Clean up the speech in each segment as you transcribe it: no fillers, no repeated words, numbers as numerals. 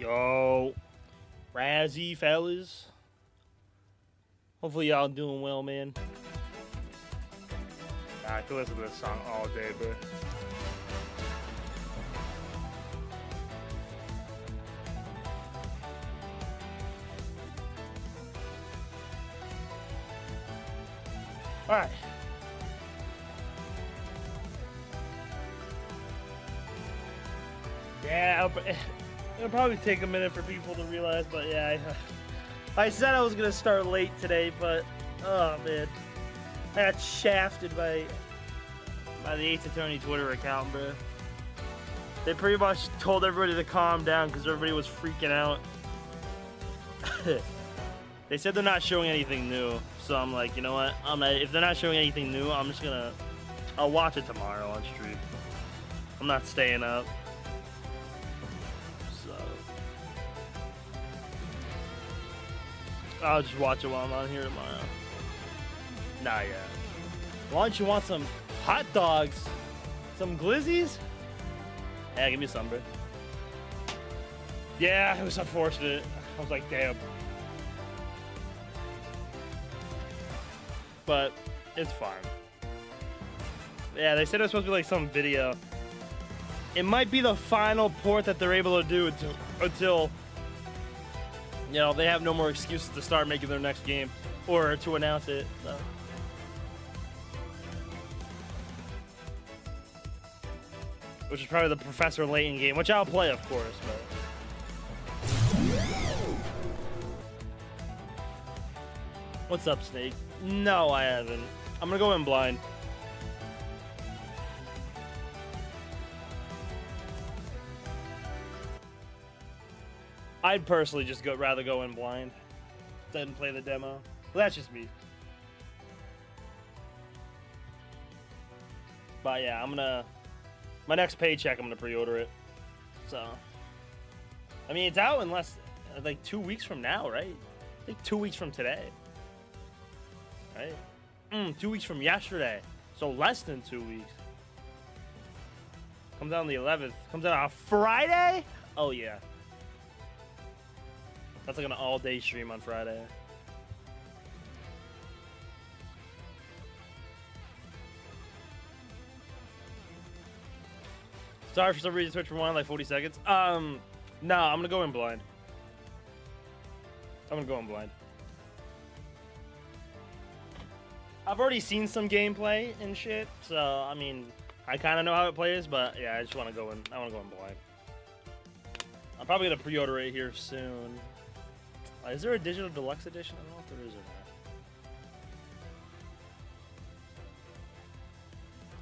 Yo, Razzie fellas. Hopefully y'all doing well, man. I could listen to this song all day, bro. All right. Yeah, it'll probably take a minute for people to realize, but yeah, I said I was gonna start late today, but oh man, I got shafted by the 8th Attorney Twitter account, bro. They pretty much told everybody to calm down because everybody was freaking out. They said they're not showing anything new, so I'm like, you know what? If they're not showing anything new, I'll watch it tomorrow on stream. I'm not staying up. I'll just watch it while I'm on here tomorrow. Nah, yeah. Why don't you want some hot dogs? Some glizzies? Yeah, give me some, bro. Yeah, it was unfortunate. I was like, damn. But it's fine. Yeah, they said it was supposed to be like some video. It might be the final port that they're able to do until you know, they have no more excuses to start making their next game or to announce it. So. Which is probably the Professor Layton game, which I'll play, of course. But what's up, Snake? No, I haven't. I'm gonna go in blind. I'd personally just rather go in blind than play the demo. Well, that's just me. But yeah, my next paycheck, I'm gonna pre-order it. So, I mean, it's out in like 2 weeks from now, right? Like 2 weeks from today, right? 2 weeks from yesterday, so less than 2 weeks. Comes out on the 11th. Comes out on Friday? Oh yeah. That's like an all-day stream on Friday. Sorry for some reason Twitch rewind like 40 seconds. No, I'm gonna go in blind. I've already seen some gameplay and shit, so I mean, I kind of know how it plays, but yeah, I just want to go in. I want to go in blind. I'm probably gonna pre-order it here soon. Is there a digital deluxe edition? I don't know if there is or not.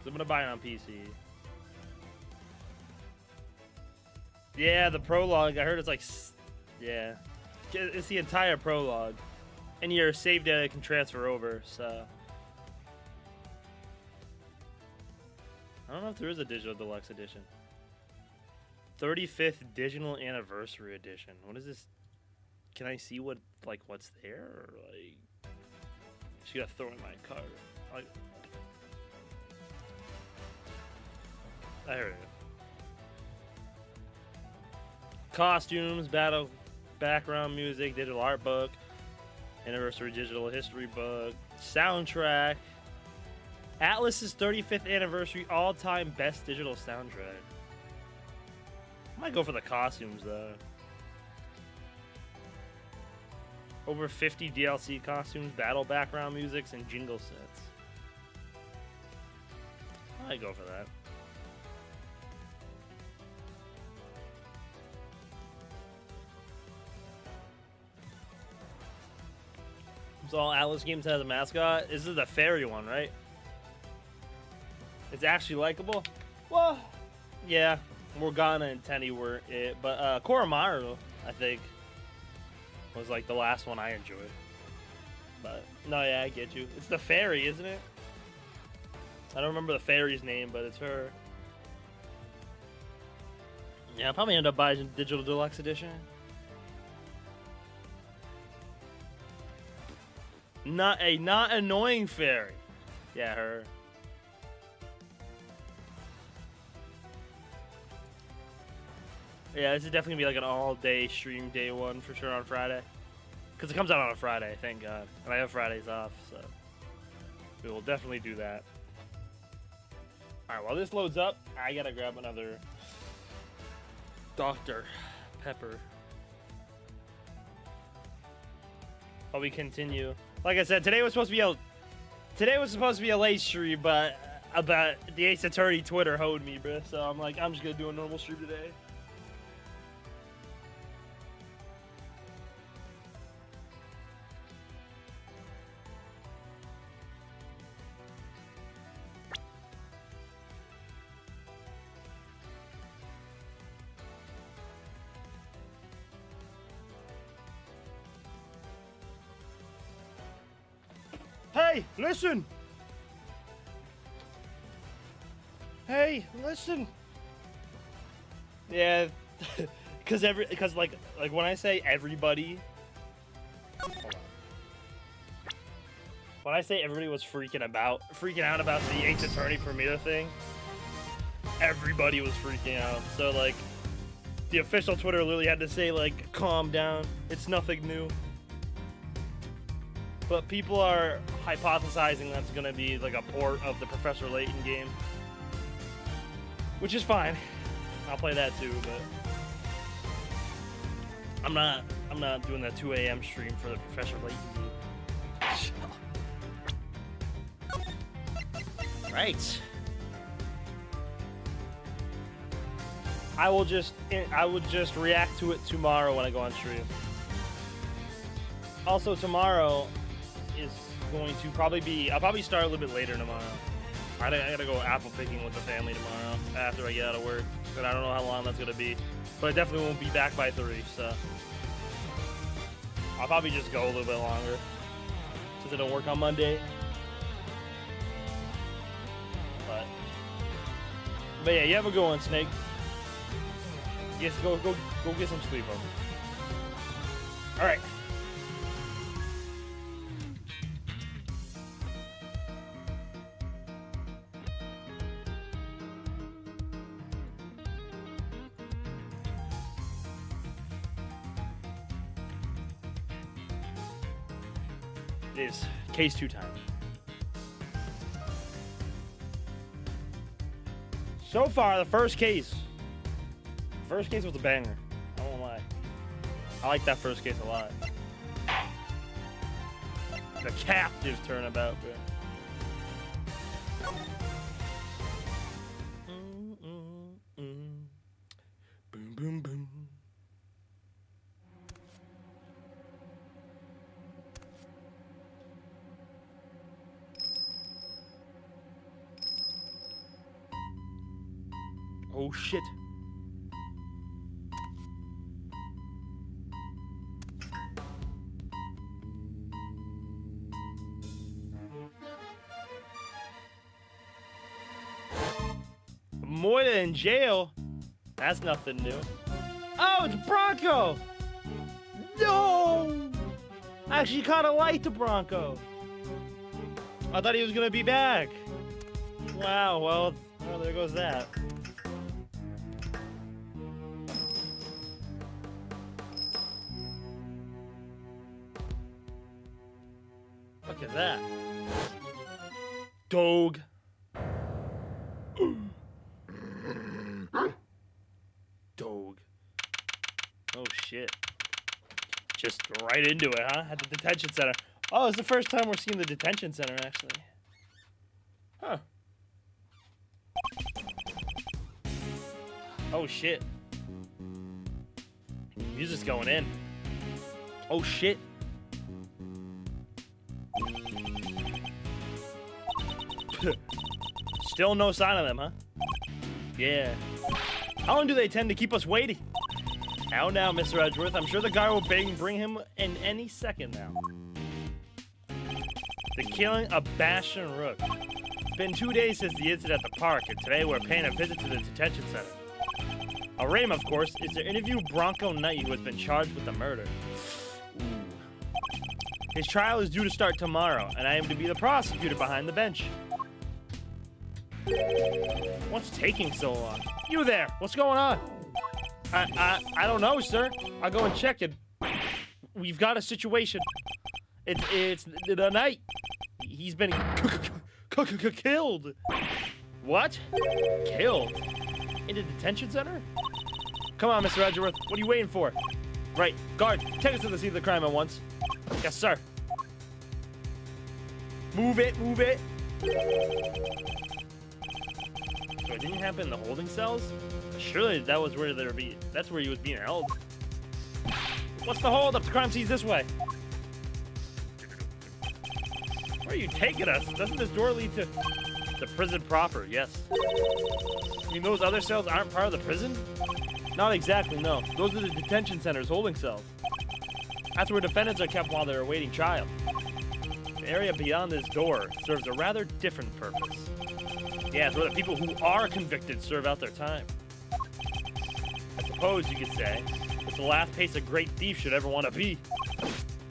So I'm gonna buy it on PC. Yeah, the prologue. I heard it's like, yeah, it's the entire prologue, and your save data can transfer over. So I don't know if there is a digital deluxe edition. 35th digital anniversary edition. What is this? Can I see what's there? Or like, just gotta throw in my card. I heard it. Costumes, battle, background music, digital art book, anniversary digital history book, soundtrack, Atlus's 35th anniversary all-time best digital soundtrack. I might go for the costumes though. Over 50 DLC costumes, battle background musics, and jingle sets. I might go for that. So all Atlus games has a mascot. This is the fairy one, right? It's actually likable. Well, yeah, Morgana and Tenny were it, but Koromaru, I think, was like the last one I enjoyed. But no, yeah, I get you. It's the fairy, isn't it? I don't remember the fairy's name, but it's her. Yeah, I'll probably end up buying digital deluxe edition. Not annoying fairy. Yeah, her. Yeah, this is definitely gonna be like an all-day stream day one for sure on Friday. Because it comes out on a Friday, thank God. And I have Fridays off, so we will definitely do that. Alright, while this loads up, I gotta grab another Dr. Pepper. While we continue. Like I said, today was supposed to be a late stream, but about the Ace Attorney Twitter hoed me, bruh. So I'm like, I'm just gonna do a normal stream today. Hey, listen! Hey, listen! Yeah, because like when I say everybody, hold on. When I say everybody was freaking out about the Ace Attorney premiere thing, everybody was freaking out. So like, the official Twitter literally had to say like, calm down, it's nothing new. But people are hypothesizing that's gonna be like a port of the Professor Layton game, which is fine. I'll play that too, but I'm not doing that 2 a.m. stream for the Professor Layton game. Right. I will just react to it tomorrow when I go on stream. Also tomorrow is going to probably be, I'll probably start a little bit later tomorrow. I gotta go apple picking with the family tomorrow after I get out of work, but I don't know how long that's gonna be. But I definitely won't be back by 3, so I'll probably just go a little bit longer since I don't work on Monday. But yeah, you have a good one, Snake. Yes, go get some sleep, bro. All right. It is case 2 time. So far, the first case was a banger. I won't lie. I like that first case a lot. The captive turnabout, bro. Boom, boom, boom. Oh shit. Moira in jail? That's nothing new. Oh, it's Bronco! No! I actually kind of like the Bronco. I thought he was gonna be back. Wow, well, there goes that. Look at that. Dog. Dog. Oh shit. Just right into it, huh? At the detention center. Oh, it's the first time we're seeing the detention center, actually. Huh. Oh shit. Music's going in. Oh shit. Still no sign of them, huh? Yeah. How long do they tend to keep us waiting? How now, Mr. Edgeworth? I'm sure the guy will bring him in any second now. The killing of Bastion Rook. It's been 2 days since the incident at the park, and today we're paying a visit to the detention center. Our aim, of course, is to interview Bronco Knight, who has been charged with the murder. Ooh. His trial is due to start tomorrow, and I am to be the prosecutor behind the bench. What's taking so long? You there, what's going on? I don't know, sir. I'll go and check it. We've got a situation. It's the knight. He's been killed. What? Killed? In the detention center? Come on, Mr. Edgeworth. What are you waiting for? Right. Guard, take us to the scene of the crime at once. Yes, sir. Move it, move it. So it didn't happen in the holding cells? Surely that was where they were being. That's where he was being held. What's the hold up? The crime scene's this way. Where are you taking us? Doesn't this door lead to the prison proper? Yes. You mean those other cells aren't part of the prison? Not exactly, no. Those are the detention centers, holding cells. That's where defendants are kept while they're awaiting trial. The area beyond this door serves a rather different purpose. Yeah, it's where the people who are convicted serve out their time. I suppose you could say it's the last place a great thief should ever want to be.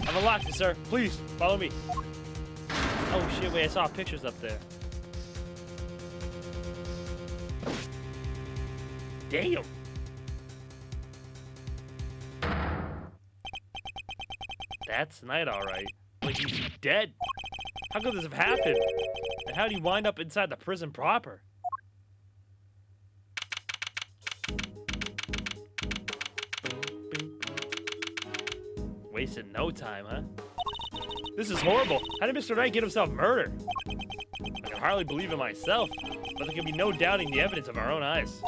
I've unlocked it, sir. Please, follow me. Oh shit, wait, I saw pictures up there. Damn! That's Knight, alright. Like, he's dead. How could this have happened? And how did he wind up inside the prison proper? Wasted no time, huh? This is horrible. How did Mr. Knight get himself murdered? I can hardly believe it myself, but there can be no doubting the evidence of our own eyes.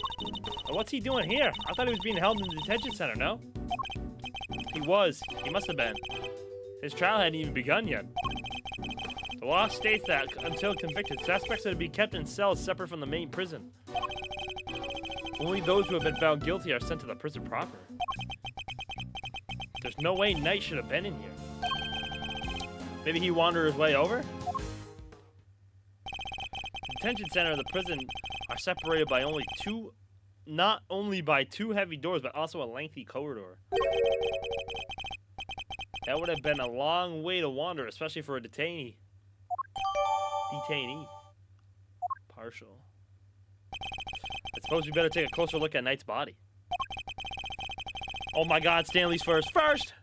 But what's he doing here? I thought he was being held in the detention center, no? He was. He must have been. His trial hadn't even begun yet. The law states that until convicted, suspects are to be kept in cells separate from the main prison. Only those who have been found guilty are sent to the prison proper. There's no way Knight should have been in here. Maybe he wandered his way over? The detention center and the prison are separated by not only by two heavy doors, but also a lengthy corridor. That would have been a long way to wander, especially for a detainee. Partial. I suppose we better take a closer look at Knight's body. Oh my god, Stanley's first. First!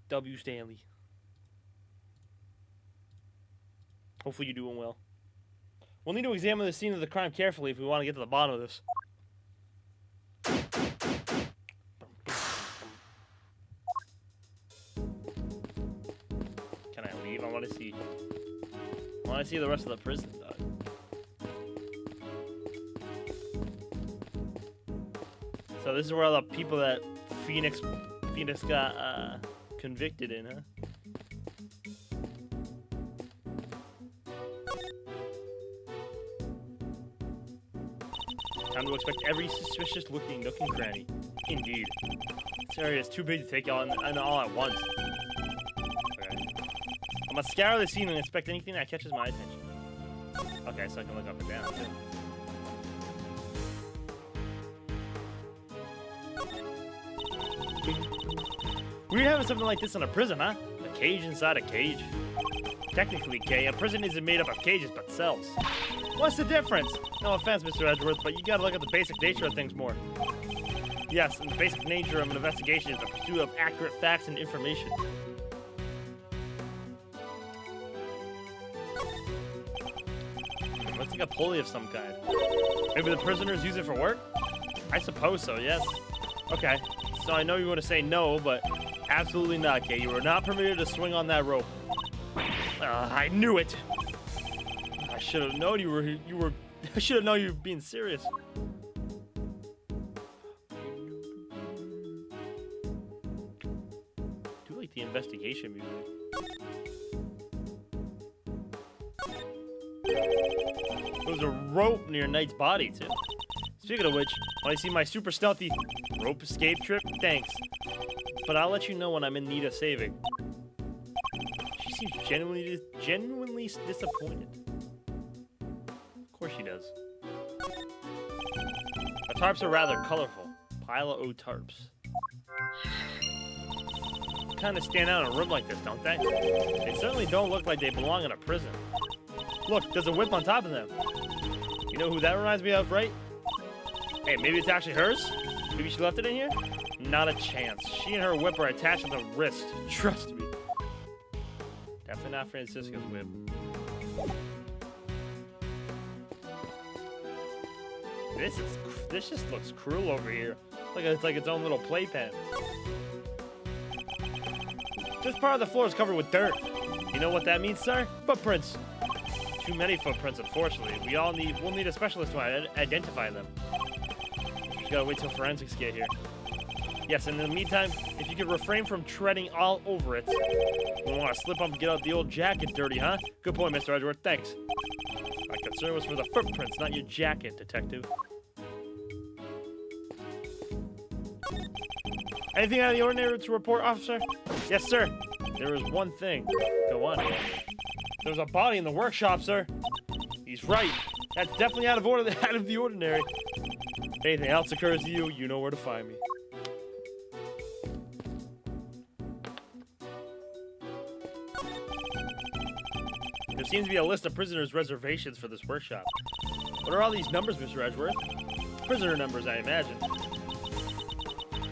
W. Stanley. Hopefully you're doing well. We'll need to examine the scene of the crime carefully if we want to get to the bottom of this. Can I leave? I want to see the rest of the prison, dog. So this is where all the people that Phoenix got convicted in, huh? Time to expect every suspicious-looking nook and cranny. Indeed. This area is too big to take on all at once. Okay. I'm gonna scour the scene and inspect anything that catches my attention. Okay, so I can look up and down, too. Weird having something like this in a prison, huh? A cage inside a cage. Technically, Kay, a prison isn't made up of cages, but cells. What's the difference? No offense, Mr. Edgeworth, but you gotta look at the basic nature of things more. Yes, and the basic nature of an investigation is the pursuit of accurate facts and information. Looks like a pulley of some kind. Maybe the prisoners use it for work? I suppose so, yes. Okay, so I know you want to say no, but absolutely not, Kay. You are not permitted to swing on that rope. I knew it. I should have known you were. I should have known you were being serious. I do like the investigation music. There was a rope near Knight's body too. Speaking of which, when I see my super stealthy rope escape trip, thanks. But I'll let you know when I'm in need of saving. She seems genuinely disappointed. Of course she does. The tarps are rather colorful. Pile of tarps. Kind of stand out in a room like this, don't they? They certainly don't look like they belong in a prison. Look, there's a whip on top of them. You know who that reminds me of, right? Hey, maybe it's actually hers? Maybe she left it in here? Not a chance. She and her whip are attached at the wrist. Trust me. Definitely not Francisca's whip. This just looks cruel over here. It's like its own little playpen. This part of the floor is covered with dirt. You know what that means, sir? Footprints. Too many footprints, unfortunately. We'll need a specialist to identify them. Just gotta wait till forensics get here. Yes, and in the meantime, if you could refrain from treading all over it. You don't want to slip up and get out the old jacket dirty, huh? Good point, Mr. Edgeworth. Thanks. My concern was for the footprints, not your jacket, detective. Anything out of the ordinary to report, officer? Yes, sir. There is one thing. Go on. There's a body in the workshop, sir. He's right. That's definitely out of the ordinary. If anything else occurs to you, you know where to find me. There seems to be a list of prisoners' reservations for this workshop. What are all these numbers, Mr. Edgeworth? Prisoner numbers, I imagine.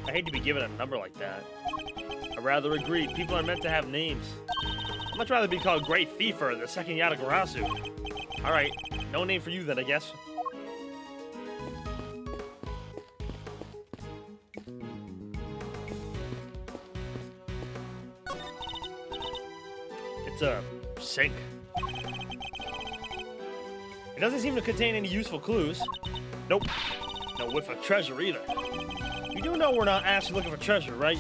I hate to be given a number like that. I rather agree. People are meant to have names. I'd much rather be called Great Thief or the Second Yatagarasu. Alright, no name for you then, I guess. It's a sink. It doesn't seem to contain any useful clues. Nope. No whiff of treasure either. You do know we're not actually looking for treasure, right?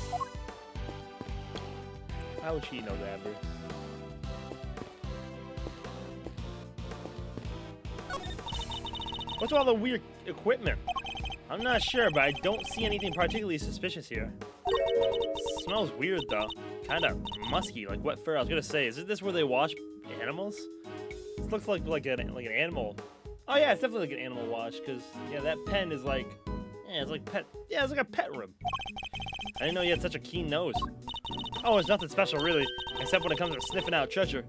How would she know that, bro? What's all the weird equipment? I'm not sure, but I don't see anything particularly suspicious here. Smells weird, though. Kinda musky, like wet fur. I was gonna say, isn't this where they wash animals? This looks like an animal. Oh yeah, it's definitely like an animal wash, because, yeah, that pen is like... Yeah, it's like pet. Yeah, it's like a pet room. I didn't know you had such a keen nose. Oh, it's nothing special, really, except when it comes to sniffing out treasure.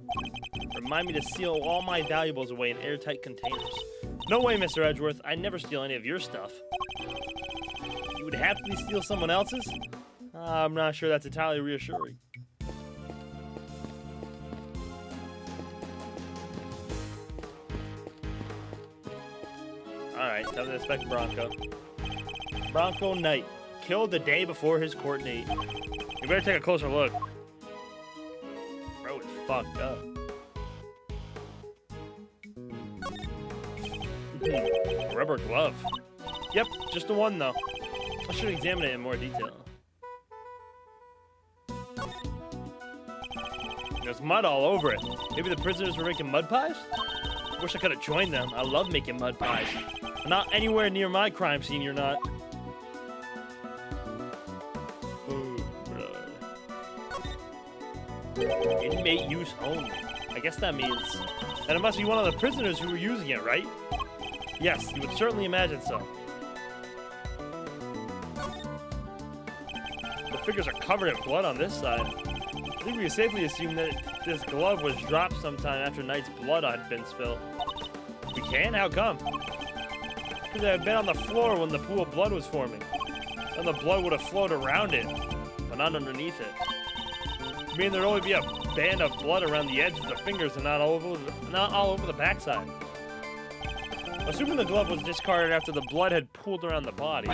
Remind me to seal all my valuables away in airtight containers. No way, Mr. Edgeworth. I never steal any of your stuff. You would happily steal someone else's? I'm not sure that's entirely reassuring. Alright, time to inspect Bronco. Bronco Knight, killed the day before his court date. You better take a closer look. Bro is fucked up. Rubber glove. Yep, just the one though. I should examine it in more detail. There's mud all over it. Maybe the prisoners were making mud pies? Wish I could have joined them. I love making mud pies. But not anywhere near my crime scene, you're not. Inmate use only. I guess that means that it must be one of the prisoners who were using it, right? Yes, you would certainly imagine so. The figures are covered in blood on this side. I think we can safely assume that this glove was dropped sometime after Knight's blood had been spilled. We can? How come? Because it had been on the floor when the pool of blood was forming. Then the blood would have flowed around it, but not underneath it. I mean, there'd only be a band of blood around the edges of the fingers and not all over the backside. Assuming the glove was discarded after the blood had pooled around the body,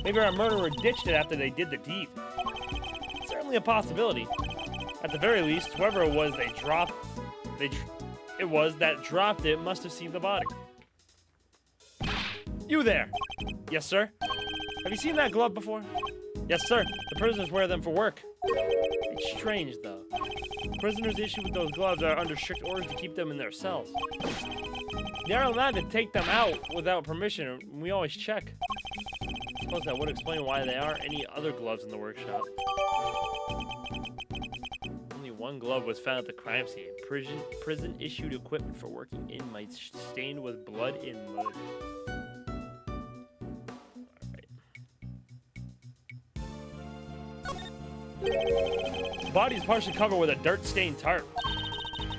maybe our murderer ditched it after they did the deed. It's certainly a possibility. At the very least, whoever it was that dropped it must have seen the body. You there! Yes, sir? Have you seen that glove before? Yes, sir. The prisoners wear them for work. It's strange, though. Prisoners issued with those gloves are under strict orders to keep them in their cells. They aren't allowed to take them out without permission, and we always check. I suppose that would explain why there aren't any other gloves in the workshop. Only one glove was found at the crime scene. Prison-issued equipment for working inmates stained with blood and mud. The body is partially covered with a dirt-stained tarp.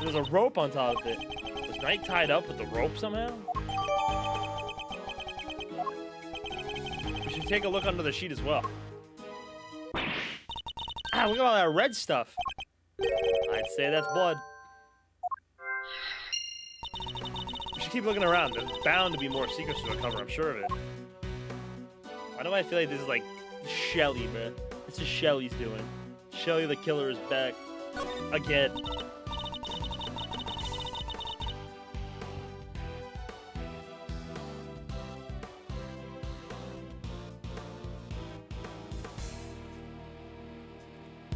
There's a rope on top of it. Was Knight tied up with the rope somehow? We should take a look under the sheet as well. Ah, look at all that red stuff. I'd say that's blood. We should keep looking around. There's bound to be more secrets to uncover, I'm sure of it. Why do I feel like this is like Shelly, man? This is Shelly's doing. Shelly the killer is back. Again.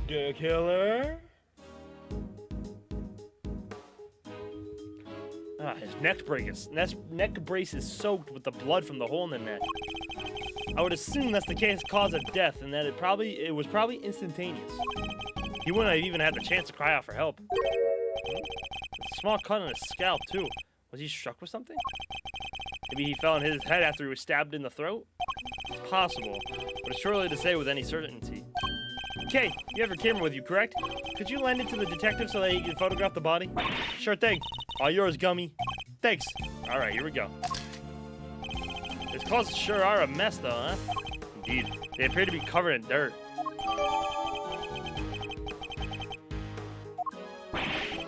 The killer? Ah, his neck brace is soaked with the blood from the hole in the neck. I would assume that's the cause of death, and that it was probably instantaneous. He wouldn't have even had the chance to cry out for help. A small cut on his scalp too. Was he struck with something? Maybe he fell on his head after he was stabbed in the throat? It's possible, but it's too early to say with any certainty. Okay, you have your camera with you, correct? Could you lend it to the detective so that he can photograph the body? Sure thing. All yours, Gummy. Thanks. All right, here we go. His clothes sure are a mess, though, huh? Indeed. They appear to be covered in dirt.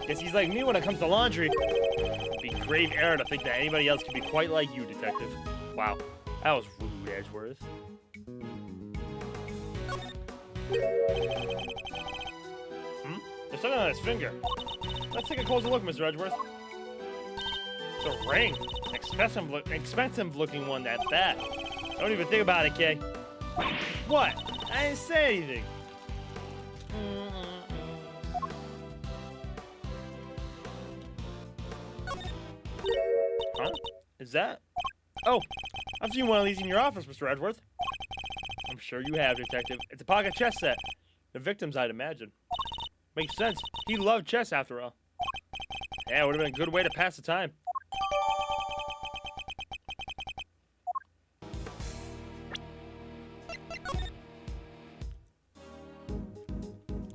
Guess he's like me when it comes to laundry. It'd be grave error to think that anybody else could be quite like you, detective. Wow, that was rude, Edgeworth. There's something on his finger. Let's take a closer look, Mr. Edgeworth. It's a ring. Expensive looking one at that. Don't even think about it, Kay. What? I didn't say anything. Huh? Is that? Oh, I've seen one of these in your office, Mr. Edgeworth. I'm sure you have, Detective. It's a pocket chess set. The victims, I'd imagine. Makes sense. He loved chess, after all. Yeah, it would have been a good way to pass the time.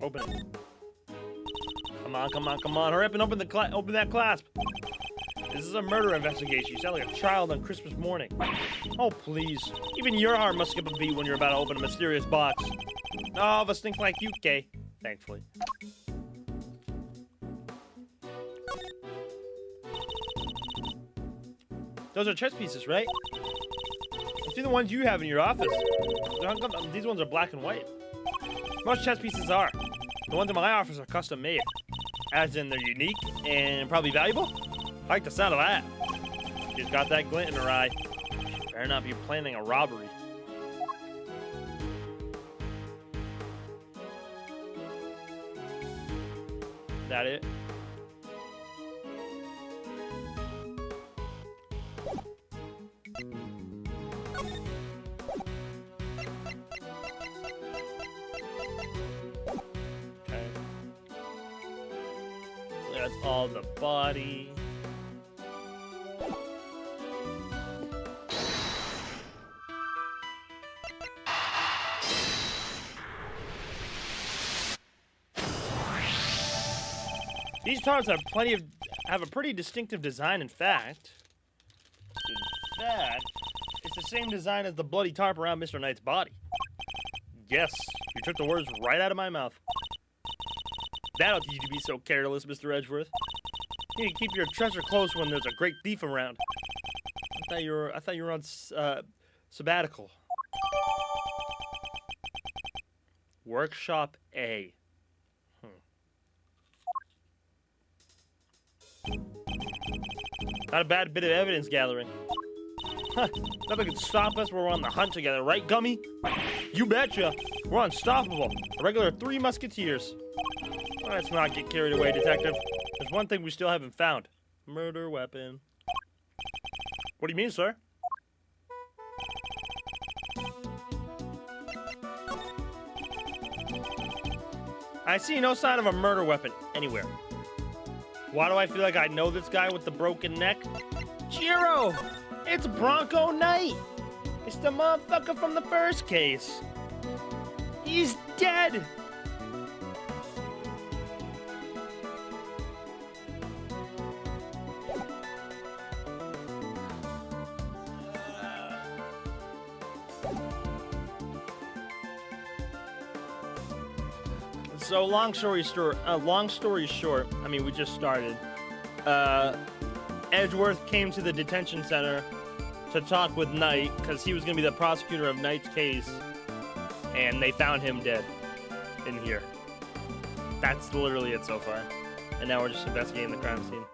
Open it. Come on, come on, come on. Hurry up and open that clasp. This is a murder investigation. You sound like a child on Christmas morning. Oh, please. Even your heart must skip a beat when you're about to open a mysterious box. All of us think like you, Kay. Thankfully. Those are chess pieces, right? I see the ones you have in your office. These ones are black and white. Most chess pieces are. The ones in my office are custom made. As in, they're unique and probably valuable. I like the sound of that. She's got that glint in her eye. She better not be planning a robbery. Is that it? Okay. That's all the body. These tarps have a pretty distinctive design, in fact. It's the same design as the bloody tarp around Mr. Knight's body. Yes, you took the words right out of my mouth. That'll teach you to be so careless, Mr. Edgeworth. You need to keep your treasure close when there's a great thief around. I thought you were on sabbatical. Workshop A. Not a bad bit of evidence gathering. Huh, nothing can stop us when we're on the hunt together, right, Gummy? You betcha. We're unstoppable. A regular 3 musketeers. Let's not get carried away, Detective. There's one thing we still haven't found. Murder weapon. What do you mean, sir? I see no sign of a murder weapon anywhere. Why do I feel like I know this guy with the broken neck? Jiro! It's Bronco Knight! It's the motherfucker from the first case. He's dead! So long story short, I mean, we just started. Edgeworth came to the detention center to talk with Knight because he was going to be the prosecutor of Knight's case, and they found him dead in here. That's literally it so far. And now we're just investigating the crime scene.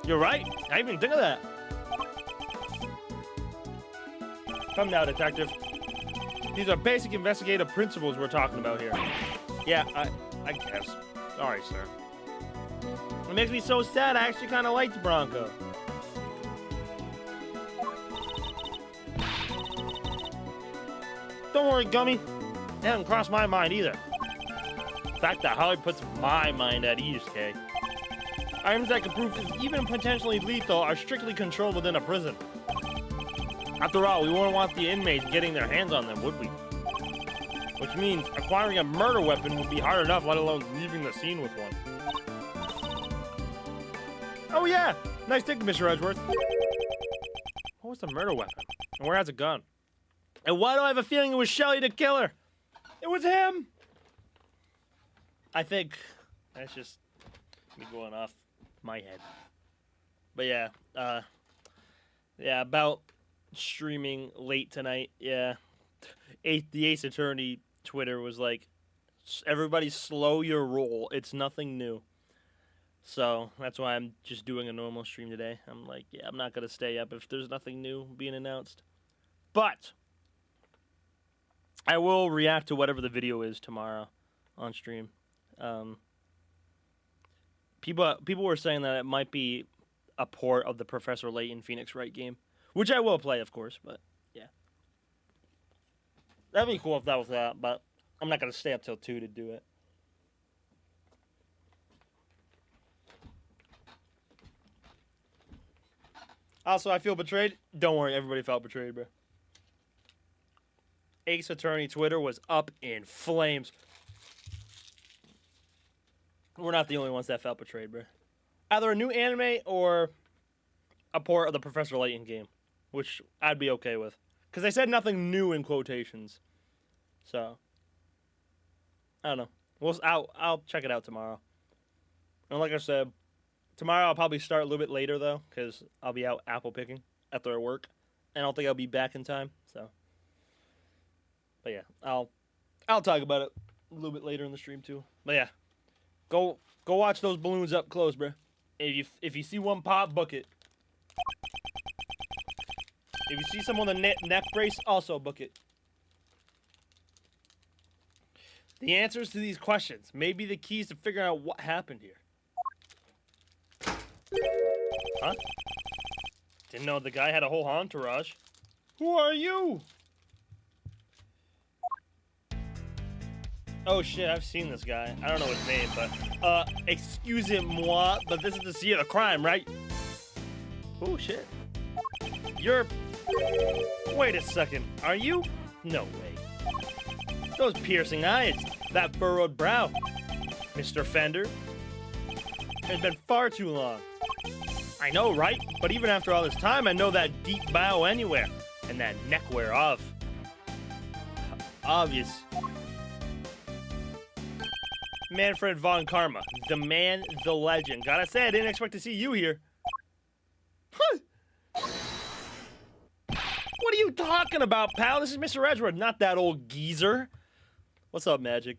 You're right. I didn't even think of that. Come now, detective. These are basic investigative principles we're talking about here. Yeah, I guess. Sorry, sir. It makes me so sad. I actually kind of liked Bronco. Don't worry, Gummy. That hasn't crossed my mind either. The fact that Holly puts my mind at ease, Kay. Items that can prove even potentially lethal are strictly controlled within a prison. After all, we wouldn't want the inmates getting their hands on them, would we? Which means acquiring a murder weapon would be hard enough, let alone leaving the scene with one. Oh yeah! Nice thinking, Mr. Edgeworth. What was the murder weapon? And where has it gone? And why do I have a feeling it was Shelly the killer? It was him! I think that's just me going off my head. But yeah, about streaming late tonight, yeah. The Ace Attorney Twitter was like, everybody slow your roll. It's nothing new. So that's why I'm just doing a normal stream today. I'm like, yeah, I'm not going to stay up if there's nothing new being announced. But I will react to whatever the video is tomorrow on stream. People were saying that it might be a port of the Professor Layton Phoenix Wright game, which I will play, of course, but yeah. That'd be cool if that was that, but I'm not going to stay up till 2 to do it. Also, I feel betrayed. Don't worry, everybody felt betrayed, bro. Ace Attorney Twitter was up in flames. We're not the only ones that felt betrayed, bro. Either a new anime or a port of the Professor Layton game, which I'd be okay with. Because they said nothing new in quotations. So, I don't know. I'll check it out tomorrow. And like I said, tomorrow I'll probably start a little bit later, though, because I'll be out apple picking after work. And I don't think I'll be back in time, so. But yeah, I'll talk about it a little bit later in the stream, too. But yeah. Go watch those balloons up close, bro. If you see one pop, book it. If you see someone with a neck brace, also book it. The answers to these questions may be the keys to figuring out what happened here. Huh? Didn't know the guy had a whole entourage. Who are you? Oh shit, I've seen this guy. I don't know his name, but, excusez-moi, but this is the scene of the crime, right? Oh shit. Wait a second, are you? No way. Those piercing eyes, that furrowed brow. Mr. Fender. It's been far too long. I know, right? But even after all this time, I know that deep bow anywhere, and that neckwear of. Obvious. Manfred von Karma, the man, the legend. Gotta say, I didn't expect to see you here. Huh. What are you talking about, pal? This is Mr. Edgeworth, not that old geezer. What's up, Magic?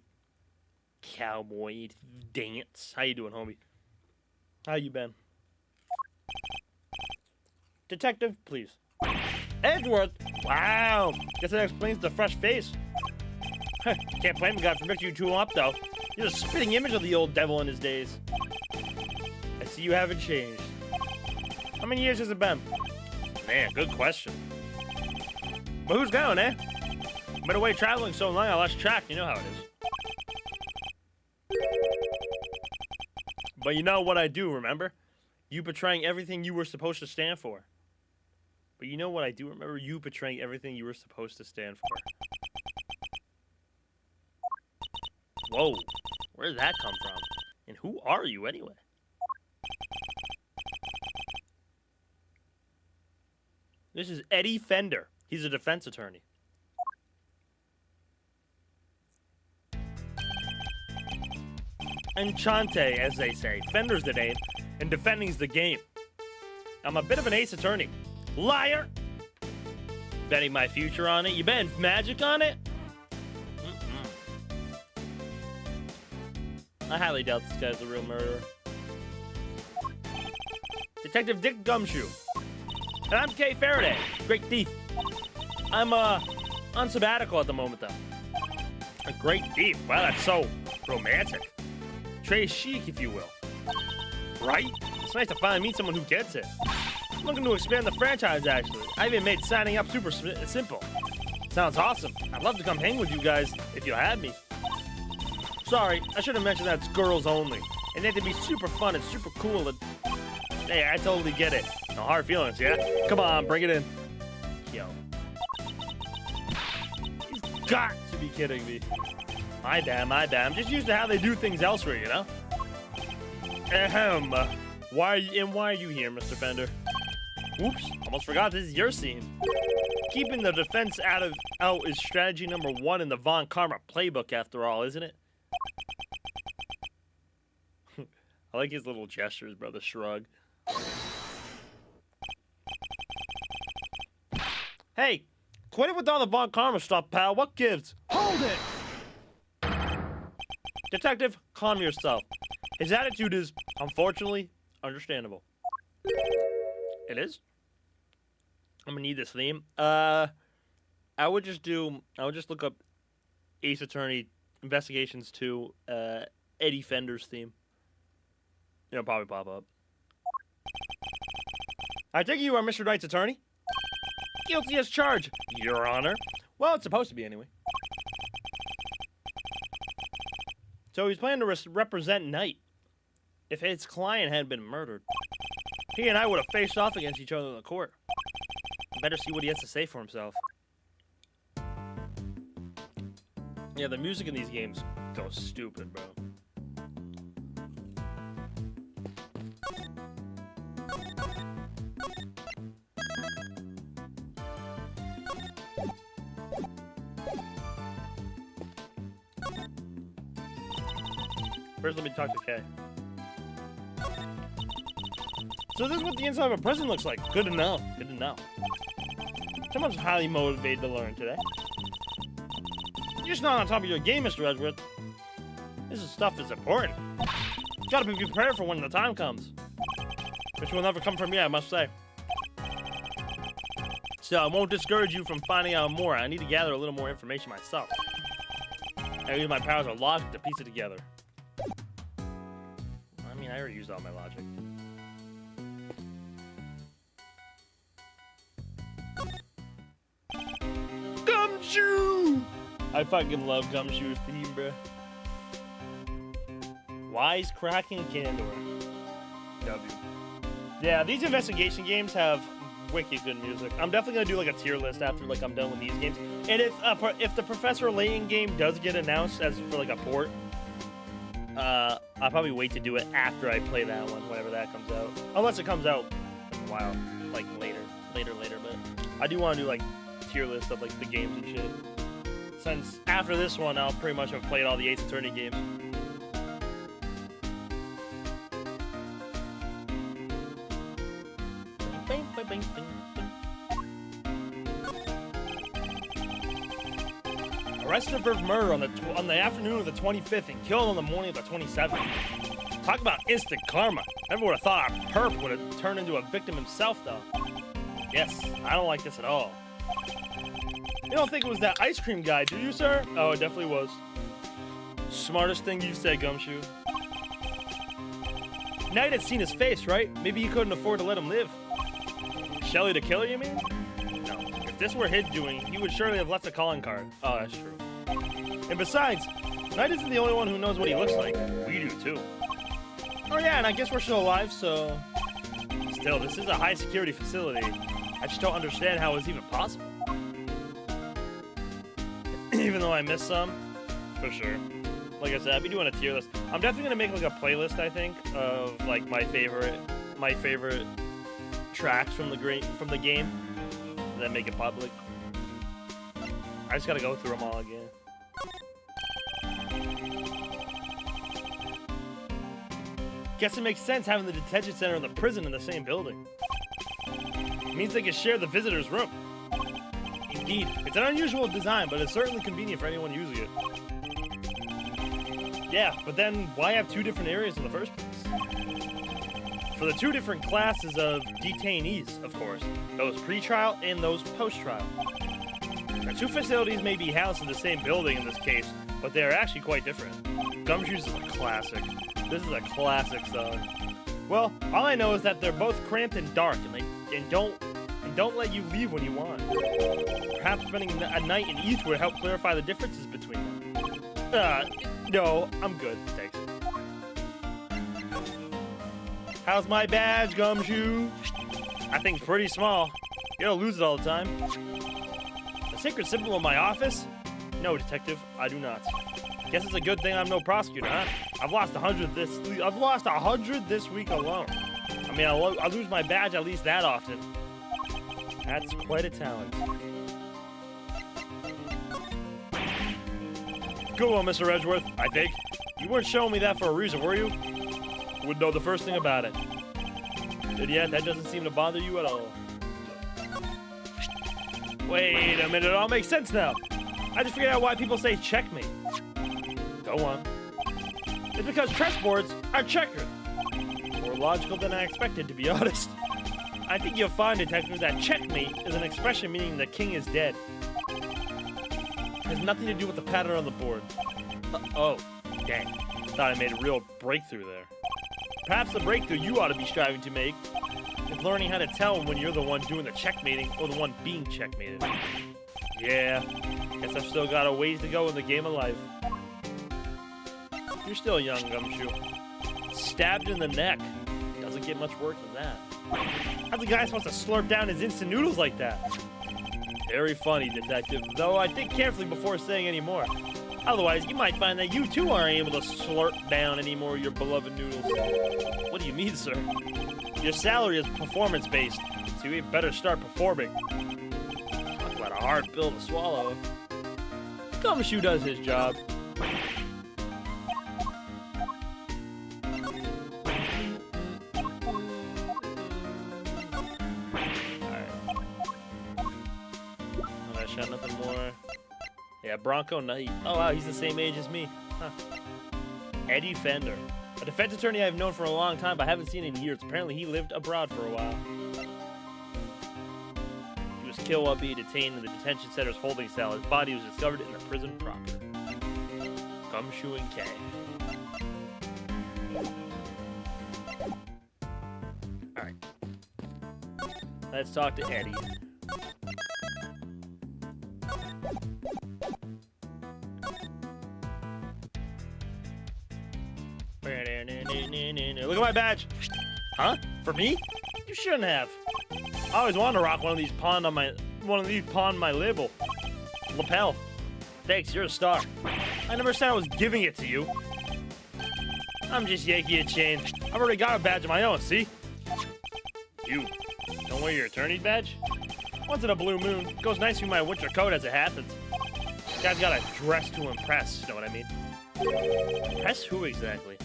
Cowboy dance. How you doing, homie? How you been? Detective, please. Edgeworth? Wow. Guess that explains the fresh face. Can't blame the guy for mixing you two up, though. You're a spitting image of the old devil in his days. I see you haven't changed. How many years has it been? Man, good question. But who's going, eh? Been away traveling so long I lost track. You know how it is. But you know what I do, remember? You betraying everything you were supposed to stand for. But you know what I do remember? You betraying everything you were supposed to stand for. Whoa, where did that come from? And who are you anyway? This is Eddie Fender. He's a defense attorney. Enchante, as they say. Fender's the name, and defending's the game. I'm a bit of an ace attorney. Liar! Betting my future on it. You betting magic on it? I highly doubt this guy's the real murderer. Detective Dick Gumshoe. And I'm Kay Faraday. Great thief. I'm on sabbatical at the moment, though. A great thief. Wow, that's so romantic. Très chic, if you will. Right? It's nice to finally meet someone who gets it. I'm looking to expand the franchise, actually. I even made signing up super simple. Sounds awesome. I'd love to come hang with you guys if you had me. Sorry, I should have mentioned that it's girls only. And they have to be super fun and super cool and... Hey, I totally get it. No hard feelings, yeah? Come on, bring it in. Yo. He's got to be kidding me. My bad, my bad. I'm just used to how they do things elsewhere, you know? Ahem. Why are you here, Mr. Fender? Oops, almost forgot this is your scene. Keeping the defense out is strategy number 1 in the Von Karma playbook, after all, isn't it? I like his little gestures, bro, the shrug. Hey, quit it with all the Von Karma stuff, pal. What gives? Hold it! Detective, calm yourself. His attitude is, unfortunately, understandable. It is? I'm gonna need this theme. I would just look up Ace Attorney Investigations 2, Eddie Fender's theme. It'll probably pop up. I take it you are Mr. Knight's attorney? Guilty as charged, Your Honor. Well, it's supposed to be anyway. So he's planning to represent Knight. If his client had been murdered, he and I would have faced off against each other in the court. Better see what he has to say for himself. Yeah, the music in these games goes stupid, bro. First, let me talk to Kay. So this is what the inside of a prison looks like. Good to know. Good to know. Someone's highly motivated to learn today. You're just not on top of your game, Mr. Edgeworth. This stuff is important. You gotta be prepared for when the time comes. Which will never come from me, I must say. So I won't discourage you from finding out more. I need to gather a little more information myself. I use my powers of logic to piece it together. I mean, I already used all my logic. Gumshoe! I fucking love Gumshoe's theme, bruh. Wise cracking candor. W. Yeah, these investigation games have wicked good music. I'm definitely gonna do like a tier list after like I'm done with these games. And if the Professor Layton game does get announced as for like a port, I'll probably wait to do it after I play that one, whenever that comes out. Unless it comes out in a while, like later. But I do want to do like tier list of like the games and shit. Since after this one, I'll pretty much have played all the Ace Attorney games. Arrested for murder on the afternoon of the 25th and killed on the morning of the 27th. Talk about instant karma. Never would have thought our perp would have turned into a victim himself, though. Yes, I don't like this at all. You don't think it was that ice cream guy, do you, sir? Oh, it definitely was. Smartest thing you've said, Gumshoe. Knight had seen his face, right? Maybe he couldn't afford to let him live. Shelly the killer, you mean? No. If this were his doing, he would surely have left a calling card. Oh, that's true. And besides, Knight isn't the only one who knows what he looks like. We do, too. Oh yeah, and I guess we're still alive, so... Still, this is a high-security facility. I just don't understand how it's even possible. Even though I missed some, for sure. Like I said, I'll be doing a tier list. I'm definitely gonna make like a playlist, I think, of like my favorite tracks from the game. and then make it public. I just gotta go through them all again. Guess it makes sense having the detention center and the prison in the same building. It means they can share the visitor's room. Indeed, it's an unusual design, but it's certainly convenient for anyone using it. Yeah, but then why have two different areas in the first place? For the two different classes of detainees, of course. Those pre-trial and those post-trial. The two facilities may be housed in the same building in this case, but they are actually quite different. Gumshoes is a classic. This is a classic song. Well, all I know is that they're both cramped and dark, and don't let you leave when you want. Perhaps spending a night in each would help clarify the differences between them. No, I'm good, thanks. How's my badge, Gumshoe? I think it's pretty small. You don't lose it all the time. The sacred symbol of my office? No, detective, I do not. Guess it's a good thing I'm no prosecutor, huh? I've lost 100 this week alone. I mean, I lose my badge at least that often. That's quite a talent. Good one, Mr. Edgeworth, I think. You weren't showing me that for a reason, were you? Wouldn't know the first thing about it. And yet, that doesn't seem to bother you at all. Wait a minute, it all makes sense now. I just figured out why people say checkmate. Go on. It's because chessboards are checkered. More logical than I expected, to be honest. I think you'll find, detectives, that checkmate is an expression meaning the king is dead. It has nothing to do with the pattern on the board. Oh, dang. Thought I made a real breakthrough there. Perhaps the breakthrough you ought to be striving to make is learning how to tell when you're the one doing the checkmating or the one being checkmated. Yeah, guess I've still got a ways to go in the game of life. You're still young, Gumshoe. Stabbed in the neck. Doesn't get much worse than that. How's a guy supposed to slurp down his instant noodles like that? Very funny, detective, though I think carefully before saying any more. Otherwise, you might find that you too aren't able to slurp down any more of your beloved noodles. What do you mean, sir? Your salary is performance-based, so you better start performing. Talk about a hard pill to swallow. Gumshoe does his job. Nothing more. Yeah, Bronco Knight. Oh wow, he's the same age as me. Huh. Eddie Fender. A defense attorney I've known for a long time, but haven't seen in years. Apparently he lived abroad for a while. He was killed while being detained in the detention center's holding cell. His body was discovered in the prison proper. Gumshoe and K. Alright. Let's talk to Eddie. Look at my badge. Huh? For me? You shouldn't have. I always wanted to rock one of these pawned on my label. Lapel. Thanks, you're a star. I never said I was giving it to you. I'm just yanking a chain. I've already got a badge of my own, see? You don't wear your attorney's badge? Once in a blue moon. It goes nice with my winter coat as it happens. This guy's got a dress to impress, you know what I mean? Impress who exactly?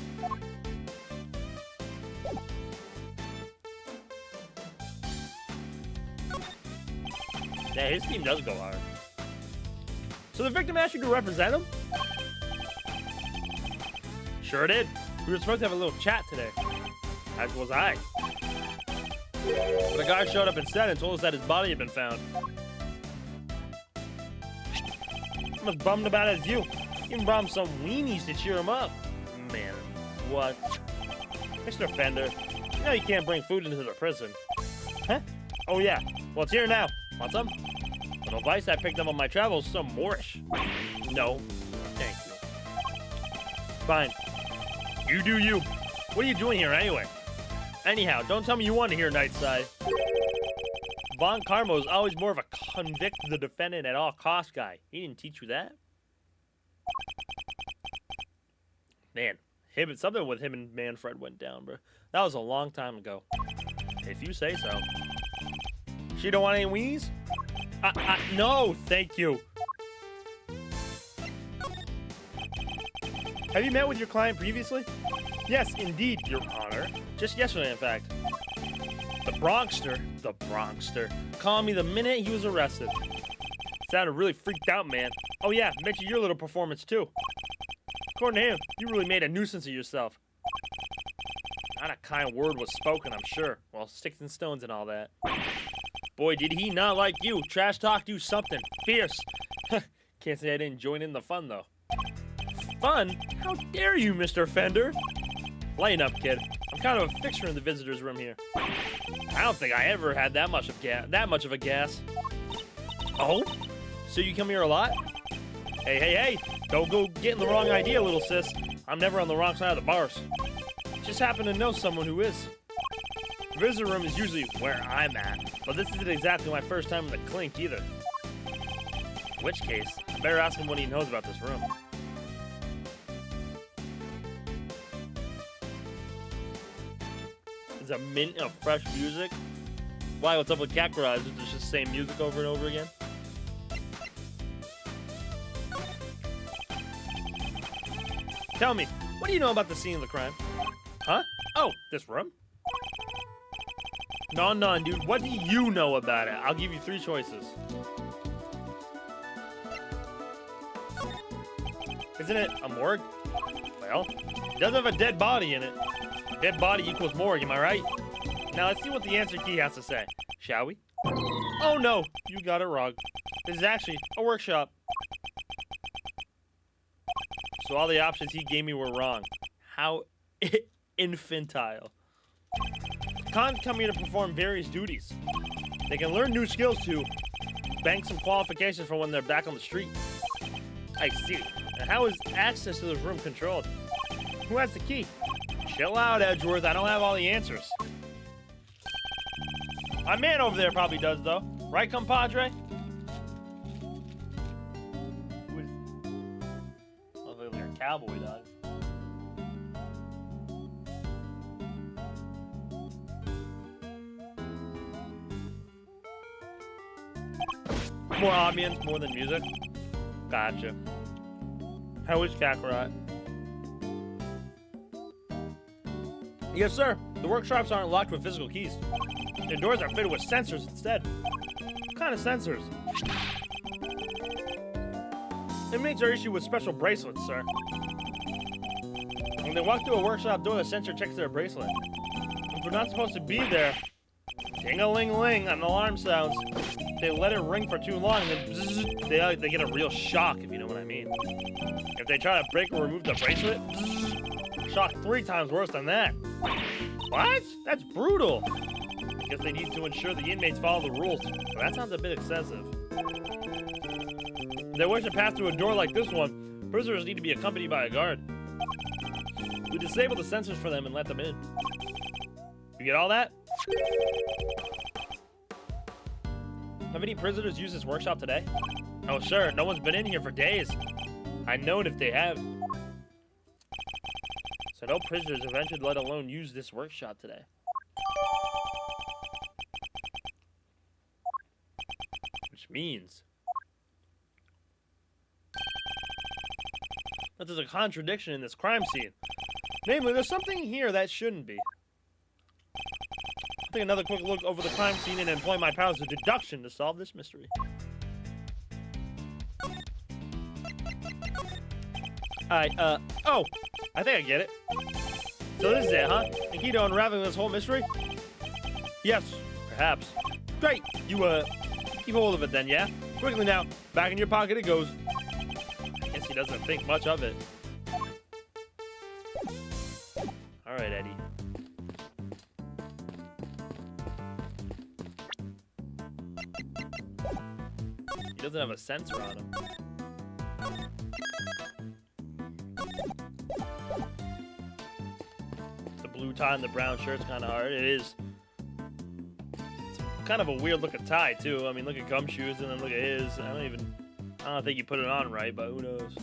Yeah, his team does go hard. So the victim asked you to represent him? Sure did. We were supposed to have a little chat today. As was I. But a guy showed up instead and told us that his body had been found. I'm as bummed about it as you. Even brought him some weenies to cheer him up. Man, what? Mr. Fender, you know you can't bring food into the prison. Huh? Oh yeah, well it's here now. Want some? Some advice I picked up on my travels, some Moorish. No, thank you. Fine. You do you. What are you doing here anyway? Anyhow, don't tell me you want to hear Nightside. Von Carmo is always more of a convict the defendant at all cost guy. He didn't teach you that? Man, something with him and Manfred went down, bro. That was a long time ago. If you say so. She don't want any weenies? No, thank you. Have you met with your client previously? Yes, indeed, Your Honor. Just yesterday, in fact. The Bronxster, calling me the minute he was arrested. Sounded really freaked out, man. Oh yeah, mentioned your little performance too. According to him, you really made a nuisance of yourself. Not a kind word was spoken, I'm sure. Well, sticks and stones and all that. Boy, did he not like you. Trash talked you something. Fierce. Can't say I didn't join in the fun, though. Fun? How dare you, Mr. Fender? Lighten up, kid. I'm kind of a fixture in the visitor's room here. I don't think I ever had that much of a gas. Oh? So you come here a lot? Hey. Don't go getting the wrong idea, little sis. I'm never on the wrong side of the bars. Just happen to know someone who is. The visitor room is usually where I'm at, but this isn't exactly my first time in the clink either. In which case, I better ask him what he knows about this room. Is a mint of fresh music? Why, what's up with Cat Garage? Is it just the same music over and over again? Tell me, what do you know about the scene of the crime? Huh? Oh, this room? No, dude. What do you know about it? I'll give you 3 choices. Isn't it a morgue? Well, it does have a dead body in it. Dead body equals morgue, am I right? Now let's see what the answer key has to say, shall we? Oh no, you got it wrong. This is actually a workshop. So all the options he gave me were wrong. How infantile. Cons come here to perform various duties. They can learn new skills to bank some qualifications for when they're back on the street. I see. And how is access to this room controlled? Who has the key? Chill out, Edgeworth. I don't have all the answers. My man over there probably does, though. Right, compadre? Looks like a cowboy dog. More ambience, more than music. Gotcha. How is Kakarot? Yes, sir. The workshops aren't locked with physical keys. The doors are fitted with sensors instead. What kind of sensors? Inmates are issued with special bracelets, sir. When they walk through a workshop door, the sensor checks their bracelet. If they're not supposed to be there, ding-a-ling-ling, an alarm sounds. They let it ring for too long, and then bzzz, they get a real shock, if you know what I mean. If they try to break or remove the bracelet, bzzz, shock 3 times worse than that. What? That's brutal. I guess they need to ensure the inmates follow the rules, but that sounds a bit excessive. If they wish to pass through a door like this one, prisoners need to be accompanied by a guard. We disable the sensors for them and let them in. You get all that? Have any prisoners used this workshop today? Oh, sure. No one's been in here for days. I'd known if they have. So no prisoners have entered, let alone use this workshop today. Which means that there's a contradiction in this crime scene. Namely, there's something here that shouldn't be. I'll take another quick look over the crime scene and employ my powers of deduction to solve this mystery. Alright, oh! I think I get it. So this is it, huh? The key to unraveling this whole mystery? Yes, perhaps. Great! You, keep hold of it then, yeah? Quickly now, back in your pocket it goes. I guess he doesn't think much of it. Alright, Eddie. He doesn't have a sensor on him. The blue tie and the brown shirt's kind of hard. It is. It's kind of a weird looking tie, too. I mean, look at Gumshoe's and then look at his. I don't think you put it on right, but who knows.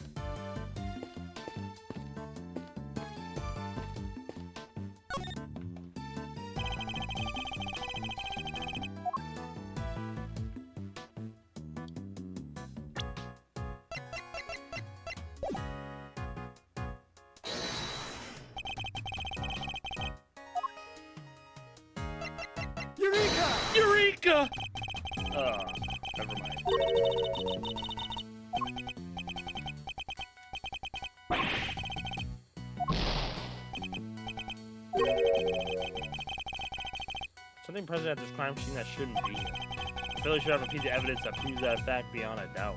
Eureka! Never mind. Something present at this crime scene that shouldn't be here. I feel like should have a piece of evidence that proves that fact beyond a doubt.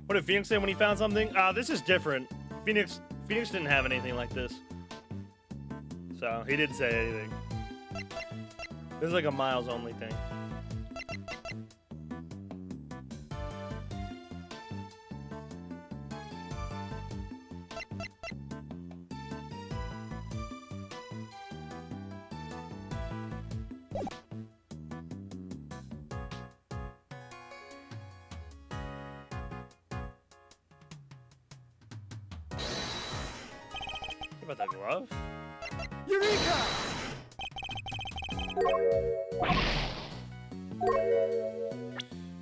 What did Phoenix say when he found something? This is different. Phoenix didn't have anything like this. So, he didn't say anything. This is like a Miles only thing. What about the glove? Eureka!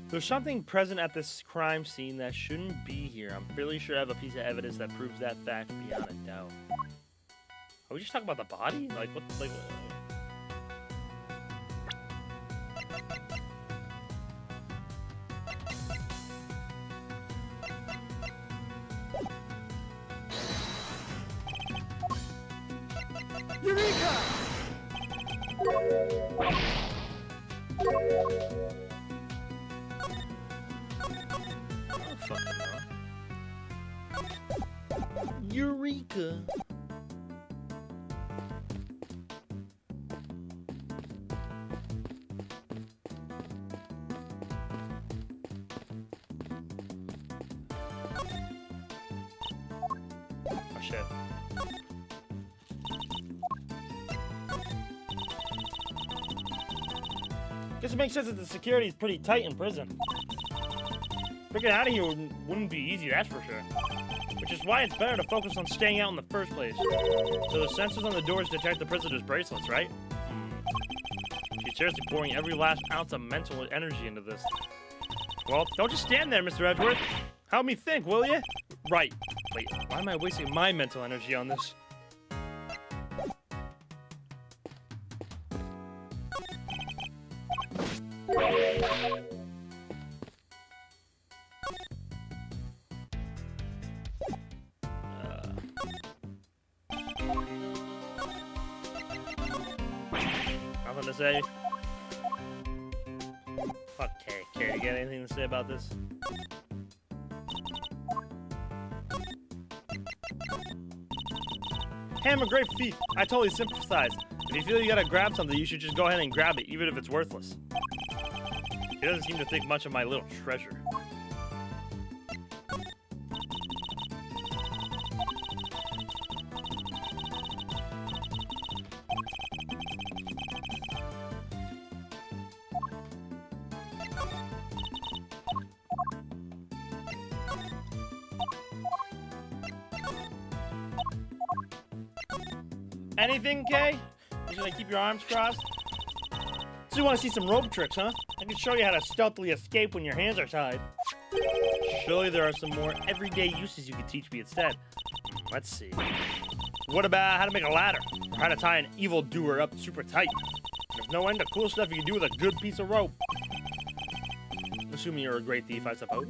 There's something present at this crime scene that shouldn't be here. I'm fairly sure I have a piece of evidence that proves that fact beyond a doubt. Are we just talking about the body? Like, what? Like, what? Eureka! Oh, fucking no. Eureka! Oh shit. Guess it makes sense that the security is pretty tight in prison. Freaking out of here wouldn't be easy, that's for sure. Which is why it's better to focus on staying out in the first place. So the sensors on the doors detect the prisoner's bracelets, right? She's seriously pouring every last ounce of mental energy into this. Well, don't just stand there, Mr. Edgeworth. Help me think, will you? Right. Wait, why am I wasting my mental energy on this? Nothing to say. Okay, Carrie, you got anything to say about this? Hey, I'm a great thief. I totally sympathize. If you feel you gotta grab something, you should just go ahead and grab it, even if it's worthless. He doesn't seem to think much of my little treasure. Anything, Kay? You gonna keep your arms crossed? So you want to see some rope tricks, huh? I can show you how to stealthily escape when your hands are tied. Surely there are some more everyday uses you could teach me instead. Let's see. What about how to make a ladder? Or how to tie an evildoer up super tight? There's no end to cool stuff you can do with a good piece of rope. Assuming you're a great thief, I suppose.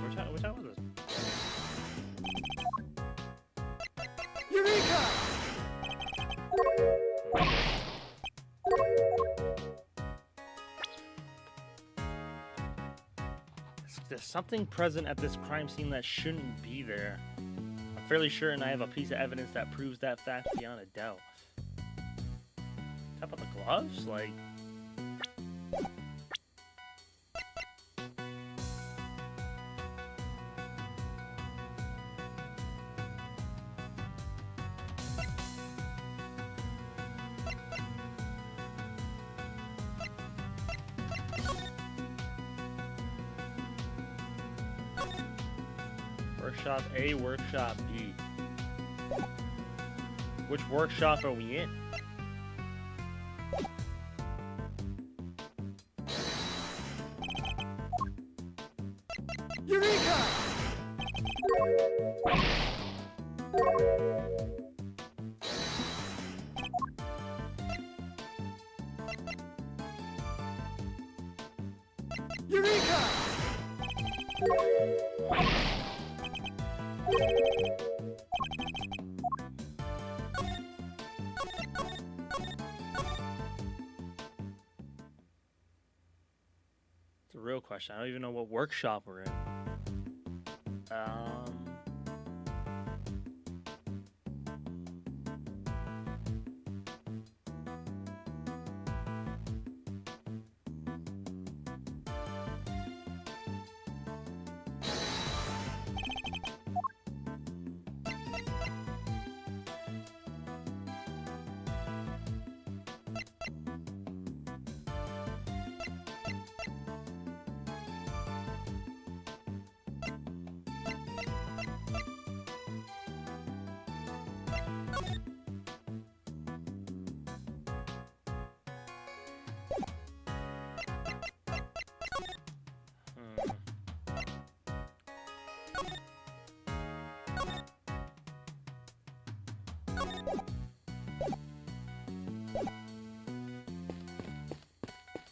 Which time was this? Eureka! There's something present at this crime scene that shouldn't be there. I'm fairly sure, and I have a piece of evidence that proves that fact beyond a doubt. How about the gloves? Like... Workshop A, Workshop B. Which workshop are we in? Eureka! Eureka! It's a real question. I don't even know what workshop we're in.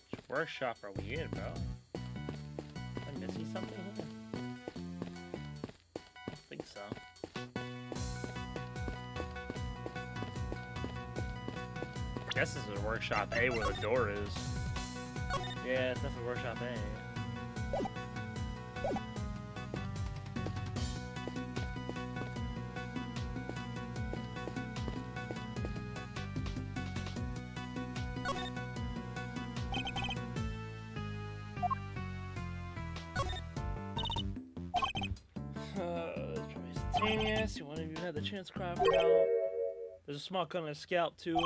Which workshop are we in, bro? Am I missing something here? I don't think so. I guess this is workshop A where the door is. Yeah, it's definitely workshop A. It's probably instantaneous. You wouldn't even have the chance to cry for help. There's a small gun and a scalp too.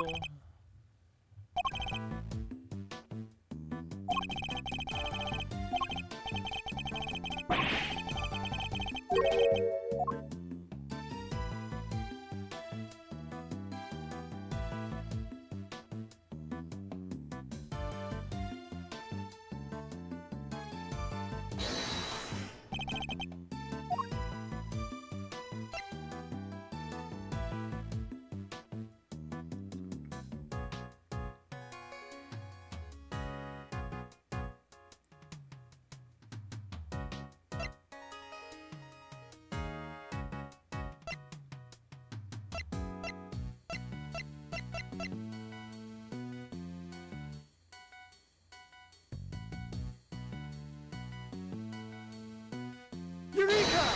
Eureka!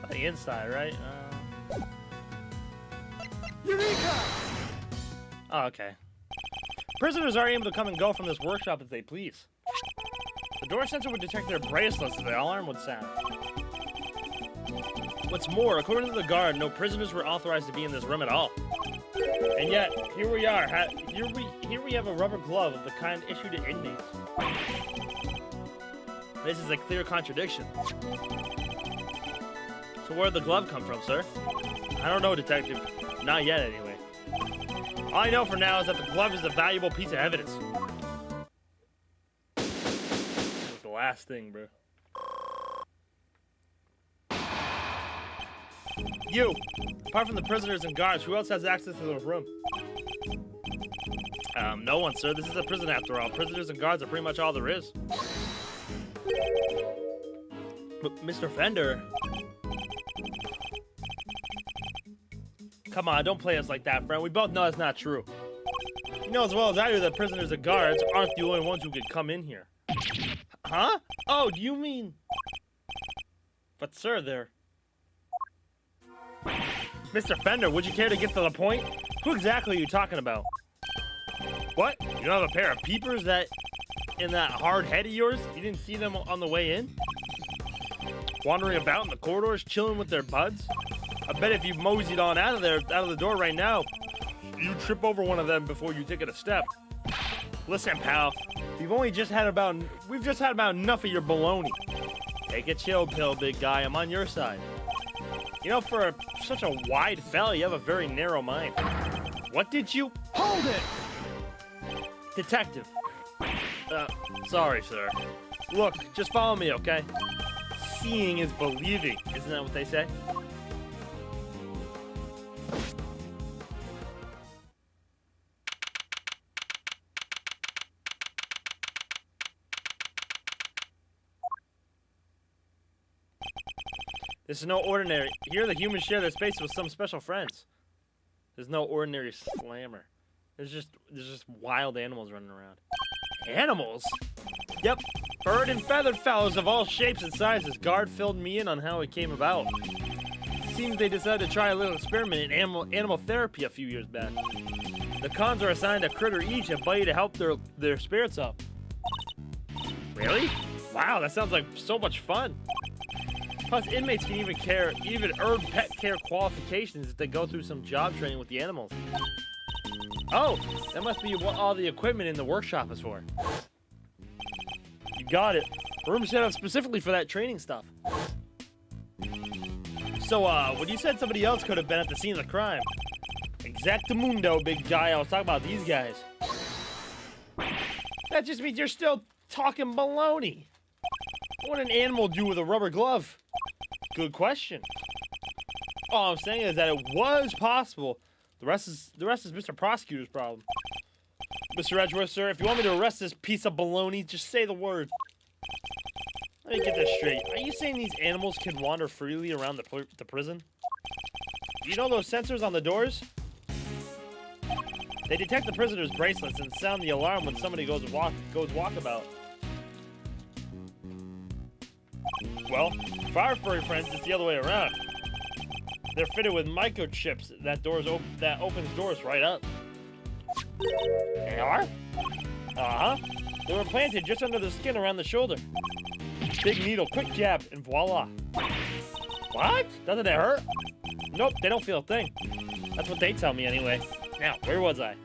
The inside, right? Eureka! Oh, okay. Prisoners are able to come and go from this workshop if they please. The door sensor would detect their bracelets if the alarm would sound. What's more, according to the guard, no prisoners were authorized to be in this room at all. And yet, here we are. Here we have a rubber glove of the kind issued to inmates. This is a clear contradiction. So where'd the glove come from, sir? I don't know, detective. Not yet, anyway. All I know for now is that the glove is a valuable piece of evidence. That's the last thing, bro. You! Apart from the prisoners and guards, who else has access to the room? No one, sir. This is a prison after all. Prisoners and guards are pretty much all there is. But Mr. Fender... Come on, don't play us like that, friend. We both know that's not true. You know as well as I do that prisoners and guards aren't the only ones who could come in here. Huh? Oh, do you mean... But sir, they're... Mr. Fender, would you care to get to the point? Who exactly are you talking about? What? You don't have a pair of peepers that... in that hard head of yours? You didn't see them on the way in? Wandering about in the corridors, chilling with their buds? I bet if you moseyed on out of the door right now, you trip over one of them before you take it a step. Listen, pal, we've just had about enough of your baloney. Take a chill pill, big guy. I'm on your side. You know, for such a wide fella, you have a very narrow mind. What did you... Hold it! Detective. Sorry, sir. Look, just follow me, okay? Seeing is believing. Isn't that what they say? This is no ordinary. Here the humans share their space with some special friends. There's no ordinary slammer. There's just wild animals running around. Animals? Yep. Bird and feathered fellows of all shapes and sizes. Guard filled me in on how it came about. Seems they decided to try a little experiment in animal therapy a few years back. The cons are assigned a critter each and buddy to help their spirits up. Really? Wow, that sounds like so much fun. Plus, inmates can even earn pet care qualifications if they go through some job training with the animals. Oh, that must be what all the equipment in the workshop is for. You got it. Room set up specifically for that training stuff. So, when you said somebody else could have been at the scene of the crime. Exactamundo, big guy. I was talking about these guys. That just means you're still talking baloney. What would an animal do with a rubber glove? Good question. All I'm saying is that it was possible. The rest is Mr. Prosecutor's problem. Mr. Edgeworth, sir, if you want me to arrest this piece of baloney, just say the word. Let me get this straight. Are you saying these animals can wander freely around the prison? Do you know those sensors on the doors? They detect the prisoner's bracelets and sound the alarm when somebody goes walkabout. Well, for our furry friends, it's the other way around. They're fitted with microchips that opens doors right up. They are? Uh-huh. They were planted just under the skin around the shoulder. Big needle, quick jab, and voila. What? Doesn't it hurt? Nope, they don't feel a thing. That's what they tell me anyway. Now, where was I?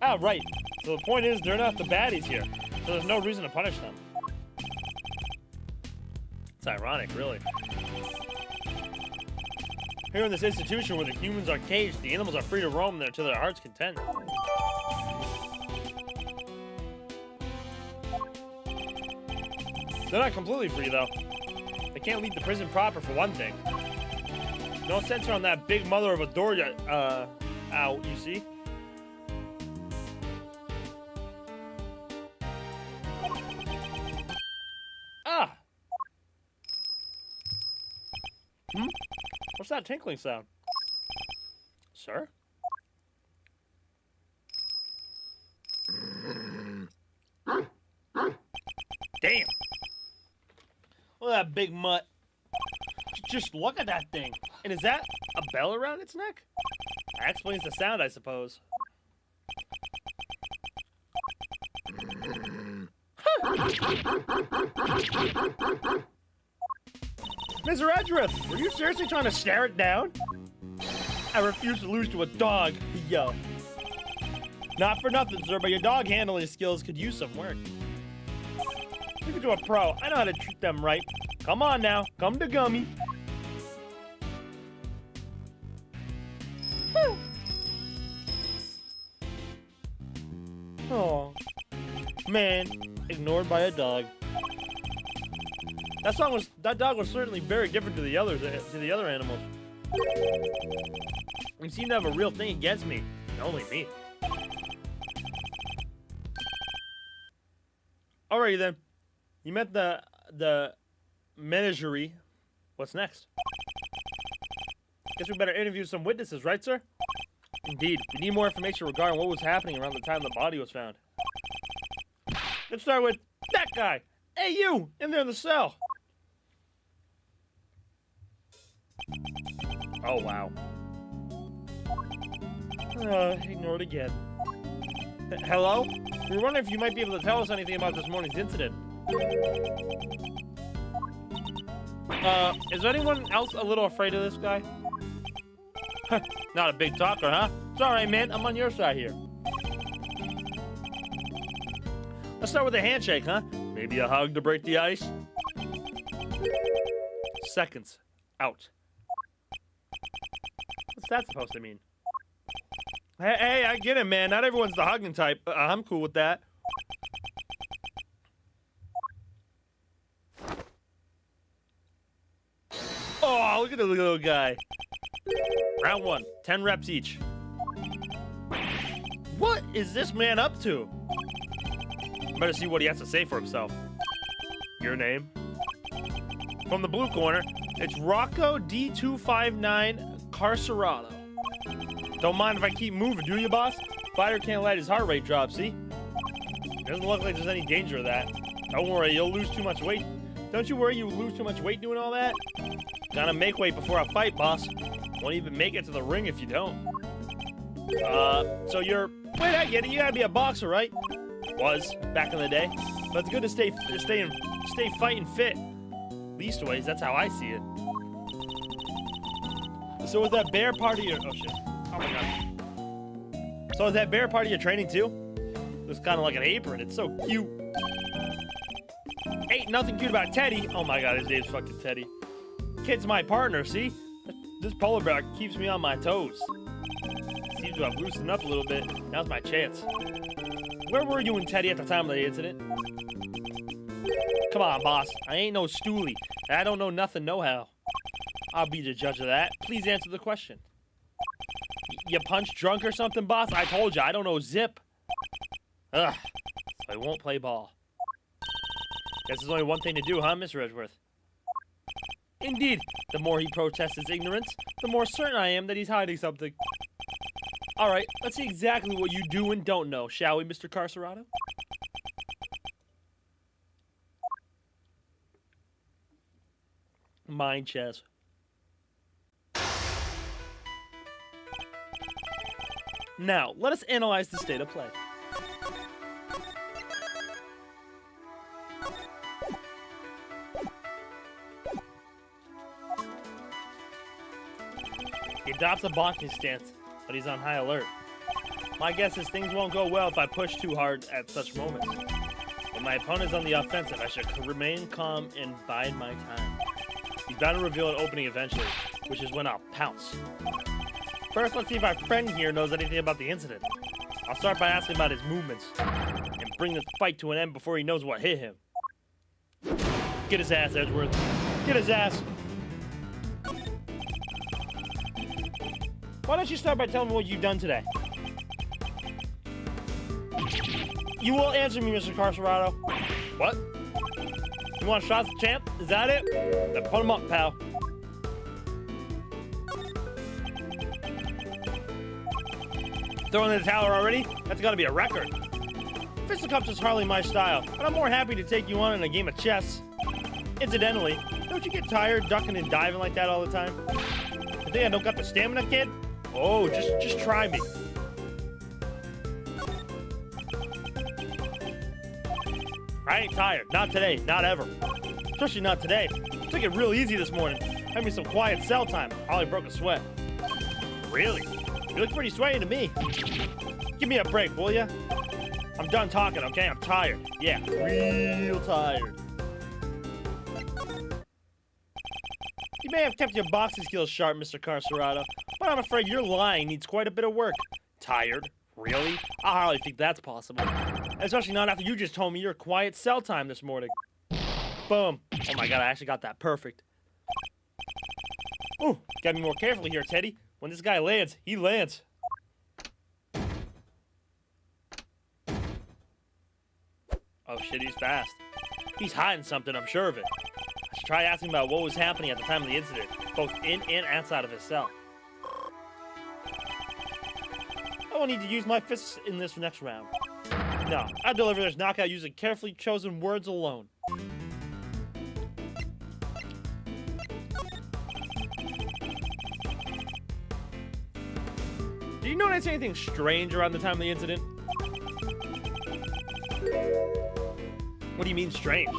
Ah, right. So the point is, they're not the baddies here. So there's no reason to punish them. It's ironic, really. Here in this institution where the humans are caged, the animals are free to roam there to their heart's content. They're not completely free, though. They can't leave the prison proper, for one thing. No sensor on that big mother of a door yet, out, you see? Ah! What's that tinkling sound? Sir? Damn! Look at that big mutt. Just look at that thing. And is that a bell around its neck? That explains the sound, I suppose. Mr. Edgeworth, were you seriously trying to stare it down? I refuse to lose to a dog, he yelled. Not for nothing, sir, but your dog handling skills could use some work. Leave it to a pro. I know how to treat them right. Come on now, come to Gummy. Oh, man, ignored by a dog. That dog was certainly very different to the other animals. You seem to have a real thing against me. Only me. Alrighty then. You met the menagerie. What's next? Guess we better interview some witnesses, right, sir? Indeed. We need more information regarding what was happening around the time the body was found. Let's start with that guy. Hey, you! In there in the cell. Oh, wow. Ignored again. Hello? We were wondering if you might be able to tell us anything about this morning's incident. Is anyone else a little afraid of this guy? Not a big talker, huh? It's alright, man. I'm on your side here. Let's start with a handshake, huh? Maybe a hug to break the ice? Seconds. Out. What's that supposed to mean? Hey, I get it, man. Not everyone's the hugging type. I'm cool with that. Oh, look at the little guy. Round 1. 10 reps each. What is this man up to? Better see what he has to say for himself. Your name? From the blue corner, it's Rocco D259 Carcerado. Don't mind if I keep moving, do you, boss? Fighter can't let his heart rate drop, see? Doesn't look like there's any danger of that. Don't worry, you'll lose too much weight. Don't you worry you lose too much weight doing all that? Gotta make weight before I fight, boss. Won't even make it to the ring if you don't. So you're... Wait, I get it. You gotta be a boxer, right? Was, back in the day. But it's good to stay fighting fit. Leastways, that's how I see it. So was that bear part of your... Oh, shit. Oh, my God. So is that bear part of your training, too? It's kind of like an apron. It's so cute. Ain't nothing cute about Teddy. Oh, my God. His name's fucking Teddy. Kid's my partner, see? This polar bear keeps me on my toes. Seems to have loosened up a little bit. Now's my chance. Where were you and Teddy at the time of the incident? Come on, boss. I ain't no stoolie. And I don't know nothing no-how. I'll be the judge of that. Please answer the question. You punch drunk or something, boss? I told you, I don't know zip. Ugh. So I won't play ball. Guess there's only one thing to do, huh, Mr. Edgeworth? Indeed. The more he protests his ignorance, the more certain I am that he's hiding something. All right, let's see exactly what you do and don't know, shall we, Mr. Carcerado? Mind chess. Now, let us analyze the state of play. He adopts a boxing stance, but he's on high alert. My guess is things won't go well if I push too hard at such moments. When my opponent's on the offensive, I should remain calm and bide my time. He's bound to reveal an opening eventually, which is when I'll pounce. First, let's see if our friend here knows anything about the incident. I'll start by asking about his movements, and bring this fight to an end before he knows what hit him. Get his ass, Edgeworth. Get his ass! Why don't you start by telling me what you've done today? You will answer me, Mr. Carcerado. What? You want shots at the champ? Is that it? Then put him up, pal. Throwing in the towel already? That's gotta be a record. Fisticuffs is hardly my style, but I'm more happy to take you on in a game of chess. Incidentally, don't you get tired ducking and diving like that all the time? You think I don't got the stamina, kid? Oh, just try me. I ain't tired. Not today. Not ever. Especially not today. Took it real easy this morning. Had me some quiet cell time. Holly broke a sweat. Really? You look pretty sweaty to me. Give me a break, will ya? I'm done talking, okay? I'm tired. Yeah, real tired. You may have kept your boxing skills sharp, Mr. Carcerado, but I'm afraid your lying needs quite a bit of work. Tired? Really? I hardly think that's possible. Especially not after you just told me your quiet cell time this morning. Boom. Oh my god, I actually got that perfect. Ooh, gotta be more careful here, Teddy. When this guy lands, he lands. Oh shit, he's fast. He's hiding something, I'm sure of it. I should try asking about what was happening at the time of the incident, both in and outside of his cell. I will need to use my fists in this next round. No, I deliver this knockout using carefully chosen words alone. Did you notice anything strange around the time of the incident? What do you mean strange?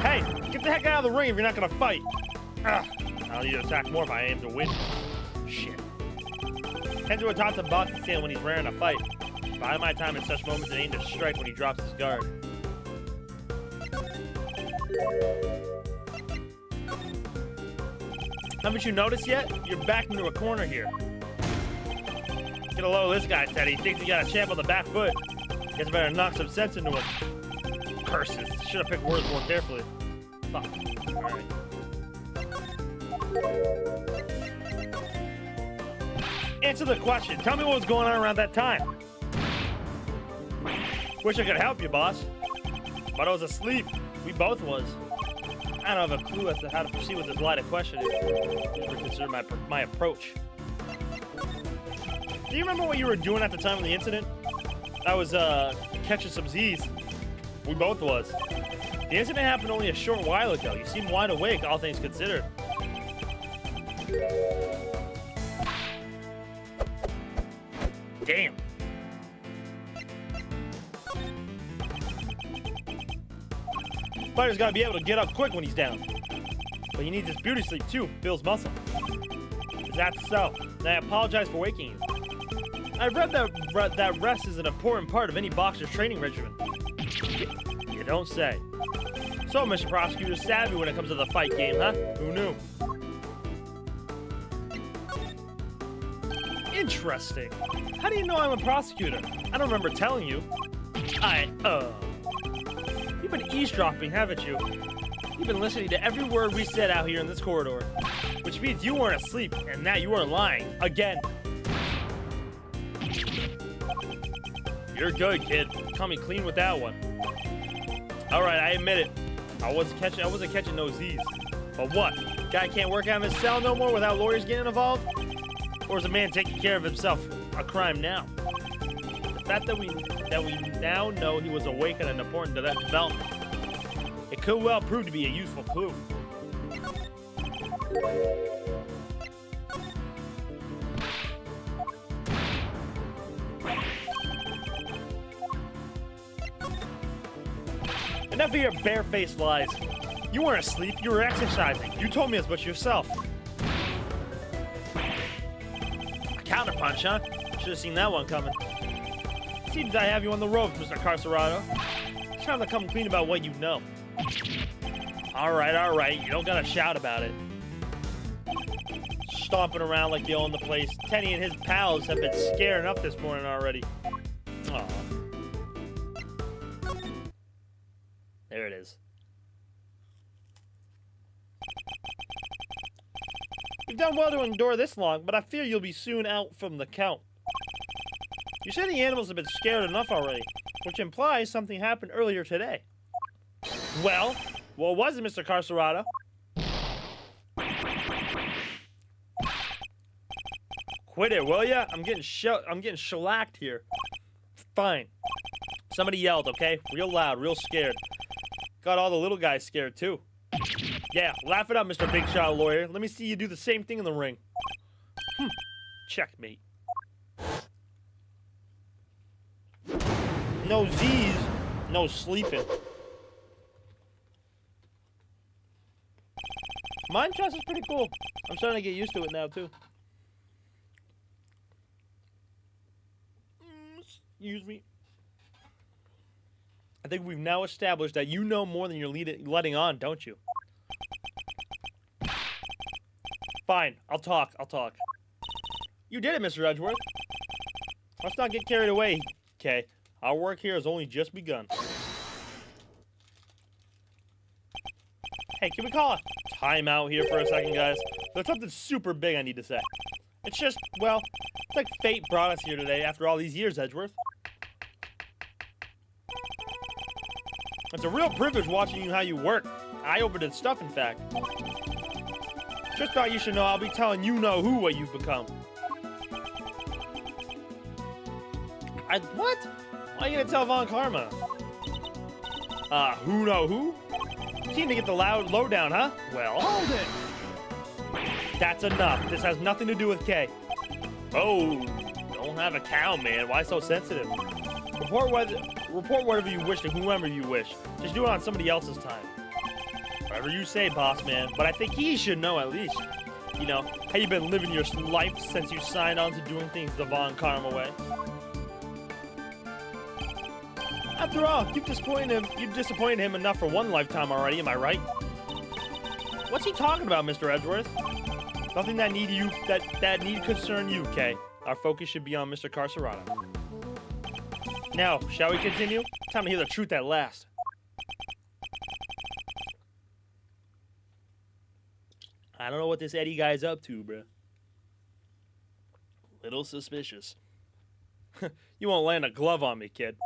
Hey, get the heck out of the ring if you're not gonna fight. Ugh, I'll need to attack more if I aim to win. Shit. Kenzo would talk to Boxing Stand when he's raring to fight. By my time in such moments and aim to strike when he drops his guard. Haven't you noticed yet? You're backed into a corner here. Get a load of this guy, Teddy. He thinks he got a champ on the back foot. Guess I better knock some sense into him. Curses. Should have picked words more carefully. Fuck. Alright. Answer the question. Tell me what was going on around that time. Wish I could help you, boss. But I was asleep. We both was. I don't have a clue as to how to proceed with this line of questioning. Never consider my approach. Do you remember what you were doing at the time of the incident? I was, catching some Z's. We both was. The incident happened only a short while ago. You seem wide awake, all things considered. Damn. Fighter's gotta be able to get up quick when he's down. But he needs his beauty sleep too, builds muscle. Is that so? And I apologize for waking you. I've read that rest is an important part of any boxer's training regimen. You don't say. So, Mr. Prosecutor, savvy when it comes to the fight game, huh? Who knew? Interesting. How do you know I'm a prosecutor? I don't remember telling you. You've been eavesdropping, haven't you? You've been listening to every word we said out here in this corridor. Which means you weren't asleep, and now you are lying. Again. You're good, kid. Caught me clean with that one. Alright, I admit it. I wasn't catching no Z's. But what? Guy can't work out in his cell no more without lawyers getting involved? Or is a man taking care of himself a crime now? The fact that we now know he was awake and an important development. It could well prove to be a useful clue. Enough of your barefaced lies. You weren't asleep, you were exercising. You told me as much yourself. A counterpunch, huh? Should have seen that one coming. Seems I have you on the ropes, Mr. Carcerado. It's time to come clean about what you know. Alright. You don't gotta shout about it. Stomping around like you own the place. Teddy and his pals have been scared enough this morning already. Aw. There it is. You've done well to endure this long, but I fear you'll be soon out from the count. You said the animals have been scared enough already, which implies something happened earlier today. Well, what was it, Mr. Carcerado? Quit it, will ya? I'm getting shellacked here. Fine. Somebody yelled, okay? Real loud, real scared. Got all the little guys scared, too. Yeah, laugh it up, Mr. Big Shot Lawyer. Let me see you do the same thing in the ring. Checkmate. No Z's, no sleeping. Mind chess is pretty cool. I'm starting to get used to it now, too. Excuse me. I think we've now established that you know more than you're letting on, don't you? Fine, I'll talk. You did it, Mr. Edgeworth. Let's not get carried away. Kay. Our work here has only just begun. Hey, can we call a timeout here for a second, guys? There's something super big I need to say. It's just, well, it's like fate brought us here today after all these years, Edgeworth. It's a real privilege watching you how you work. Eye-opening stuff, in fact. Just thought you should know I'll be telling you-know-who what you've become. What? Why are you gonna tell Von Karma? Who-know-who? Keen to get the lowdown, huh? Well... Hold it! That's enough. This has nothing to do with Kay. Oh, don't have a cow, man. Why so sensitive? Report whatever you wish to whomever you wish. Just do it on somebody else's time. Whatever you say, boss man. But I think he should know at least. You know, how you've been living your life since you signed on to doing things the Von Karma way. After all, you've disappointed him enough for one lifetime already, am I right? What's he talking about, Mr. Edgeworth? Nothing that need concern you, Kay. Our focus should be on Mr. Carcerado. Now, shall we continue? Time to hear the truth at last. I don't know what this Eddie guy's up to, bruh. Little suspicious. You won't land a glove on me, kid.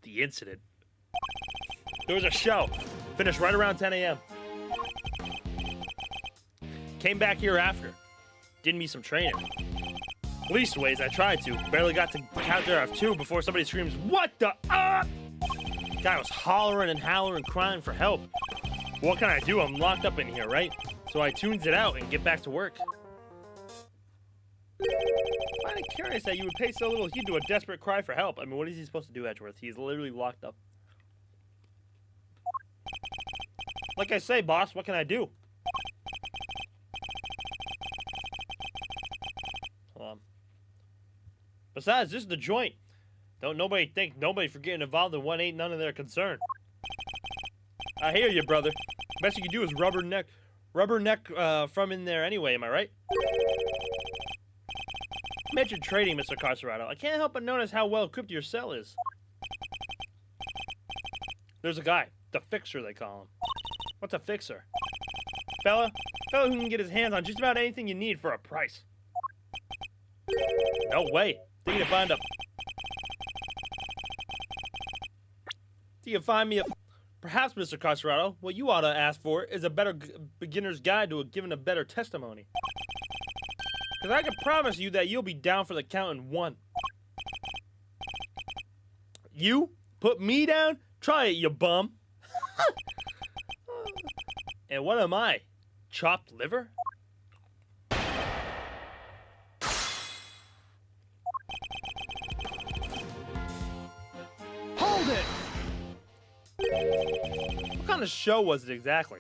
The incident. There was a show. Finished right around 10 a.m. Came back here after. Did me some training. Leastways, I tried to. Barely got to count there of 2 before somebody screams, "What the Guy was hollering and howling and crying for help. What can I do? I'm locked up in here, right? So I tunes it out and get back to work. I find it curious that you would pay so little heed to a desperate cry for help. I mean, what is he supposed to do, Edgeworth? He's literally locked up. Like I say, boss, what can I do? Besides, this is the joint. Don't nobody think nobody for getting involved in what ain't none of their concern. I hear you, brother. Best you can do is rubberneck from in there anyway, am I right? You mentioned trading, Mr. Carcerado. I can't help but notice how well equipped your cell is. There's a guy, the fixer they call him. What's a fixer? Fella who can get his hands on just about anything you need for a price. No way. Think you find a... Do you find me a... Perhaps, Mr. Carcerado, what you ought to ask for is a better beginner's guide to giving a better testimony. Because I can promise you that you'll be down for the count in 1. You? Put me down? Try it, you bum. And what am I? Chopped liver? Hold it! What kind of show was it exactly?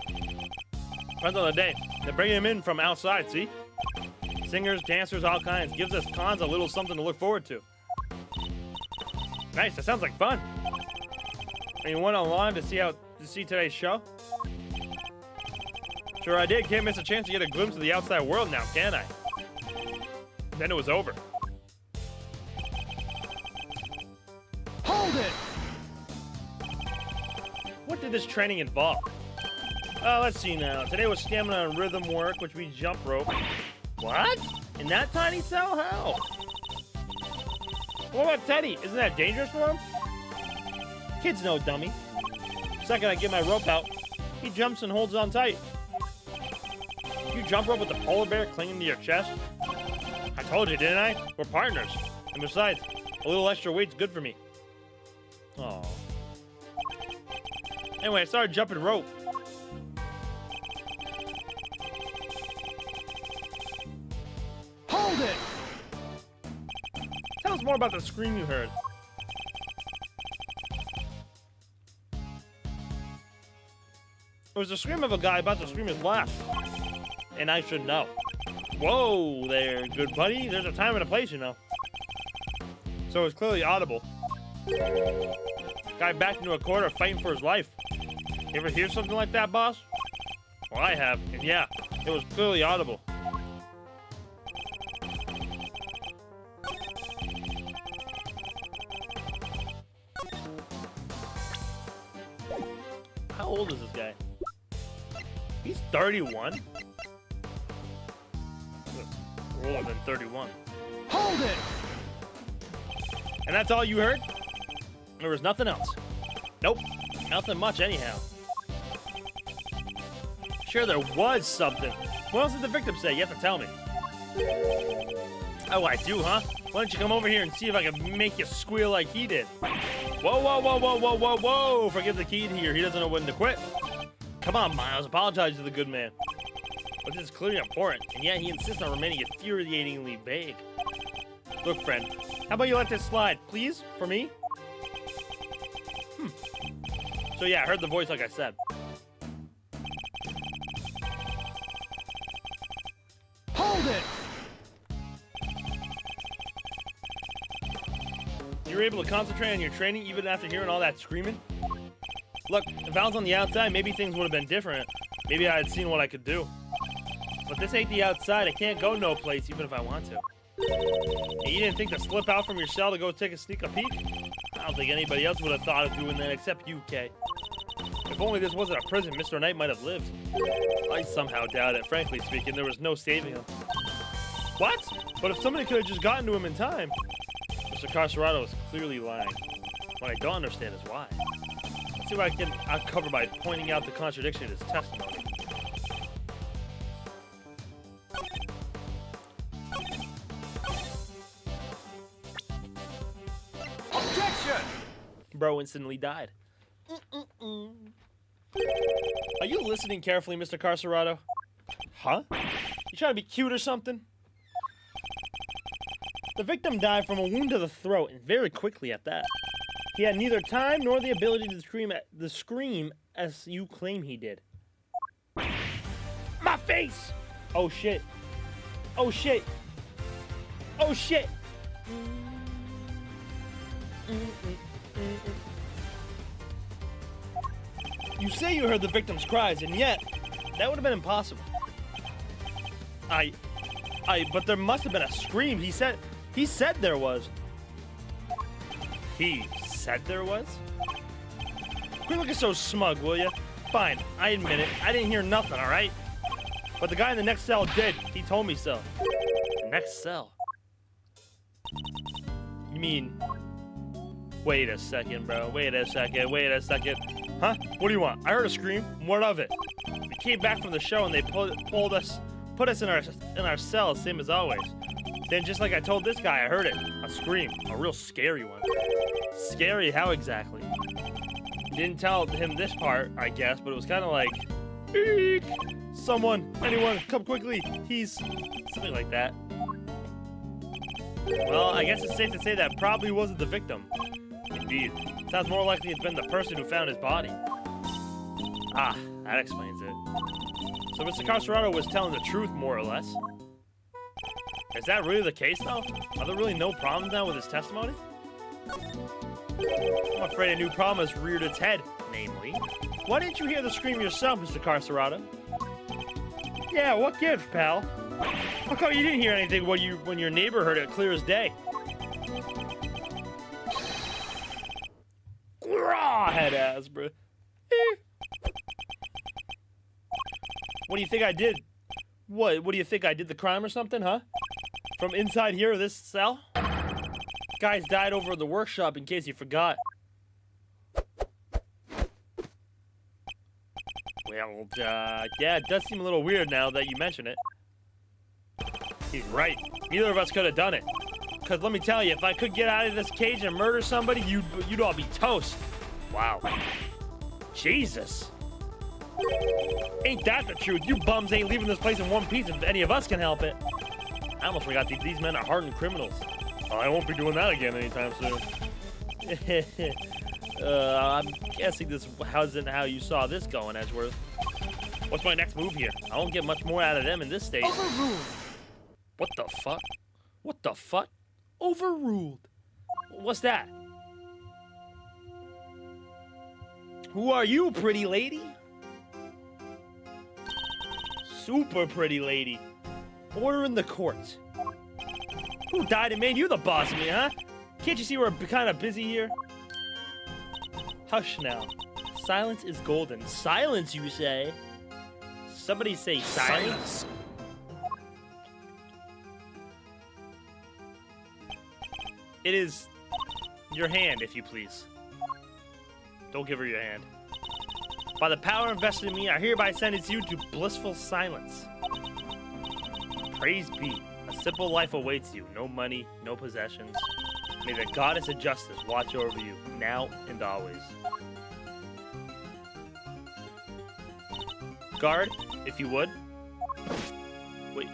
Depends on the day. They're bringing him in from outside, see? Singers, dancers, all kinds. Gives us cons a little something to look forward to. Nice, that sounds like fun. And you went online to see today's show? Sure I did. Can't miss a chance to get a glimpse of the outside world now, can I? Then it was over. Hold it! What did this training involve? Let's see now. Today was stamina and rhythm work, which means jump rope. What? In that tiny cell? How? What about Teddy? Isn't that dangerous for him? Kid's no dummy. The second I get my rope out, he jumps and holds on tight. You jump rope with the polar bear clinging to your chest? I told you, didn't I? We're partners. And besides, a little extra weight's good for me. Oh. Anyway, I started jumping rope. Hold it! Tell us more about the scream you heard. It was the scream of a guy about to scream his last. And I should know. Whoa there, good buddy. There's a time and a place, you know. So it was clearly audible. Guy backed into a corner fighting for his life. You ever hear something like that, boss? Well, I have. And yeah, it was clearly audible. old is this guy? He's 31? Older than 31. Hold it! And that's all you heard? There was nothing else. Nope. Nothing much anyhow. Sure, there was something. What else did the victim say? You have to tell me. Oh, I do, huh? Why don't you come over here and see if I can make you squeal like he did? Whoa, whoa, whoa, whoa, whoa, whoa, whoa! Forgive the kid here. He doesn't know when to quit. Come on, Miles. Apologize to the good man. But this is clearly important, and yet he insists on remaining infuriatingly vague. Look, friend, how about you let this slide, please, for me? So yeah, I heard the voice like I said. Hold it! You were able to concentrate on your training even after hearing all that screaming? Look, if I was on the outside, maybe things would have been different. Maybe I had seen what I could do. But this ain't the outside. I can't go no place even if I want to. And you didn't think to slip out from your cell to go take a sneak peek? I don't think anybody else would have thought of doing that except you, Kay. If only this wasn't a prison, Mr. Knight might have lived. I somehow doubt it. Frankly speaking, there was no saving him. What? But if somebody could have just gotten to him in time. Mr. Carcerado is clearly lying. What I don't understand is why. Let's see what I can uncover by pointing out the contradiction in his testimony. Objection! Bro instantly died. Are you listening carefully, Mr. Carcerado? Huh? You trying to be cute or something? The victim died from a wound to the throat, and very quickly at that. He had neither time nor the ability to scream as you claim he did. My face! Oh shit. Oh shit. Oh shit. You say you heard the victim's cries, and yet, that would have been impossible. But there must have been a scream. He said there was. He said there was? Quit looking so smug, will you? Fine, I admit it. I didn't hear nothing, alright? But the guy in the next cell did. He told me so. The next cell? You mean... Wait a second, bro. Wait a second. Huh? What do you want? I heard a scream. What of it? We came back from the show and they put us in our cell, same as always. Then just like I told this guy, I heard it. A scream. A real scary one. Scary how exactly? Didn't tell him this part, I guess, but it was kind of like, eek! Someone, anyone, come quickly. He's something like that. Well, I guess it's safe to say that probably wasn't the victim. Indeed. Sounds more likely it's been the person who found his body. Ah, that explains it. So Mr. Carcerado was telling the truth, more or less. Is that really the case, though? Are there really no problems now with his testimony? I'm afraid a new problem has reared its head, namely. Why didn't you hear the scream yourself, Mr. Carcerado? Yeah, what gives, pal? How come you didn't hear anything when your neighbor heard it clear as day? Raw head ass, bro. What do you think I did? What do you think I did the crime or something, huh? From inside here, this cell? Guys died over in the workshop, in case you forgot. Well, yeah, it does seem a little weird now that you mention it. He's right. Neither of us could have done it. Because let me tell you, if I could get out of this cage and murder somebody, you'd all be toast. Wow. Jesus. Ain't that the truth? You bums ain't leaving this place in one piece if any of us can help it. I almost forgot these men are hardened criminals. Oh, I won't be doing that again anytime soon. I'm guessing this wasn't how you saw this going, Edgeworth. What's my next move here? I won't get much more out of them in this stage. Overruled. What the fuck? What the fuck? Overruled. What's that? Who are you, pretty lady? Super pretty lady. Order in the court. Who died and made you the boss of me, huh? Can't you see we're kind of busy here? Hush now. Silence is golden. Silence, you say? Somebody say silence. It is your hand, if you please. Don't give her your hand. By the power invested in me, I hereby sentence you to blissful silence. Praise be. A simple life awaits you. No money, no possessions. May the goddess of justice watch over you, now and always. Guard, if you would. Wait.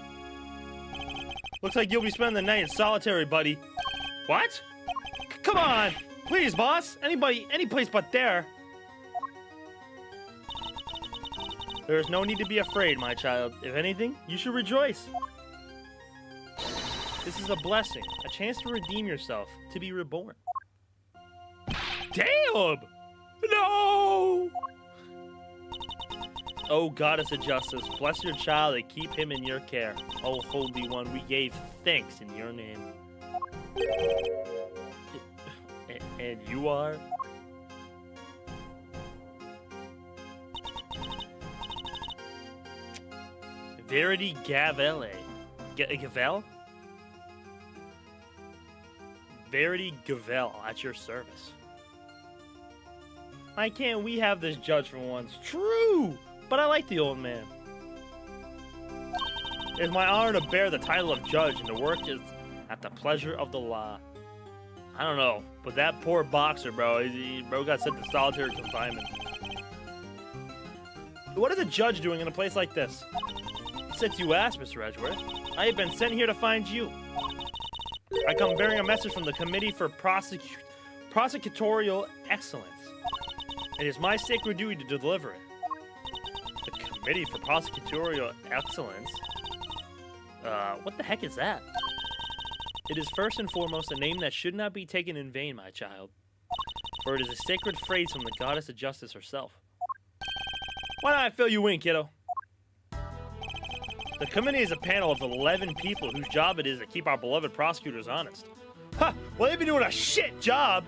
Looks like you'll be spending the night in solitary, buddy. What? Come on! Please, boss! Anybody, any place but there. There is no need to be afraid, my child. If anything, you should rejoice. This is a blessing, a chance to redeem yourself, to be reborn. Damn! No! Oh, goddess of justice, bless your child and keep him in your care. Oh, Holy One, we gave thanks in your name. And you are? Verity Gavelle. Gavel? Verity Gavel, at your service. Why can't we have this judge for once? True! But I like the old man. It is my honor to bear the title of judge, and to work is at the pleasure of the law. I don't know, but that poor boxer, bro, bro got sent to solitary confinement. What is a judge doing in a place like this? Since you asked, Mr. Edgeworth, I have been sent here to find you. I come bearing a message from the Committee for Prosecutorial Excellence. It is my sacred duty to deliver it. The Committee for Prosecutorial Excellence? What the heck is that? It is first and foremost a name that should not be taken in vain, my child. For it is a sacred phrase from the goddess of justice herself. Why don't I fill you in, kiddo? The committee is a panel of 11 people whose job it is to keep our beloved prosecutors honest. Ha! Well, they've been doing a shit job!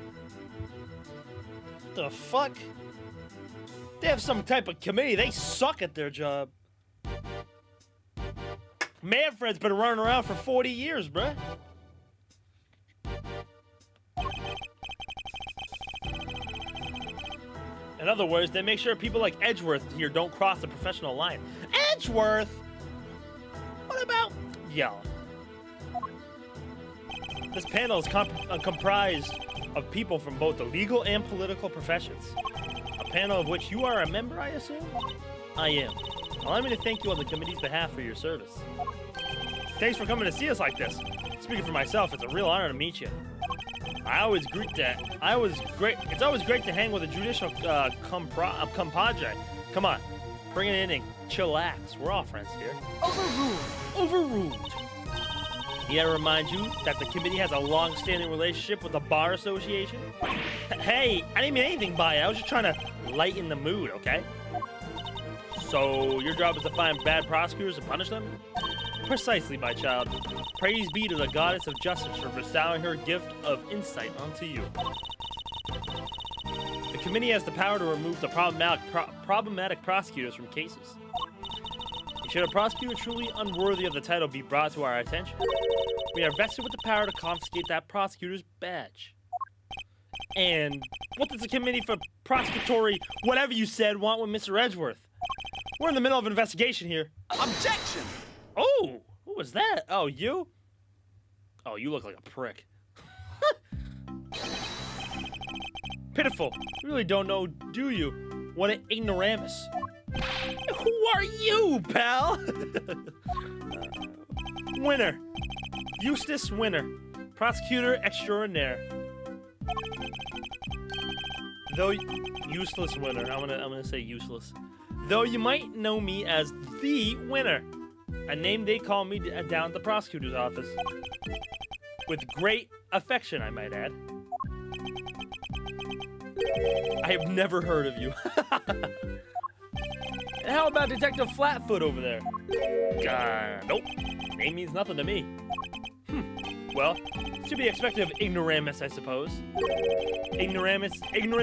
What the fuck? They have some type of committee. They suck at their job. Manfred's been running around for 40 years, bruh. In other words, they make sure people like Edgeworth here don't cross the professional line. Edgeworth? What about y'all? This panel is comprised of people from both the legal and political professions. A panel of which you are a member, I assume? I am. Allow me to thank you on the committee's behalf for your service. Thanks for coming to see us like this. Speaking for myself, it's a real honor to meet you. It's always great to hang with a judicial compadre. Come on, bring it in and chillax. We're all friends here. Overruled. Overruled. Yeah, to remind you that the committee has a long-standing relationship with the Bar Association. Hey, I didn't mean anything by it. I was just trying to lighten the mood, okay? So, your job is to find bad prosecutors and punish them? Precisely, my child. Praise be to the goddess of justice for bestowing her gift of insight onto you. The committee has the power to remove the problematic prosecutors from cases. Should a prosecutor truly unworthy of the title be brought to our attention, we are vested with the power to confiscate that prosecutor's badge. And what does the Committee for Prosecutory whatever you said want with Mr. Edgeworth? We're in the middle of an investigation here. Objection! Oh, who was that? Oh, you? Oh, you look like a prick. Pitiful. You really don't know, do you? What an ignoramus. Who are you, pal? Winner. Eustace Winner. Prosecutor extraordinaire. Though useless winner. I'm gonna say useless. Though you might know me as the Winner. A name they call me down at the prosecutor's office. With great affection, I might add. I have never heard of you. And how about Detective Flatfoot over there? Nope. Name means nothing to me. Well, it's to be expected of ignoramus, I suppose. Ignorance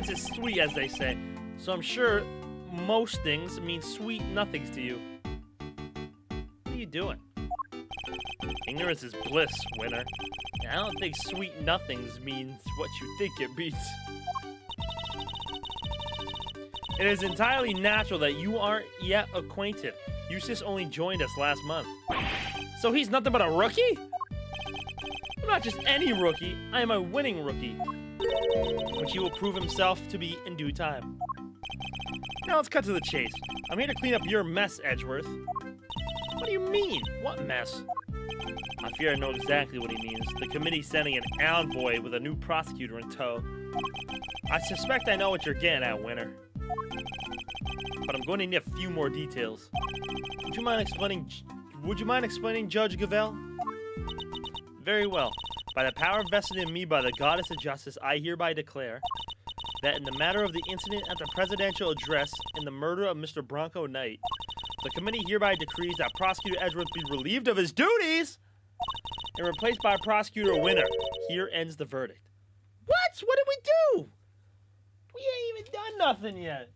is sweet, as they say. So I'm sure most things mean sweet nothings to you. What are you doing? Ignorance is bliss, winner. And I don't think sweet nothings means what you think it means. It is entirely natural that you aren't yet acquainted. Eustace only joined us last month. So he's nothing but a rookie? I'm not just any rookie, I am a winning rookie. Which he will prove himself to be in due time. Now let's cut to the chase. I'm here to clean up your mess, Edgeworth. What do you mean? What mess? I fear I know exactly what he means. The committee's sending an envoy with a new prosecutor in tow. I suspect I know what you're getting at, Winter. But I'm going to need a few more details. Would you mind explaining, Judge Gavel? Very well. By the power vested in me by the Goddess of Justice, I hereby declare that in the matter of the incident at the presidential address and the murder of Mr. Bronco Knight, the committee hereby decrees that Prosecutor Edgeworth be relieved of his duties and replaced by Prosecutor Winter. Here ends the verdict. What? What did we do? We ain't even done nothing yet.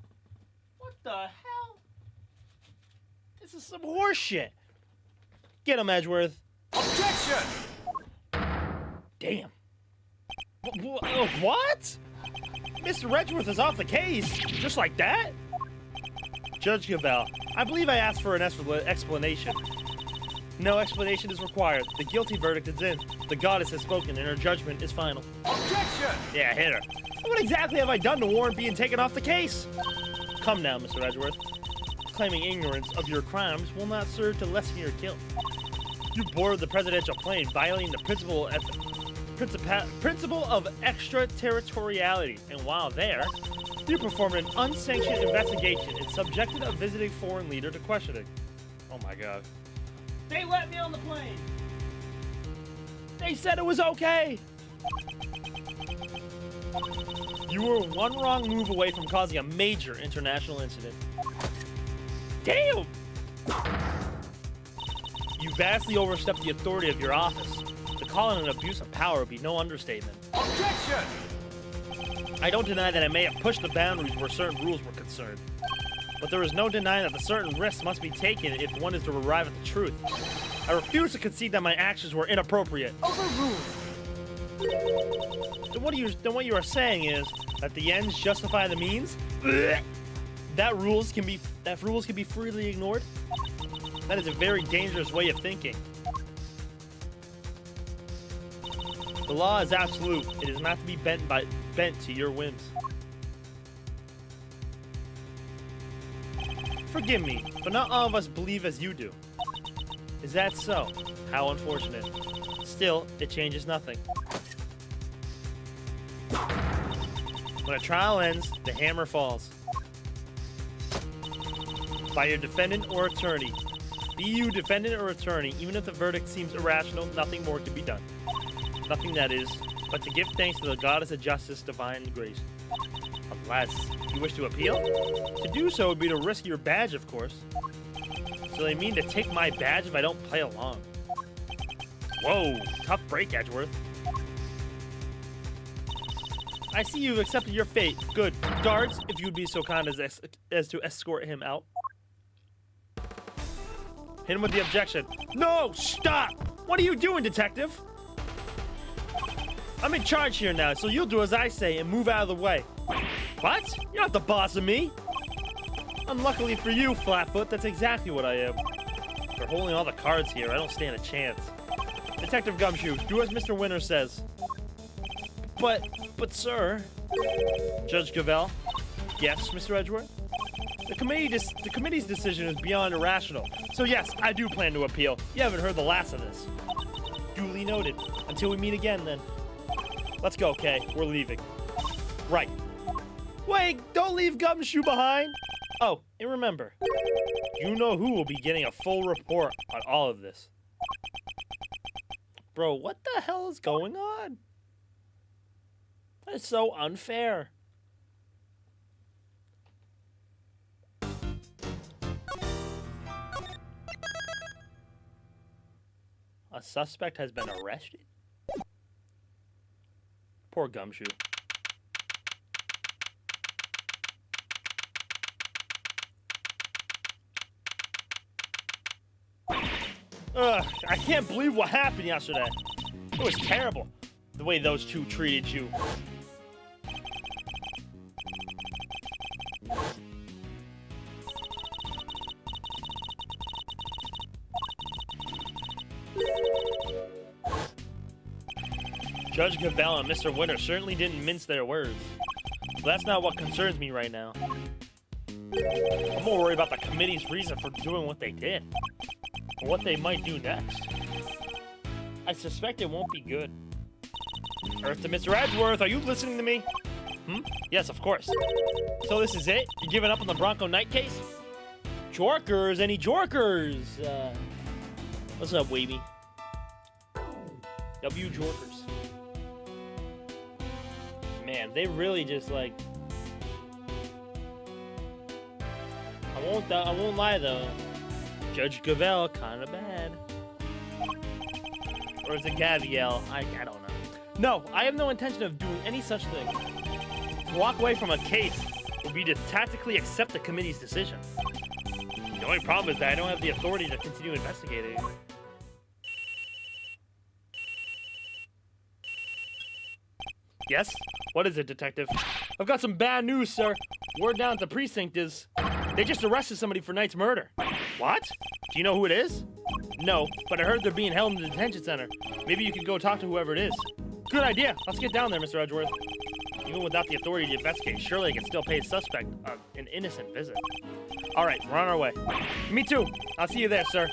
What the hell? This is some horse shit. Get him, Edgeworth. Objection! Damn. What? Mr. Edgeworth is off the case. Just like that? Judge Gavel, I believe I asked for an explanation. No explanation is required. The guilty verdict is in. The goddess has spoken and her judgment is final. Objection! Yeah, hit her. What exactly have I done to warrant being taken off the case? Come now, Mr. Edgeworth. Claiming ignorance of your crimes will not serve to lessen your guilt. You boarded the presidential plane, violating the principle of extraterritoriality, and while there, you performed an unsanctioned investigation and subjected a visiting foreign leader to questioning. Oh my god. They let me on the plane! They said it was okay! You were one wrong move away from causing a major international incident. Damn! You vastly overstepped the authority of your office. To call it an abuse of power would be no understatement. Objection! I don't deny that I may have pushed the boundaries where certain rules were concerned. But there is no denying that the certain risks must be taken if one is to arrive at the truth. I refuse to concede that my actions were inappropriate. Overruled! Then what you are saying is that the ends justify the means? That rules can be freely ignored? That is a very dangerous way of thinking. The law is absolute. It is not to be bent to your whims. Forgive me, but not all of us believe as you do. Is that so? How unfortunate. Still, it changes nothing. When a trial ends, the hammer falls. By your defendant or attorney. Be you defendant or attorney, even if the verdict seems irrational, nothing more can be done. Nothing, that is, but to give thanks to the Goddess of Justice, divine grace. Unless you wish to appeal? To do so would be to risk your badge, of course. So they mean to take my badge if I don't play along. Whoa, tough break, Edgeworth. I see you've accepted your fate. Good. Guards, if you would be so kind as to escort him out. Hit him with the objection. No! Stop! What are you doing, detective? I'm in charge here now, so you'll do as I say and move out of the way. What? You're not the boss of me. Unluckily for you, Flatfoot, that's exactly what I am. They're holding all the cards here. I don't stand a chance. Detective Gumshoe, do as Mr. Winter says. But sir... Judge Gavel? Yes, Mr. Edgeworth? The committee's decision is beyond irrational. So yes, I do plan to appeal. You haven't heard the last of this. Duly noted. Until we meet again, then. Let's go, Kay. We're leaving. Right. Wait, don't leave Gumshoe behind! Oh, and remember, you know who will be getting a full report on all of this. Bro, what the hell is going on? That is so unfair. A suspect has been arrested? Poor Gumshoe. Ugh, I can't believe what happened yesterday. It was terrible, the way those two treated you. Judge Gambit and Mr. Winter certainly didn't mince their words. But that's not what concerns me right now. I'm more worried about the committee's reason for doing what they did. Or what they might do next. I suspect it won't be good. Earth to Mr. Edgeworth, are you listening to me? Yes, of course. So this is it? You giving up on the Bronco Knight case? Jorkers, any Jorkers? What's up, Wavy? W Jorkers. Man, they really just like... I won't lie though. Judge Gavel, kinda bad. Or is it Gaviel? I don't know. No, I have no intention of doing any such thing. To walk away from a case would be to tactically accept the committee's decision. The only problem is that I don't have the authority to continue investigating. Yes? What is it, Detective? I've got some bad news, sir. Word down at the precinct is... They just arrested somebody for Knight's murder. What? Do you know who it is? No, but I heard they're being held in the detention center. Maybe you could go talk to whoever it is. Good idea. Let's get down there, Mr. Edgeworth. Even without the authority to investigate, surely they can still pay a suspect an innocent visit. All right, we're on our way. Me too. I'll see you there, sir.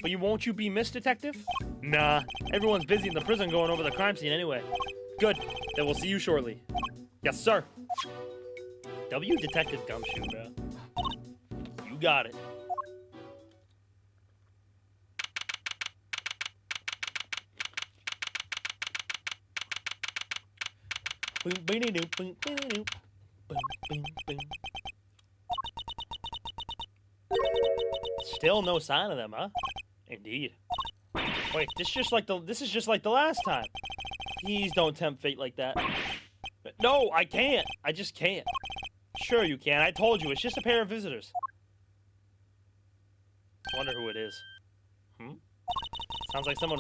But won't you be missed, Detective? Nah, everyone's busy in the prison going over the crime scene anyway. Good. Then we'll see you shortly. Yes, sir. W Detective Gumshoe, bro. You got it. Still no sign of them, huh? Indeed. Wait, this is just like the last time. Please don't tempt fate like that. No, I can't. I just can't. Sure you can. I told you, it's just a pair of visitors. Wonder who it is. Sounds like someone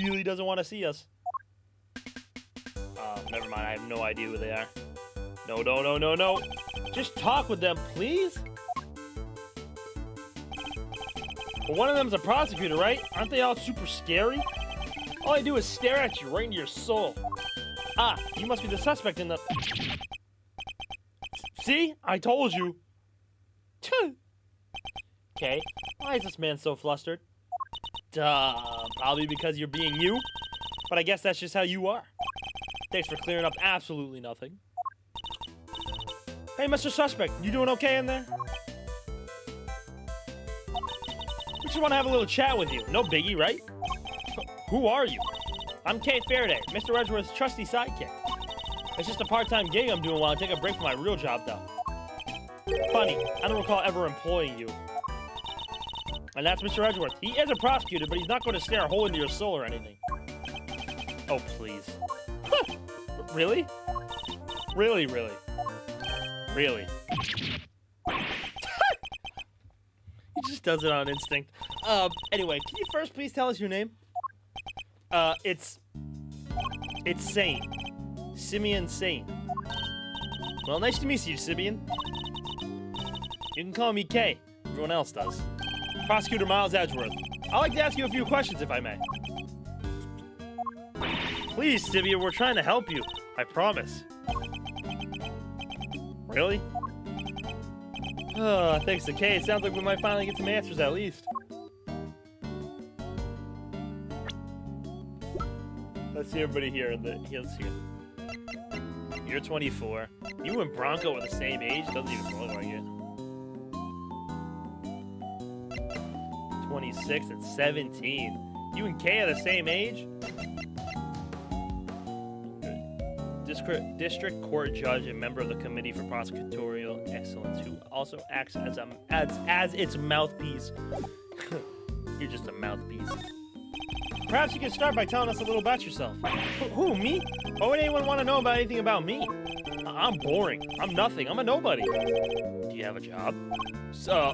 really doesn't want to see us. Never mind. I have no idea who they are. No, no, no, no, no. Just talk with them, please. Well, one of them's a prosecutor, right? Aren't they all super scary? All I do is stare at you right into your soul. Ah, you must be the suspect in the... See? I told you. Okay. Why is this man so flustered? Duh. Probably because you're being you. But I guess that's just how you are. Thanks for clearing up absolutely nothing. Hey, Mr. Suspect, you doing okay in there? We just want to have a little chat with you. No biggie, right? Who are you? I'm Kate Faraday, Mr. Edgeworth's trusty sidekick. It's just a part-time gig I'm doing while I take a break from my real job, though. Funny, I don't recall ever employing you. And that's Mr. Edgeworth. He is a prosecutor, but he's not going to stare a hole into your soul or anything. Oh, please. Really? Really, really? Really? He just does it on instinct. Anyway, can you first please tell us your name? It's Sane. Simeon Sane. Well, nice to meet you, Simeon. You can call me K. Everyone else does. Prosecutor Miles Edgeworth. I'd like to ask you a few questions, if I may. Please, Simeon, we're trying to help you. I promise. Really? Thanks to K, it sounds like we might finally get some answers at least. Let's see everybody here. Let's see. You're 24. You and Bronco are the same age? Doesn't even look like it. 26 and 17. You and Kay are the same age? District Court Judge and member of the Committee for Prosecutorial Excellence, who also acts as its mouthpiece. You're just a mouthpiece. Perhaps you can start by telling us a little about yourself. Who, me? Why would anyone want to know about anything about me? I'm boring. I'm nothing. I'm a nobody. Do you have a job? So,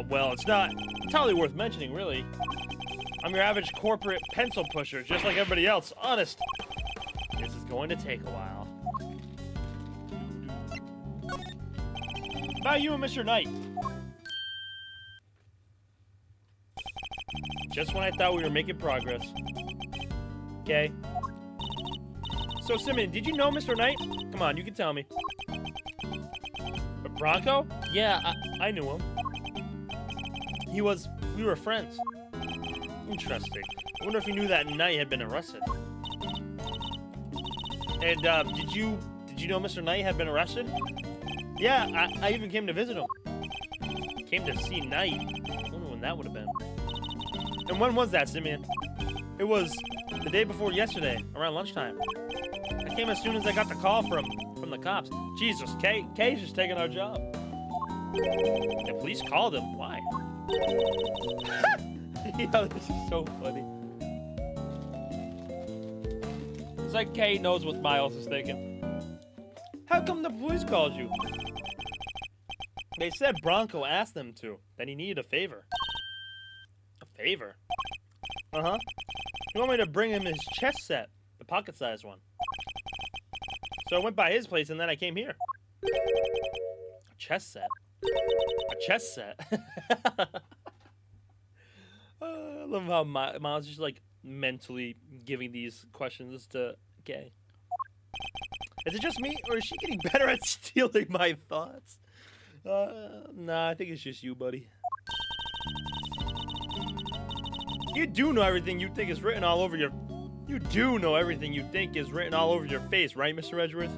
well, it's not entirely worth mentioning, really. I'm your average corporate pencil pusher, just like everybody else. Honest. This is going to take a while. About you and Mr. Knight. Just when I thought we were making progress. Okay. So, Simeon, did you know Mr. Knight? Come on, you can tell me. But Bronco? Yeah, I knew him. We were friends. Interesting. I wonder if you knew that Knight had been arrested. And, did you know Mr. Knight had been arrested? Yeah, I even came to visit him. Came to see Knight. I wonder when that would have been. And when was that, Simeon? It was the day before yesterday, around lunchtime. I came as soon as I got the call from the cops. Jesus, Kay's just taking our job. The police called him. Why? Yo, this is so funny. It's like Kay knows what Miles is thinking. How come the police called you? They said Bronco asked them to, that he needed a favor. A favor? Uh-huh. He wanted me to bring him his chess set, the pocket-sized one. So I went by his place and then I came here. A chess set? A chess set? I love how Miles is just like mentally giving these questions to Kay. Is it just me, or is she getting better at stealing my thoughts? Nah, I think it's just you, buddy. You do know everything you think is written all over your... You do know everything you think is written all over your face, right, Mr. Edgeworth?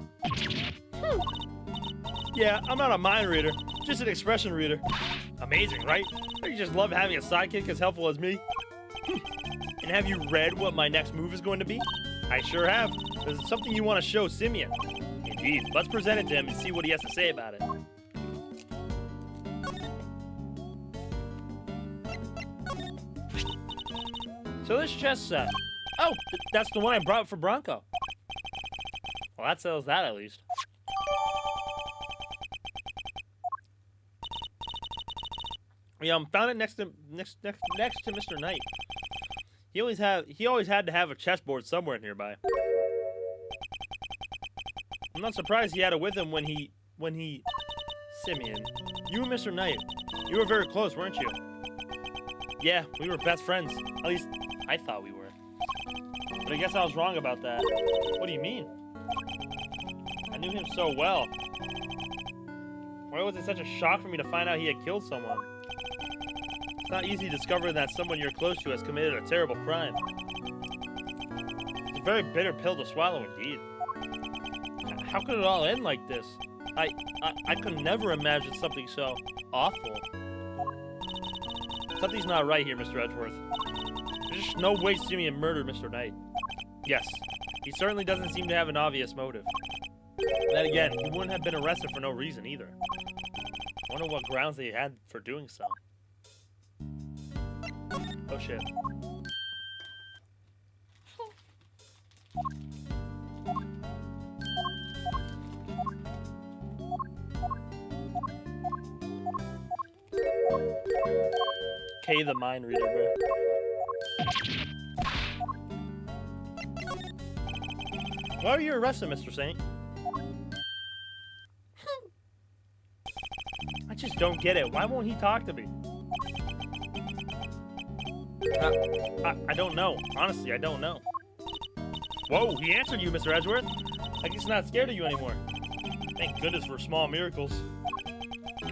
Yeah, I'm not a mind reader, just an expression reader. Amazing, right? Don't you just love having a sidekick as helpful as me? And have you read what my next move is going to be? I sure have. Is it something you want to show Simeon? Indeed. Let's present it to him and see what he has to say about it. So this chess set. Oh, that's the one I brought for Bronco. Well, that settles that at least. Yeah, found it next to Mr. Knight. He always had to have a chessboard somewhere nearby. I'm not surprised he had it with him when he Simeon. You and Mr. Knight, you were very close, weren't you? Yeah, we were best friends. At least I thought we were. But I guess I was wrong about that. What do you mean? I knew him so well. Why was it such a shock for me to find out he had killed someone? It's not easy to discover that someone you're close to has committed a terrible crime. It's a very bitter pill to swallow indeed. How could it all end like this? I could never imagine something so awful. Something's not right here, Mr. Edgeworth. There's just no way Simeon murdered Mr. Knight. Yes, he certainly doesn't seem to have an obvious motive. Then again, he wouldn't have been arrested for no reason either. I wonder what grounds they had for doing so. Oh shit. Kay the mind reader, bro. Why are you arrested, Mr. Saint? I just don't get it. Why won't he talk to me? I don't know. Honestly, I don't know. Whoa, he answered you, Mr. Edgeworth. Like he's not scared of you anymore. Thank goodness for small miracles.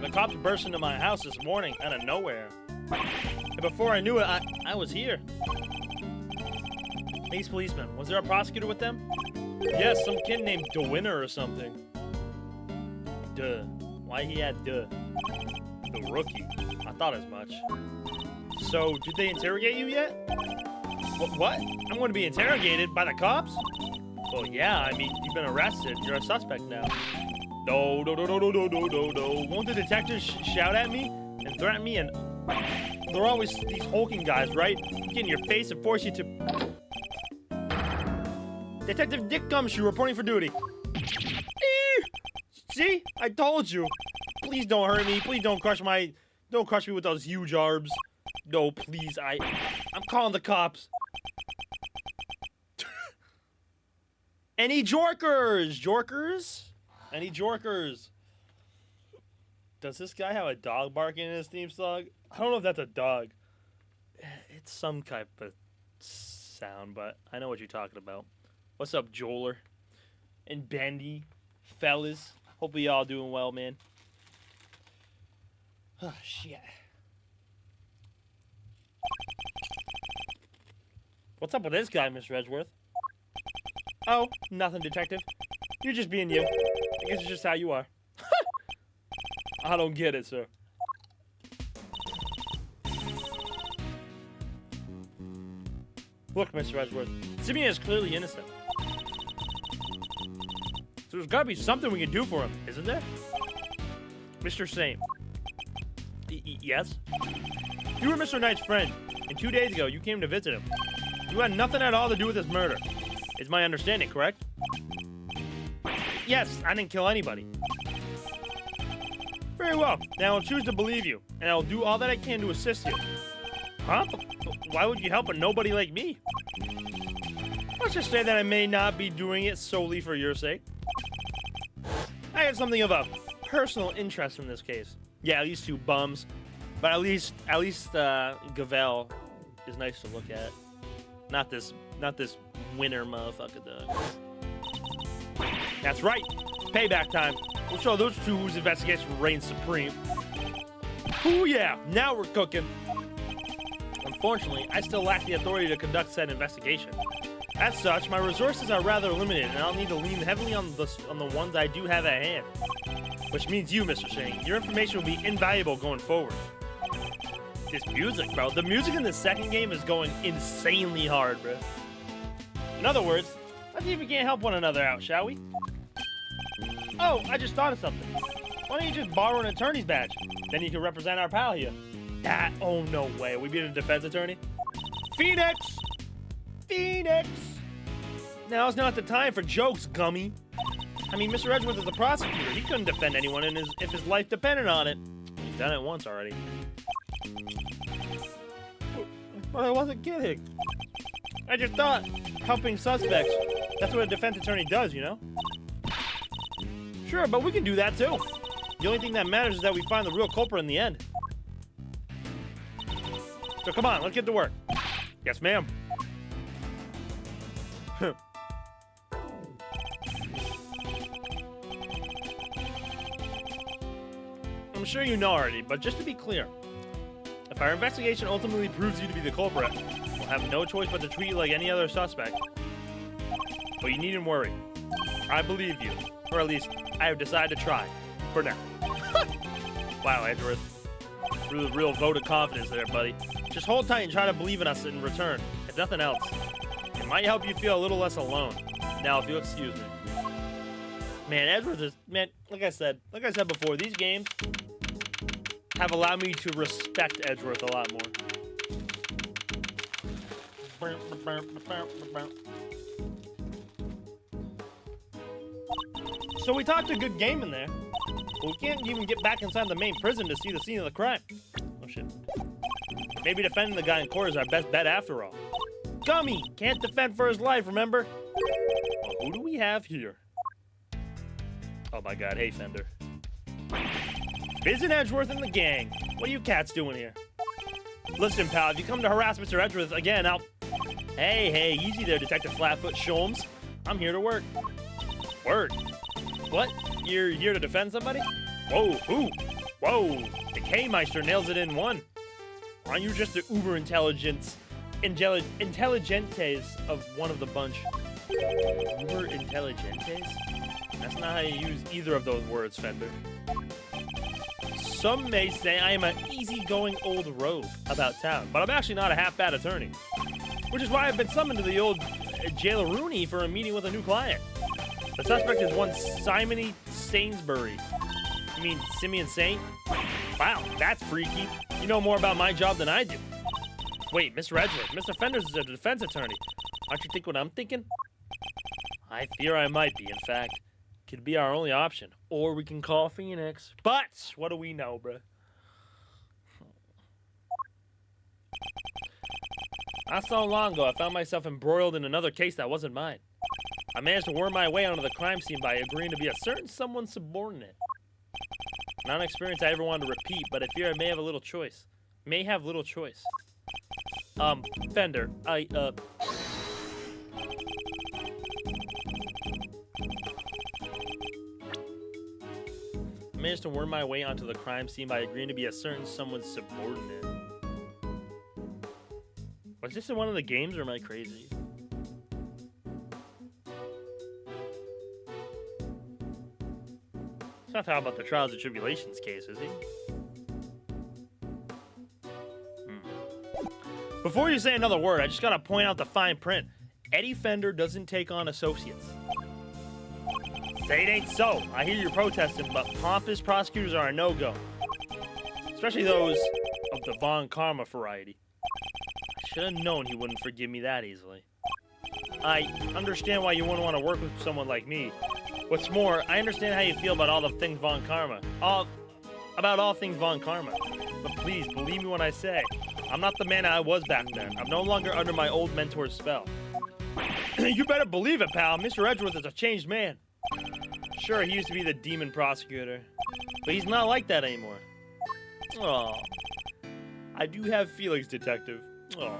The cops burst into my house this morning out of nowhere. And before I knew it, I was here. These policemen, was there a prosecutor with them? Yes, some kid named DeWinner or something. Duh. Why he had duh? The rookie. I thought as much. So, did they interrogate you yet? What? I'm going to be interrogated by the cops? Well, yeah, I mean, you've been arrested. You're a suspect now. No. Won't the detectives shout at me and threaten me? And they're always these hulking guys, right? Get in your face and force you to... Detective Dick Gumshoe reporting for duty. See? I told you. Please don't hurt me. Please don't crush me with those huge arms. No, please, I'm calling the cops. Any jorkers? Jorkers? Any jorkers? Does this guy have a dog barking in his theme song? I don't know if that's a dog. It's some type of sound, but I know what you're talking about. What's up, Joler? And Bendy? Fellas? Hope we all doing well, man. Oh, shit. What's up with this guy, Mr. Edgeworth? Oh, nothing, detective. You're just being you. I guess it's just how you are. I don't get it, sir. Look, Mr. Edgeworth, Simeon is clearly innocent. So there's gotta be something we can do for him, isn't there? Mr. Saint. Yes? You were Mr. Knight's friend, and 2 days ago you came to visit him. You had nothing at all to do with his murder. Is my understanding correct? Yes, I didn't kill anybody. Very well. Now I'll choose to believe you, and I'll do all that I can to assist you. Huh? Why would you help a nobody like me? Let's just say that I may not be doing it solely for your sake. I have something of a personal interest in this case. Yeah, these two bums. But at least Gavel is nice to look at. Not this winner motherfucker, dog. That's right. Payback time. We'll show those two whose investigation reigns supreme. Ooh yeah, now we're cooking. Unfortunately, I still lack the authority to conduct said investigation. As such, my resources are rather limited, and I'll need to lean heavily on the ones I do have at hand. Which means you, Mr. Singh. Your information will be invaluable going forward. This music, bro. The music in the second game is going insanely hard, bro. In other words, let's see if we can't help one another out, shall we? Oh, I just thought of something. Why don't you just borrow an attorney's badge? Then you can represent our pal here. Oh, no way. We being a defense attorney? Phoenix! Phoenix! Now's not the time for jokes, gummy. I mean, Mr. Edgeworth is a prosecutor. He couldn't defend anyone if his life depended on it. He's done it once already. But I wasn't kidding. I just thought, helping suspects, that's what a defense attorney does, you know? Sure, but we can do that too. The only thing that matters is that we find the real culprit in the end. So come on, let's get to work. Yes, ma'am. I'm sure you know already, but just to be clear, if our investigation ultimately proves you to be the culprit, we'll have no choice but to treat you like any other suspect. But you needn't worry. I believe you. Or at least, I have decided to try. For now. Wow, Edgeworth. Real vote of confidence there, buddy. Just hold tight and try to believe in us in return. If nothing else. It might help you feel a little less alone. Now, if you'll excuse me. Man, Edgeworth is... Man, like I said before, these games have allowed me to respect Edgeworth a lot more. So we talked a good game in there, but we can't even get back inside the main prison to see the scene of the crime. Oh shit. Maybe defending the guy in court is our best bet after all. Gummy can't defend for his life, remember? Well, who do we have here? Oh my god, hey Fender. Isn't Edgeworth and the gang? What are you cats doing here? Listen, pal, if you come to harass Mr. Edgeworth again, I'll... Hey, easy there, Detective Flatfoot Sholmes. I'm here to work. Word. What? You're here to defend somebody? Whoa, who? Whoa, the K-Meister nails it in one. Aren't you just the uber-intelligence, intelligentes of one of the bunch? Uber-intelligentes? That's not how you use either of those words, Fender. Some may say I am an easygoing old rogue about town, but I'm actually not a half-bad attorney. Which is why I've been summoned to the old Jailer-Rooney for a meeting with a new client. The suspect is one Simony Sainsbury. You mean Simeon Saint? Wow, that's freaky. You know more about my job than I do. Wait, Mr. Edgeworth, Mr. Fenders is a defense attorney. Aren't you think what I'm thinking? I fear I might be, in fact. Could be our only option. Or we can call Phoenix. But, what do we know, bruh? Not so long ago, I found myself embroiled in another case that wasn't mine. I managed to worm my way onto the crime scene by agreeing to be a certain someone's subordinate. Not an experience I ever wanted to repeat, but I fear I may have little choice. Fender, I managed to worm my way onto the crime scene by agreeing to be a certain someone's subordinate. Was this in one of the games, or am I crazy? He's not talking about the trials and tribulations case, is he? Before you say another word, I just gotta point out the fine print. Eddie Fender doesn't take on associates. Say it ain't so. I hear you're protesting, but pompous prosecutors are a no-go. Especially those of the Von Karma variety. I should have known he wouldn't forgive me that easily. I understand why you wouldn't want to work with someone like me. What's more, I understand how you feel about all the things Von Karma. About all things Von Karma. But please, believe me when I say, I'm not the man I was back then. I'm no longer under my old mentor's spell. You better believe it, pal. Mr. Edgeworth is a changed man. Sure, he used to be the demon prosecutor, but he's not like that anymore. Aw. I do have feelings, detective. Aw.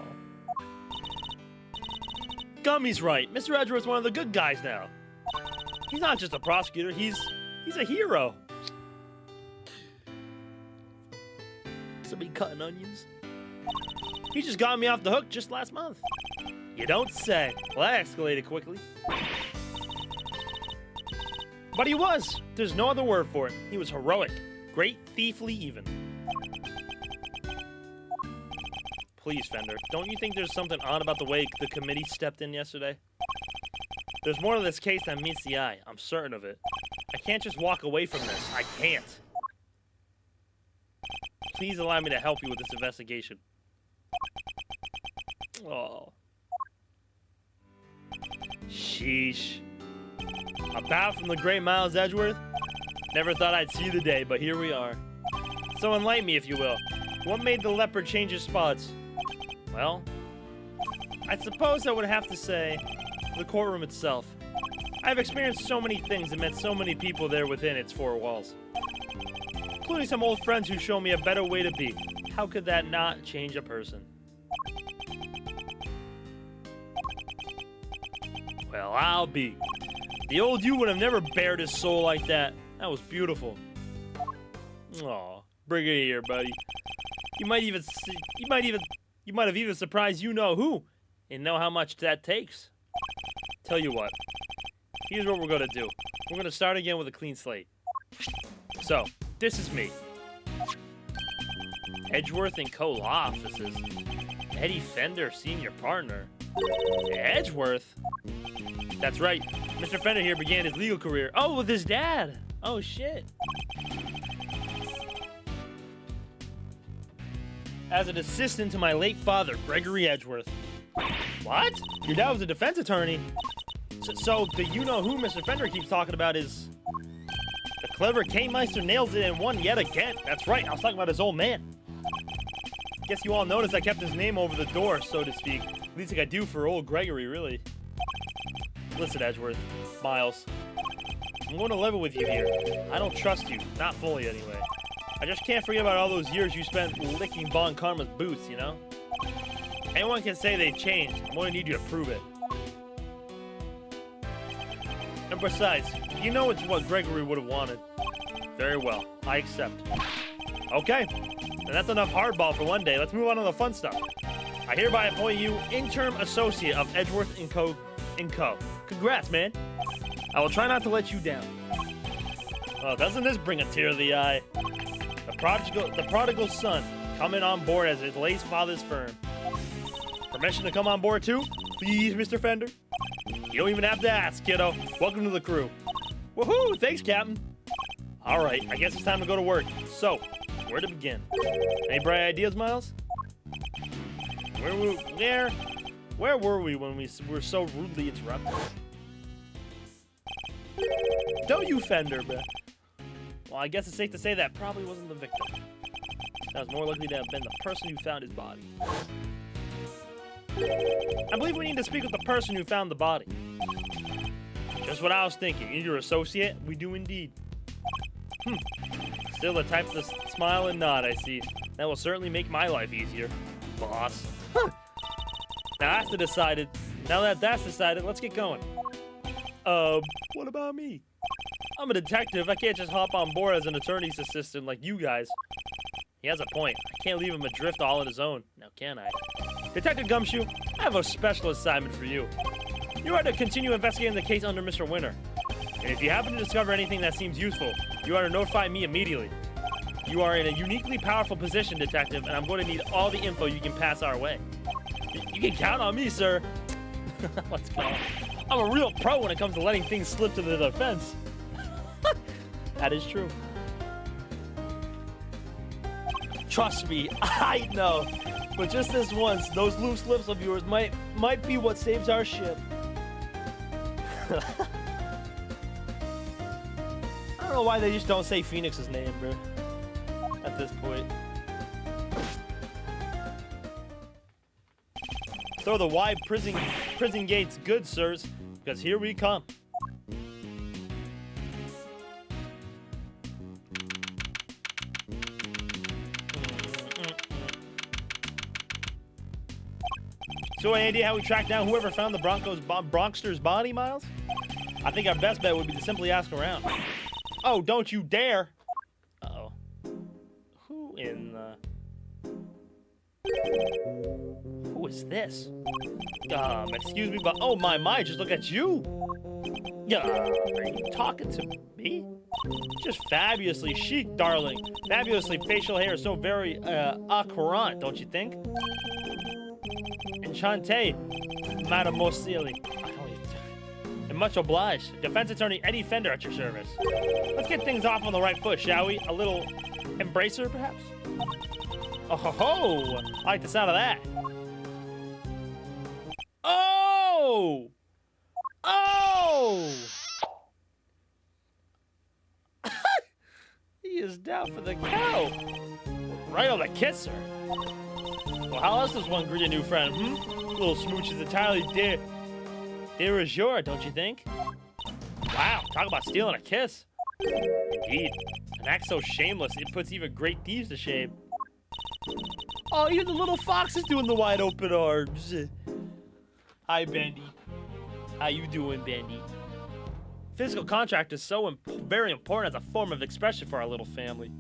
Gummy's right. Mr. Edgeworth's one of the good guys now. He's not just a prosecutor, he's a hero. Somebody cutting onions? He just got me off the hook just last month. You don't say. Well, that escalated quickly. But he was. There's no other word for it. He was heroic. Great thiefly even. Please, Fender, don't you think there's something odd about the way the committee stepped in yesterday? There's more to this case than meets the eye. I'm certain of it. I can't just walk away from this. I can't. Please allow me to help you with this investigation. Oh. Sheesh. A bow from the great Miles Edgeworth? Never thought I'd see the day, but here we are. So enlighten me, if you will. What made the leopard change his spots? Well, I suppose I would have to say the courtroom itself. I've experienced so many things and met so many people there within its four walls. Including some old friends who show me a better way to be. How could that not change a person? Well, I'll be. The old you would have never bared his soul like that. That was beautiful. Aw, bring it here, buddy. You might have even surprised you know who, and know how much that takes. Tell you what. Here's what we're gonna do. We're gonna start again with a clean slate. So, this is me. Edgeworth & Co. Law Offices. Eddie Fender, senior partner. Edgeworth? That's right. Mr. Fender here began his legal career. Oh, with his dad. Oh, shit. As an assistant to my late father, Gregory Edgeworth. What? Your dad was a defense attorney? So the you-know-who Mr. Fender keeps talking about is... The clever K-Meister nails it and won yet again. That's right, I was talking about his old man. Guess you all noticed I kept his name over the door, so to speak. At least like I do for old Gregory, really. Listen, Edgeworth. Miles. I'm going to level with you here. I don't trust you. Not fully, anyway. I just can't forget about all those years you spent licking Von Karma's boots, you know? Anyone can say they've changed. I'm going to need you to prove it. And besides, you know it's what Gregory would have wanted. Very well. I accept. Okay. And that's enough hardball for one day. Let's move on to the fun stuff. I hereby appoint you interim associate of Edgeworth & Co. Congrats, man. I will try not to let you down. Oh, doesn't this bring a tear to the eye? The prodigal son coming on board as his late father's firm. Permission to come on board too? Please, Mr. Fender? You don't even have to ask, kiddo. Welcome to the crew. Woohoo! Thanks, Captain. Alright, I guess it's time to go to work. So, where to begin? Any bright ideas, Miles? Where were we when we were so rudely interrupted? Don't you, Fender, bruh. Well, I guess it's safe to say that probably wasn't the victim. That was more likely to have been the person who found his body. I believe we need to speak with the person who found the body. Just what I was thinking. You're your associate? We do indeed. Still the type to smile and nod, I see. That will certainly make my life easier, boss. Now that's decided. Now that that's decided, let's get going. What about me? I'm a detective. I can't just hop on board as an attorney's assistant like you guys. He has a point. I can't leave him adrift all on his own. Now can I? Detective Gumshoe, I have a special assignment for you. You are to continue investigating the case under Mr. Winter. And if you happen to discover anything that seems useful, you are to notify me immediately. You are in a uniquely powerful position, Detective, and I'm going to need all the info you can pass our way. You can count on me, sir. Let's go. I'm a real pro when it comes to letting things slip to the defense. That is true. Trust me, I know. But just this once, those loose lips of yours might be what saves our ship. I don't know why they just don't say Phoenix's name, bro. At this point. Throw the wide prison gates good, sirs, because here we come. So any idea how we track down whoever found the Bronxter's body, Miles? I think our best bet would be to simply ask around. Oh, don't you dare! Uh-oh. Who in the... Who is this? Excuse me, but oh my, just look at you! Are you talking to me? Just fabulously chic, darling. Fabulously facial hair, so very, courant, don't you think? Enchanté, Mademoiselle. And much obliged. Defense attorney Eddie Fender at your service. Let's get things off on the right foot, shall we? A little embracer, perhaps? Oh ho ho! I like the sound of that. Oh! Oh! He is down for the count. Right on the kisser. Well, how else does one greet a new friend, Little smooch is entirely de rigueur, don't you think? Wow, talk about stealing a kiss. Indeed. An act so shameless, it puts even great thieves to shame. Oh, even the little fox is doing the wide open arms. Hi, Bendy. How you doing, Bendy? Physical contact is so very important as a form of expression for our little family.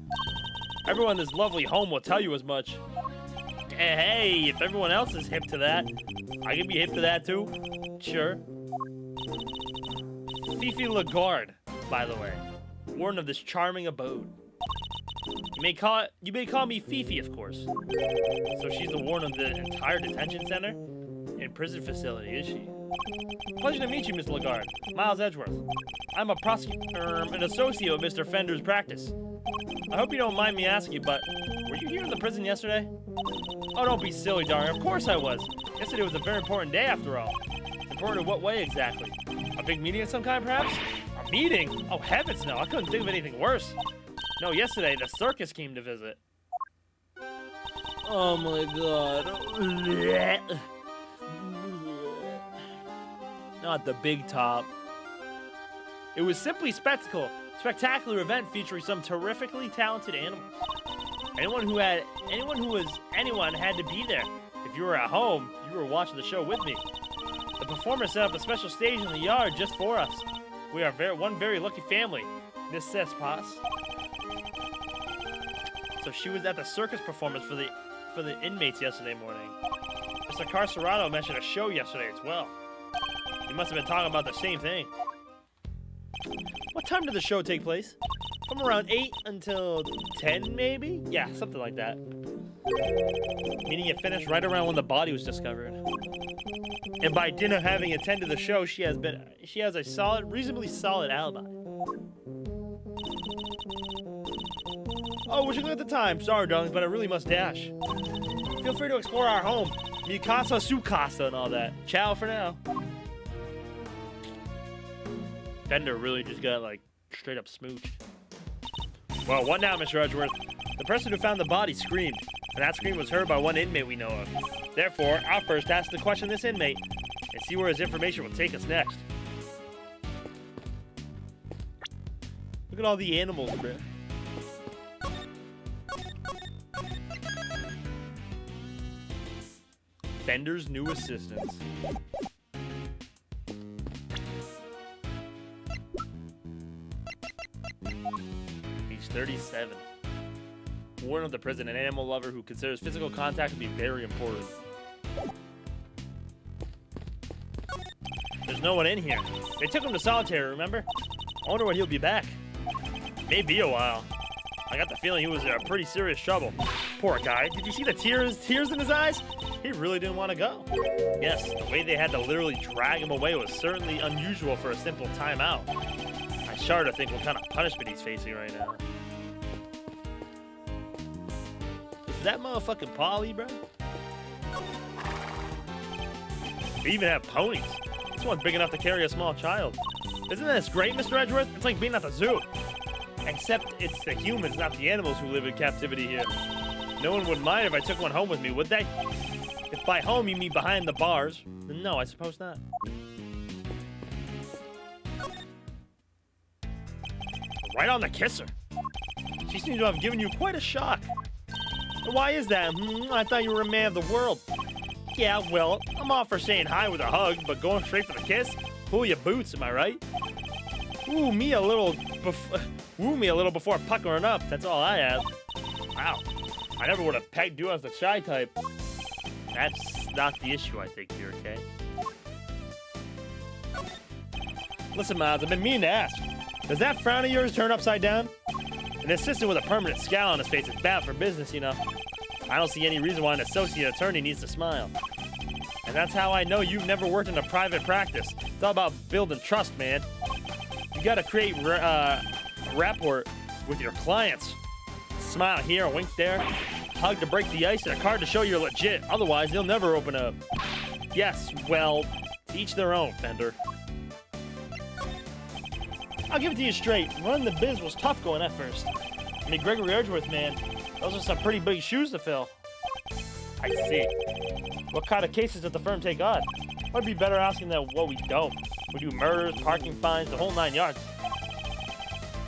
Everyone in this lovely home will tell you as much. Hey, if everyone else is hip to that, I can be hip to that too. Sure. Fifi Lagarde, by the way, warden of this charming abode. You may call me Fifi, of course. So she's the warden of the entire detention center and prison facility, is she? Pleasure to meet you, Mr. Lagarde. Miles Edgeworth. I'm a prosecutor, an associate of Mr. Fender's practice. I hope you don't mind me asking you, but were you here in the prison yesterday? Oh, don't be silly, darling. Of course I was. Yesterday was a very important day, after all. Important in what way, exactly? A big meeting of some kind, perhaps? A meeting? Oh, heavens no. I couldn't think of anything worse. No, yesterday, the circus came to visit. Oh, my God. Not the big top. It was simply spectacular event featuring some terrifically talented animals. Anyone had to be there. If you were at home, you were watching the show with me. The performer set up a special stage in the yard just for us. We are one very lucky family. This says Pas. So she was at the circus performance for the inmates yesterday morning. Mr. Carcerado mentioned a show yesterday as well. You must have been talking about the same thing. What time did the show take place? From around 8 until 10, maybe? Yeah, something like that. Meaning it finished right around when the body was discovered. And by dinner having attended the show, she has a reasonably solid alibi. Oh, wishing at the time. Sorry, darling, but I really must dash. Feel free to explore our home. Mi casa, su casa, and all that. Ciao for now. Fender really just got, like, straight up smooched. Well, what now, Mr. Edgeworth? The person who found the body screamed, and that scream was heard by one inmate we know of. Therefore, I'll first ask to question this inmate and see where his information will take us next. Look at all the animals, bro. Fender's new assistants. Age 37. Warden of the prison, an animal lover who considers physical contact to be very important. There's no one in here. They took him to solitary, remember? I wonder when he'll be back. Maybe a while. I got the feeling he was in pretty serious trouble. Poor guy. Did you see the tears in his eyes? He really didn't want to go. Yes, the way they had to literally drag him away was certainly unusual for a simple timeout. I shudder to think what kind of punishment he's facing right now. Is that motherfucking Polly, bro? They even have ponies. This one's big enough to carry a small child. Isn't this great, Mr. Edgeworth? It's like being at the zoo. Except it's the humans, not the animals, who live in captivity here. No one would mind if I took one home with me, would they? If by home you mean behind the bars, then no, I suppose not. Right on the kisser. She seems to have given you quite a shock. Why is that? I thought you were a man of the world. Yeah, well, I'm all for saying hi with a hug, but going straight for the kiss? Pull your boots, am I right? Woo me a little before puckering up, that's all I have. Wow, I never would have pegged you as the shy type. That's not the issue, I think, here, okay? Listen, Miles, I've been meaning to ask. Does that frown of yours turn upside down? An assistant with a permanent scowl on his face is bad for business, you know. I don't see any reason why an associate attorney needs to smile. And that's how I know you've never worked in a private practice. It's all about building trust, man. You gotta create rapport with your clients. Smile here, wink there, hug to break the ice, and a card to show you're legit. Otherwise, they'll never open up. Yes, well, to each their own, Fender. I'll give it to you straight. Running the biz was tough going at first. I mean, Gregory Edgeworth, man, those are some pretty big shoes to fill. I see. What kind of cases does the firm take on? Might be better asking them what we don't. We do murders, parking fines, the whole 9 yards.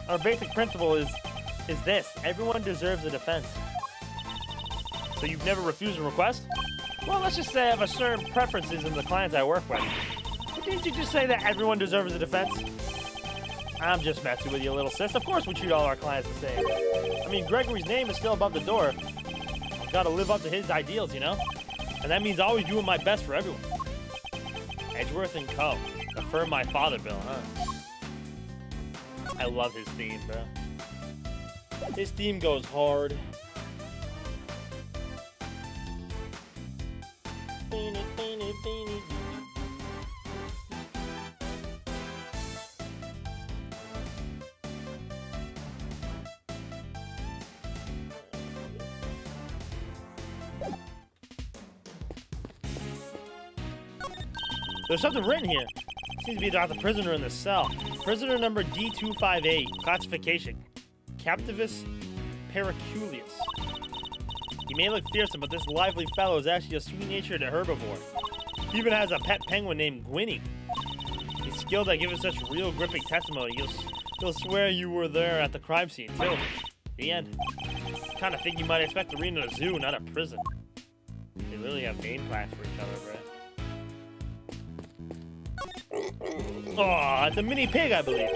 Our basic principle is this: everyone deserves a defense. So you've never refused a request? Well, let's just say I have a certain preferences in the clients I work with. Didn't you just say that everyone deserves a defense? I'm just messing with you, little sis. Of course we treat all our clients the same. I mean, Gregory's name is still above the door. I've got to live up to his ideals, you know? And that means always doing my best for everyone. Edgeworth & Co. The firm my father built, huh? I love his theme, bro. His theme goes hard. There's something written here. Seems to be about the prisoner in the cell. Prisoner number D258. Classification: Captivus periculeus. He may look fearsome, but this lively fellow is actually a sweet-natured herbivore. He even has a pet penguin named Gwynny. He's skilled at giving such real gripping testimony. He'll swear you were there at the crime scene, too. The end. Kind of think you might expect to read in a zoo, not a prison. They literally have name plaques for each other, bro. Oh, it's a mini pig, I believe.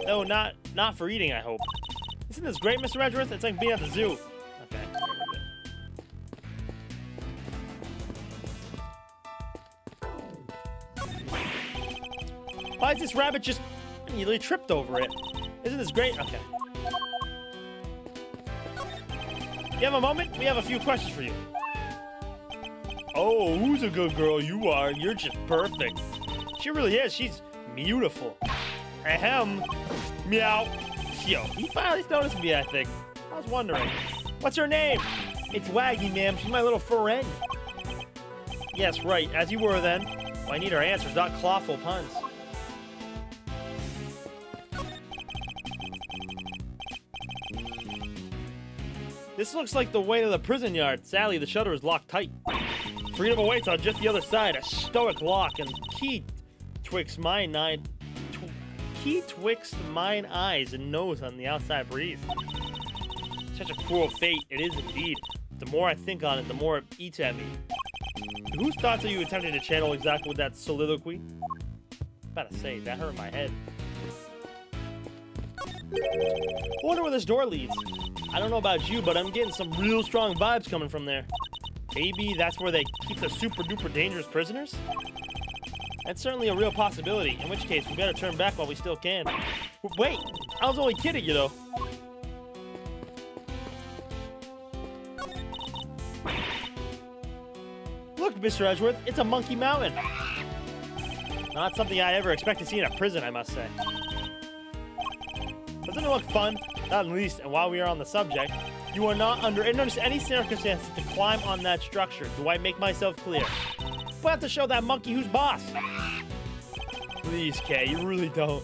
No, not for eating, I hope. Isn't this great, Mr. Edgeworth? It's like being at the zoo. Okay. Why is this rabbit just... You literally tripped over it. Isn't this great? Okay. You have a moment? We have a few questions for you. Oh, who's a good girl? You are. You're just perfect. She really is. She's beautiful. Ahem. Meow. Yo, he finally noticed me, I think. I was wondering. What's her name? It's Waggy, ma'am. She's my little friend. Yes, right. As you were then. Well, I need her answers, not clawful puns. This looks like the way to the prison yard. Sadly, the shutter is locked tight. Freedom awaits on just the other side. A stoic lock and key twixt mine eyes and nose on the outside breeze. Such a cruel fate, it is indeed. The more I think on it, the more it eats at me. Whose thoughts are you attempting to channel exactly with that soliloquy? I'm about to say, that hurt my head. I wonder where this door leads. I don't know about you, but I'm getting some real strong vibes coming from there. Maybe that's where they keep the super duper dangerous prisoners? That's certainly a real possibility, in which case we better turn back while we still can. Wait, I was only kidding, you know. Look, Mr. Edgeworth, it's a monkey mountain. Not something I ever expect to see in a prison, I must say. Doesn't it look fun? Not at least, and while we are on the subject, you are not under any circumstances to climb on that structure. Do I make myself clear? We'll have to show that monkey who's boss. Please, Kay, you really don't.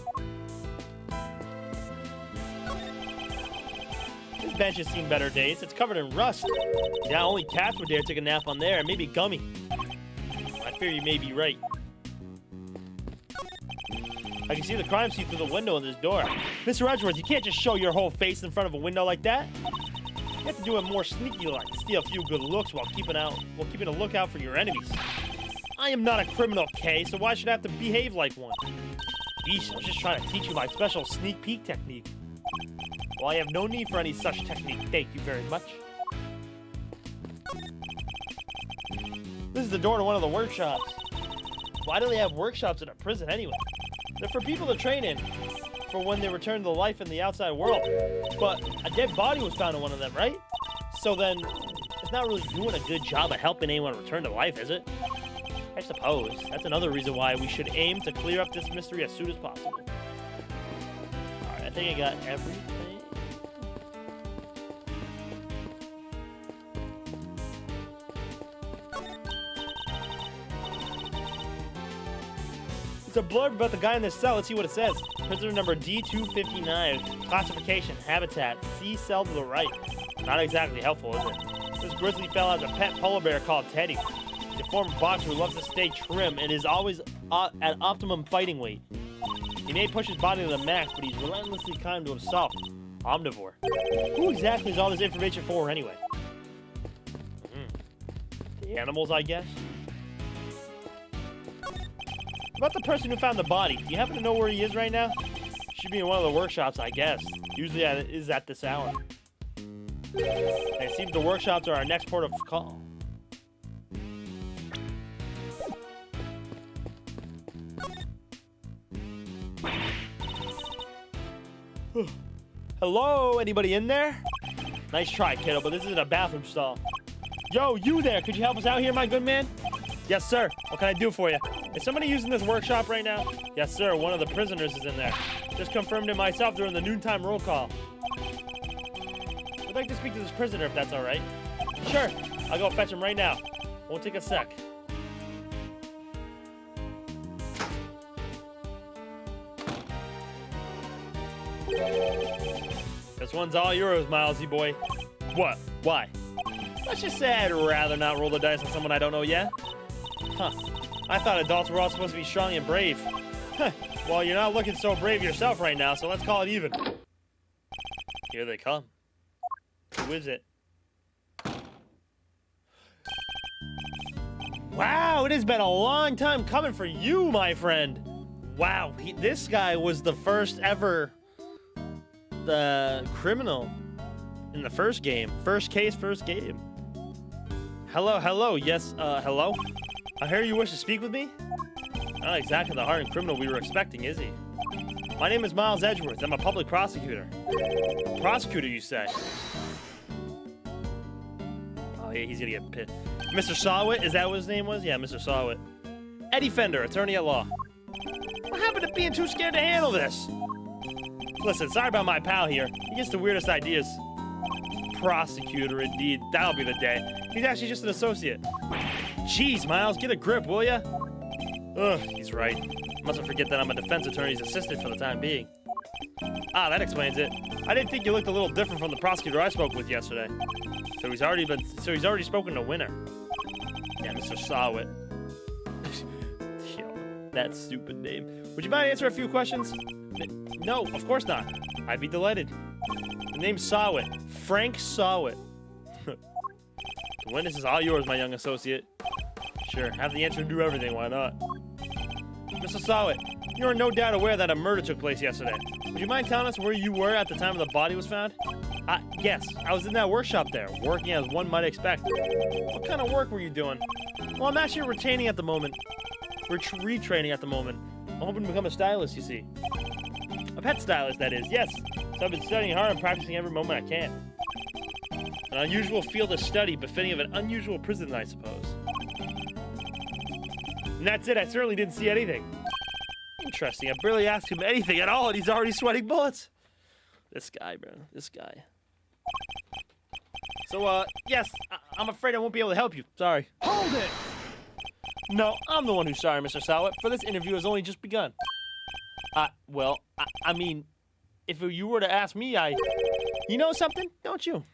This bench has seen better days. It's covered in rust. Yeah, only cats would dare take a nap on there, and maybe Gummy. I fear you may be right. I can see the crime scene through the window in this door. Mr. Edgeworth, you can't just show your whole face in front of a window like that. You have to do it more sneaky-like, steal a few good looks while keeping a lookout for your enemies. I am not a criminal, Kay, so why should I have to behave like one? Yeesh, I was just trying to teach you my special sneak peek technique. Well, I have no need for any such technique, thank you very much. This is the door to one of the workshops. Why do they have workshops in a prison anyway? They're for people to train in, for when they return to life in the outside world. But a dead body was found in one of them, right? So then, it's not really doing a good job of helping anyone return to life, is it? I suppose. That's another reason why we should aim to clear up this mystery as soon as possible. Alright, I think I got everything. It's a blurb about the guy in this cell. Let's see what it says. Prisoner number D259. Classification, habitat, C cell to the right. Not exactly helpful, is it? This grizzly fella has a pet polar bear called Teddy. He's a former boxer who loves to stay trim and is always at optimum fighting weight. He may push his body to the max, but he's relentlessly kind to himself. Omnivore. Who exactly is all this information for anyway? The animals, I guess? About the person who found the body, do you happen to know where he is right now? Should be in one of the workshops, I guess. Usually it is at this hour. And it seems the workshops are our next port of call. Hello? Anybody in there? Nice try, kiddo, but this isn't a bathroom stall. Yo, you there! Could you help us out here, my good man? Yes, sir. What can I do for you? Is somebody using this workshop right now? Yes, sir. One of the prisoners is in there. Just confirmed it myself during the noontime roll call. I'd like to speak to this prisoner if that's all right. Sure. I'll go fetch him right now. Won't take a sec. This one's all yours, Milesy boy. What? Why? Let's just say I'd rather not roll the dice on someone I don't know yet. Huh. I thought adults were all supposed to be strong and brave. Huh. Well, you're not looking so brave yourself right now, so let's call it even. Here they come. Who is it? Wow, it has been a long time coming for you, my friend. Wow, this guy was the first ever criminal in the first game. First case, first game. Hello, yes, hello? I hear you wish to speak with me? Not exactly the hardened criminal we were expecting, is he? My name is Miles Edgeworth. I'm a public prosecutor. A prosecutor, you say? Oh, yeah, he's gonna get pissed. Mr. Sawit, is that what his name was? Yeah, Mr. Sawit. Eddie Fender, attorney at law. What happened to being too scared to handle this? Listen, sorry about my pal here. He gets the weirdest ideas. Prosecutor, indeed. That'll be the day. He's actually just an associate. Jeez, Miles, get a grip, will ya? Ugh, he's right. Mustn't forget that I'm a defense attorney's assistant for the time being. Ah, that explains it. I didn't think you looked a little different from the prosecutor I spoke with yesterday. So he's already spoken to Winner. Yeah, Mr. Sawit. Yo, that stupid name. Would you mind answering a few questions? No, of course not. I'd be delighted. The name's Sawit. Frank Sawit. The witness is all yours, my young associate. Sure, have the answer to do everything, why not? Mr. Sawit, you are no doubt aware that a murder took place yesterday. Would you mind telling us where you were at the time the body was found? Yes, I was in that workshop there, working as one might expect. What kind of work were you doing? Well, I'm actually retraining at the moment. Retraining at the moment. I'm hoping to become a stylist, you see. A pet stylist, that is, yes. So I've been studying hard and practicing every moment I can. An unusual field of study befitting of an unusual prison, I suppose. And that's it, I certainly didn't see anything. Interesting, I barely asked him anything at all and he's already sweating bullets. This guy, bro, this guy. So, yes, I'm afraid I won't be able to help you, sorry. Hold it! No, I'm the one who's sorry, Mr. Sawit, for this interview has only just begun. Well, I mean, if you were to ask me, you know something, don't you?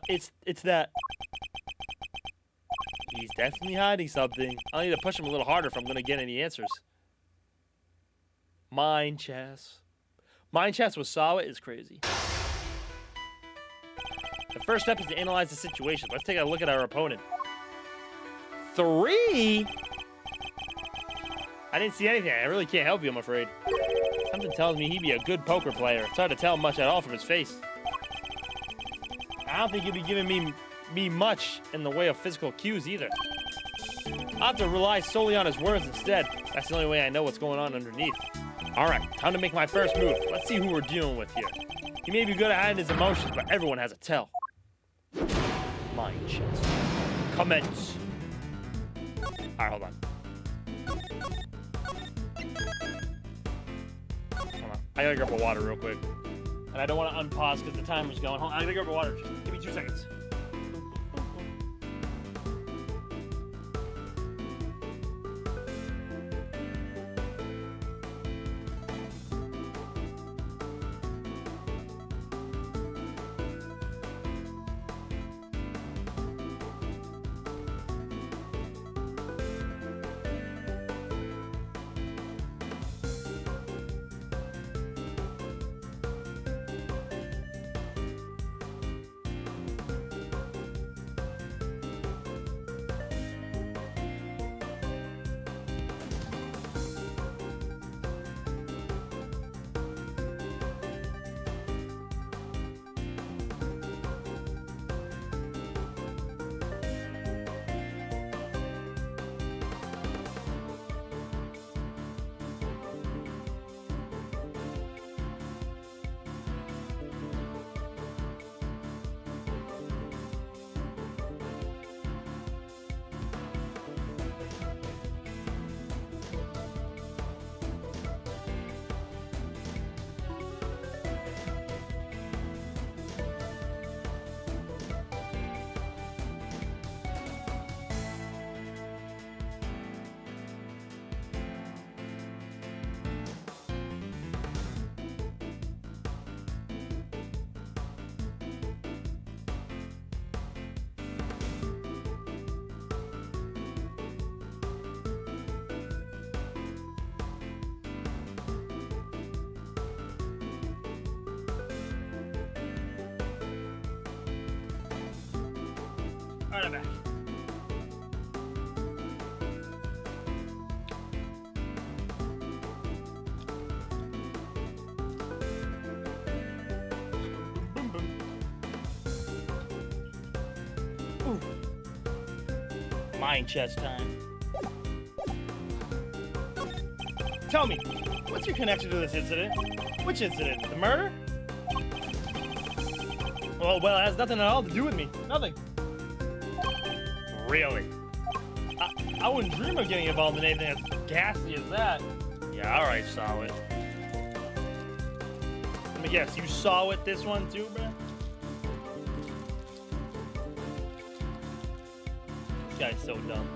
It's that... He's definitely hiding something. I'll need to push him a little harder if I'm going to get any answers. Mind chess. Mind chess with Sawit is crazy. The first step is to analyze the situation. Let's take a look at our opponent. 3? I didn't see anything. I really can't help you, I'm afraid. Something tells me he'd be a good poker player. It's hard to tell much at all from his face. I don't think he'll be giving me much in the way of physical cues either. I'll have to rely solely on his words instead. That's the only way I know what's going on underneath. Alright, time to make my first move. Let's see who we're dealing with here. He may be good at hiding his emotions, but everyone has a tell. Mind chess. Commence. Alright, hold on. Hold on. I gotta grab a water real quick. And I don't want to unpause because the timer's going. Hold on, I gotta grab a water. Just give me 2 seconds. Alright, I'm back. Ooh. Mind chess time. Tell me, what's your connection to this incident? Which incident? The murder? Well, it has nothing at all to do with me. Nothing. Really? I wouldn't dream of getting involved in anything as ghastly as that. Yeah, alright, Sawit. Let me guess, you Sawit this one too, bruh? This guy's so dumb.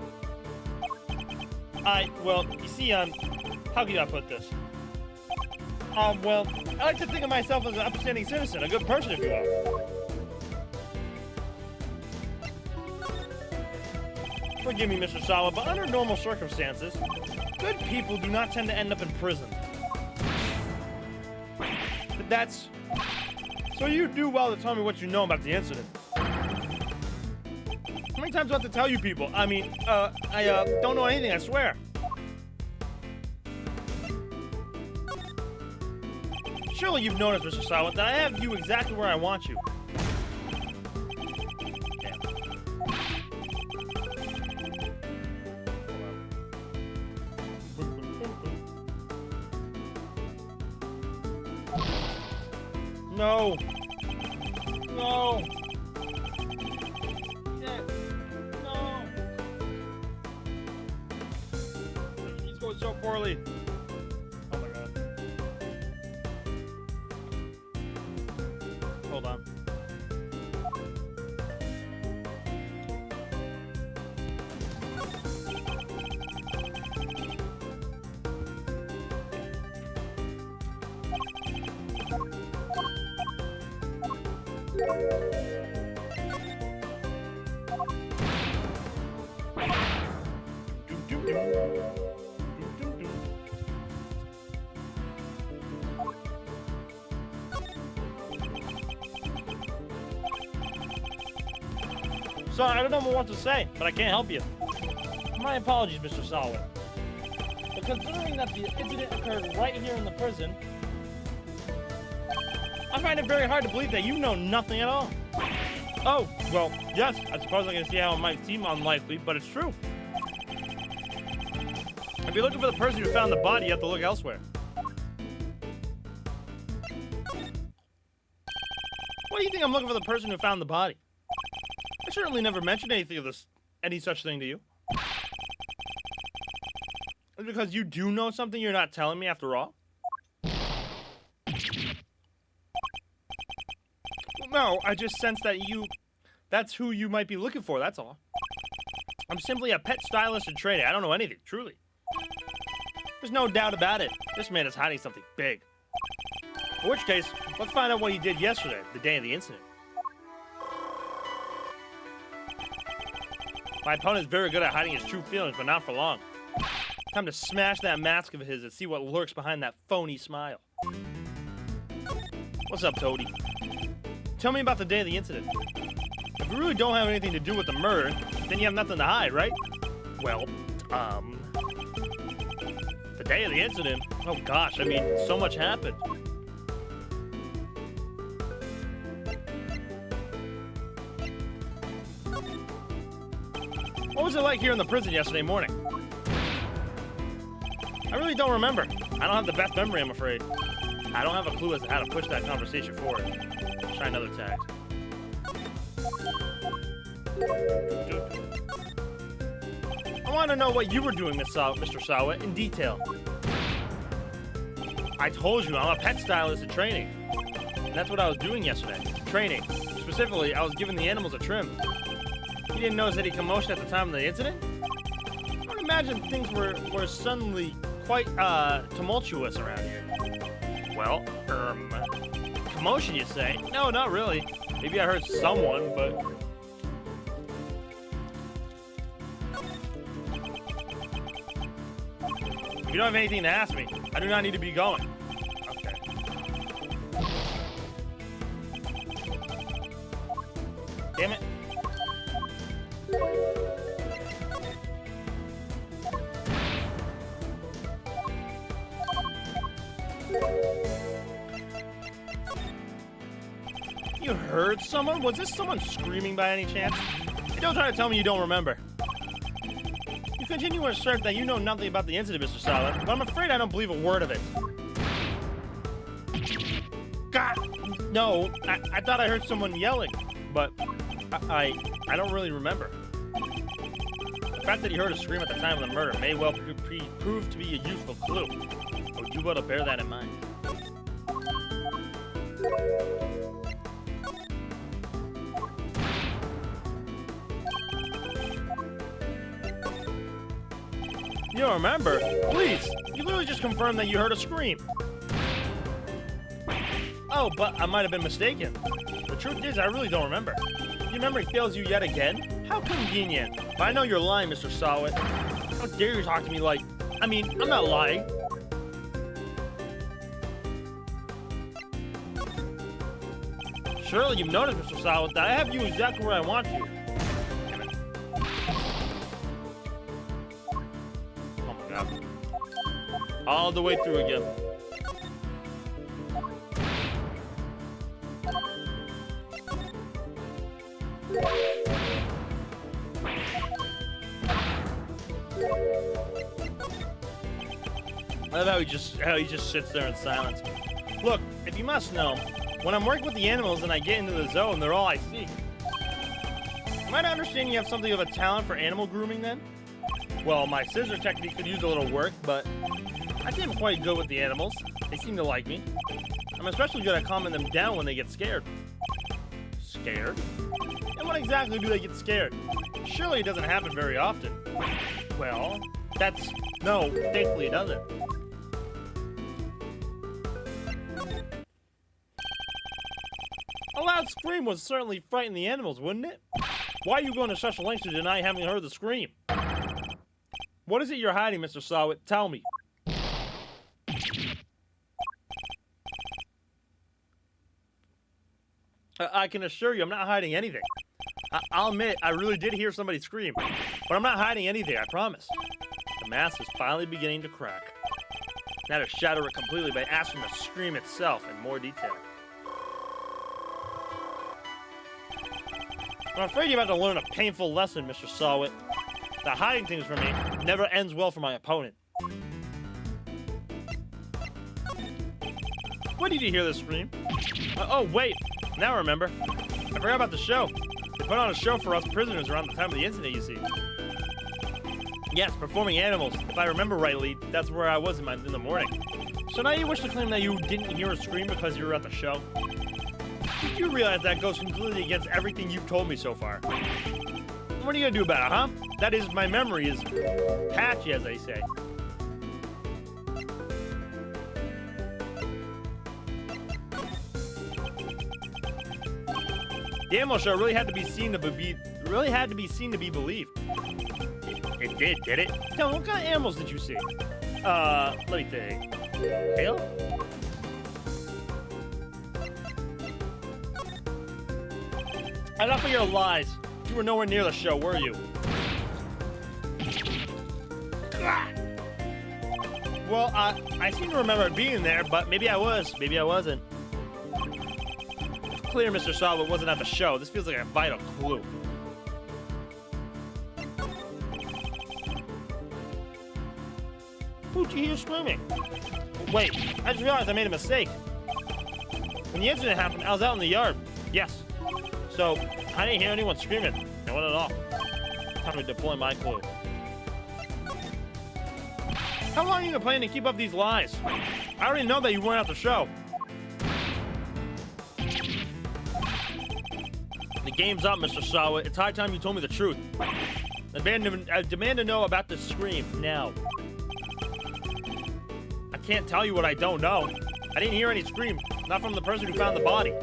Well, you see, how can I put this? Well, I like to think of myself as an upstanding citizen, a good person, if you will. Forgive me, Mr. Sawa, but under normal circumstances, good people do not tend to end up in prison. But that's... So you do well to tell me what you know about the incident. How many times do I have to tell you people? I mean, I don't know anything, I swear. Surely you've noticed, Mr. Sawa, that I have you exactly where I want you. No. No. Shit. No. He's going so poorly. Oh my god. Hold on. Sorry, I don't know what to say, but I can't help you. My apologies, Mr. Sawa. But considering that the incident occurred right here in the prison, I find it very hard to believe that you know nothing at all. Oh, well, yes, I suppose I can see how it might seem unlikely, but it's true. If you're looking for the person who found the body, you have to look elsewhere. What do you think I'm looking for the person who found the body? I certainly never mentioned anything of this, any such thing to you. It's because you do know something you're not telling me after all? No, I just sense that that's who you might be looking for, that's all. I'm simply a pet stylist and trainer. I don't know anything, truly. There's no doubt about it. This man is hiding something big. In which case, let's find out what he did yesterday, the day of the incident. My opponent is very good at hiding his true feelings, but not for long. Time to smash that mask of his and see what lurks behind that phony smile. What's up, Toady? Tell me about the day of the incident. If you really don't have anything to do with the murder, then you have nothing to hide, right? Well, the day of the incident? Oh gosh, I mean, so much happened. What was it like here in the prison yesterday morning? I really don't remember. I don't have the best memory, I'm afraid. I don't have a clue as to how to push that conversation forward. Try another tag. I want to know what you were doing, Mr. Sawa, in detail. I told you, I'm a pet stylist in training. And that's what I was doing yesterday. Training. Specifically, I was giving the animals a trim. You didn't notice any commotion at the time of the incident? I would imagine things were suddenly quite tumultuous around here. Well, commotion, you say? No, not really. Maybe I heard someone, but... If you don't have anything to ask me, I do not need to be going. Okay. Damn it. You heard someone? Was this someone screaming by any chance? Don't try to tell me you don't remember. You continue to assert that you know nothing about the incident, Mr. Sawa, but I'm afraid I don't believe a word of it. God! No, I thought I heard someone yelling, but I don't really remember. The fact that you heard a scream at the time of the murder may well prove to be a useful clue. So you better bear that in mind. You don't remember? Please! You literally just confirmed that you heard a scream. Oh, but I might have been mistaken. The truth is, I really don't remember. Your memory fails you yet again? How convenient. But I know you're lying, Mr. Sawit. How dare you talk to me like... I mean, I'm not lying. Surely you've noticed, Mr. Sawit, that I have you exactly where I want you. Damn it. Oh my god. All the way through again. I love how he just sits there in silence. Look, if you must know, when I'm working with the animals and I get into the zone, they're all I see. Am I to understand you have something of a talent for animal grooming then? Well, my scissor technique could use a little work, but I think I'm quite good with the animals. They seem to like me. I'm especially good at calming them down when they get scared. Scared? And when exactly do they get scared? Surely it doesn't happen very often. Well, no, thankfully it doesn't. A loud scream would certainly frighten the animals, wouldn't it? Why are you going to such lengths to deny having heard the scream? What is it you're hiding, Mr. Sawit? Tell me. I can assure you I'm not hiding anything. I'll admit, I really did hear somebody scream, but I'm not hiding anything, I promise. The mask is finally beginning to crack. Now to shatter it completely by asking the scream itself in more detail. I'm afraid you're about to learn a painful lesson, Mr. Sawit. The hiding things from me never ends well for my opponent. When did you hear this scream? Oh, wait. Now I remember. I forgot about the show. They put on a show for us prisoners around the time of the incident, you see. Yes, performing animals. If I remember rightly, that's where I was in the morning. So now you wish to claim that you didn't hear a scream because you were at the show? Did you realize that goes completely against everything you've told me so far? What are you gonna do about it, huh? That is, my memory is patchy, as they say. The animal show really had to be seen to be believed. It did it? Tell me, what kind of animals did you see? Let me think. Hail? Enough of your lies. You were nowhere near the show, were you? Well, I seem to remember being there, but maybe I was, maybe I wasn't. It's clear Mr. Sawit wasn't at the show. This feels like a vital clue. Who'd you hear screaming? Wait, I just realized I made a mistake. When the incident happened, I was out in the yard. Yes. So, I didn't hear anyone screaming. No one at all. Time to deploy my clue. How long are you planning to keep up these lies? I already know that you weren't at the show. The game's up, Mr. Sawit. It's high time you told me the truth. I demand to know about this scream, now. I can't tell you what I don't know. I didn't hear any scream, not from the person who found the body.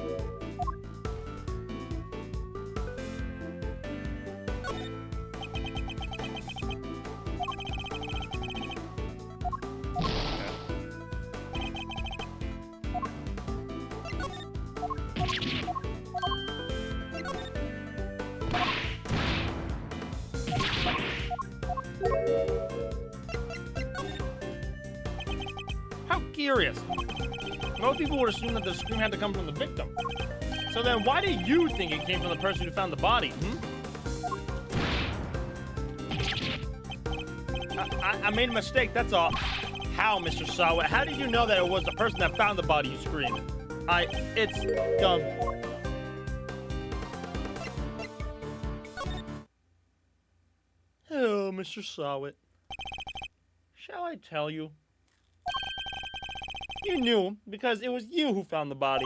How curious. Most people would assume that the scream had to come from the victim. So then why do you think it came from the person who found the body, I made a mistake, that's all. How, Mr. Sawit? How did you know that it was the person that found the body you screamed? It's dumb. Oh, Mr. Sawit. Shall I tell you? You knew, because it was you who found the body.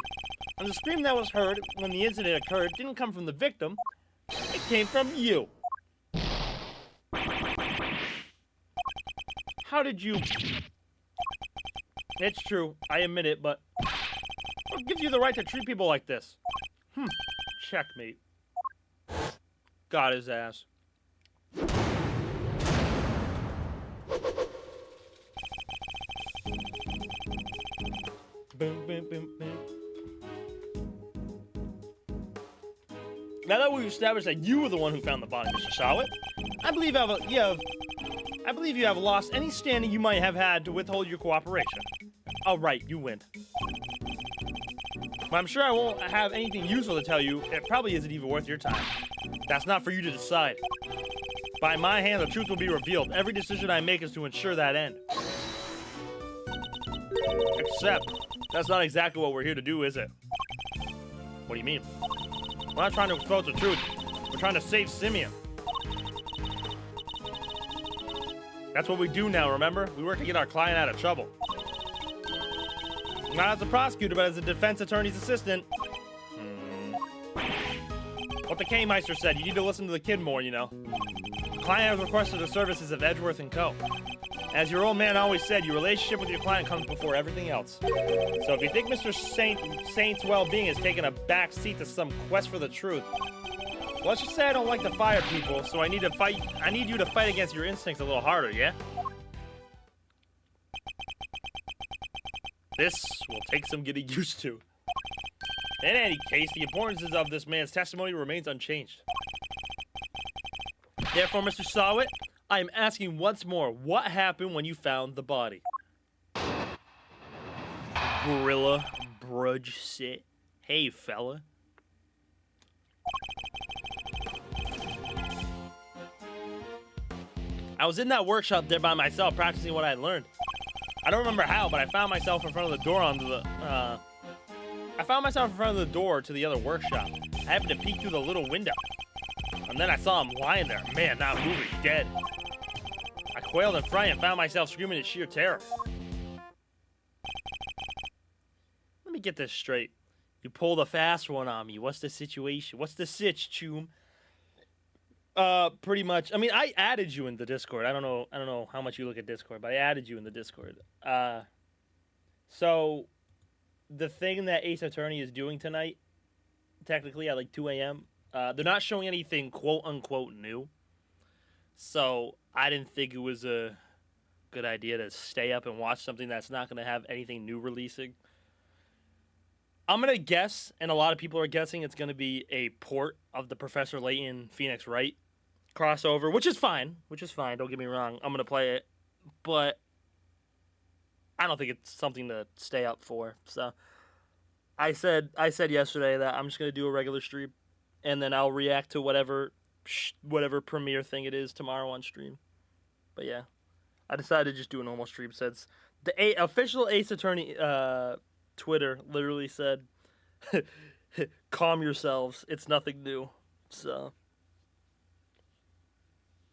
And the scream that was heard when the incident occurred didn't come from the victim. It came from you. How did you... It's true, I admit it, but... what gives you the right to treat people like this? Checkmate. Got his ass. Boom, boom, boom, boom. Now that we've established that you were the one who found the body, Mr. Shawit, I believe you have lost any standing you might have had to withhold your cooperation. All right, you win. But I'm sure I won't have anything useful to tell you. It probably isn't even worth your time. That's not for you to decide. By my hand, the truth will be revealed. Every decision I make is to ensure that end. Except, that's not exactly what we're here to do, is it? What do you mean? We're not trying to expose the truth. We're trying to save Simeon. That's what we do now, remember? We work to get our client out of trouble. Not as a prosecutor, but as a defense attorney's assistant. What the K-Meister said, you need to listen to the kid more, you know. The client has requested the services of Edgeworth & Co. As your old man always said, your relationship with your client comes before everything else. So if you think Mr. Saint's well-being has taken a back seat to some quest for the truth, let's just say I don't like to fire people, so I need you to fight against your instincts a little harder, yeah? This will take some getting used to. In any case, the importance of this man's testimony remains unchanged. Therefore, Mr. Sawit, I am asking once more, what happened when you found the body? Gorilla Brudge sit. Hey, fella. I was in that workshop there by myself practicing what I learned. I don't remember how, but I found myself in front of the door to the other workshop. I happened to peek through the little window. And then I saw him lying there. Man, not moving, dead. I quailed in fright and found myself screaming in sheer terror. Let me get this straight. You pulled a fast one on me. What's the situation? What's the sitch, Choom? Pretty much. I mean, I added you in the Discord. I don't know how much you look at Discord, but I added you in the Discord. So the thing that Ace Attorney is doing tonight, technically at like 2 a.m., they're not showing anything quote unquote new. So I didn't think it was a good idea to stay up and watch something that's not going to have anything new releasing. I'm going to guess, and a lot of people are guessing, it's going to be a port of the Professor Layton Phoenix Wright crossover, which is fine. Don't get me wrong. I'm going to play it, but I don't think it's something to stay up for. So I said yesterday that I'm just going to do a regular stream, and then I'll react to whatever premiere thing it is tomorrow on stream. But yeah, I decided to just do a normal stream since the official Ace Attorney Twitter literally said, calm yourselves, it's nothing new. So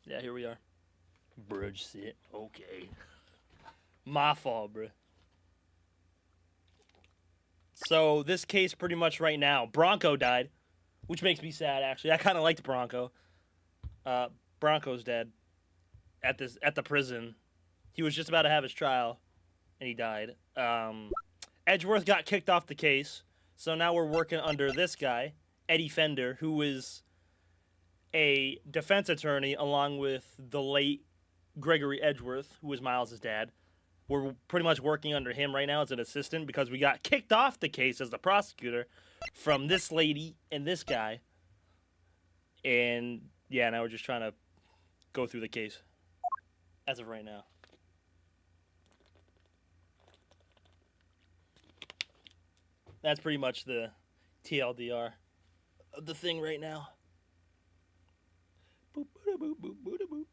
yeah, here we are. Bridge sit. Okay. My fault, bruh. So this case pretty much right now, Bronco died, which makes me sad actually. I kind of liked Bronco. Bronco's dead at the prison. He was just about to have his trial and he died. Edgeworth got kicked off the case, so now we're working under this guy, Eddie Fender, who is a defense attorney along with the late Gregory Edgeworth, who was Miles' dad. We're pretty much working under him right now as an assistant because we got kicked off the case as the prosecutor from this lady and this guy. And yeah, now we're just trying to go through the case as of right now. That's pretty much the TLDR of the thing right now. Boop, boop, boop, boop, boop, boop.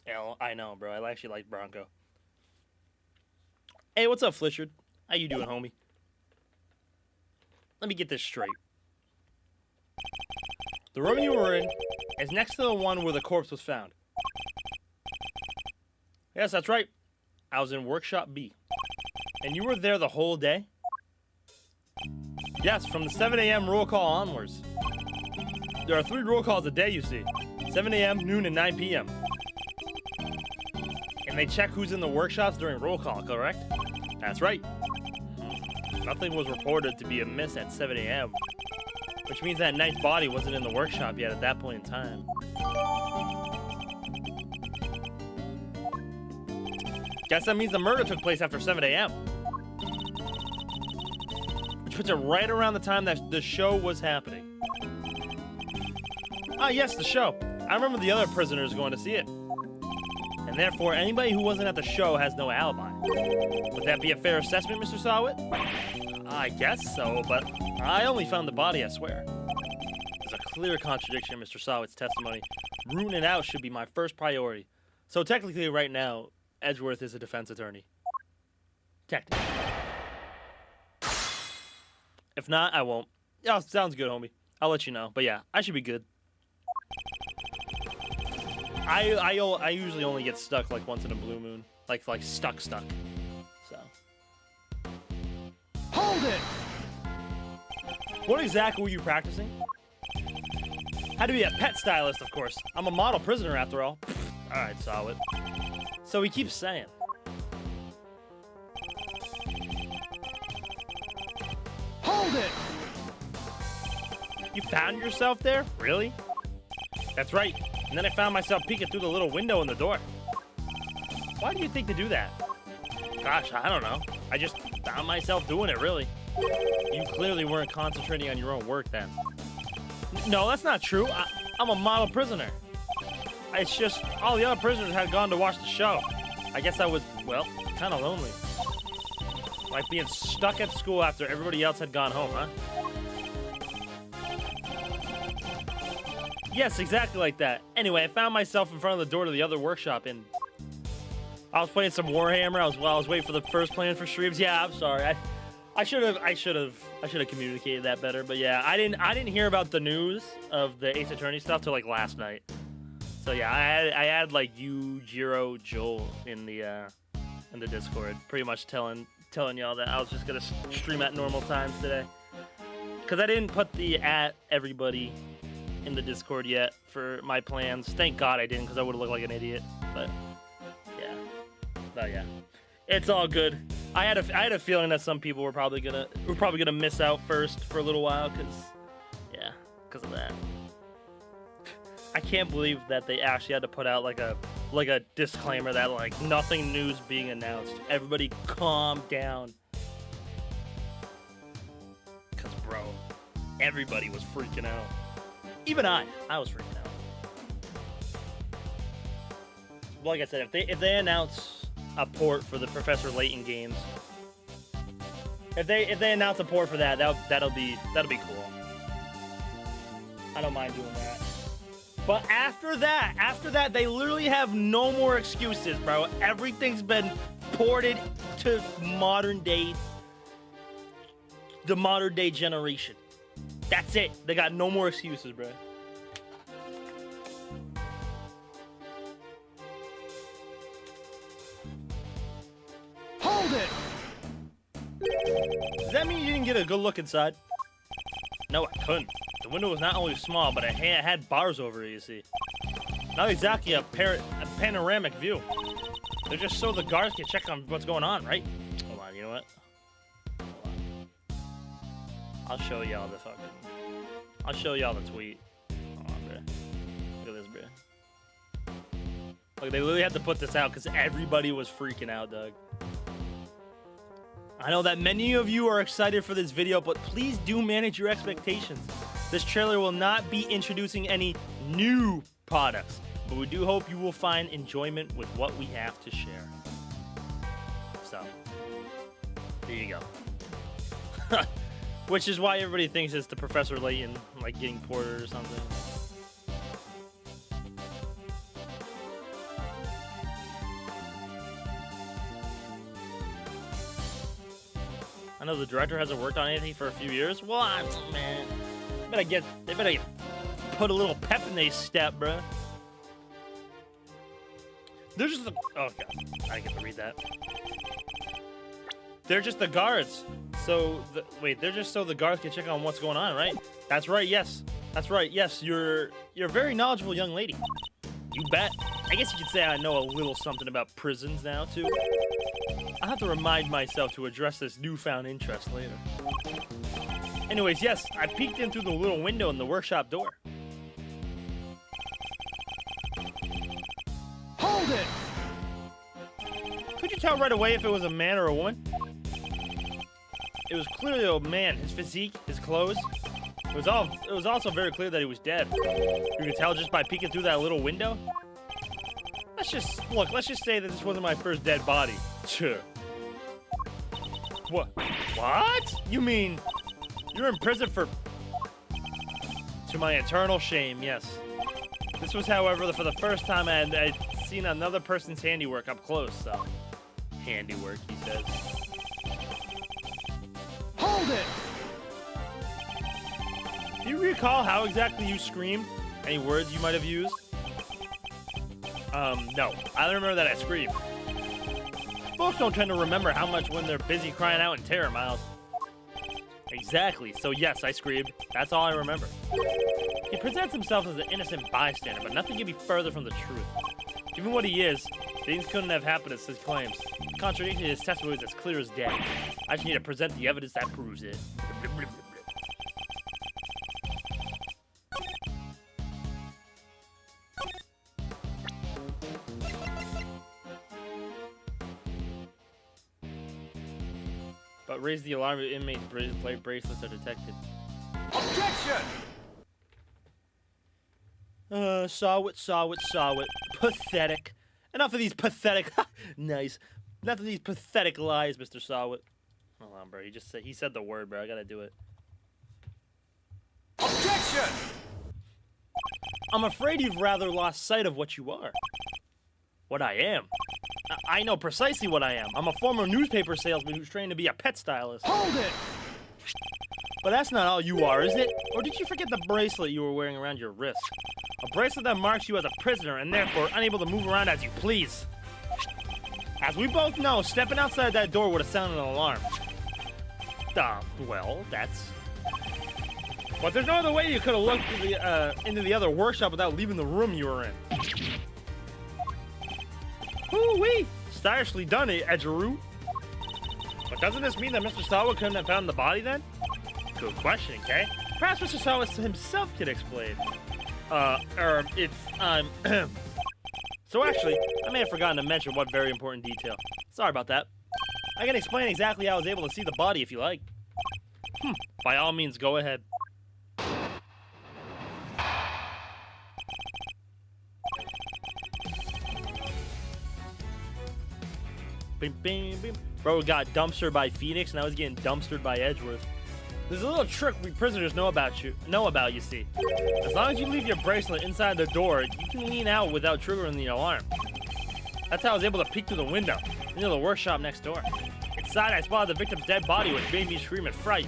Hell, I know, bro. I actually like Bronco. Hey, what's up, Flitchard? How you doing, homie? Let me get this straight. The room you were in is next to the one where the corpse was found. Yes, that's right. I was in Workshop B. And you were there the whole day? Yes, from the 7 a.m. roll call onwards. There are 3 roll calls a day, you see. 7 a.m., noon, and 9 p.m. And they check who's in the workshops during roll call, correct? That's right. Nothing was reported to be amiss at 7 a.m., which means that Knight's body wasn't in the workshop yet at that point in time. Guess that means the murder took place after 7 a.m. Which puts it right around the time that the show was happening. Ah, yes, the show. I remember the other prisoners going to see it. And therefore, anybody who wasn't at the show has no alibi. Would that be a fair assessment, Mr. Sawit? I guess so, but I only found the body, I swear. There's a clear contradiction in Mr. Sawit's testimony. Rooting it out should be my first priority. So technically, right now, Edgeworth is a defense attorney. Technically. If not, I won't. Yeah, sounds good, homie. I'll let you know. But yeah, I should be good. I usually only get stuck like once in a blue moon. Like stuck. So. Hold it! What exactly were you practicing? Had to be a pet stylist, of course. I'm a model prisoner after all. Alright, solid. So he keeps saying. Hold it! You found yourself there? Really? That's right. And then I found myself peeking through the little window in the door. Why do you think to do that? Gosh, I don't know. I just found myself doing it, really. You clearly weren't concentrating on your own work then. No, that's not true. I'm a model prisoner. It's just all the other prisoners had gone to watch the show. I guess I was, well, kind of lonely. Like being stuck at school after everybody else had gone home, huh? Yes, exactly like that. Anyway, I found myself in front of the door to the other workshop, and I was playing some Warhammer. I was waiting for the first plan for streams. Yeah, I'm sorry. I should have communicated that better. But yeah, I didn't hear about the news of the Ace Attorney stuff till like last night. So yeah, I had like you, Jiro, Joel in the Discord, pretty much telling y'all that I was just gonna stream at normal times today, because I didn't put the @everybody in the Discord yet for my plans. Thank God I didn't, because I would have looked like an idiot. But yeah, it's all good. I had a feeling that some people were probably gonna miss out first for a little while, because of that. I can't believe that they actually had to put out like a disclaimer that like nothing new's being announced. Everybody calm down. Cause bro, everybody was freaking out. Even I was freaking out. Like I said, if they announce a port for the Professor Layton games, if they announce a port for that'll be cool. I don't mind doing that. But after that, they literally have no more excuses, bro. Everything's been ported to the modern day generation. That's it. They got no more excuses, bro. Hold it! Does that mean you didn't get a good look inside? No, I couldn't. The window was not only small, but it had bars over it, you see. Not exactly a panoramic view. They're just so the guards can check on what's going on, right? Hold on, you know what? Hold on. I'll show y'all the fucking... I'll show y'all the tweet. Hold on, bro. Look at this, bro. Look, they literally had to put this out because everybody was freaking out, Doug. I know that many of you are excited for this video, but please do manage your expectations. This trailer will not be introducing any new products, but we do hope you will find enjoyment with what we have to share. So, there you go. Which is why everybody thinks it's the Professor Layton, like, getting ported or something. I know the director hasn't worked on anything for a few years. What, man? They better put a little pep in their step, bro. They're just the... Oh, God. I get to read that. They're just the guards. So, wait, they're just so the guards can check on what's going on, right? That's right, yes. That's right, yes. You're a very knowledgeable young lady. You bet. I guess you could say I know a little something about prisons now, too. I'll have to remind myself to address this newfound interest later. Anyways, yes, I peeked in through the little window in the workshop door. Hold it! Could you tell right away if it was a man or a woman? It was clearly a man. His physique, his clothes. It was also very clear that he was dead. You could tell just by peeking through that little window. Let's just say that this wasn't my first dead body. Sure. What? What? You mean you're in prison for... To my eternal shame, yes. This was, however, for the first time I'd seen another person's handiwork up close, so... Handiwork, he says. Hold it! Do you recall how exactly you screamed? Any words you might have used? No. I remember that I screamed. Folks don't tend to remember how much when they're busy crying out in terror, Miles. Exactly. So yes, I screamed. That's all I remember. He presents himself as an innocent bystander, but nothing could be further from the truth. Given what he is, things couldn't have happened as his claims. Contradicting his testimony is as clear as day. I just need to present the evidence that proves it. But raise the alarm if inmates' bracelets are detected. Objection! Saw it. Pathetic. Enough of these pathetic... Nice. Enough of these pathetic lies, Mr. Sawit. Hold on, bro. He said the word, bro. I gotta do it. Objection! I'm afraid you've rather lost sight of what you are. What I am. I know precisely what I am. I'm a former newspaper salesman who's trained to be a pet stylist. Hold it! But that's not all you are, is it? Or did you forget the bracelet you were wearing around your wrist? A bracelet that marks you as a prisoner and therefore unable to move around as you please. As we both know, stepping outside that door would have sounded an alarm. Well, that's... But there's no other way you could have looked into the other workshop without leaving the room you were in. Woo-wee! Stylishly done, Edgeru. But doesn't this mean that Mr. Sawa couldn't have found the body then? Good question, okay? Perhaps Mr. Sawa himself could explain. So actually, I may have forgotten to mention one very important detail. Sorry about that. I can explain exactly how I was able to see the body if you like. By all means, go ahead. Bing, bing, bing. Bro got dumpstered by Phoenix, and I was getting dumpstered by Edgeworth. There's a little trick we prisoners know about, you see. As long as you leave your bracelet inside the door, you can lean out without triggering the alarm. That's how I was able to peek through the window, into the workshop next door. Inside, I spotted the victim's dead body, which made me scream in fright.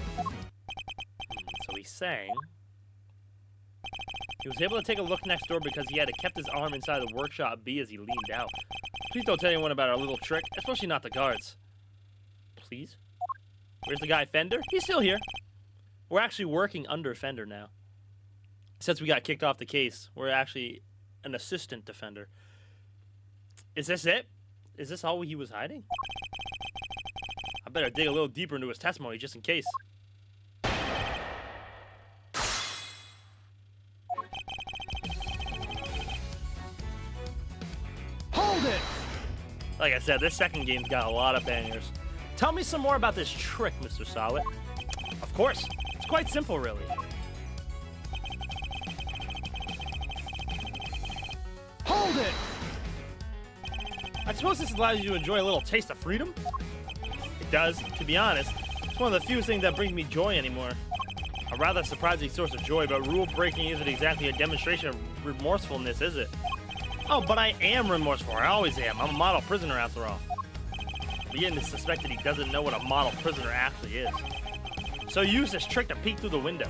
So he's saying... He was able to take a look next door because he had kept his arm inside the workshop B as he leaned out. Please don't tell anyone about our little trick, especially not the guards. Please? Where's the guy, Fender? He's still here. We're actually working under Fender now. Since we got kicked off the case, we're actually an assistant defender. Is this it? Is this all he was hiding? I better dig a little deeper into his testimony just in case. Hold it! Like I said, this second game's got a lot of bangers. Tell me some more about this trick, Mr. Sawit. Of course. It's quite simple, really. Hold it! I suppose this allows you to enjoy a little taste of freedom? It does. To be honest, it's one of the few things that brings me joy anymore. A rather surprising source of joy, but rule breaking isn't exactly a demonstration of remorsefulness, is it? Oh, but I am remorseful. I always am. I'm a model prisoner after all. I'm beginning to suspect that he doesn't know what a model prisoner actually is. So he used this trick to peek through the window.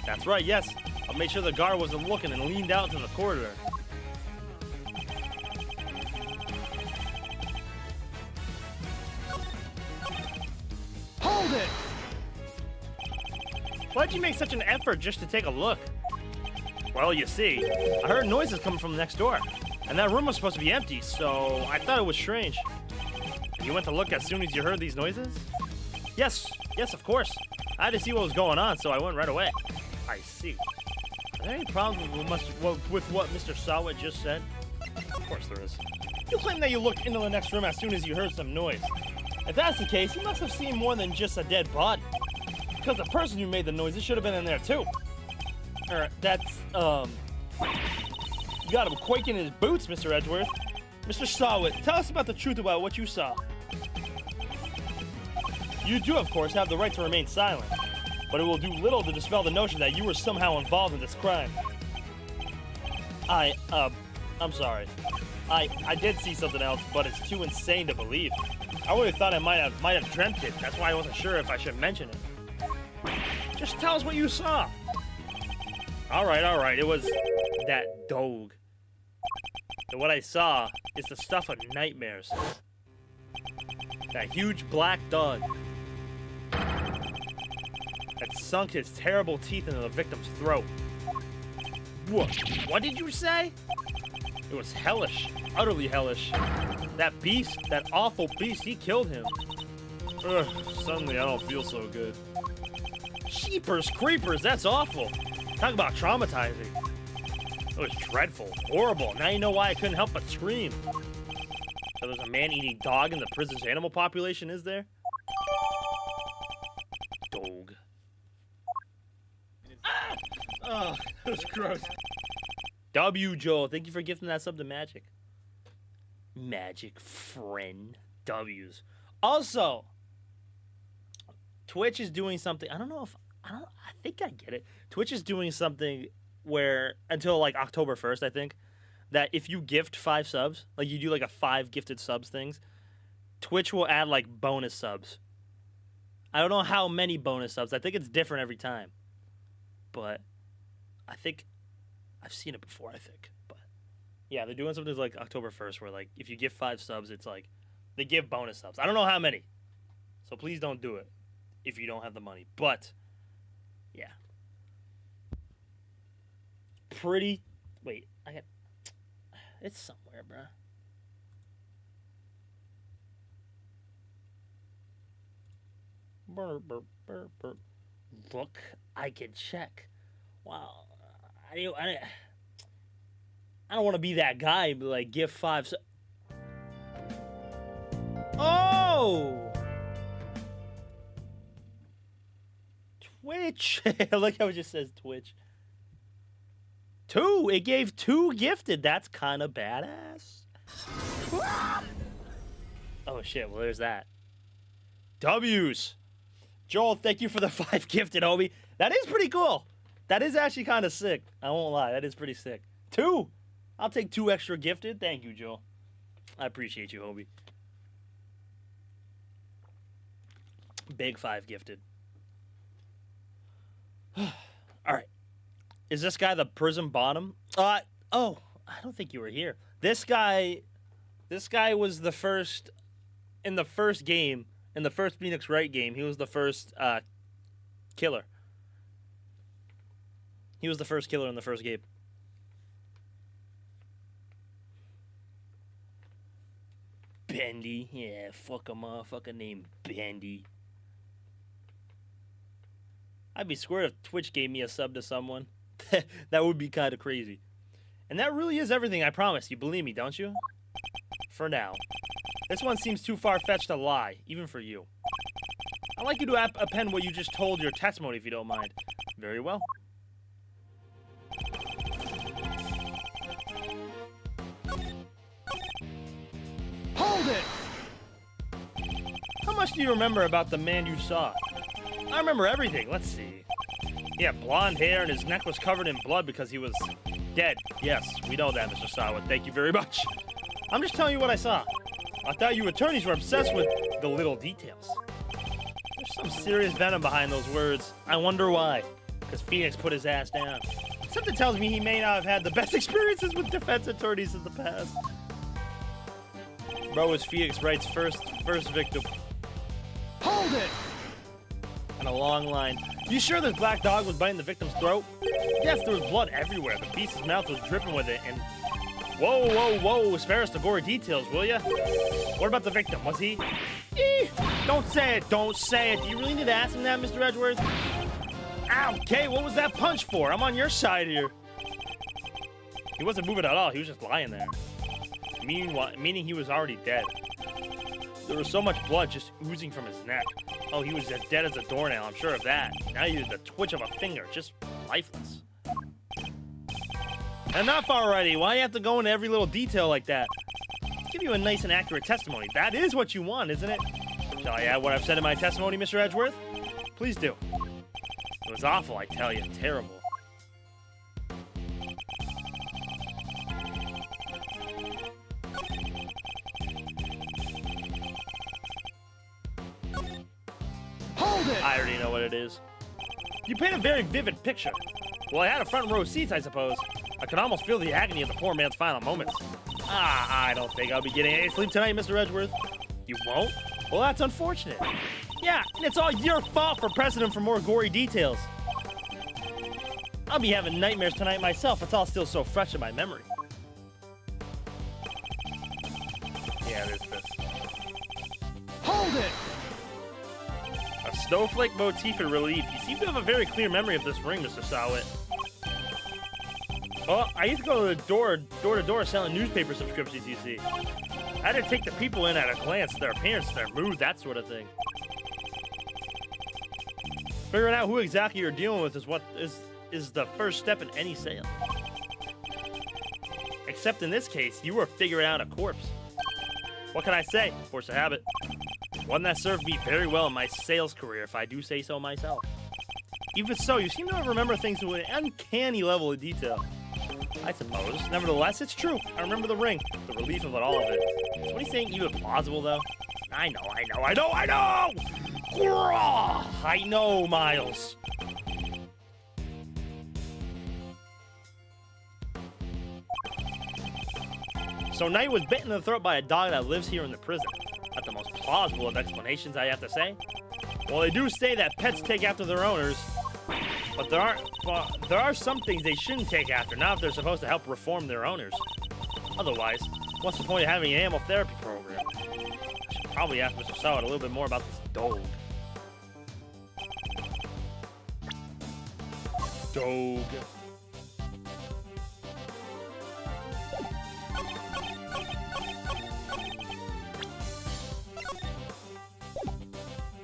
That's right, yes. I made sure the guard wasn't looking and leaned out into the corridor. Hold it! Why'd you make such an effort just to take a look? Well, you see, I heard noises coming from next door, and that room was supposed to be empty, so I thought it was strange. You went to look as soon as you heard these noises? Yes, of course. I had to see what was going on, so I went right away. I see. Are there any problems with what Mr. Sawit just said? Of course there is. You claim that you looked into the next room as soon as you heard some noise. If that's the case, you must have seen more than just a dead body. Because the person who made the noise, it should have been in there too. That's, you got him quaking in his boots, Mr. Edgeworth. Mr. Sawit, tell us about the truth about what you saw. You do, of course, have the right to remain silent, but it will do little to dispel the notion that you were somehow involved in this crime. I'm sorry. I did see something else, but it's too insane to believe. I would have thought I might have dreamt it. That's why I wasn't sure if I should mention it. Just tell us what you saw. All right. It was that dog. And what I saw is the stuff of nightmares. That huge black dog that sunk his terrible teeth into the victim's throat. What did you say? It was hellish, utterly hellish. That beast, that awful beast, he killed him. Ugh, suddenly I don't feel so good. Sheepers creepers, that's awful. Talk about traumatizing. It was dreadful, horrible. Now you know why I couldn't help but scream. So there's a man-eating dog in the prison's animal population, is there? Dog. Ah! Oh, that was gross. W, Joel. Thank you for gifting that sub to Magic. Magic friend. W's. Also, Twitch is doing something. I think I get it. Twitch is doing something where, until like October 1st, I think, that if you gift 5 subs, like you do like a 5 gifted subs things, Twitch will add like bonus subs. I don't know how many bonus subs. I think it's different every time. But I think I've seen it before, I think. But yeah, they're doing something like October 1st where like if you give 5 subs, it's like they give bonus subs. I don't know how many. So please don't do it if you don't have the money. But yeah. Pretty wait, it's somewhere, bruh. Look, I can check. Wow, I don't want to be that guy, but like give 5. Oh, Twitch. I like how it just says Twitch. 2. It gave 2 gifted. That's kind of badass. Oh shit. Well, there's that. W's. Joel, thank you for the 5 gifted, homie. That is pretty cool. That is actually kind of sick. I won't lie. That is pretty sick. 2. I'll take 2 extra gifted. Thank you, Joel. I appreciate you, homie. Big 5 gifted. All right. Is this guy the prison bottom? Oh, I don't think you were here. This guy was the first in the first game. In the first Phoenix Wright game, he was the first killer. He was the first killer in the first game. Bendy. Yeah, fuck a motherfucker named Bendy. I'd be square if Twitch gave me a sub to someone. That would be kind of crazy. And that really is everything, I promise. You believe me, don't you? For now. This one seems too far-fetched to lie, even for you. I'd like you to append what you just told your testimony, if you don't mind. Very well. Hold it! How much do you remember about the man you saw? I remember everything. Let's see. He had blonde hair and his neck was covered in blood because he was dead. Yes, we know that, Mr. Sawit. Thank you very much. I'm just telling you what I saw. I thought you attorneys were obsessed with the little details. There's some serious venom behind those words. I wonder why. Because Phoenix put his ass down. Something tells me he may not have had the best experiences with defense attorneys in the past. Bro was Phoenix Wright's first victim. Hold it! And a long line. You sure this black dog was biting the victim's throat? Yes, there was blood everywhere. The beast's mouth was dripping with it, and... Whoa, spare us the gory details, will ya? What about the victim? Was he... Don't say it. Do you really need to ask him that, Mr. Edgeworth? Ow, Kay, what was that punch for? I'm on your side here. He wasn't moving at all. He was just lying there. meaning he was already dead. There was so much blood just oozing from his neck. Oh, he was as dead as a doornail, I'm sure of that. Now you're the twitch of a finger, just lifeless. Enough already, why do you have to go into every little detail like that? Let's give you a nice and accurate testimony. That is what you want, isn't it? Shall I add what I've said in my testimony, Mr. Edgeworth? Please do. It was awful, I tell you, terrible. Hold it! I already know what it is. You paint a very vivid picture. Well, I had a front row seat, I suppose. I could almost feel the agony of the poor man's final moments. I don't think I'll be getting any sleep tonight, Mr. Edgeworth. You won't? Well, that's unfortunate. Yeah, and it's all your fault for pressing him for more gory details. I'll be having nightmares tonight myself. It's all still so fresh in my memory. Yeah, there's this. Hold it! A snowflake motif in relief. You seem to have a very clear memory of this ring, Mr. Sawit. Well, I used to go to the door to door selling newspaper subscriptions, you see. I had to take the people in at a glance, their appearance, their mood, that sort of thing. Figuring out who exactly you're dealing with is the first step in any sale. Except in this case, you were figuring out a corpse. What can I say? Force of habit. One that served me very well in my sales career, if I do say so myself. Even so, you seem to remember things to an uncanny level of detail. I suppose. Nevertheless, it's true. I remember the ring, the relief of it, all of it. Is what he's saying even plausible, though? I know! Grah! I know, Miles. So Knight was bitten in the throat by a dog that lives here in the prison. Not the most plausible of explanations, I have to say. Well, they do say that pets take after their owners, but there are some things they shouldn't take after, not if they're supposed to help reform their owners. Otherwise, what's the point of having an animal therapy program? I should probably ask Mr. Sawit a little bit more about this dog. Dog.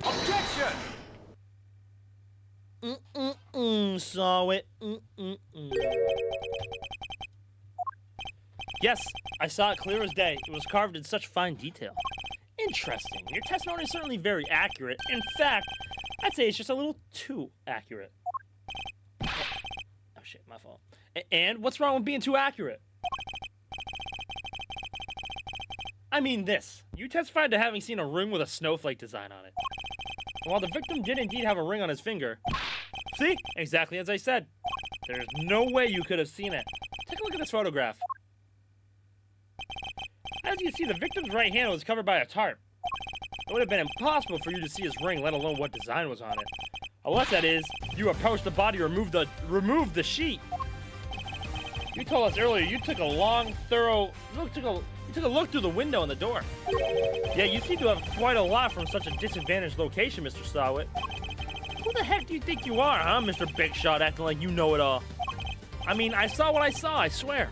Objection! Saw it. Yes, I saw it clear as day. It was carved in such fine detail. Interesting. Your testimony is certainly very accurate. In fact, I'd say it's just a little too accurate. Oh shit, my fault. And what's wrong with being too accurate? I mean this. You testified to having seen a ring with a snowflake design on it. While the victim did indeed have a ring on his finger. See? Exactly as I said. There's no way you could have seen it. Take a look at this photograph. As you see, the victim's right hand was covered by a tarp. It would have been impossible for you to see his ring, let alone what design was on it. Unless, that is, you approached the body, removed the sheet. You told us earlier you took a long, thorough look. You took a look through the window and the door. Yeah, you seem to have quite a lot from such a disadvantaged location, Mr. Sawit. Who the heck do you think you are, huh, Mr. Big Shot, acting like you know it all? I mean, I saw what I saw, I swear.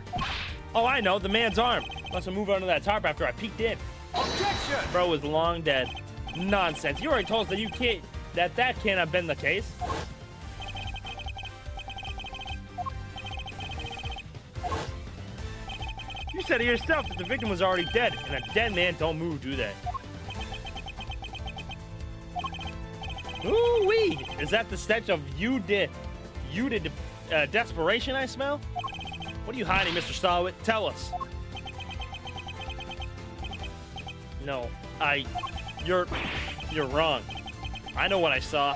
Oh, I know, the man's arm. Must have moved under that tarp after I peeked in. Objection! Bro was long dead. Nonsense. You already told us that that can't have been the case. You said it yourself that the victim was already dead, and a dead man don't move, do they? Ooh-wee! Is that the stench of desperation I smell? What are you hiding, Mr. Sawit? Tell us. No, you're wrong. I know what I saw.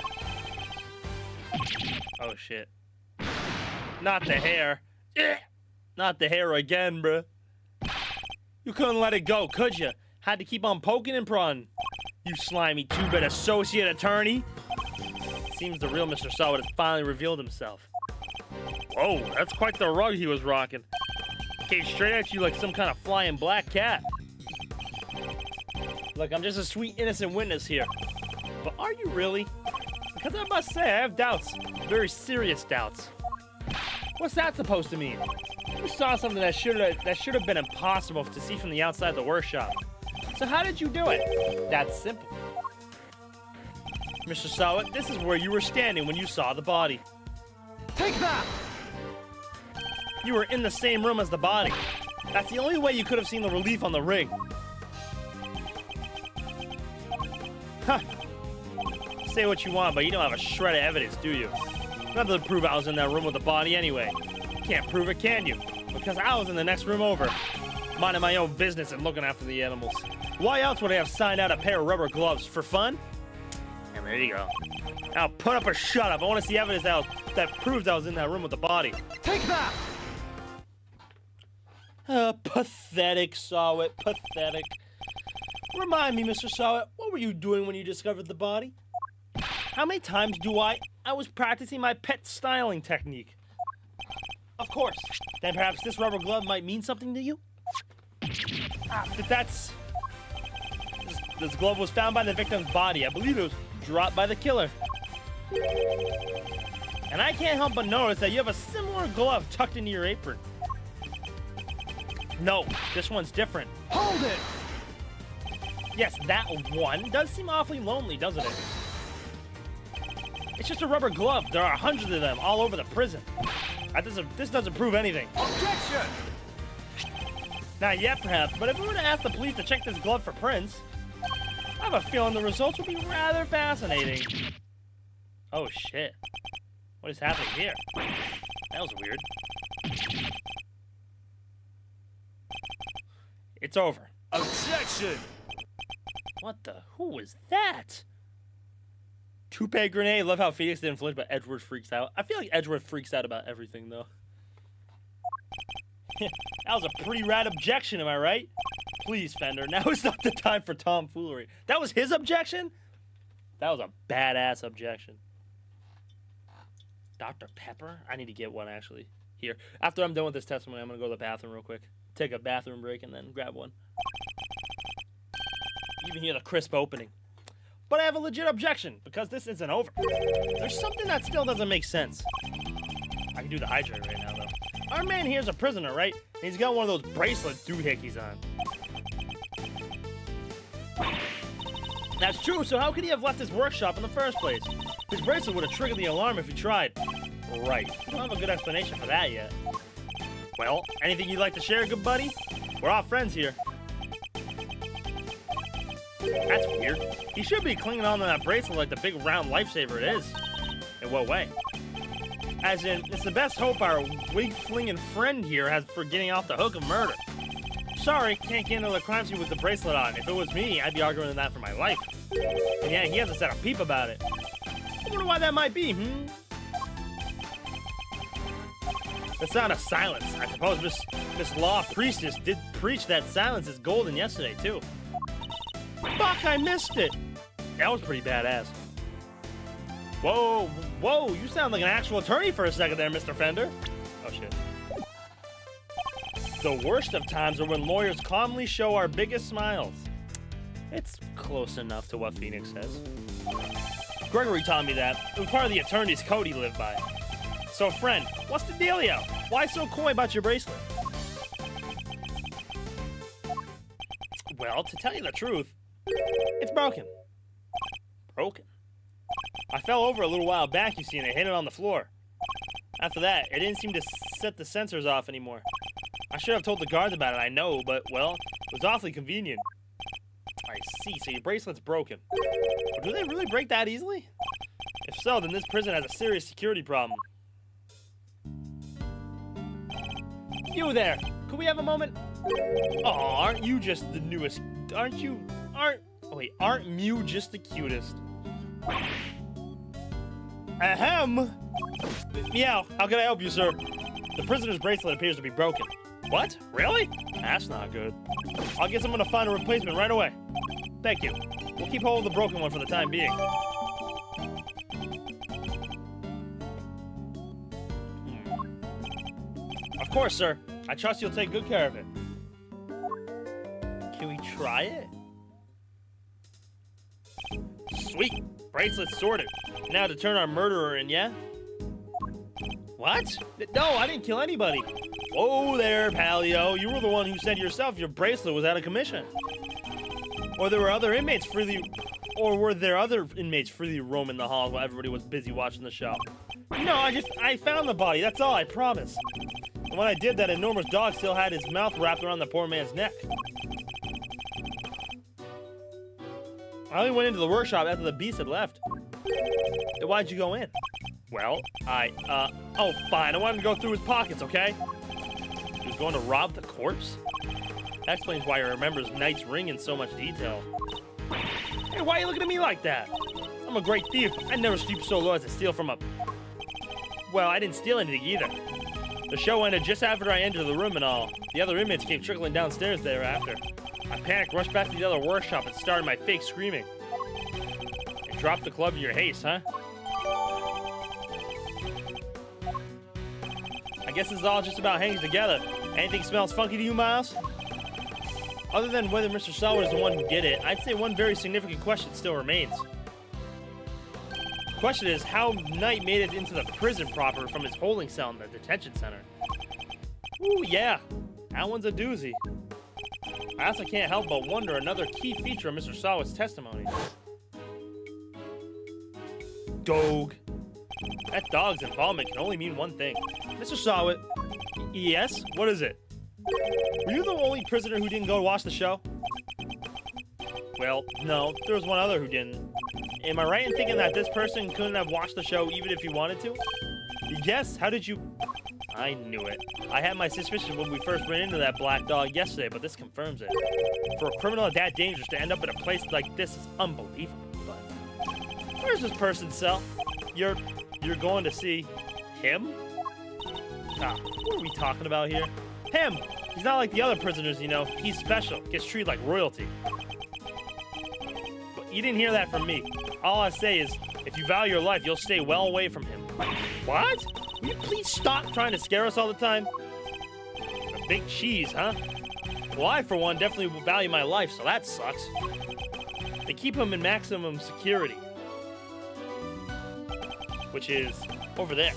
Oh, shit. Not the hair. Not the hair again, bruh. You couldn't let it go, could you? Had to keep on poking and prodding. You slimy two-bit associate attorney. Seems the real Mr. Sawit has finally revealed himself. Whoa, that's quite the rug he was rocking. Came straight at you like some kind of flying black cat. Look, I'm just a sweet, innocent witness here. But are you really? Because I must say, I have doubts. Very serious doubts. What's that supposed to mean? You saw something that should have been impossible to see from the outside the workshop. So how did you do it? That's simple. Mr. Sawit, this is where you were standing when you saw the body. Take that! You were in the same room as the body. That's the only way you could have seen the relief on the ring. Huh. Say what you want, but you don't have a shred of evidence, do you? Nothing to prove I was in that room with the body anyway. You can't prove it, can you? Because I was in the next room over, minding my own business and looking after the animals. Why else would I have signed out a pair of rubber gloves? For fun? And there you go. Now put up or shut up. I want to see evidence that proves I was in that room with the body. Take that! Pathetic, Sawit. Pathetic. Remind me, Mr. Sawit, what were you doing when you discovered the body? How many times I was practicing my pet styling technique. Of course. Then perhaps this rubber glove might mean something to you? This glove was found by the victim's body. I believe it was dropped by the killer. And I can't help but notice that you have a similar glove tucked into your apron. No, this one's different. Hold it! Yes, that one does seem awfully lonely, doesn't it? It's just a rubber glove. There are hundreds of them all over the prison. This doesn't prove anything. Objection! Not yet, perhaps, but if we were to ask the police to check this glove for prints, I have a feeling the results would be rather fascinating. Oh, shit. What is happening here? That was weird. It's over. Objection! What the? Who was that? Toupee grenade. Love how Phoenix didn't flinch, but Edward freaks out. I feel like Edward freaks out about everything, though. That was a pretty rad objection, am I right? Please, Fender, now is not the time for tomfoolery. That was his objection? That was a badass objection. Dr. Pepper? I need to get one, actually. Here. After I'm done with this testimony, I'm going to go to the bathroom real quick. Take a bathroom break and then grab one. You can hear the crisp opening. But I have a legit objection, because this isn't over. There's something that still doesn't make sense. I can do the hydrant right now, though. Our man here's a prisoner, right? And he's got one of those bracelet doohickeys on. That's true, so how could he have left his workshop in the first place? His bracelet would have triggered the alarm if he tried. Right. We don't have a good explanation for that yet. Well, anything you'd like to share, good buddy? We're all friends here. That's weird. He should be clinging on to that bracelet like the big round lifesaver it is. In what way? As in, it's the best hope our wig-flinging friend here has for getting off the hook of murder. Sorry, can't get into the crime scene with the bracelet on. If it was me, I'd be arguing that for my life. And yeah, he hasn't said a peep about it. I wonder why that might be, The sound of silence. I suppose Miss Law Priestess did preach that silence is golden yesterday, too. Fuck, I missed it! That was pretty badass. Whoa, whoa, you sound like an actual attorney for a second there, Mr. Fender. Oh, shit. The worst of times are when lawyers calmly show our biggest smiles. It's close enough to what Phoenix says. Gregory taught me that. It was part of the attorney's code he lived by. So, friend, what's the dealio? Why so coy about your bracelet? Well, to tell you the truth, it's broken. Broken? I fell over a little while back, you see, and I hit it on the floor. After that, it didn't seem to set the sensors off anymore. I should have told the guards about it, I know, but, well, it was awfully convenient. I see, so your bracelet's broken. But do they really break that easily? If so, then this prison has a serious security problem. You there! Could we have a moment? Aw, aren't you just the newest... Aren't you just the cutest? Ahem! Meow, how can I help you, sir? The prisoner's bracelet appears to be broken. What? Really? That's not good. I'll get someone to find a replacement right away. Thank you. We'll keep hold of the broken one for the time being. Of course, sir. I trust you'll take good care of it. Can we try it? Sweet. Bracelet sorted. Now to turn our murderer in, yeah? What? No, I didn't kill anybody. Whoa there, Palio. You were the one who said yourself your bracelet was out of commission. Or there were other inmates freely... Or were there other inmates freely roaming the halls while everybody was busy watching the show? No, I found the body. That's all, I promise. And when I did, that enormous dog still had his mouth wrapped around the poor man's neck. I only went into the workshop after the beast had left. Then why'd you go in? Well, oh, fine. I wanted to go through his pockets, okay? He was going to rob the corpse? That explains why he remembers Knight's ring in so much detail. Hey, why are you looking at me like that? I'm a great thief. I never stoop so low as to steal from a... Well, I didn't steal anything either. The show ended just after I entered the room and all. The other inmates came trickling downstairs thereafter. I panicked, rushed back to the other workshop, and started my fake screaming. You dropped the club in your haste, huh? I guess this is all just about hanging together. Anything smells funky to you, Miles? Other than whether Mr. Sauer is the one who did it, I'd say one very significant question still remains. The question is how Knight made it into the prison proper from his holding cell in the detention center. Ooh, yeah. That one's a doozy. I also can't help but wonder another key feature of Mr. Sauer's testimony. Dog. That dog's involvement can only mean one thing. Mr. Sauer. Yes? What is it? Were you the only prisoner who didn't go watch the show? Well, no. There was one other who didn't. Am I right in thinking that this person couldn't have watched the show even if he wanted to? Yes? How did you... I knew it. I had my suspicions when we first ran into that black dog yesterday, but this confirms it. For a criminal that dangerous to end up in a place like this is unbelievable. But where's this person's cell? You're going to see him? Ah, what are we talking about here? Him! He's not like the other prisoners, you know. He's special. Gets treated like royalty. But you didn't hear that from me. All I say is, if you value your life, you'll stay well away from him. What? Will you please stop trying to scare us all the time? A big cheese, huh? Well, I, for one, definitely value my life, so that sucks. They keep him in maximum security. Which is over there.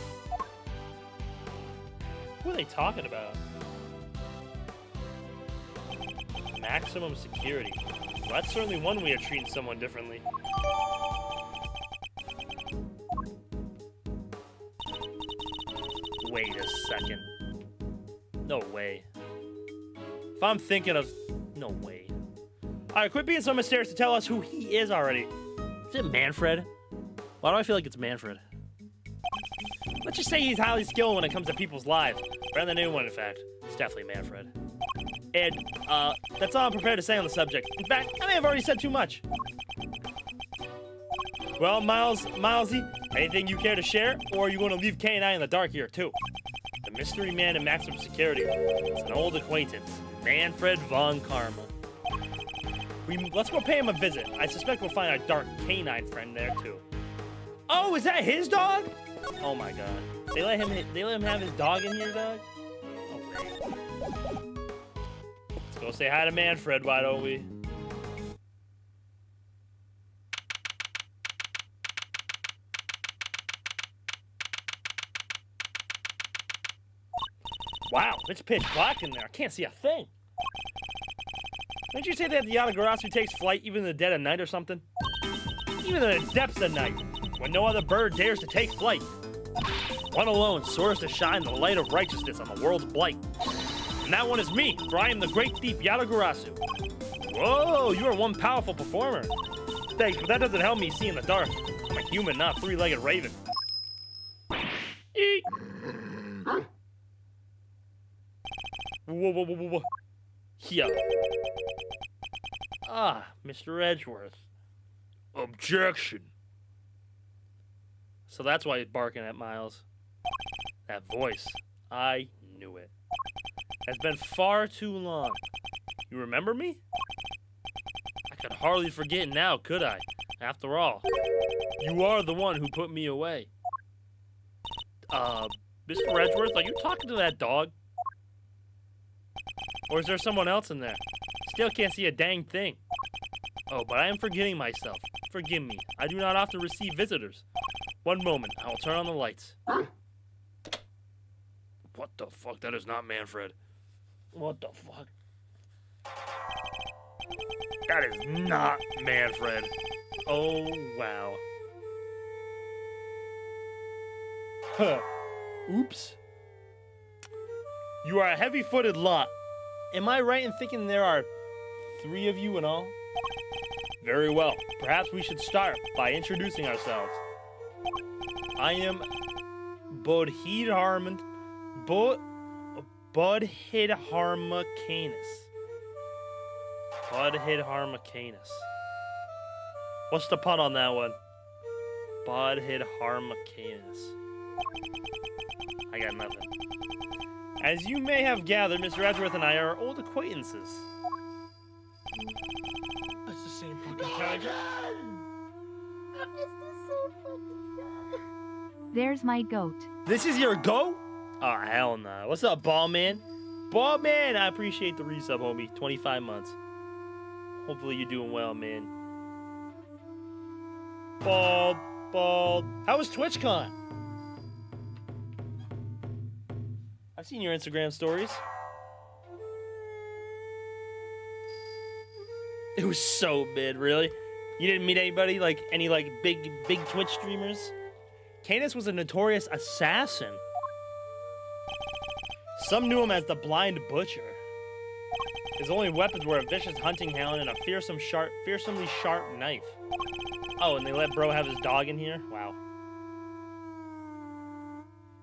Who are they talking about? Maximum security. Well, that's certainly one way of treating someone differently. Wait a second. No way. If I'm thinking of... No way. Alright, quit being so mysterious to tell us who he is already. Is it Manfred? Why do I feel like it's Manfred? Let's just say he's highly skilled when it comes to people's lives. Rather than anyone, in fact. It's definitely Manfred. And, that's all I'm prepared to say on the subject. In fact, I may have already said too much. Well, Milesy, anything you care to share? Or are you going to leave Kay and I in the dark here, too? The mystery man in maximum security. It's an old acquaintance. Manfred von Karma. Let's go pay him a visit. I suspect we'll find our dark canine friend there, too. Oh, is that his dog? Oh my god. They let him have his dog in here, dog? Oh, wait. Let's go say hi to Manfred, why don't we? Wow, it's pitch black in there. I can't see a thing. Didn't you say that the Yatagarasu takes flight even in the dead of night or something? Even in the depths of night, when no other bird dares to take flight. One alone soars to shine the light of righteousness on the world's blight. And that one is me, for I am the great thief Yatagarasu. Whoa, you are one powerful performer. Thanks, but that doesn't help me see in the dark. I'm a human, not a three-legged raven. Eek. Whoa. Yeah. Ah, Mr. Edgeworth. Objection. So that's why he's barking at Miles. That voice. I knew it. Has been far too long. You remember me? I could hardly forget now, could I? After all, you are the one who put me away. Mr. Edgeworth, are you talking to that dog? Or is there someone else in there? Still can't see a dang thing. Oh, but I am forgetting myself. Forgive me. I do not often receive visitors. One moment. I will turn on the lights. What the fuck? That is not Manfred. What the fuck? That is not Manfred. Oh, wow. Huh. Oops. You are a heavy-footed lot. Am I right in thinking there are 3 of you in all? Very well. Perhaps we should start by introducing ourselves. I am Bodhidharma Canis. Bodhidharma Canis. What's the pun on that one? Bodhidharma Canis. I got nothing. As you may have gathered, Mr. Edgeworth and I are old acquaintances. That's the same fucking character. There's my goat. This is your goat? Oh, hell no. What's up, Ball Man? Ball Man, I appreciate the resub, homie. 25 months. Hopefully you're doing well, man. Bald. How was TwitchCon? I've seen your Instagram stories. It was so mid, really. You didn't meet anybody, like, any, like, big Twitch streamers? Canis was a notorious assassin. Some knew him as the Blind Butcher. His only weapons were a vicious hunting hound and a fearsomely sharp knife. Oh, and they let bro have his dog in here? Wow.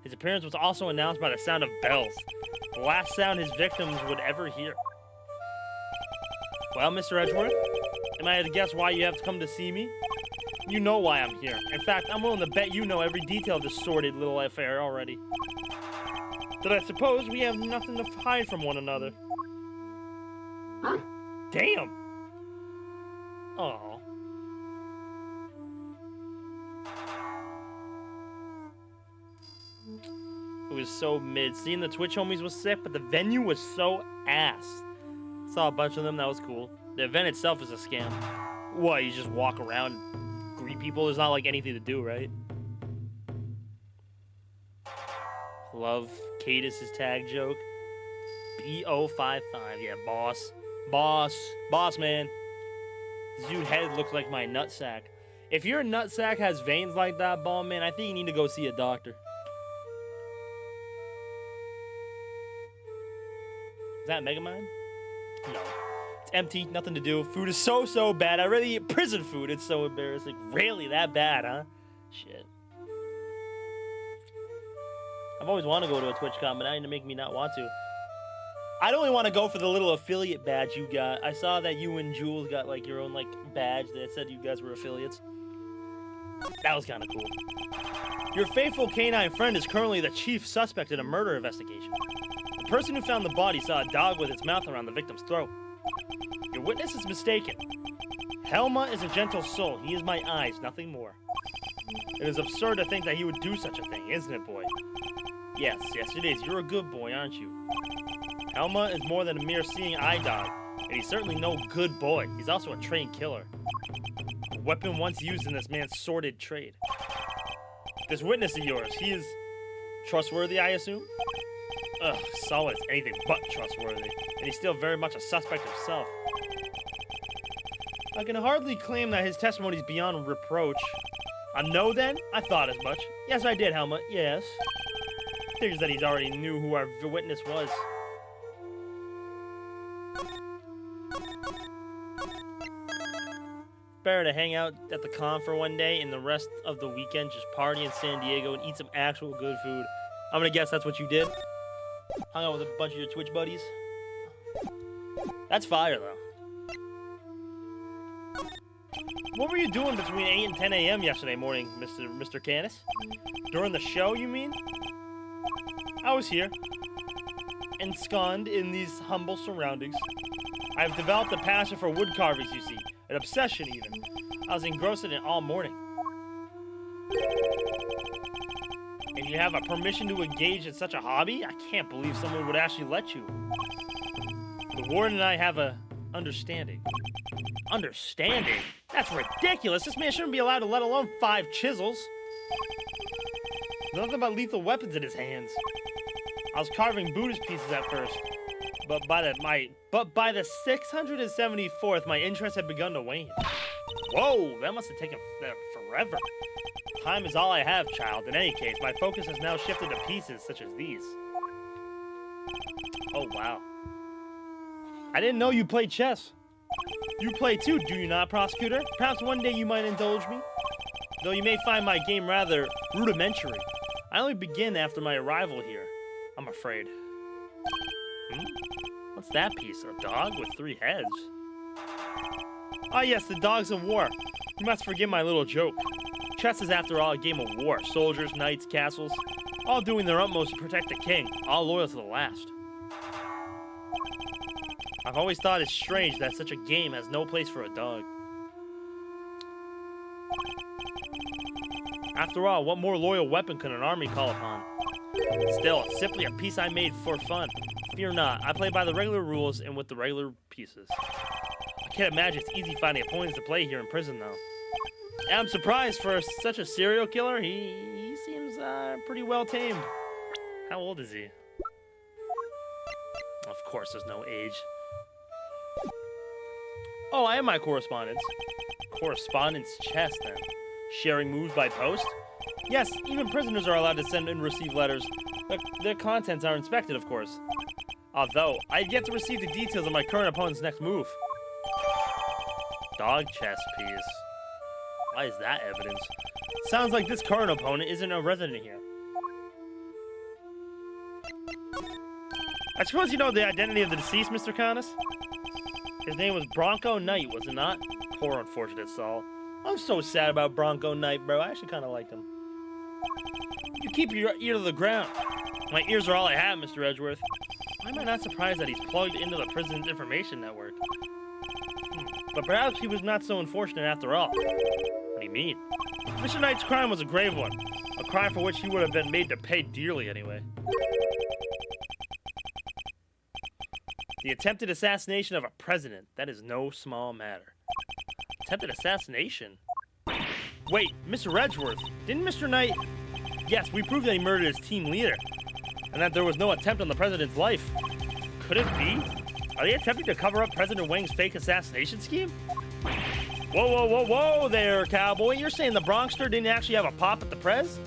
His appearance was also announced by the sound of bells, the last sound his victims would ever hear. Well, Mr. Edgeworth, am I to guess why you have to come to see me? You know why I'm here. In fact, I'm willing to bet you know every detail of this sordid little affair already. But I suppose we have nothing to hide from one another. Damn! Oh. It was so mid. Seeing the Twitch homies was sick, but the venue was so ass. Saw a bunch of them, that was cool. The event itself is a scam. What, you just walk around and greet people? There's not like anything to do, right? Love Cadis' tag joke. B055, yeah, boss. Boss, man. This dude's head looks like my nutsack. If your nutsack has veins like that, Ball Man, I think you need to go see a doctor. Is that Megamind? No. It's empty, nothing to do. Food is so bad. I really eat prison food. It's so embarrassing. Really that bad, huh? Shit. I've always wanted to go to a TwitchCon, but now you're make me not want to. I'd only want to go for the little affiliate badge you got. I saw that you and Jules got like your own like badge that said you guys were affiliates. That was kind of cool. Your faithful canine friend is currently the chief suspect in a murder investigation. The person who found the body saw a dog with its mouth around the victim's throat. Your witness is mistaken. Helma is a gentle soul. He is my eyes, nothing more. It is absurd to think that he would do such a thing, isn't it, boy? Yes, it is. You're a good boy, aren't you? Helma is more than a mere seeing eye dog, and he's certainly no good boy. He's also a trained killer. A weapon once used in this man's sordid trade. This witness of yours, he is trustworthy, I assume? Ugh, Solid is anything but trustworthy, and he's still very much a suspect himself. I can hardly claim that his testimony is beyond reproach. A no, then? I thought as much. Yes, I did, Helma. Yes. Figures that he's already knew who our witness was. Better to hang out at the con for one day and the rest of the weekend just party in San Diego and eat some actual good food. I'm gonna guess that's what you did. Hung out with a bunch of your Twitch buddies. That's fire, though. What were you doing between 8 and 10 a.m. yesterday morning, Mr. Canis? During the show, you mean? I was here, ensconced in these humble surroundings. I've developed a passion for wood carvings, you see. An obsession, even. I was engrossed in it all morning. And you have a permission to engage in such a hobby? I can't believe someone would actually let you. The warden and I have a understanding. Understanding? That's ridiculous. This man shouldn't be allowed to let alone 5 chisels. Nothing but lethal weapons in his hands. I was carving Buddhist pieces at first, but by the 674th, my interest had begun to wane. Whoa, that must have taken forever. Time is all I have, child. In any case, my focus has now shifted to pieces such as these. Oh, wow. I didn't know you played chess. You play too, do you not, Prosecutor? Perhaps one day you might indulge me? Though you may find my game rather rudimentary. I only begin after my arrival here, I'm afraid. What's that piece? A dog with 3 heads? Ah yes, the dogs of war. You must forgive my little joke. Chess is after all a game of war. Soldiers, knights, castles, all doing their utmost to protect the king, all loyal to the last. I've always thought it strange that such a game has no place for a dog. After all, what more loyal weapon could an army call upon? Still, it's simply a piece I made for fun. Fear not, I play by the regular rules and with the regular pieces. I can't imagine it's easy finding opponents to play here in prison, though. And I'm surprised for such a serial killer. He seems pretty well tamed. How old is he? Of course, there's no age. Oh, I am my correspondence. Correspondence chess, then. Sharing moves by post? Yes, even prisoners are allowed to send and receive letters. Their contents are inspected, of course. Although, I've yet to receive the details of my current opponent's next move. Dog chess piece. Why is that evidence? Sounds like this current opponent isn't a resident here. I suppose you know the identity of the deceased, Mr. Canis? His name was Bronco Knight, was it not? Poor unfortunate soul. I'm so sad about Bronco Knight, bro. I actually kind of liked him. You keep your ear to the ground. My ears are all I have, Mr. Edgeworth. Why am I not surprised that he's plugged into the prison's information network? But perhaps he was not so unfortunate after all. What do you mean? Mr. Knight's crime was a grave one. A crime for which he would have been made to pay dearly anyway. The attempted assassination of a president. That is no small matter. Attempted assassination? Wait, Mr. Edgeworth, didn't Mr. Knight... Yes, we proved that he murdered his team leader. And that there was no attempt on the president's life. Could it be? Are they attempting to cover up President Wang's fake assassination scheme? Whoa, whoa, whoa, whoa there, cowboy. You're saying the Bronxster didn't actually have a pop at the Prez?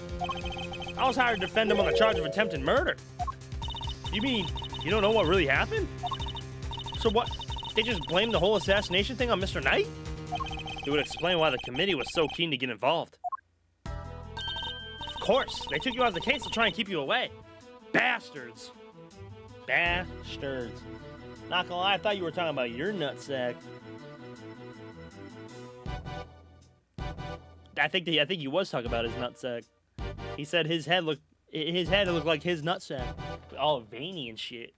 I was hired to defend him on the charge of attempted murder. You mean you don't know what really happened? So what? They just blamed the whole assassination thing on Mr. Knight? It would explain why the committee was so keen to get involved. Of course, they took you out of the case to try and keep you away. Bastards. Bastards. Not gonna lie, I thought you were talking about your nutsack. I think he was talking about his nutsack. He said his head looked like his nutsack, all veiny and shit.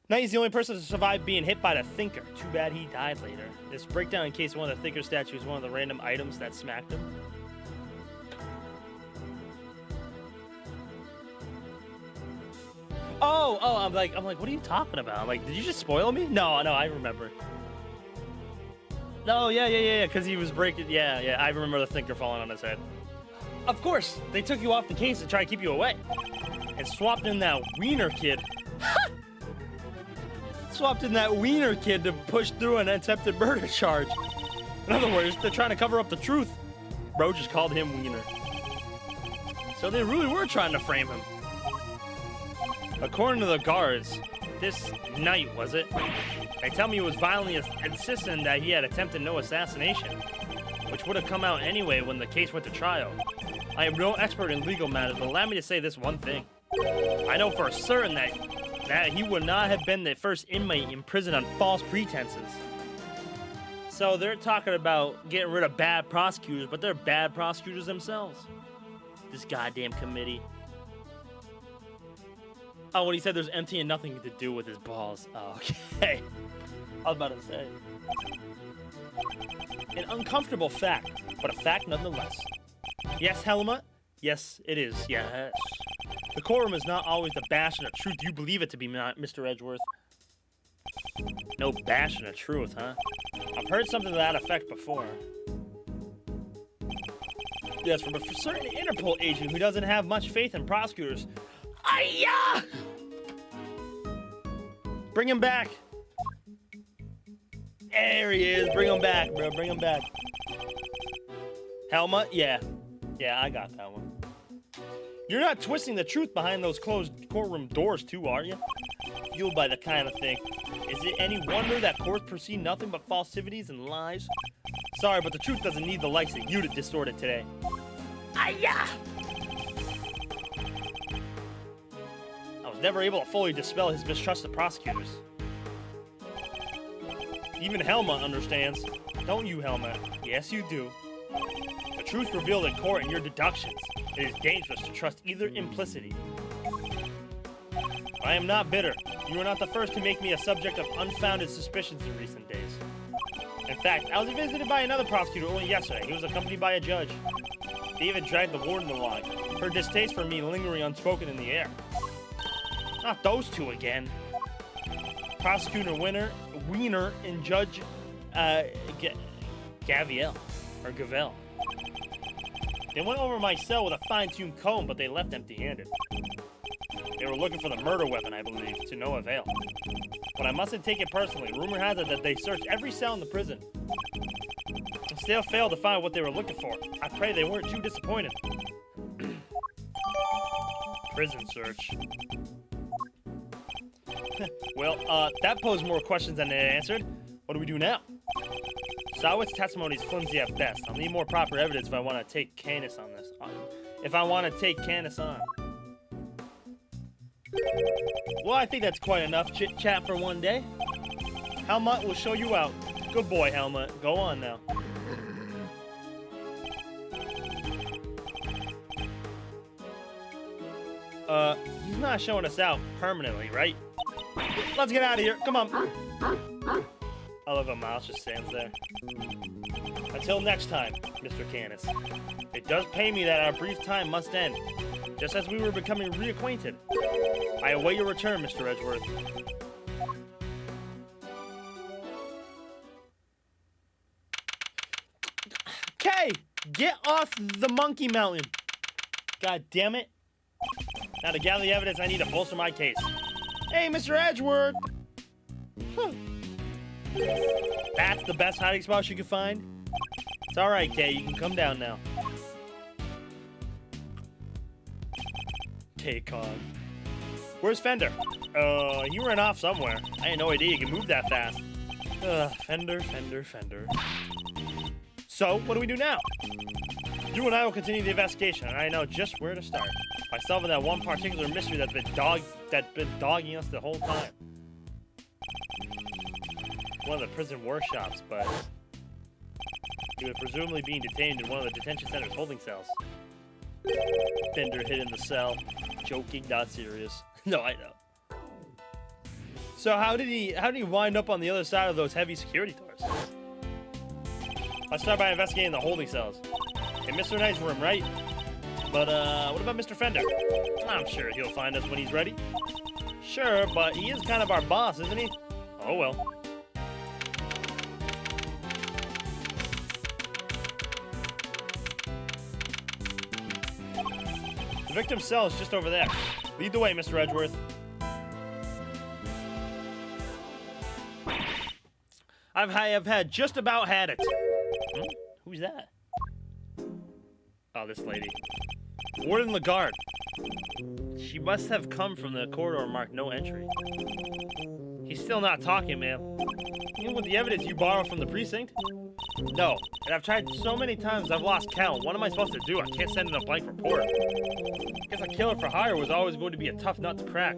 Knight is the only person to survive being hit by the Thinker. Too bad he died later. This breakdown in case one of the Thinker statues is one of the random items that smacked him. Oh, I'm like, what are you talking about? I'm like, did you just spoil me? No, I remember. No, yeah, because he was breaking, yeah, I remember the Thinker falling on his head. Of course, they took you off the case to try to keep you away. And swapped in that Wiener kid. Swapped in that Wiener kid to push through an attempted murder charge. In other words, they're trying to cover up the truth. Bro just called him Wiener. So they really were trying to frame him. According to the guards, this Knight, was it? They tell me he was violently insisting that he had attempted no assassination, which would have come out anyway when the case went to trial. I am no expert in legal matters, but allow me to say this one thing. I know for certain that he would not have been the first inmate in prison on false pretenses. So they're talking about getting rid of bad prosecutors, but they're bad prosecutors themselves. This goddamn committee. Oh, when he said there's empty and nothing to do with his balls. Oh, okay. I was about to say. An uncomfortable fact, but a fact nonetheless. Yes, Helmut? Yes, it is. Yes. The courtroom is not always the bastion of truth you believe it to be, Mr. Edgeworth. No bastion of truth, huh? I've heard something to that effect before. Yes, from a certain Interpol agent who doesn't have much faith in prosecutors. Aya! Bring him back. There he is. Bring him back, bro. Bring him back. Helmut? Yeah. Yeah, I got that one. You're not twisting the truth behind those closed courtroom doors, too, are you? Fueled by the kind of thing. Is it any wonder that courts perceive nothing but falsities and lies? Sorry, but the truth doesn't need the likes of you to distort it today. Aya! I was never able to fully dispel his mistrust of prosecutors. Even Helmut understands. Don't you, Helmut? Yes, you do. The truth revealed in court and your deductions. It is dangerous to trust either implicity. I am not bitter. You are not the first to make me a subject of unfounded suspicions in recent days. In fact, I was visited by another prosecutor only yesterday. He was accompanied by a judge. They even dragged the warden along. Her distaste for me lingering unspoken in the air. Not those two again. Prosecutor Wiener and Judge Gaviel. Or Gavel. They went over my cell with a fine-tuned comb, but they left empty-handed. They were looking for the murder weapon, I believe, to no avail. But I mustn't take it personally. Rumor has it that they searched every cell in the prison. Still failed to find what they were looking for. I pray they weren't too disappointed. Prison search. Well, that posed more questions than it answered. What do we do now? Sawit's testimony is flimsy at best. I'll need more proper evidence if I want to take Canis on this. Well, I think that's quite enough chit-chat for one day. Helmut will show you out. Good boy, Helmut. Go on now. He's not showing us out permanently, right? Let's get out of here. Come on. I love how Miles just stands there. Until next time, Mr. Canis. It does pain me that our brief time must end, just as we were becoming reacquainted. I await your return, Mr. Edgeworth. Okay, get off the monkey mountain. God damn it. Now to gather the evidence I need to bolster my case. Hey, Mr. Edgeworth. Huh. That's the best hiding spot you can find? It's alright, Kay. You can come down now. K-Con. Where's Fender? He ran off somewhere. I had no idea you could move that fast. Fender. So, what do we do now? You and I will continue the investigation, and I know just where to start. By solving that one particular mystery that's been dogging us the whole time. One of the prison workshops, but he was presumably being detained in one of the detention center's holding cells. Fender hid in the cell. Joking, not serious. No, I know. So how did he wind up on the other side of those heavy security doors? Let's start by investigating the holding cells. In Mr. Knight's room, right? But what about Mr. Fender? I'm sure he'll find us when he's ready. Sure, but he is kind of our boss, isn't he? Oh well. The victim's cell is just over there. Lead the way, Mr. Edgeworth. I have had just about had it. Who's that? Oh, this lady. Warden Lagarde. She must have come from the corridor marked no entry. He's still not talking, ma'am. Even with the evidence you borrowed from the precinct? No, and I've tried so many times I've lost count. What am I supposed to do? I can't send in a blank report. I guess a killer for hire was always going to be a tough nut to crack.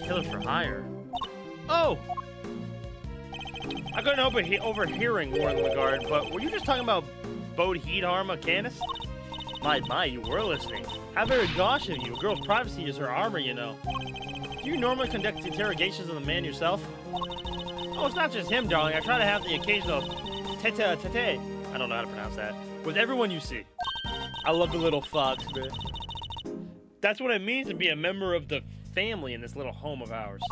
Killer for hire? Oh! I couldn't help overhearing Warden Lagarde, but were you just talking about Bodhidharma Canis? My, you were listening. How very gosh of you. A girl's privacy is her armor, you know. Do you normally conduct interrogations of the man yourself? Oh, it's not just him, darling. I try to have the occasional tete-a-tete. I don't know how to pronounce that. With everyone you see. I love the little fox, man. That's what it means to be a member of the family in this little home of ours.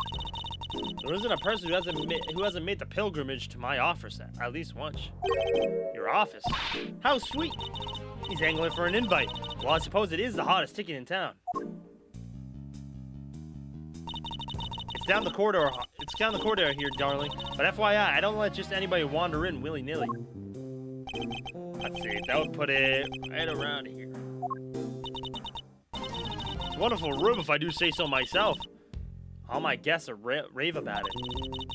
There isn't a person who hasn't made the pilgrimage to my office at least once. Your office? How sweet! He's angling for an invite. Well, I suppose it is the hottest ticket in town. down the corridor. It's down the corridor here, darling. But FYI, I don't let just anybody wander in willy-nilly. Let's see. That would put it right around here. It's a wonderful room, if I do say so myself. All my guests are rave about it.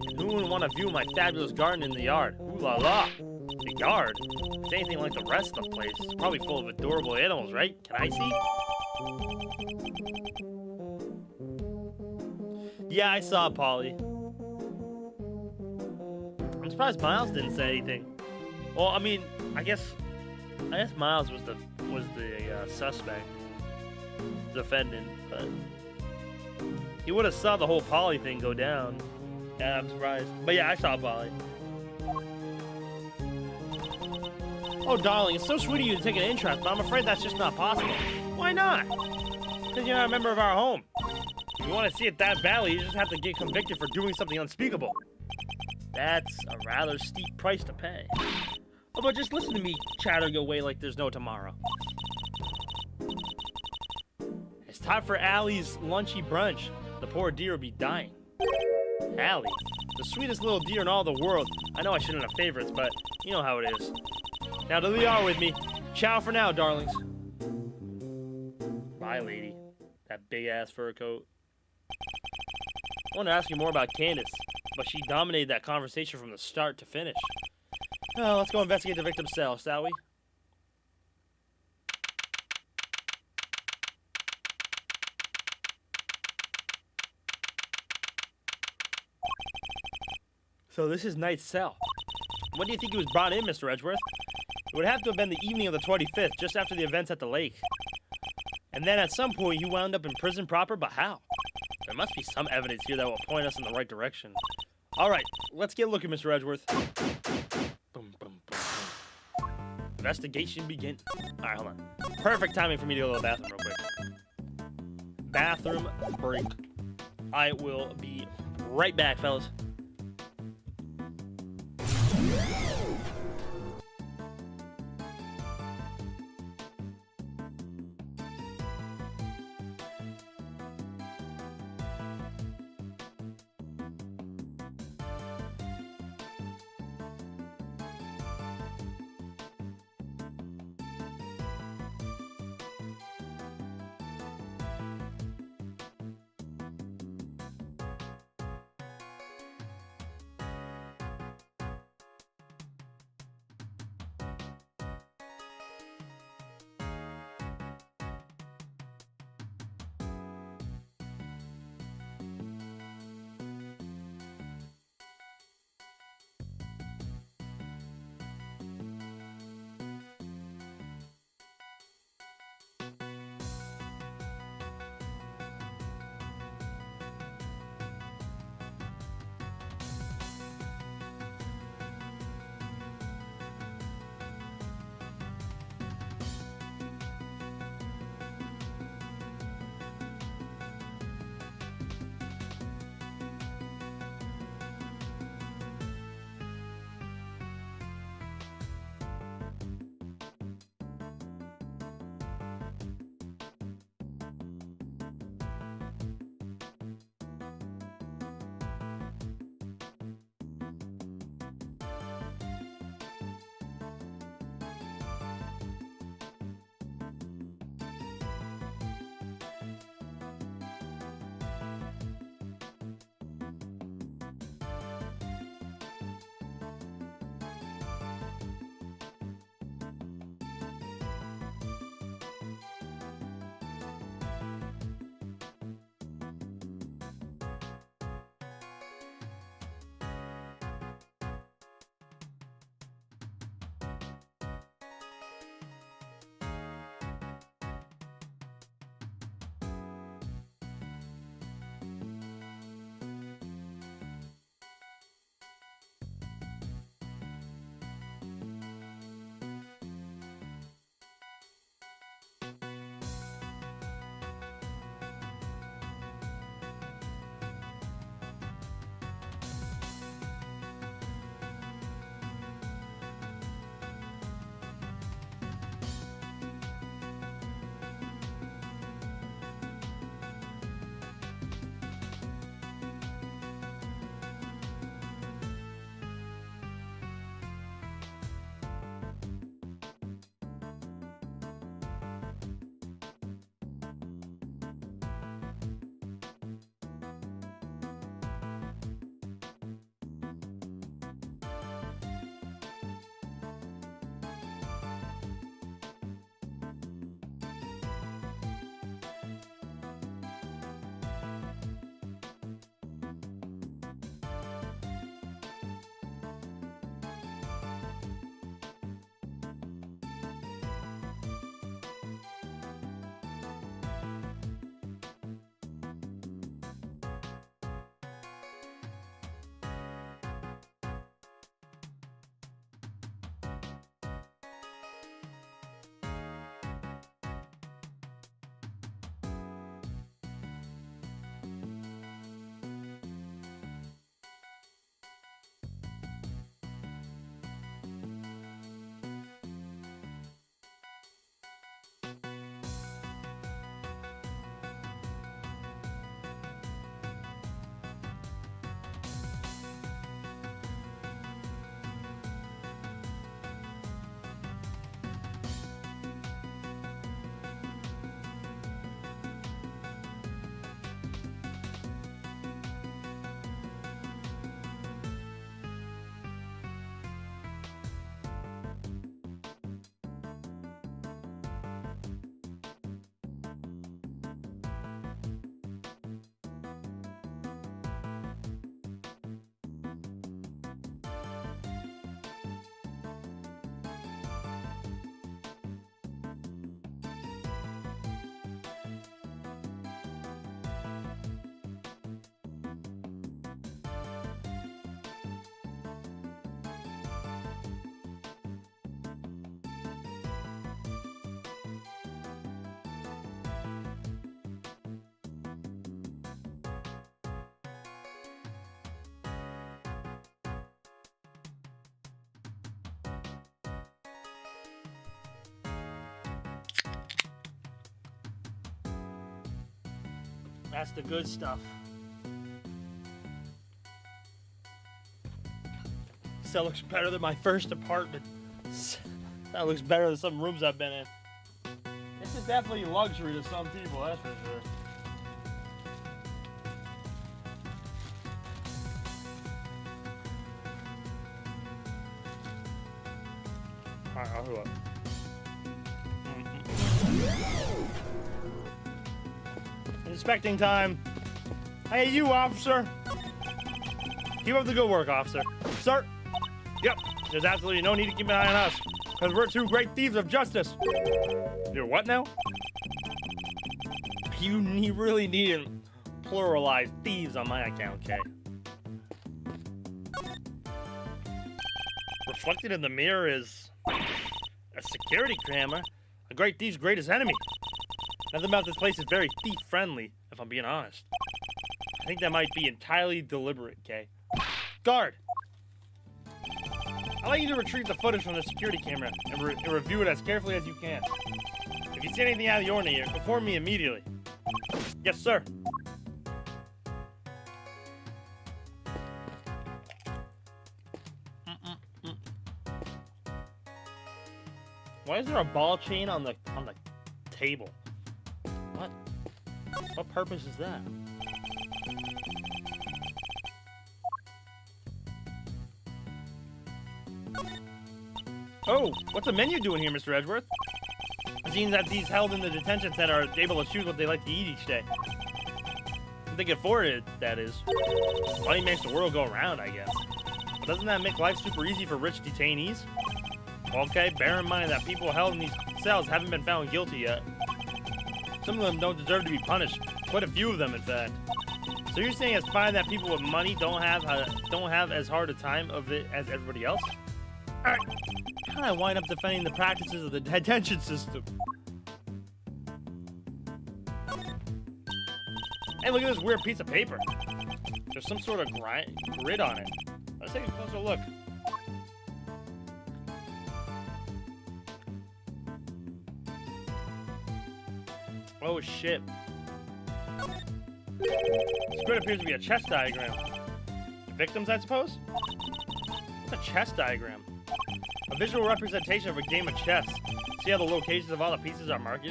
And who wouldn't want to view my fabulous garden in the yard? Ooh la la. The yard? It's anything like the rest of the place. It's probably full of adorable animals, right? Can I see? Yeah, I saw Polly. I'm surprised Miles didn't say anything. Well, I mean, I guess Miles was the suspect, defendant, but he would have saw the whole Polly thing go down. Yeah, I'm surprised. But yeah, I saw Polly. Oh, darling, it's so sweet of you to take an interest, but I'm afraid that's just not possible. Why not? Because you're not a member of our home. If you want to see it that badly, you just have to get convicted for doing something unspeakable. That's a rather steep price to pay. Oh, but just listen to me chatter your way like there's no tomorrow. It's time for Allie's lunchy brunch. The poor deer will be dying. Allie, the sweetest little deer in all the world. I know I shouldn't have favorites, but you know how it is. Now to the R with me. Ciao for now, darlings. Bye, lady. That big-ass fur coat. I want to ask you more about Candace, but she dominated that conversation from the start to finish. Oh, let's go investigate the victim's cell, shall we? So this is Knight's cell. When do you think he was brought in, Mr. Edgeworth? It would have to have been the evening of the 25th, just after the events at the lake. And then at some point, he wound up in prison proper, but how? There must be some evidence here that will point us in the right direction. All right, let's get looking, Mr. Edgeworth. Boom, boom, boom, boom. Investigation begin. All right, hold on. Perfect timing for me to go to the bathroom real quick. Bathroom break. I will be right back, fellas. That's the good stuff. That looks better than my first apartment. That looks better than some rooms I've been in. This is definitely luxury to some people, that's for sure. Alright, I'll hook up. Inspecting time. Hey, you, officer. Keep up the good work, officer. Sir. Yep, there's absolutely no need to keep an eye on us, because we're two great thieves of justice. You're what now? You really needn't pluralize thieves on my account, Kay. Reflected in the mirror is a security camera, a great thief's greatest enemy. Nothing about this place is very thief-friendly, if I'm being honest. I think that might be entirely deliberate, Kay. Guard! I'd like you to retrieve the footage from the security camera and review it as carefully as you can. If you see anything out of the ordinary, inform me immediately. Yes, sir. Why is there a ball chain on the table? What? What purpose is that? Oh, what's the menu doing here, Mr. Edgeworth? It seems that these held in the detention center are able to choose what they like to eat each day. If they can afford it, that is. Money makes the world go around, I guess. But doesn't that make life super easy for rich detainees? Okay, bear in mind that people held in these cells haven't been found guilty yet. Some of them don't deserve to be punished. Quite a few of them, in fact. So you're saying it's fine that people with money don't have as hard a time of it as everybody else? Alright. How did I wind up defending the practices of the detention system? Hey, look at this weird piece of paper. There's some sort of grid on it. Let's take a closer look. Oh shit. This grid appears to be a chess diagram. Victims, I suppose? What's a chess diagram? A visual representation of a game of chess. See how the locations of all the pieces are marked?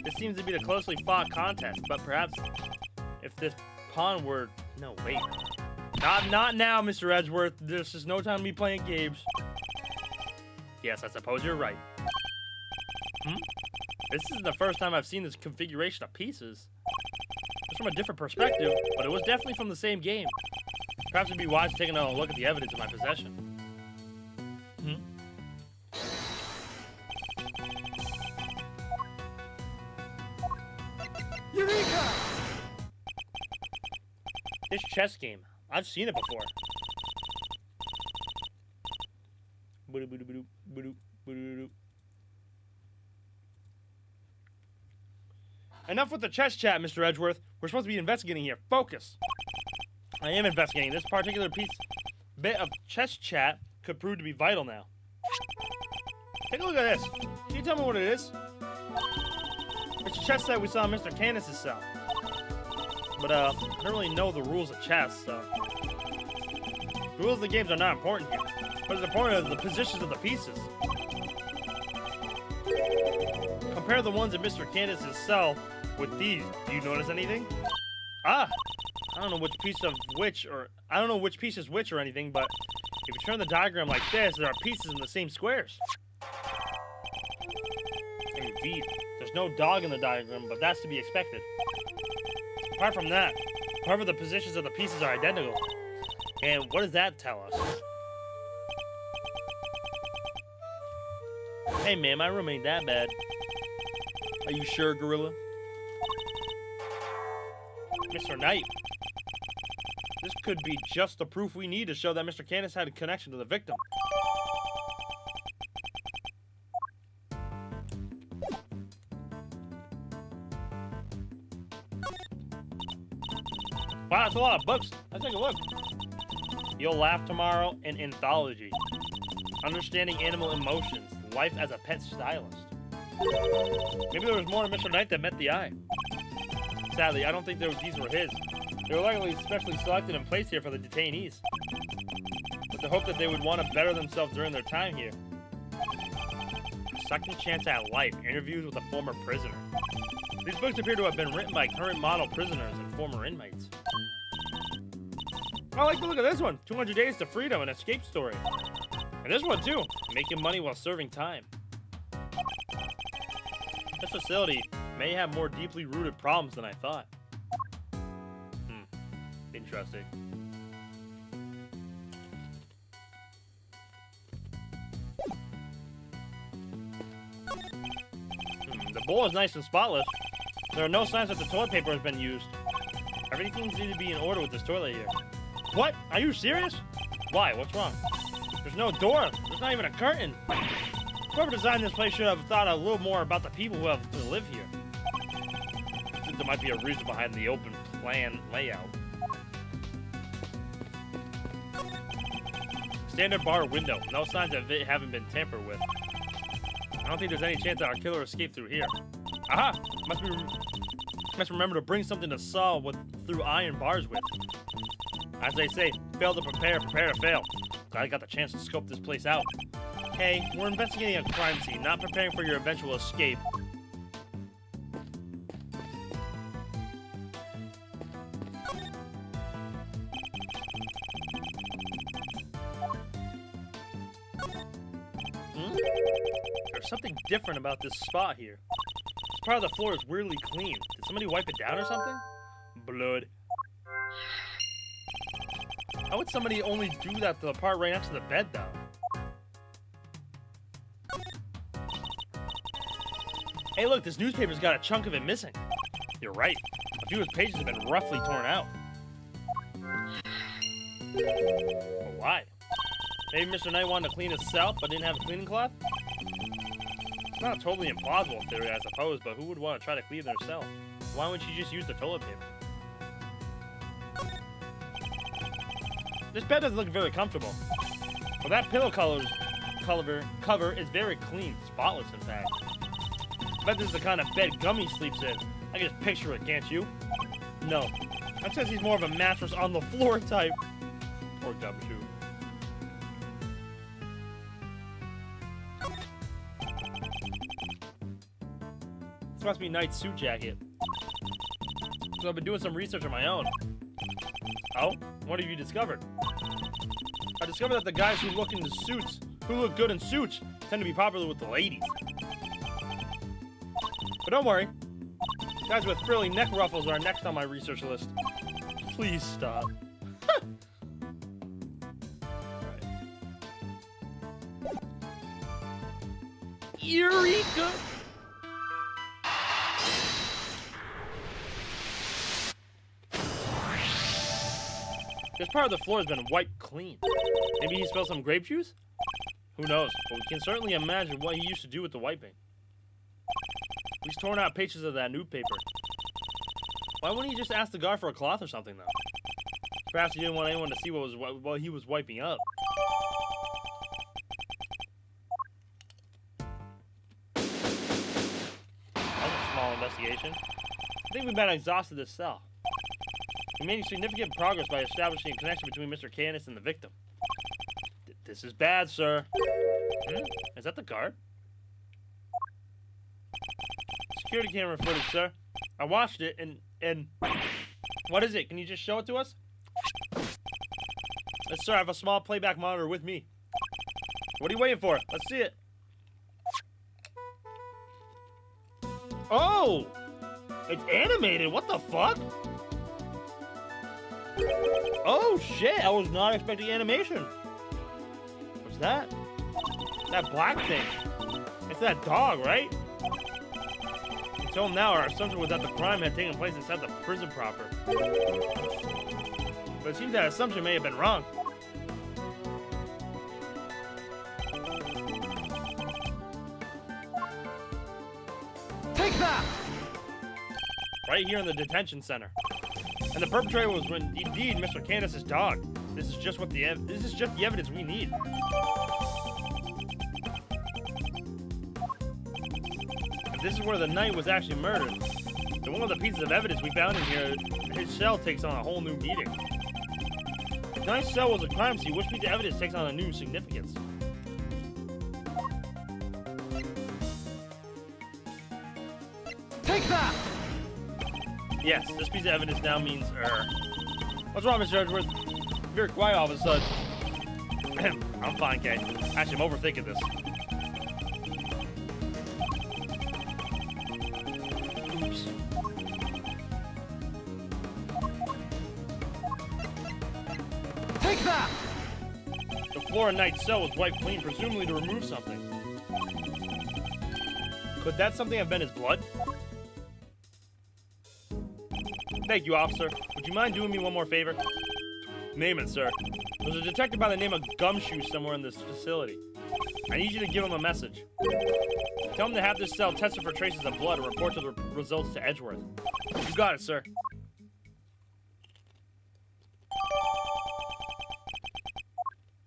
This seems to be the closely fought contest, but perhaps if this pawn were... No, wait. Not now, Mr. Edgeworth. There's just no time to be playing games. Yes, I suppose you're right. This isn't the first time I've seen this configuration of pieces. It's from a different perspective, but it was definitely from the same game. Perhaps it'd be wise to take another look at the evidence in my possession. Eureka! This chess game, I've seen it before. Enough with the chess chat, Mr. Edgeworth. We're supposed to be investigating here. Focus. I am investigating. This particular bit of chess chat could prove to be vital now. Take a look at this. Can you tell me what it is? It's a chess set we saw in Mr. Candace's cell. But I don't really know the rules of chess, so... The rules of the games are not important here. What is important is the positions of the pieces. Compare the ones in Mr. Candace's cell with these. Do you notice anything? Ah! I don't know which piece is which or anything, but if you turn the diagram like this, there are pieces in the same squares. Indeed. There's no dog in the diagram, but that's to be expected. Apart from that, however, the positions of the pieces are identical. And what does that tell us? Hey man, my room ain't that bad. Are you sure, Gorilla? Mr. Knight. This could be just the proof we need to show that Mr. Candace had a connection to the victim. Wow, that's a lot of books. Let's take a look. You'll Laugh Tomorrow and Anthology. Understanding Animal Emotions. Life as a Pet Stylist. Maybe there was more to Mr. Knight that met the eye. sadly, I don't think these were his. They were likely specially selected and placed here for the detainees, with the hope that they would want to better themselves during their time here. Second chance at life, interviews with a former prisoner. These books appear to have been written by current model prisoners and former inmates. I like the look of this one, 200 Days to Freedom, an escape story. And this one too, making money while serving time. This facility may have more deeply rooted problems than I thought. Interesting. The bowl is nice and spotless. There are no signs that the toilet paper has been used. Everything seems to be in order with this toilet here. What? Are you serious? Why? What's wrong? There's no door. There's not even a curtain. Whoever designed this place should have thought a little more about the people who have to live here. I think there might be a reason behind the open plan layout. Standard bar window. No signs of it having been tampered with. I don't think there's any chance that our killer escaped through here. Aha! Must remember to bring something to saw through iron bars with. As they say, fail to prepare, prepare to fail. Glad I got the chance to scope this place out. Hey, we're investigating a crime scene, not preparing for your eventual escape. There's something different about this spot here. This part of the floor is weirdly clean. Did somebody wipe it down or something? Blood. How would somebody only do that to the part right next to the bed, though? Hey, look, this newspaper's got a chunk of it missing. You're right. A few of its pages have been roughly torn out. But why? Maybe Mr. Knight wanted to clean his cell, but didn't have a cleaning cloth? It's not a totally implausible theory, I suppose, but who would want to try to clean their cell? Why wouldn't you just use the toilet paper? This bed doesn't look very comfortable. Well, that pillow cover is very clean, spotless, in fact. I bet this is the kind of bed Gummy sleeps in. I can just picture it, can't you? No. That says he's more of a mattress on the floor type. Poor Gumshoe. This must be Knight's suit jacket. So I've been doing some research on my own. Oh? What have you discovered? I discovered that the guys who look good in suits, tend to be popular with the ladies. But don't worry. Guys with frilly neck ruffles are next on my research list. Please stop. Eureka! This part of the floor has been wiped clean. Maybe he spilled some grape juice? Who knows, but we can certainly imagine what he used to do with the wiping. He's torn out pages of that newspaper. Why wouldn't he just ask the guard for a cloth or something, though? Perhaps he didn't want anyone to see what he was wiping up. That was a small investigation. I think we've about exhausted this cell. We made significant progress by establishing a connection between Mr. Candace and the victim. This is bad, sir. Is that the guard? Security camera footage, sir. I watched it, and... What is it? Can you just show it to us? Yes, sir, I have a small playback monitor with me. What are you waiting for? Let's see it. Oh! It's animated. What the fuck? Oh, shit. I was not expecting animation. What's that? That black thing. It's that dog, right? Until now, our assumption was that the crime had taken place inside the prison proper. But it seems that assumption may have been wrong. Take that! Right here in the detention center. And the perpetrator was indeed Mr. Candace's dog. This is just the evidence we need. If this is where the knight was actually murdered, So one of the pieces of evidence we found in here, his cell takes on a whole new meaning. If tonight's cell was a crime scene, which piece of evidence takes on a new significance? Take that! Yes, this piece of evidence now means What's wrong, Mr. Edgeworth? You're quiet all of a sudden. I'm fine, Kay. Actually, I'm overthinking this. Oops. Take that! The floor in Knight's cell was wiped clean, presumably to remove something. Could that something have been his blood? Thank you, officer. Would you mind doing me one more favor? Name it, sir. There's a detective by the name of Gumshoe somewhere in this facility. I need you to give him a message. Tell him to have this cell tested for traces of blood and report the results to Edgeworth. You got it, sir.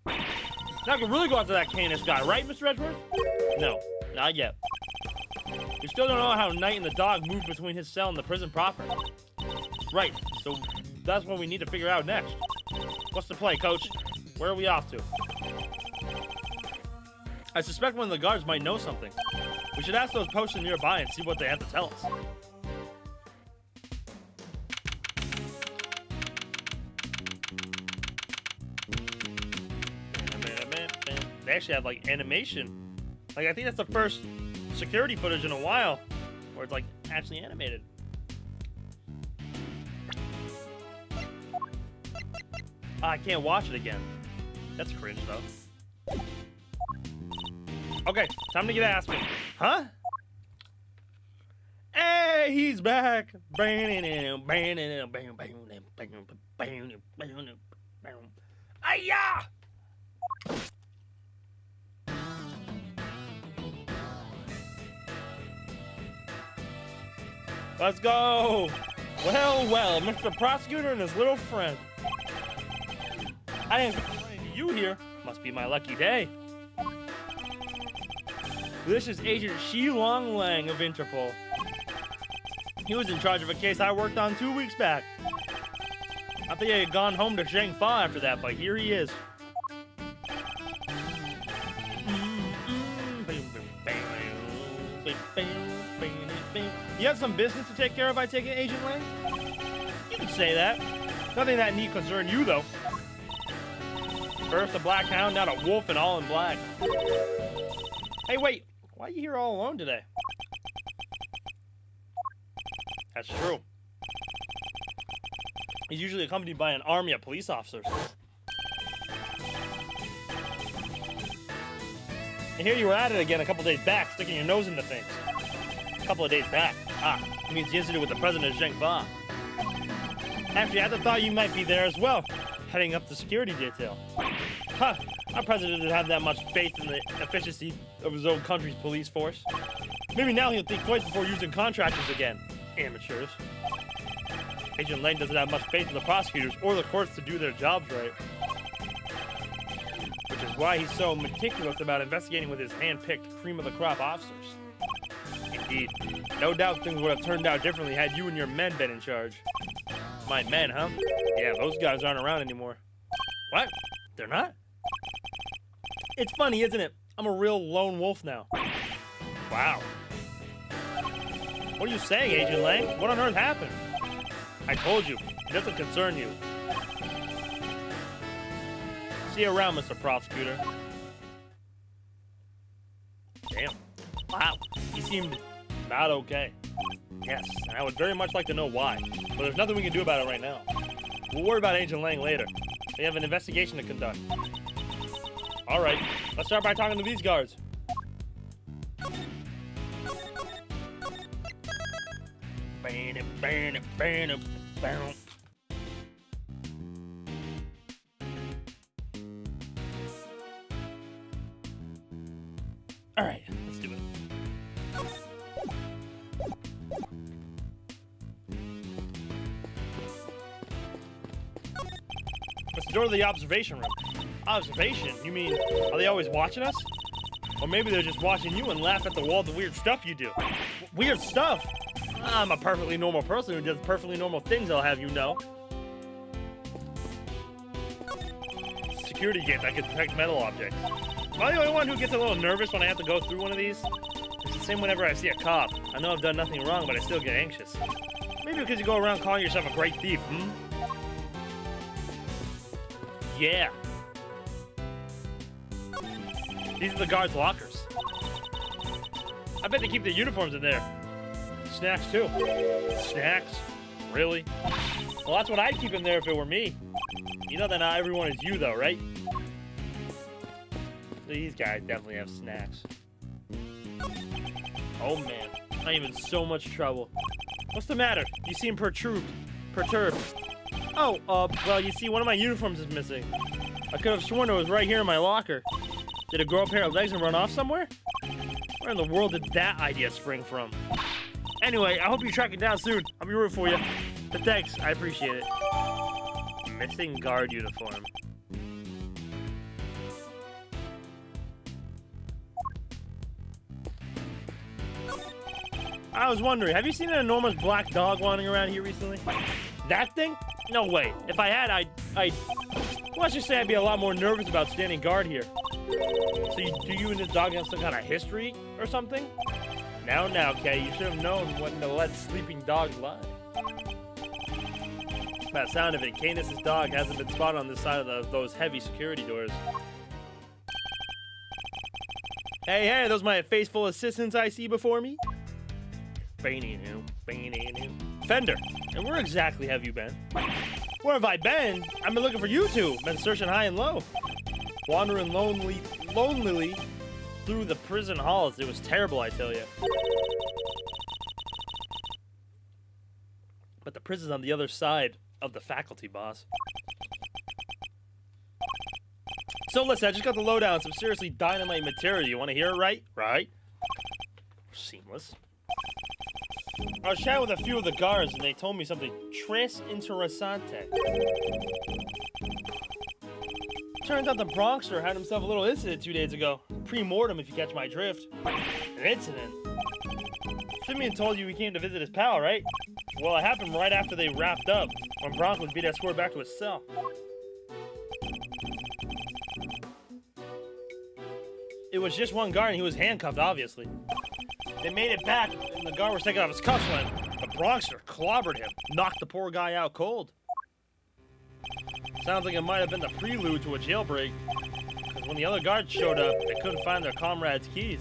Now I can really go after that Canis guy, right, Mr. Edgeworth? No, not yet. We still don't know how Knight and the dog moved between his cell and the prison proper. Right, so that's what we need to figure out next. What's the play, coach? Where are we off to? I suspect one of the guards might know something. We should ask those posted nearby and see what they have to tell us. They actually have, like, animation. Like, I think that's the first security footage in a while where it's, like, actually animated. I can't watch it again. That's cringe, though. Okay, time to get asking. Huh? Hey, he's back. Ay-ya! Let's go! Well, Mr. Prosecutor and his little friend. I didn't find you here. Must be my lucky day. This is Agent Shilong Lang of Interpol. He was in charge of a case I worked on 2 weeks back. I think he had gone home to Shangfa after that, but here he is. You have some business to take care of, I take it, Agent Lang? You could say that. Nothing that need concern you, though. First a black hound, now a wolf, and all in black. Hey, wait. Why are you here all alone today? That's true. He's usually accompanied by an army of police officers. And here you were at it again a couple days back, sticking your nose into things. A couple of days back. Ah, it means the incident with the president of Zhengfa. Actually, I had the thought you might be there as well, heading up the security detail. Huh, our president didn't have that much faith in the efficiency of his own country's police force. Maybe now he'll think twice before using contractors again. Amateurs. Agent Lang doesn't have much faith in the prosecutors or the courts to do their jobs right. Which is why he's so meticulous about investigating with his hand-picked cream-of-the-crop officers. Indeed. No doubt things would have turned out differently had you and your men been in charge. My men, huh? Yeah, those guys aren't around anymore. What? They're not? It's funny, isn't it? I'm a real lone wolf now. Wow. What are you saying, Agent Lang? What on earth happened? I told you. It doesn't concern you. See you around, Mr. Prosecutor. Damn. Wow. He seemed not okay. Yes, and I would very much like to know why. But there's nothing we can do about it right now. We'll worry about Agent Lang later. They have an investigation to conduct. Alright, let's start by talking to these guards. Alright, let's do it. Let's go to the observation room. Observation? You mean, are they always watching us? Or maybe they're just watching you and laugh at the wall at the weird stuff you do. Weird stuff? I'm a perfectly normal person who does perfectly normal things, I'll have you know. Security gate that can detect metal objects. Am I the only one who gets a little nervous when I have to go through one of these? It's the same whenever I see a cop. I know I've done nothing wrong, but I still get anxious. Maybe because you go around calling yourself a great thief, hmm? Yeah. These are the guards' lockers. I bet they keep their uniforms in there. Snacks, too. Snacks? Really? Well, that's what I'd keep in there if it were me. You know that not everyone is you, though, right? These guys definitely have snacks. Oh, man. I'm in so much trouble. What's the matter? You seem perturbed. Oh, well, you see, one of my uniforms is missing. I could have sworn it was right here in my locker. Did it grow a pair of legs and run off somewhere? Where in the world did that idea spring from? Anyway, I hope you track it down soon. I'll be rooting for you. But thanks, I appreciate it. Missing guard uniform. I was wondering, have you seen an enormous black dog wandering around here recently? That thing? No way. If I had, I'd well, let's just say I'd be a lot more nervous about standing guard here. So do you and this dog have some kind of history or something? Now, Kay, you should have known when to let sleeping dogs lie. By the sound of it, Canis' dog hasn't been spotted on this side of those heavy security doors. Hey, those my faithful assistants I see before me? Fender, and where exactly have you been? Where have I been? I've been looking for you two. Been searching high and low. Wandering lonely through the prison halls. It was terrible, I tell you. But the prison's on the other side of the faculty, boss. So listen, I just got the lowdown on some seriously dynamite material. You want to hear it, right? Right? Seamless. I was chatting with a few of the guards, and they told me something tres interessante. Turns out the Bronxer had himself a little incident 2 days ago. Pre-mortem, if you catch my drift. An incident? Simeon told you he came to visit his pal, right? Well, it happened right after they wrapped up, when Bronx was being escorted back to his cell. It was just one guard, and he was handcuffed, obviously. They made it back, and the guard was taking off his cuffs when the Bronxer clobbered him, knocked the poor guy out cold. Sounds like it might have been the prelude to a jailbreak, because when the other guards showed up, they couldn't find their comrade's keys.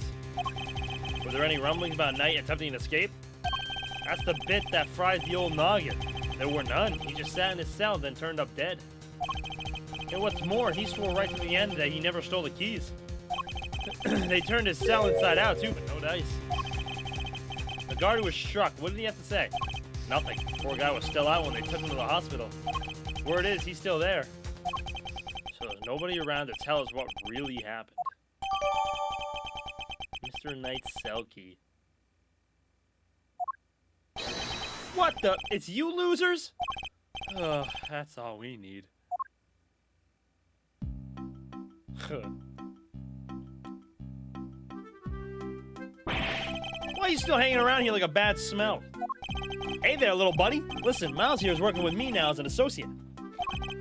Were there any rumblings about Knight attempting to escape? That's the bit that fries the old noggin. There were none. He just sat in his cell, then turned up dead. And what's more, he swore right to the end that he never stole the keys. They turned his cell inside out, too, but no dice. The guard was struck. What did he have to say? Nothing. Poor guy was still out when they took him to the hospital. Word is, he's still there. So there's nobody around to tell us what really happened. Mr. Knight's cell key. What the? It's you losers? Oh, that's all we need. Why are you still hanging around here like a bad smell? Hey there, little buddy. Listen, Miles here is working with me now as an associate.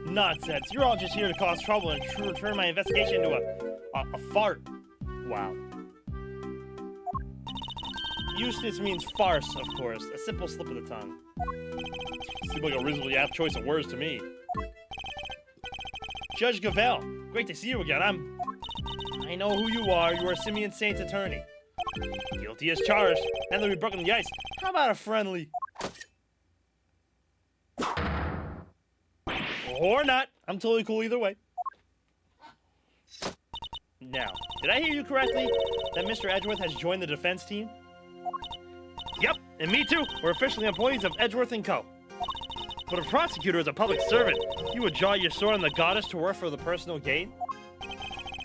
Nonsense. You're all just here to cause trouble and turn my investigation into a fart. Wow. Eustace means farce, of course. A simple slip of the tongue. Seems like a reasonably apt choice of words to me. Judge Gavelle, great to see you again. I know who you are. You are Simeon Saint's attorney. Guilty as charged. And that we've broken the ice. How about a friendly? Or not. I'm totally cool either way. Now, did I hear you correctly that Mr. Edgeworth has joined the defense team? Yep, and me too. We're officially employees of Edgeworth & Co. But a prosecutor is a public servant. You would draw your sword on the goddess to work for the personal gain?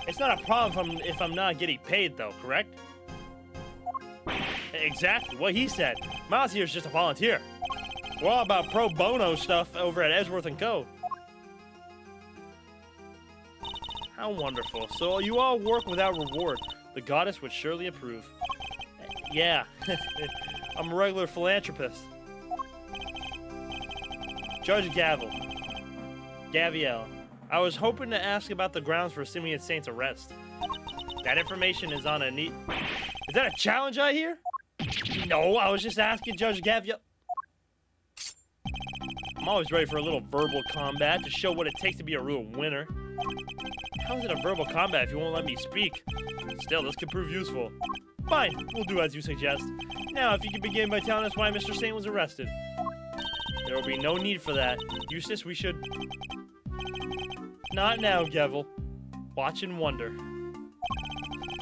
It's not a problem if I'm not getting paid, though, correct? Exactly what he said. Miles here is just a volunteer. We're all about pro bono stuff over at Edgeworth & Co. How wonderful. So you all work without reward. The goddess would surely approve. Yeah. I'm a regular philanthropist. Judge Gaviel. I was hoping to ask about the grounds for Simeon Saint's arrest. That information is on a neat... Is that a challenge I hear? No, I was just asking Judge Gaviel. I'm always ready for a little verbal combat to show what it takes to be a real winner. How is it a verbal combat if you won't let me speak? Still, this could prove useful. Fine, we'll do as you suggest. Now, if you could begin by telling us why Mr. Saint was arrested. There will be no need for that. Eustace, we should... Not now, Gavel. Watch and wonder.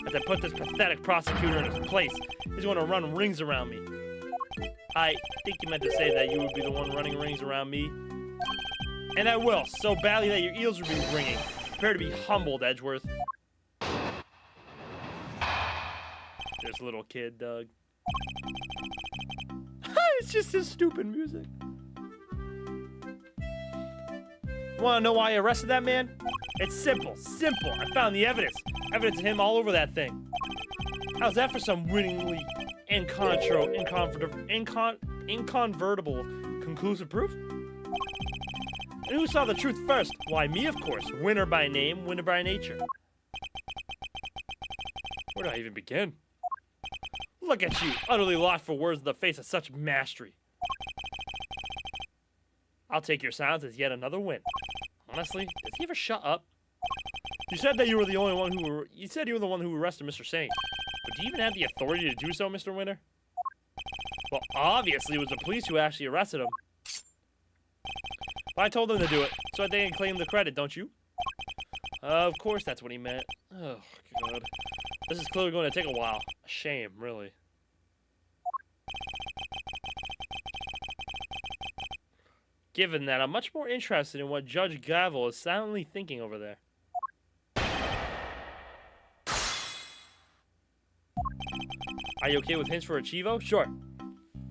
As I put this pathetic prosecutor in his place, he's going to run rings around me. I think you meant to say that you would be the one running rings around me. And I will, so badly that your eels will be ringing. Prepare to be humbled, Edgeworth. This little kid, Doug. It's just his stupid music. Want to know why I arrested that man? It's simple, simple. I found the evidence. Evidence of him all over that thing. How's that for some winningly incontrovertible conclusive proof? And who saw the truth first? Why, me, of course. Winner by name, winner by nature. Where do I even begin? Look at you, utterly lost for words in the face of such mastery. I'll take your silence as yet another win. Honestly, does he ever shut up? You said that you were the only one who you said you were the one who arrested Mr. Saint. But do you even have the authority to do so, Mr. Winner? Well, obviously it was the police who actually arrested him. But I told them to do it, so they can claim the credit, don't you? Of course that's what he meant. Oh, God. This is clearly going to take a while. A shame, really. Given that, I'm much more interested in what Judge Gavel is silently thinking over there. Are you okay with hints for Achievo? Sure.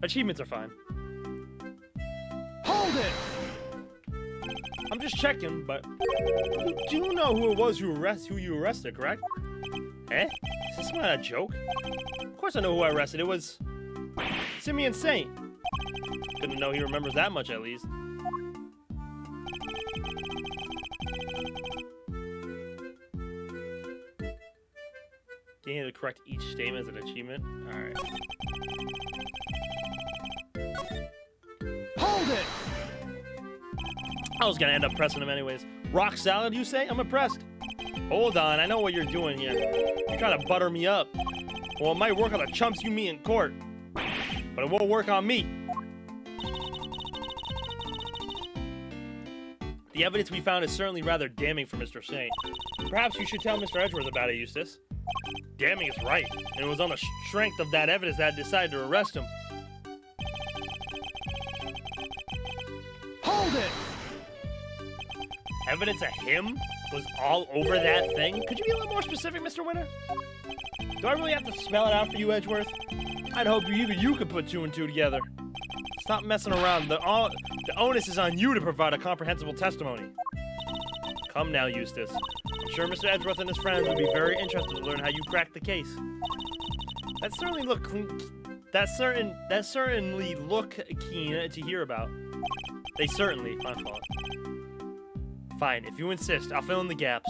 Achievements are fine. Hold it! I'm just checking, but you do know who it was who you arrested, correct? Eh? Is this not a joke? Of course I know who I arrested. It was Simeon Saint. Couldn't know he remembers that much, at least. Getting to correct each statement as an achievement. Alright. Hold it! I was gonna end up pressing him anyways. Rock salad, you say? I'm impressed. Hold on, I know what you're doing here. You're trying to butter me up. Well, it might work on the chumps you meet in court. But it won't work on me. The evidence we found is certainly rather damning for Mr. Saint. Perhaps you should tell Mr. Edgeworth about it, Eustace. Damning is right, and it was on the strength of that evidence that I decided to arrest him. Hold it! Evidence of him was all over that thing? Could you be a little more specific, Mr. Winner? Do I really have to spell it out for you, Edgeworth? I'd hope even you could put two and two together. Stop messing around. The onus is on you to provide a comprehensible testimony. Come now, Eustace. I'm sure Mr. Edgeworth and his friends would be very interested to learn how you cracked the case. That certainly look keen to hear about. They certainly, my fault. Fine, if you insist, I'll fill in the gaps.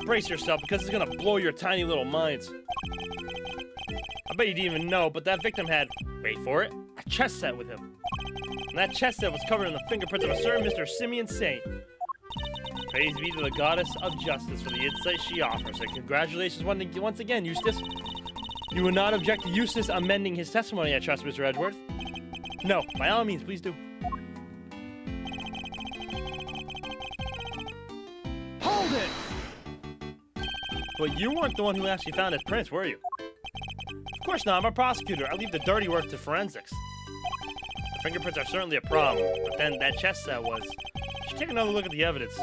Brace yourself, because it's gonna blow your tiny little minds. I bet you didn't even know, but that victim had, wait for it, a chess set with him. And that chess set was covered in the fingerprints of a certain Mr. Simeon Saint. Praise be to the goddess of justice for the insight she offers, and congratulations once again, Eustace. You would not object to Eustace amending his testimony, I trust, Mr. Edgeworth? No, by all means, please do. Hold it! But you weren't the one who actually found his prints, were you? Of course not, I'm a prosecutor. I leave the dirty work to forensics. The fingerprints are certainly a problem, but then that chess set was. You should take another look at the evidence.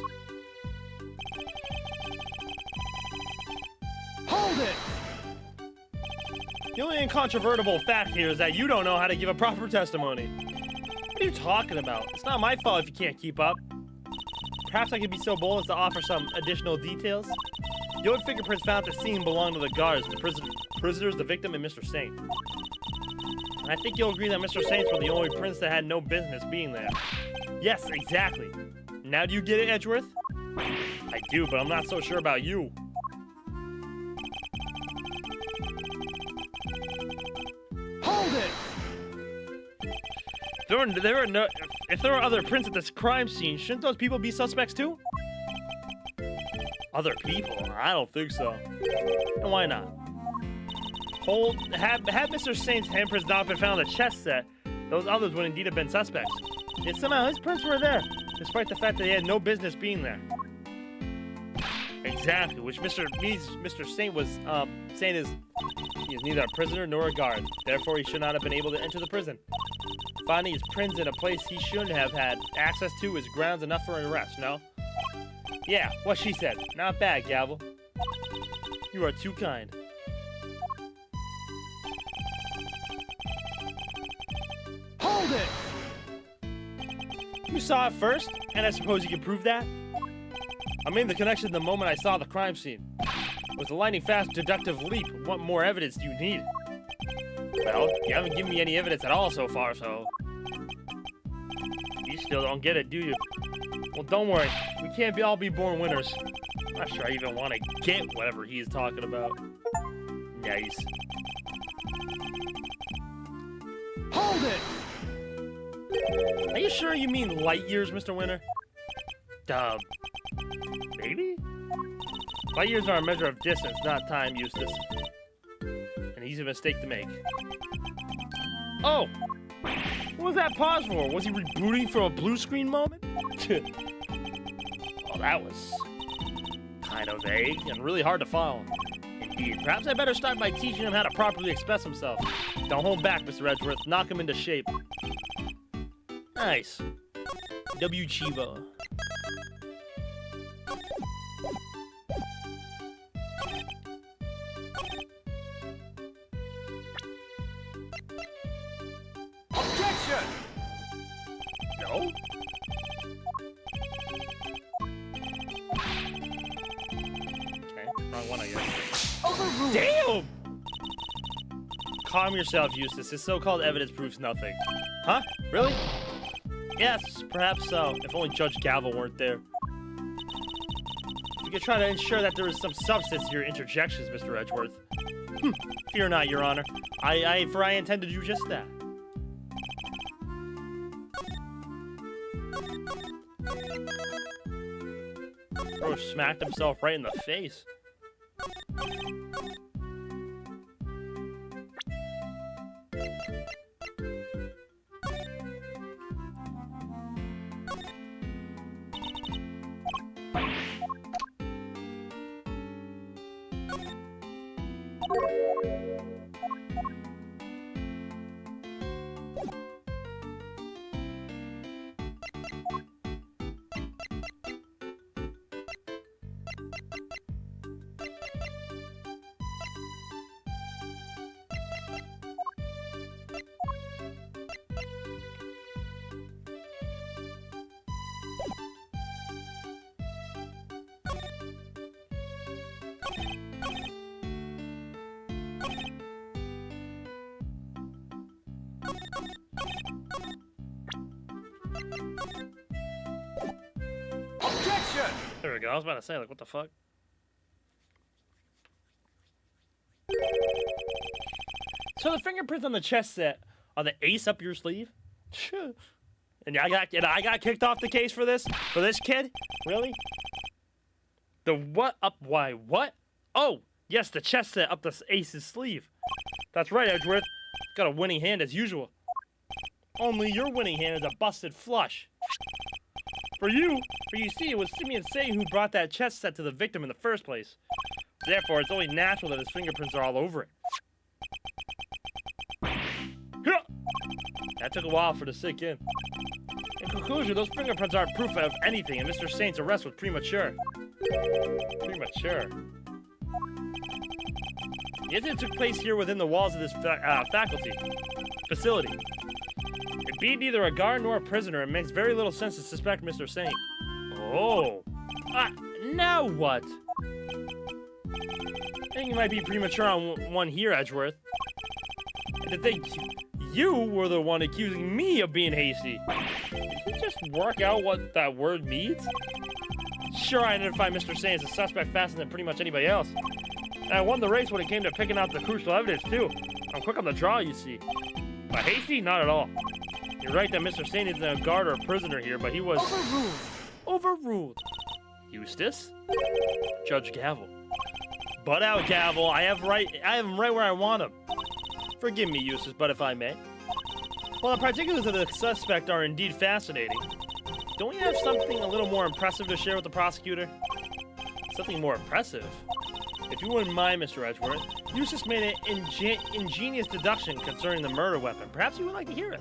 Hold it! The only incontrovertible fact here is that you don't know how to give a proper testimony. What are you talking about? It's not my fault if you can't keep up. Perhaps I could be so bold as to offer some additional details. The old fingerprints found at the scene belong to the guards, the prisoners, the victim, and Mr. Saint. I think you'll agree that Mr. Saints were the only prince that had no business being there. Yes, exactly. Now do you get it, Edgeworth? I do, but I'm not so sure about you. Hold it! If there were other prints at this crime scene, shouldn't those people be suspects too? Other people? I don't think so. And why not? Had Mr. Saint's handprints not been found on the chess set, those others would indeed have been suspects. Yet somehow his prints were there, despite the fact that he had no business being there. Exactly, which Mr. Saint was saying is he is neither a prisoner nor a guard. Therefore, he should not have been able to enter the prison. Finding his prints in a place he shouldn't have had access to is grounds enough for an arrest, no? Yeah, what she said. Not bad, Gavel. You are too kind. Hold it! You saw it first, and I suppose you can prove that? I made the connection the moment I saw the crime scene. With a lightning-fast deductive leap, what more evidence do you need? Well, you haven't given me any evidence at all so far, so... You still don't get it, do you? Well, don't worry. We can't all be born winners. I'm not sure I even want to get whatever he's talking about. Nice. Hold it! Are you sure you mean light years, Mr. Winner? Maybe? Light years are a measure of distance, not time, Eustace. An easy mistake to make. Oh! What was that pause for? Was he rebooting from a blue screen moment? Well, that was kind of vague and really hard to follow. Indeed. Perhaps I better start by teaching him how to properly express himself. Don't hold back, Mr. Edgeworth. Knock him into shape. Nice. W. Chivo. Objection! No? Okay, wrong one, I guess. Overruled! Damn! Calm yourself, Eustace. This so-called evidence proves nothing. Huh? Really? Yes, perhaps so. If only Judge Gavel weren't there. We could try to ensure that there is some substance to your interjections, Mr. Edgeworth. Fear not, Your Honor. I intend to do just that. Bro smacked himself right in the face. Objection! There we go. I was about to say, like, what the fuck? So the fingerprints on the chess set are the ace up your sleeve? And I got kicked off the case for this? For this kid? Really? The what up? Why? What? Oh, yes, the chess set up the ace's sleeve. That's right, Edgeworth. Got a winning hand as usual. Only your winning hand is a busted flush. For you see, it was Simeon Say who brought that chess set to the victim in the first place. Therefore, it's only natural that his fingerprints are all over it. That took a while for it to sink in. In conclusion, those fingerprints aren't proof of anything, and Mr. Saint's arrest was premature. Premature? The incident took place here within the walls of this facility. It being neither a guard nor a prisoner, it makes very little sense to suspect Mr. Saint. Oh. Now what? I think you might be premature on one here, Edgeworth. And to think You were the one accusing me of being hasty. Did you just work out what that word means? Sure, I identified Mr. Sane as a suspect faster than pretty much anybody else. And I won the race when it came to picking out the crucial evidence, too. I'm quick on the draw, you see. But hasty? Not at all. You're right that Mr. Sane isn't a guard or a prisoner here, but he was... Overruled. Overruled. Eustace? Judge Gavel. Butt out, Gavel. I have him right where I want him. Forgive me, Eustace, but if I may. While the particulars of the suspect are indeed fascinating, don't you have something a little more impressive to share with the prosecutor? Something more impressive? If you wouldn't mind, Mr. Edgeworth, Eustace made an ingenious deduction concerning the murder weapon. Perhaps you would like to hear it.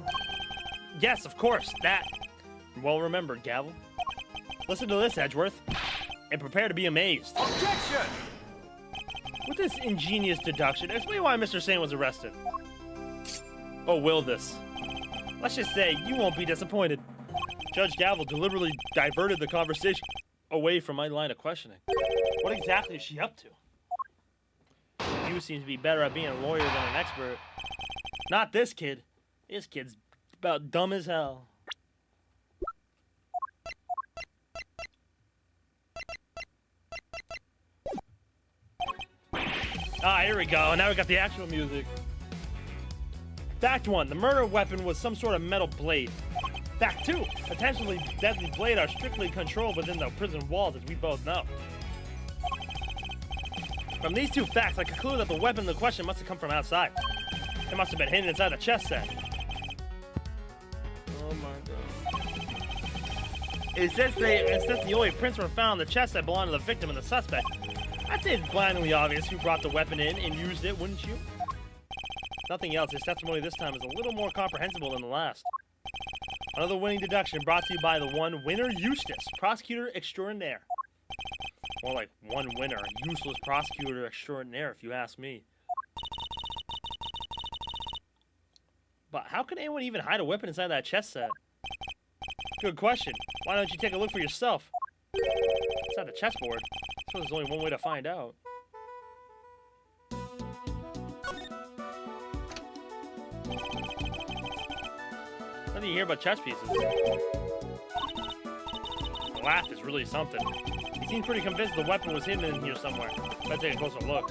Yes, of course, that. Well remembered, Gavel. Listen to this, Edgeworth, and prepare to be amazed. Objection! With this ingenious deduction, explain why Mr. Sane was arrested. Oh, will this? Let's just say you won't be disappointed. Judge Gavel deliberately diverted the conversation away from my line of questioning. What exactly is she up to? You seem to be better at being a lawyer than an expert. Not this kid. This kid's about dumb as hell. Ah, here we go. Now we got the actual music. Fact 1. The murder weapon was some sort of metal blade. Fact 2. Potentially deadly blade are strictly controlled within the prison walls, as we both know. From these two facts, I conclude that the weapon in the question must have come from outside. It must have been hidden inside the chest set. Oh my god. It says the only prints were found in the chest that belonged to the victim and the suspect. I'd say it's blindingly obvious who brought the weapon in and used it, wouldn't you? Nothing else, his testimony this time is a little more comprehensible than the last. Another winning deduction brought to you by the one winner, Eustace, prosecutor extraordinaire. More like one winner, useless prosecutor extraordinaire, if you ask me. But how could anyone even hide a weapon inside that chest set? Good question. Why don't you take a look for yourself? Inside the chessboard. So there's only one way to find out. What do you hear about chess pieces? The laugh is really something. He seemed pretty convinced the weapon was hidden in here somewhere. Let's take a closer look.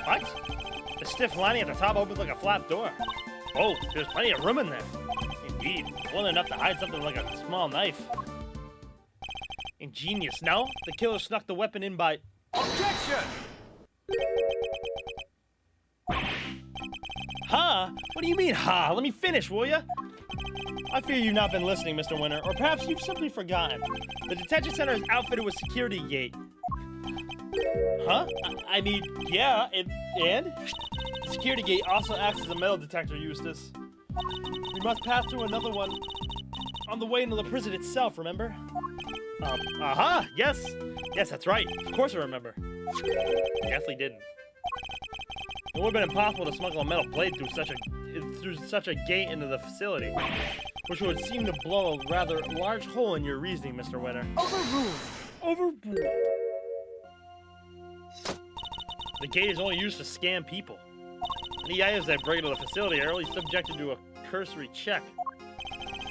What? The stiff lining at the top opens like a flap door. Oh, there's plenty of room in there. Indeed, more than enough to hide something like a small knife. Ingenious. No, the killer snuck the weapon in by... Objection! Huh? What do you mean, huh? Let me finish, will ya? I fear you've not been listening, Mr. Winter, or perhaps you've simply forgotten. The detention center is outfitted with security gate. Huh? I mean, yeah, and? The security gate also acts as a metal detector, Eustace. We must pass through another one on the way into the prison itself, remember? Yes. Yes, that's right. Of course I remember. Definitely didn't. It would have been impossible to smuggle a metal blade through such a gate into the facility, which would seem to blow a rather large hole in your reasoning, Mr. Winter. Overruled. Overruled. The gate is only used to scan people. Any items that break into the facility are only subjected to a cursory check.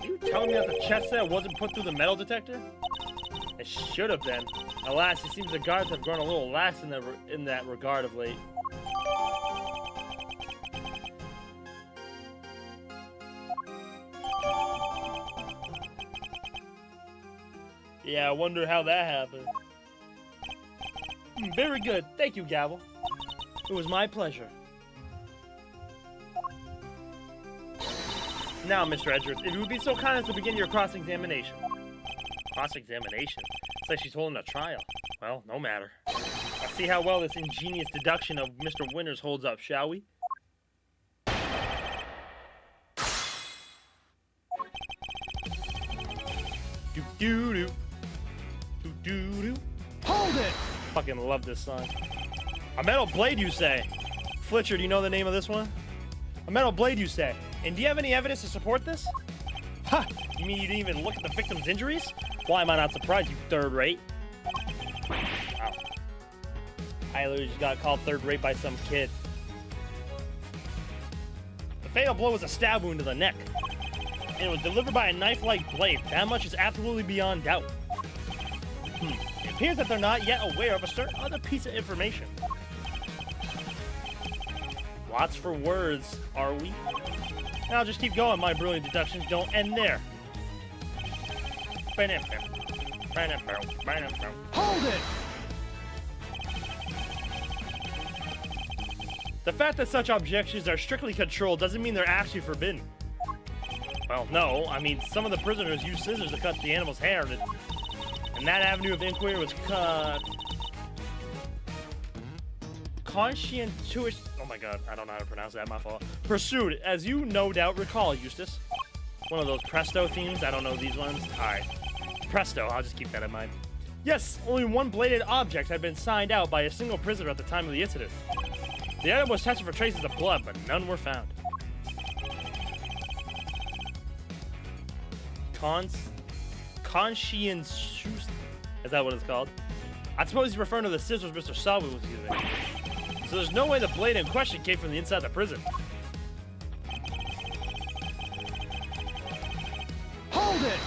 Are you telling me that the chest set wasn't put through the metal detector? It should have been. Alas, it seems the guards have grown a little lax in that regard of late. Yeah, I wonder how that happened. Very good. Thank you, Gavel. It was my pleasure. Now, Mr. Edgeworth, if you would be so kind as to begin your cross-examination. Cross-examination? It's like she's holding a trial. Well, no matter. Let's see how well this ingenious deduction of Mr. Winters holds up, shall we? Do-do-do. Do-do-do. Hold it! Fucking love this song. A metal blade, you say? Flitcher, do you know the name of this one? A metal blade, you say? And do you have any evidence to support this? Ha! You mean you didn't even look at the victim's injuries? Why am I not surprised, you third rate? Wow. I literally just got called third rate by some kid. The fatal blow was a stab wound to the neck. And it was delivered by a knife-like blade. That much is absolutely beyond doubt. It appears that they're not yet aware of a certain other piece of information. Lots for words, are we? Now just keep going, my brilliant deductions don't end there. Hold it! The fact that such objections are strictly controlled doesn't mean they're actually forbidden. Well, no, I mean, some of the prisoners used scissors to cut the animal's hair, and that avenue of inquiry was conscientious. Oh my god, I don't know how to pronounce that, my fault. Pursued, as you no doubt recall, Eustace. One of those Presto themes, I don't know these ones. Alright, Presto, I'll just keep that in mind. Yes, only one bladed object had been signed out by a single prisoner at the time of the incident. The item was tested for traces of blood, but none were found. Conscientious, is that what it's called? I suppose he's referring to the scissors Mr. Selby was using. So there's no way the blade in question came from the inside the prison. Hold it!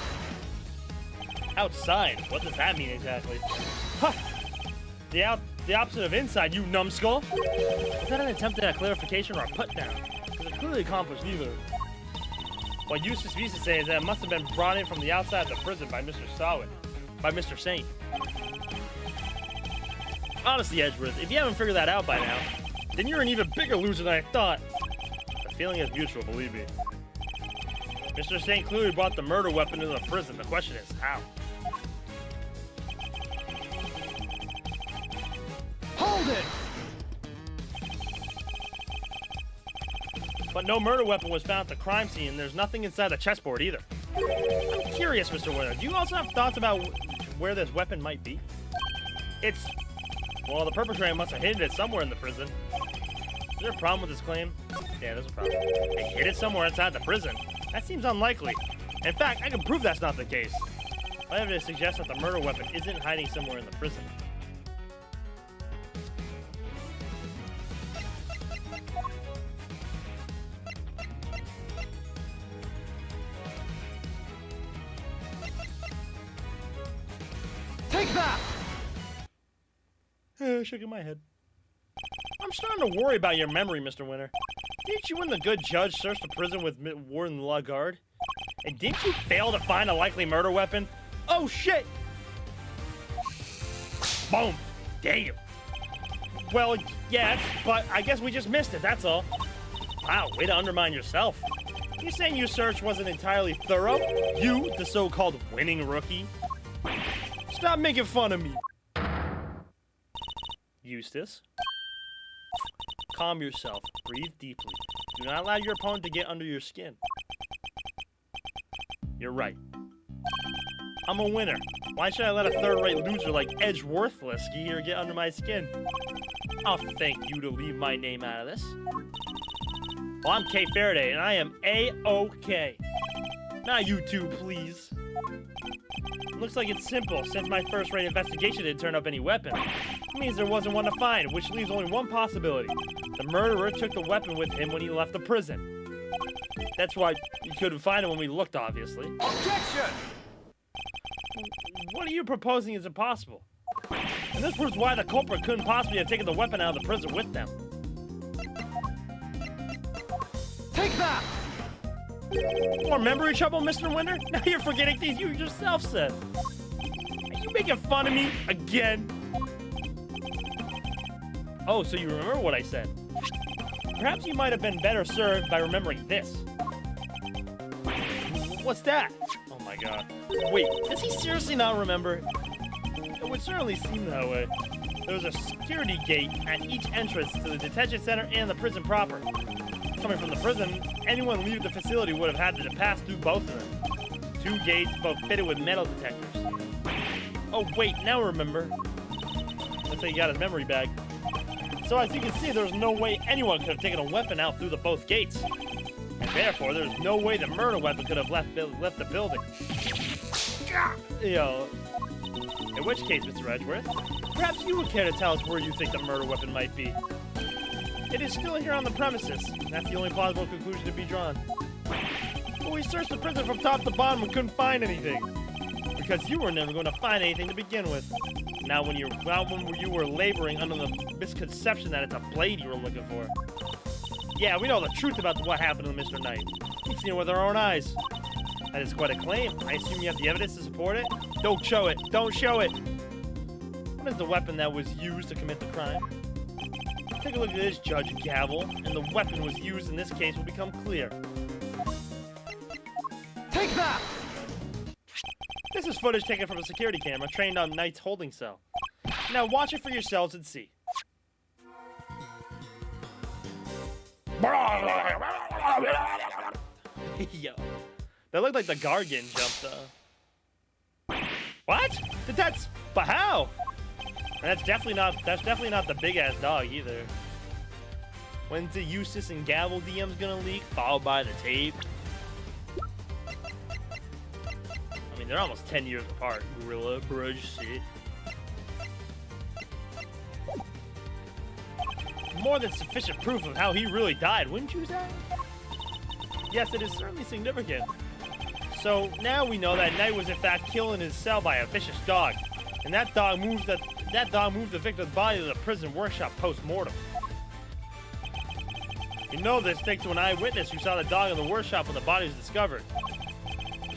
Outside? What does that mean exactly? Ha! The opposite of inside, you numbskull! Was that an attempt at a clarification or a put down? Because it clearly accomplished neither. What Eustace used to say is that it must have been brought in from the outside of the prison by Mr. Sawin. By Mr. Saint. Honestly, Edgeworth, if you haven't figured that out by now, then you're an even bigger loser than I thought. The feeling is mutual, believe me. Mr. Saint clearly brought the murder weapon into the prison. The question is, how? Hold it! But no murder weapon was found at the crime scene, and there's nothing inside the chessboard either. I'm curious, Mr. Winter, do you also have thoughts about where this weapon might be? Well, the perpetrator must have hidden it somewhere in the prison. Is there a problem with this claim? Yeah, there's a problem. They hid it somewhere inside the prison? That seems unlikely. In fact, I can prove that's not the case. My evidence suggests that the murder weapon isn't hiding somewhere in the prison. Take that! Shaking my head. I'm starting to worry about your memory, Mr. Winter. Didn't you and the good judge search the prison with Warden Lagarde? And didn't you fail to find a likely murder weapon? Oh, shit! Boom! Damn! Well, yes, but I guess we just missed it, that's all. Wow, way to undermine yourself. You saying your search wasn't entirely thorough? You, the so-called winning rookie? Stop making fun of me. Eustace. Calm yourself. Breathe deeply. Do not allow your opponent to get under your skin. You're right. I'm a winner. Why should I let a third-rate loser like Edgeworthless here get under my skin? I'll thank you to leave my name out of this. Well, I'm Kay Faraday, and I am A-OK. Now you two, please. Looks like it's simple, since my first-rate investigation didn't turn up any weapon. It means there wasn't one to find, which leaves only one possibility. The murderer took the weapon with him when he left the prison. That's why we couldn't find it when we looked, obviously. Objection! What are you proposing is impossible? And this proves why the culprit couldn't possibly have taken the weapon out of the prison with them. Take that! More memory trouble, Mr. Winter? Now you're forgetting things you yourself said. Are you making fun of me again? Oh, so you remember what I said. Perhaps you might have been better served by remembering this. What's that? Oh my god. Wait, does he seriously not remember? It would certainly seem that way. There was a security gate at each entrance to the detention center and the prison proper. Coming from the prison, anyone leaving the facility would have had to pass through both of them. 2 gates, both fitted with metal detectors. Oh wait, now remember. Looks like he got his memory back. So as you can see, there's no way anyone could have taken a weapon out through the both gates. And Therefore, there's no way the murder weapon could have left the building. Yo. In which case, Mr. Edgeworth, perhaps you would care to tell us where you think the murder weapon might be. It is still here on the premises. That's the only plausible conclusion to be drawn. But we searched the prison from top to bottom and couldn't find anything. Because you were never going to find anything to begin with. Now when you were laboring under the misconception that it's a blade you were looking for. Yeah, we know the truth about what happened to Mr. Knight. We've seen it with our own eyes. That is quite a claim. I assume you have the evidence to support it? Don't show it. Don't show it. What is the weapon that was used to commit the crime? Take a look at this, Judge Gavel, and the weapon was used in this case will become clear. Take that! This is footage taken from a security camera trained on Knight's holding cell. Now watch it for yourselves and see. Yo. That looked like the guard getting jumped, What? But how? And that's definitely not the big-ass dog, either. When's the Eustace and Gavel DM's gonna leak, followed by the tape? I mean, they're almost 10 years apart. Gorilla, Brudge, shit. More than sufficient proof of how he really died, wouldn't you say? Yes, it is certainly significant. So now we know that Knight was in fact killed in his cell by a vicious dog, and that dog moved the victim's body to the prison workshop post-mortem. You know this thanks to an eyewitness who saw the dog in the workshop when the body was discovered.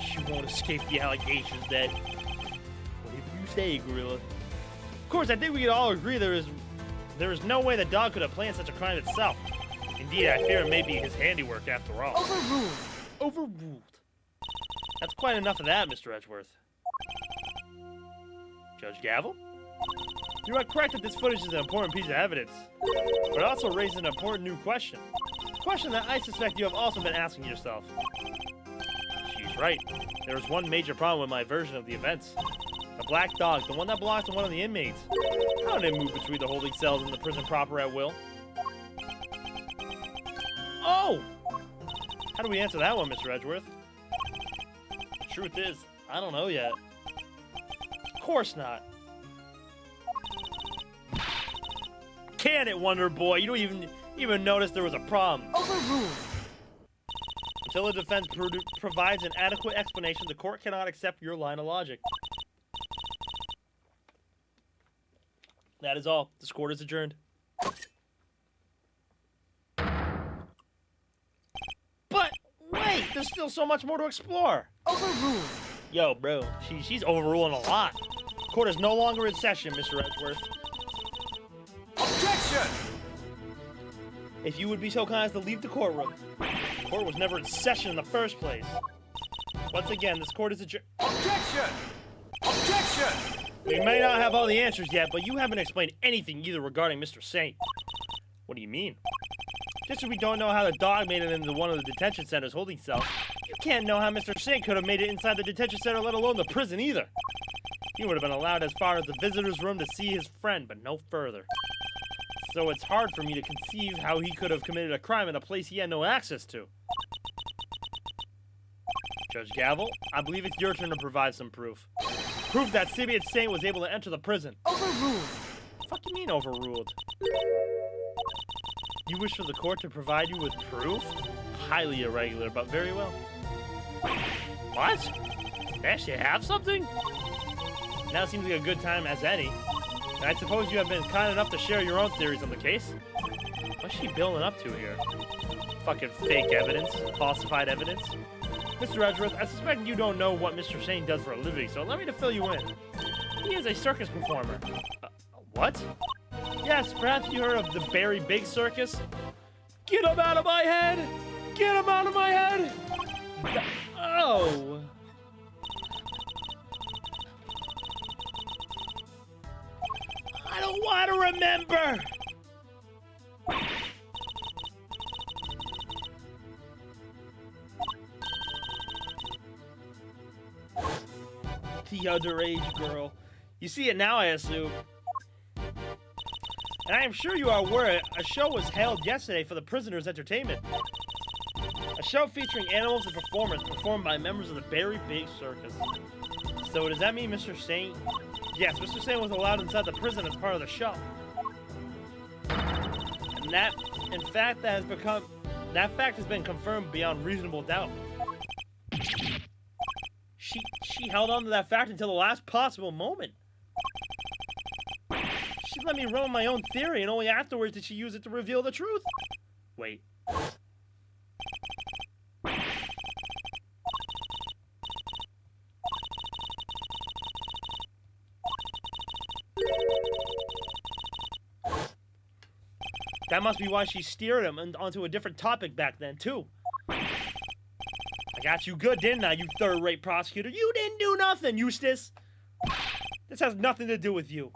She won't escape the allegations that... Whatever you say, Gorilla. Of course, I think we can all agree there is no way the dog could have planned such a crime itself. Indeed, I fear it may be his handiwork after all. Overruled! Overruled. That's quite enough of that, Mr. Edgeworth. Judge Gavel? You are correct that this footage is an important piece of evidence, but it also raises an important new question. A question that I suspect you have also been asking yourself. She's right. There is one major problem with my version of the events. The black dog, the one that belongs to one of the inmates. How did it move between the holding cells and the prison proper at will? Oh! How do we answer that one, Mr. Edgeworth? The truth is, I don't know yet. Of course not. Can it, Wonder Boy? You don't even notice there was a problem. Overruled! Until the defense provides an adequate explanation, the court cannot accept your line of logic. That is all. This court is adjourned. But wait, there's still so much more to explore. Overruled! Yo, bro, she's overruling a lot. Court is no longer in session, Mr. Edgeworth. Objection! If you would be so kind as to leave the courtroom. The court was never in session in the first place. Once again, this court is adjourned. Objection! Objection! We may not have all the answers yet, but you haven't explained anything either regarding Mr. Saint. What do you mean? Just as we don't know how the dog made it into one of the detention center's holding cells, you can't know how Mr. Saint could have made it inside the detention center, let alone the prison either. He would have been allowed as far as the visitor's room to see his friend, but no further. So it's hard for me to conceive how he could have committed a crime in a place he had no access to. Judge Gavel, I believe it's your turn to provide some proof. Proof that Simeon Saint was able to enter the prison. Overruled! What the fuck you mean overruled? You wish for the court to provide you with proof? Highly irregular, but very well. What? They actually have something? Now seems like a good time as any. And I suppose you have been kind enough to share your own theories on the case? What's she building up to here? Fucking fake evidence? Falsified evidence? Mr. Edgeworth, I suspect you don't know what Mr. Shane does for a living, so allow me to fill you in. He is a circus performer. What? Yes, perhaps you heard of the Barry Big Circus? Get him out of my head! Get him out of my head! Oh! I don't want to remember! The underage girl. You see it now, I assume. And I am sure you are aware a show was held yesterday for the prisoners' entertainment. A show featuring animals and performers performed by members of the Berry Big Circus. So does that mean Mr. Saint? Yes, Mr. Saint was allowed inside the prison as part of the show. And that, in fact, that fact has been confirmed beyond reasonable doubt. She held on to that fact until the last possible moment. She let me run my own theory, and only afterwards did she use it to reveal the truth. Wait. That must be why she steered him onto a different topic back then, too. I got you good, didn't I, you third-rate prosecutor? You didn't do nothing, Eustace! This has nothing to do with you.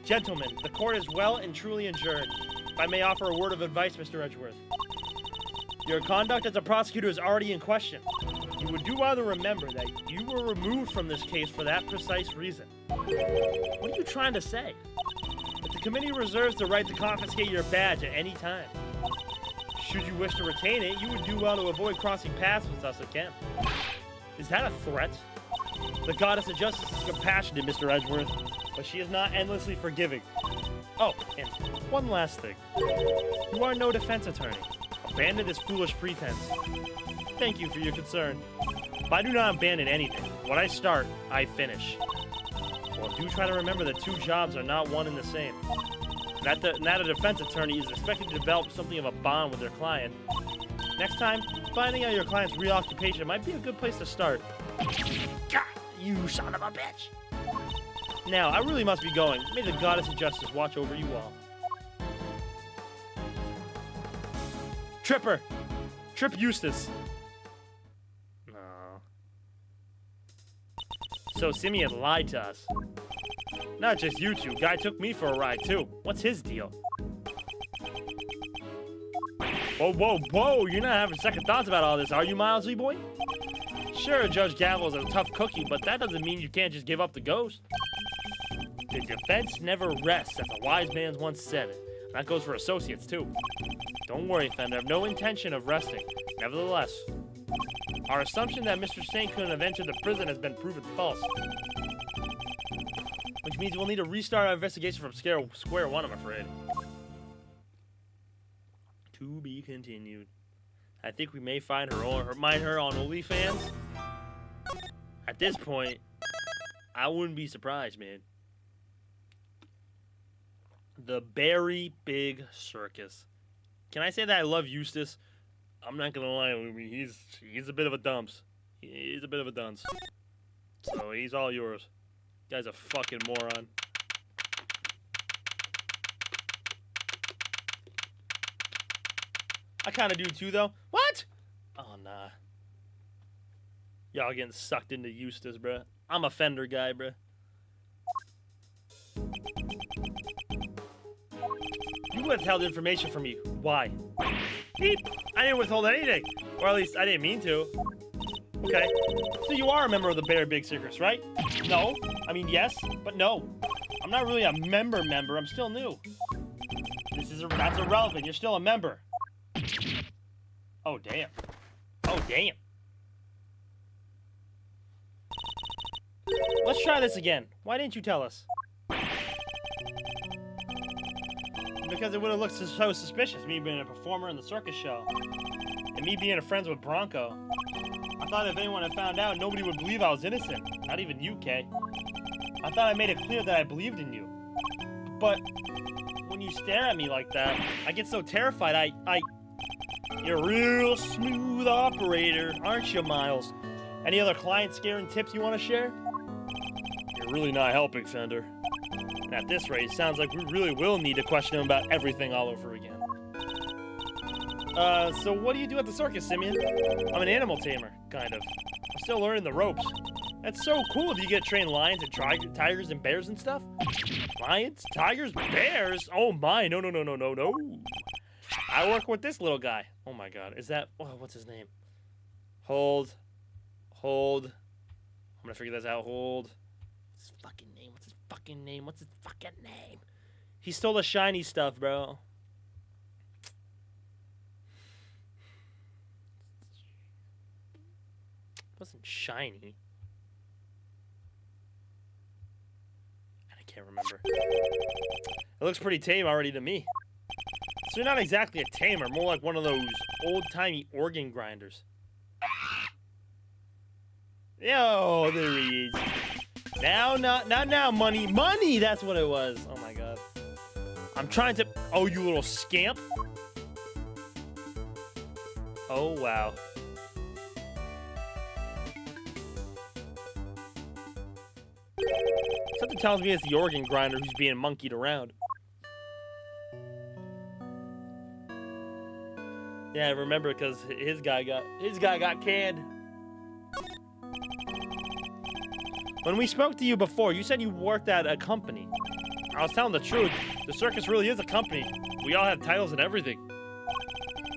Gentlemen, the court is well and truly adjourned. If I may offer a word of advice, Mr. Edgeworth. Your conduct as a prosecutor is already in question. You would do well to remember that you were removed from this case for that precise reason. What are you trying to say? That the committee reserves the right to confiscate your badge at any time. Should you wish to retain it, you would do well to avoid crossing paths with us again. Is that a threat? The goddess of justice is compassionate, Mr. Edgeworth, but she is not endlessly forgiving. Oh, and one last thing. You are no defense attorney. Abandon this foolish pretense. Thank you for your concern. But I do not abandon anything. What I start, I finish. Well, do try to remember that two jobs are not one and the same. That a defense attorney is expected to develop something of a bond with their client. Next time, finding out your client's real occupation might be a good place to start. God, you son of a bitch! Now, I really must be going. May the goddess of justice watch over you all. Tripper! Trip Eustace! No. So Simeon lied to us. Not just you two. Guy took me for a ride, too. What's his deal? Whoa, whoa, whoa! You're not having second thoughts about all this, are you, Milesley boy? Sure, Judge Gavel is a tough cookie, but that doesn't mean you can't just give up the ghost. The defense never rests, as a wise man once said it. That goes for associates, too. Don't worry, Fender. I have no intention of resting. Nevertheless, our assumption that Mr. Saint couldn't have entered the prison has been proven false. Which means we'll need to restart our investigation from square one, I'm afraid. To be continued. I think we may find her on OnlyFans. At this point, I wouldn't be surprised, man. The Berry Big Circus. Can I say that I love Eustace? I'm not gonna lie, I mean, he's a bit of a dumps. He's a bit of a dunce. So he's all yours. Guy's a fucking moron. I kind of do too, though. What? Oh, nah. Y'all getting sucked into Eustace, bruh. I'm a Fender guy, bruh. You withheld information from me. Why? Beep. I didn't withhold anything. Or at least I didn't mean to. Okay. So you are a member of the Bear Big Circus, right? No. I mean, yes, but no. I'm not really a member. I'm still new. That's irrelevant. You're still a member. Oh, damn. Oh, damn. Let's try this again. Why didn't you tell us? Because it would have looked so suspicious, me being a performer in the circus show. And me being friends with Bronco. I thought if anyone had found out, nobody would believe I was innocent. Not even you, Kay. I thought I made it clear that I believed in you. But when you stare at me like that, I get so terrified, You're a real smooth operator, aren't you, Miles? Any other client-scaring tips you want to share? You're really not helping, Fender. And at this rate, it sounds like we really will need to question him about everything all over again. So what do you do at the circus, Simeon? I'm an animal tamer, kind of. I'm still learning the ropes. That's so cool. Do you get trained lions and tigers and bears and stuff? Lions? Tigers? Bears? Oh my, no. I work with this little guy. Oh my god, is that, what's his name? Hold. I'm gonna figure this out, hold. What's his fucking name? He stole the shiny stuff, bro. wasn't shiny. I can't remember. It looks pretty tame already to me. So you're not exactly a tamer, more like one of those old-timey organ grinders. Yo, there he is. Now, money. Money, that's what it was. Oh my god. I'm trying to... Oh, you little scamp. Oh, wow. Something tells me it's the organ grinder who's being monkeyed around. Yeah, I remember because his guy got canned. When we spoke to you before, you said you worked at a company. I was telling the truth. The circus really is a company. We all have titles and everything.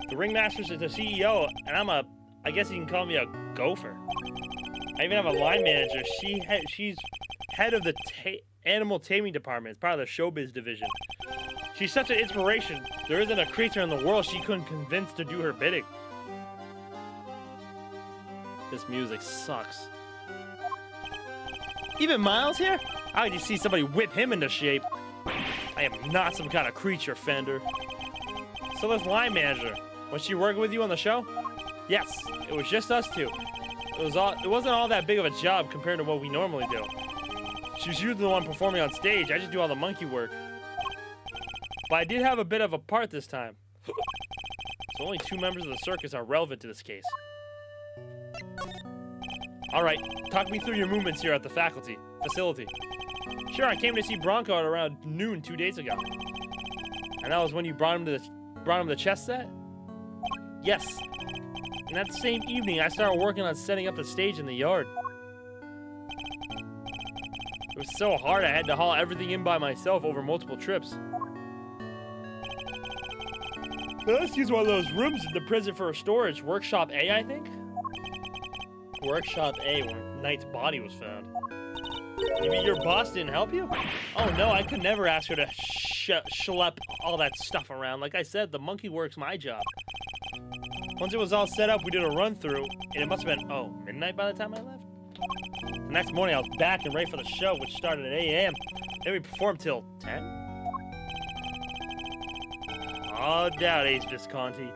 The ringmaster's the CEO, and I guess you can call me a gopher. I even have a line manager. She's head of the animal taming department. It's part of the showbiz division. She's such an inspiration. There isn't a creature in the world she couldn't convince to do her bidding. This music sucks. Even Miles here? I could just see somebody whip him into shape. I am not some kind of creature, Fender. So this line manager, was she working with you on the show? Yes, it was just us two. It wasn't all that big of a job compared to what we normally do. She's usually the one performing on stage. I just do all the monkey work. But I did have a bit of a part this time. So only 2 members of the circus are relevant to this case. Alright, talk me through your movements here at the facility. Sure, I came to see Bronco at around noon 2 days ago. And that was when you brought him the chess set? Yes. And that same evening, I started working on setting up the stage in the yard. It was so hard, I had to haul everything in by myself over multiple trips. Let's use one of those rooms in the prison for storage. Workshop A, I think? Workshop A, where Knight's body was found. You mean your boss didn't help you? Oh no, I could never ask her to schlep all that stuff around. Like I said, the monkey work's my job. Once it was all set up, we did a run-through, and it must have been, midnight by the time I left? The next morning, I was back and ready for the show, which started at 8 a.m. Then we performed till 10? Oh, doubt Ace Visconti.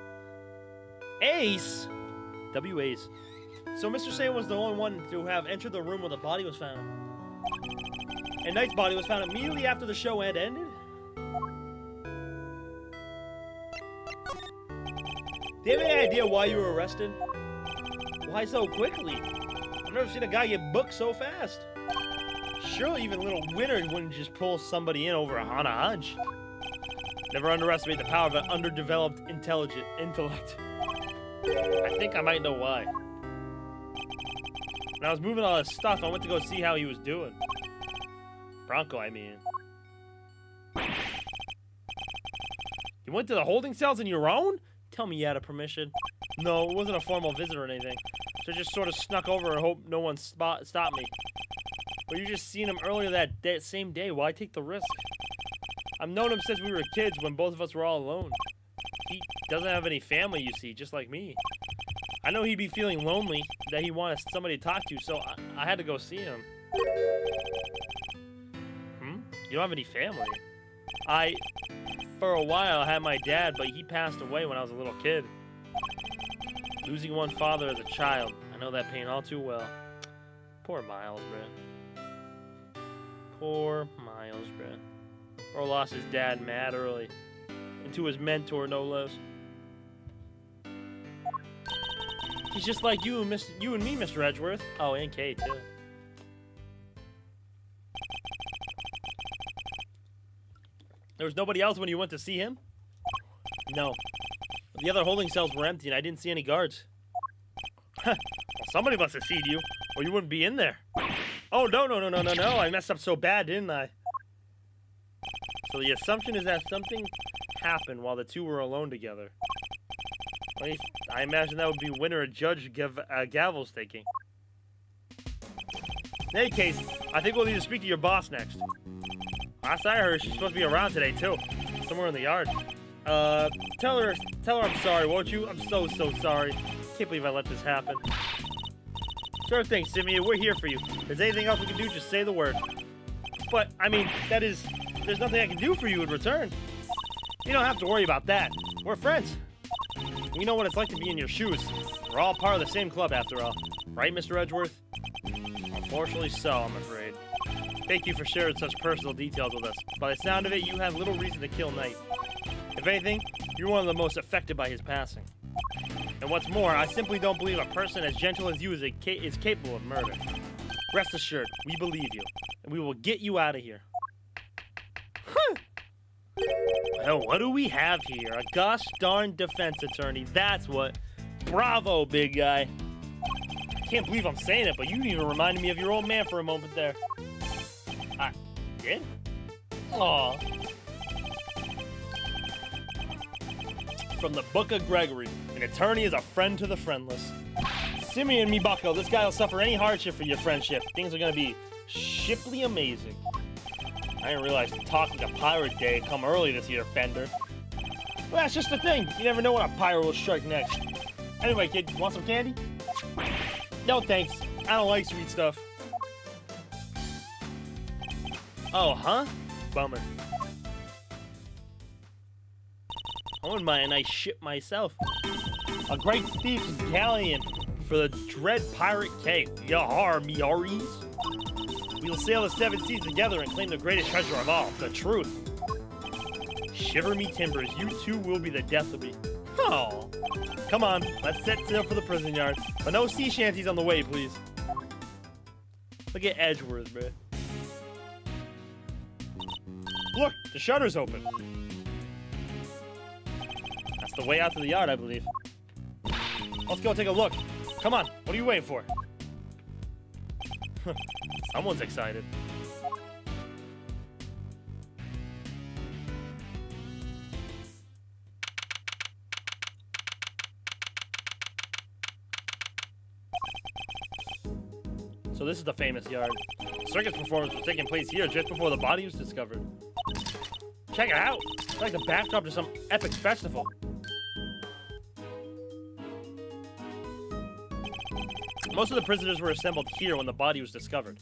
Ace? W-Ace. So Mr. Satan was the only one to have entered the room where the body was found. And Knight's body was found immediately after the show had ended? Do you have any idea why you were arrested? Why so quickly? I've never seen a guy get booked so fast. Surely even little Winter wouldn't just pull somebody in over on a hunch. Never underestimate the power of an underdeveloped intellect. I think I might know why. When I was moving all this stuff, I went to go see how he was doing. Bronco, I mean. You went to the holding cells on your own? Tell me you had a permission. No, it wasn't a formal visit or anything. So I just sort of snuck over and hoped no one stopped me. But you just seen him earlier that same day. Why take the risk? I've known him since we were kids when both of us were all alone. He doesn't have any family, you see, just like me. I know he'd be feeling lonely, that he wanted somebody to talk to, so I had to go see him. You don't have any family? For a while, I had my dad, but he passed away when I was a little kid. Losing one father as a child. I know that pain all too well. Poor Miles, bruh. Poor Miles, bruh. Or lost his dad mad early. And to his mentor, no less. He's just like you and me, Mr. Edgeworth. Oh, and Kay, too. There was nobody else when you went to see him? No. The other holding cells were empty, and I didn't see any guards. Well, somebody must have seen you, or you wouldn't be in there. Oh, no. I messed up so bad, didn't I? So the assumption is that something happened while the two were alone together. At least, I imagine that would be Winter and Judge Gavel's thinking. In any case, I think we'll need to speak to your boss next. Last I heard, she's supposed to be around today, too. Somewhere in the yard. Tell her I'm sorry, won't you? I'm so sorry. Can't believe I let this happen. Sure thing, Simeon. We're here for you. If there's anything else we can do, just say the word. But, I mean, there's nothing I can do for you in return. You don't have to worry about that. We're friends. We know what it's like to be in your shoes. We're all part of the same club, after all. Right, Mr. Edgeworth? Unfortunately so, I'm afraid. Thank you for sharing such personal details with us. By the sound of it, you have little reason to kill Knight. If anything, you're one of the most affected by his passing. And what's more, I simply don't believe a person as gentle as you is capable of murder. Rest assured, we believe you, and we will get you out of here. Well, what do we have here? A gosh darn defense attorney. That's what. Bravo, big guy. I can't believe I'm saying it, but you even reminded me of your old man for a moment there. I did? Aw. From the Book of Gregory, an attorney is a friend to the friendless. Simeon me bucko, this guy will suffer any hardship for your friendship. Things are gonna be shiply amazing. I didn't realize Talk Like a Pirate Day had come early this year, Fender. Well, that's just the thing. You never know when a pirate will strike next. Anyway, kid, want some candy? No, thanks. I don't like sweet stuff. Oh, huh? Bummer. I wouldn't mind a nice ship myself. A great thief's galleon for the dread pirate K. Yahar, me hearties. We'll sail the 7 seas together and claim the greatest treasure of all, the truth. Shiver me timbers, you two will be the death of me. Oh, come on, let's set sail for the prison yard. But no sea shanties on the way, please. Look at Edgeworth, bro. Look, the shutter's open. That's the way out to the yard, I believe. Let's go take a look. Come on, what are you waiting for? Someone's excited. So this is the famous yard. Circus performance was taking place here just before the body was discovered. Check it out! It's like the backdrop to some epic festival. Most of the prisoners were assembled here when the body was discovered,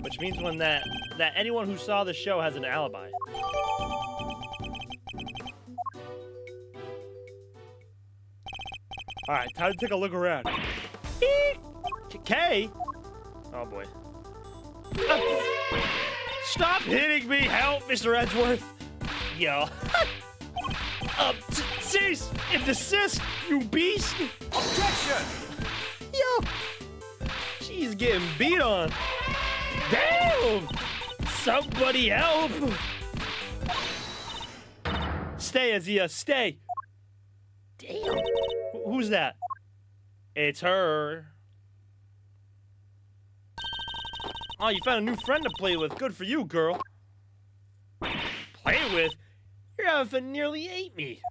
which means that anyone who saw the show has an alibi. All right, time to take a look around. Kay? Oh boy. Stop hitting me! Help, Mr. Edgeworth! Yo. Cease and desist, you beast! Objection! Yo! She's getting beat on. Damn! Somebody help! Stay, Azia, stay! Damn! Who's that? It's her. Oh, you found a new friend to play with. Good for you, girl. Play with? Your outfit nearly ate me.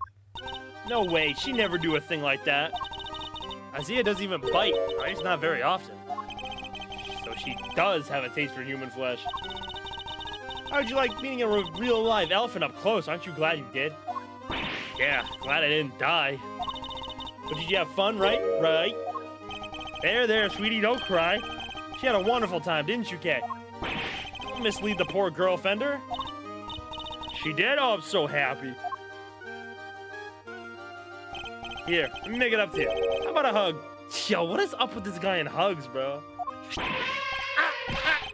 No way, she never do a thing like that. Azia doesn't even bite, at least not very often. So she does have a taste for human flesh. How'd you like meeting a real live elephant up close? Aren't you glad you did? Yeah, glad I didn't die. But did you have fun, right? Right? There, sweetie, don't cry. She had a wonderful time, didn't you, Kay? Don't mislead the poor girl, Fender. She did? Oh, I'm so happy. Here, let me make it up to you. How about a hug? Yo, what is up with this guy and hugs, bro?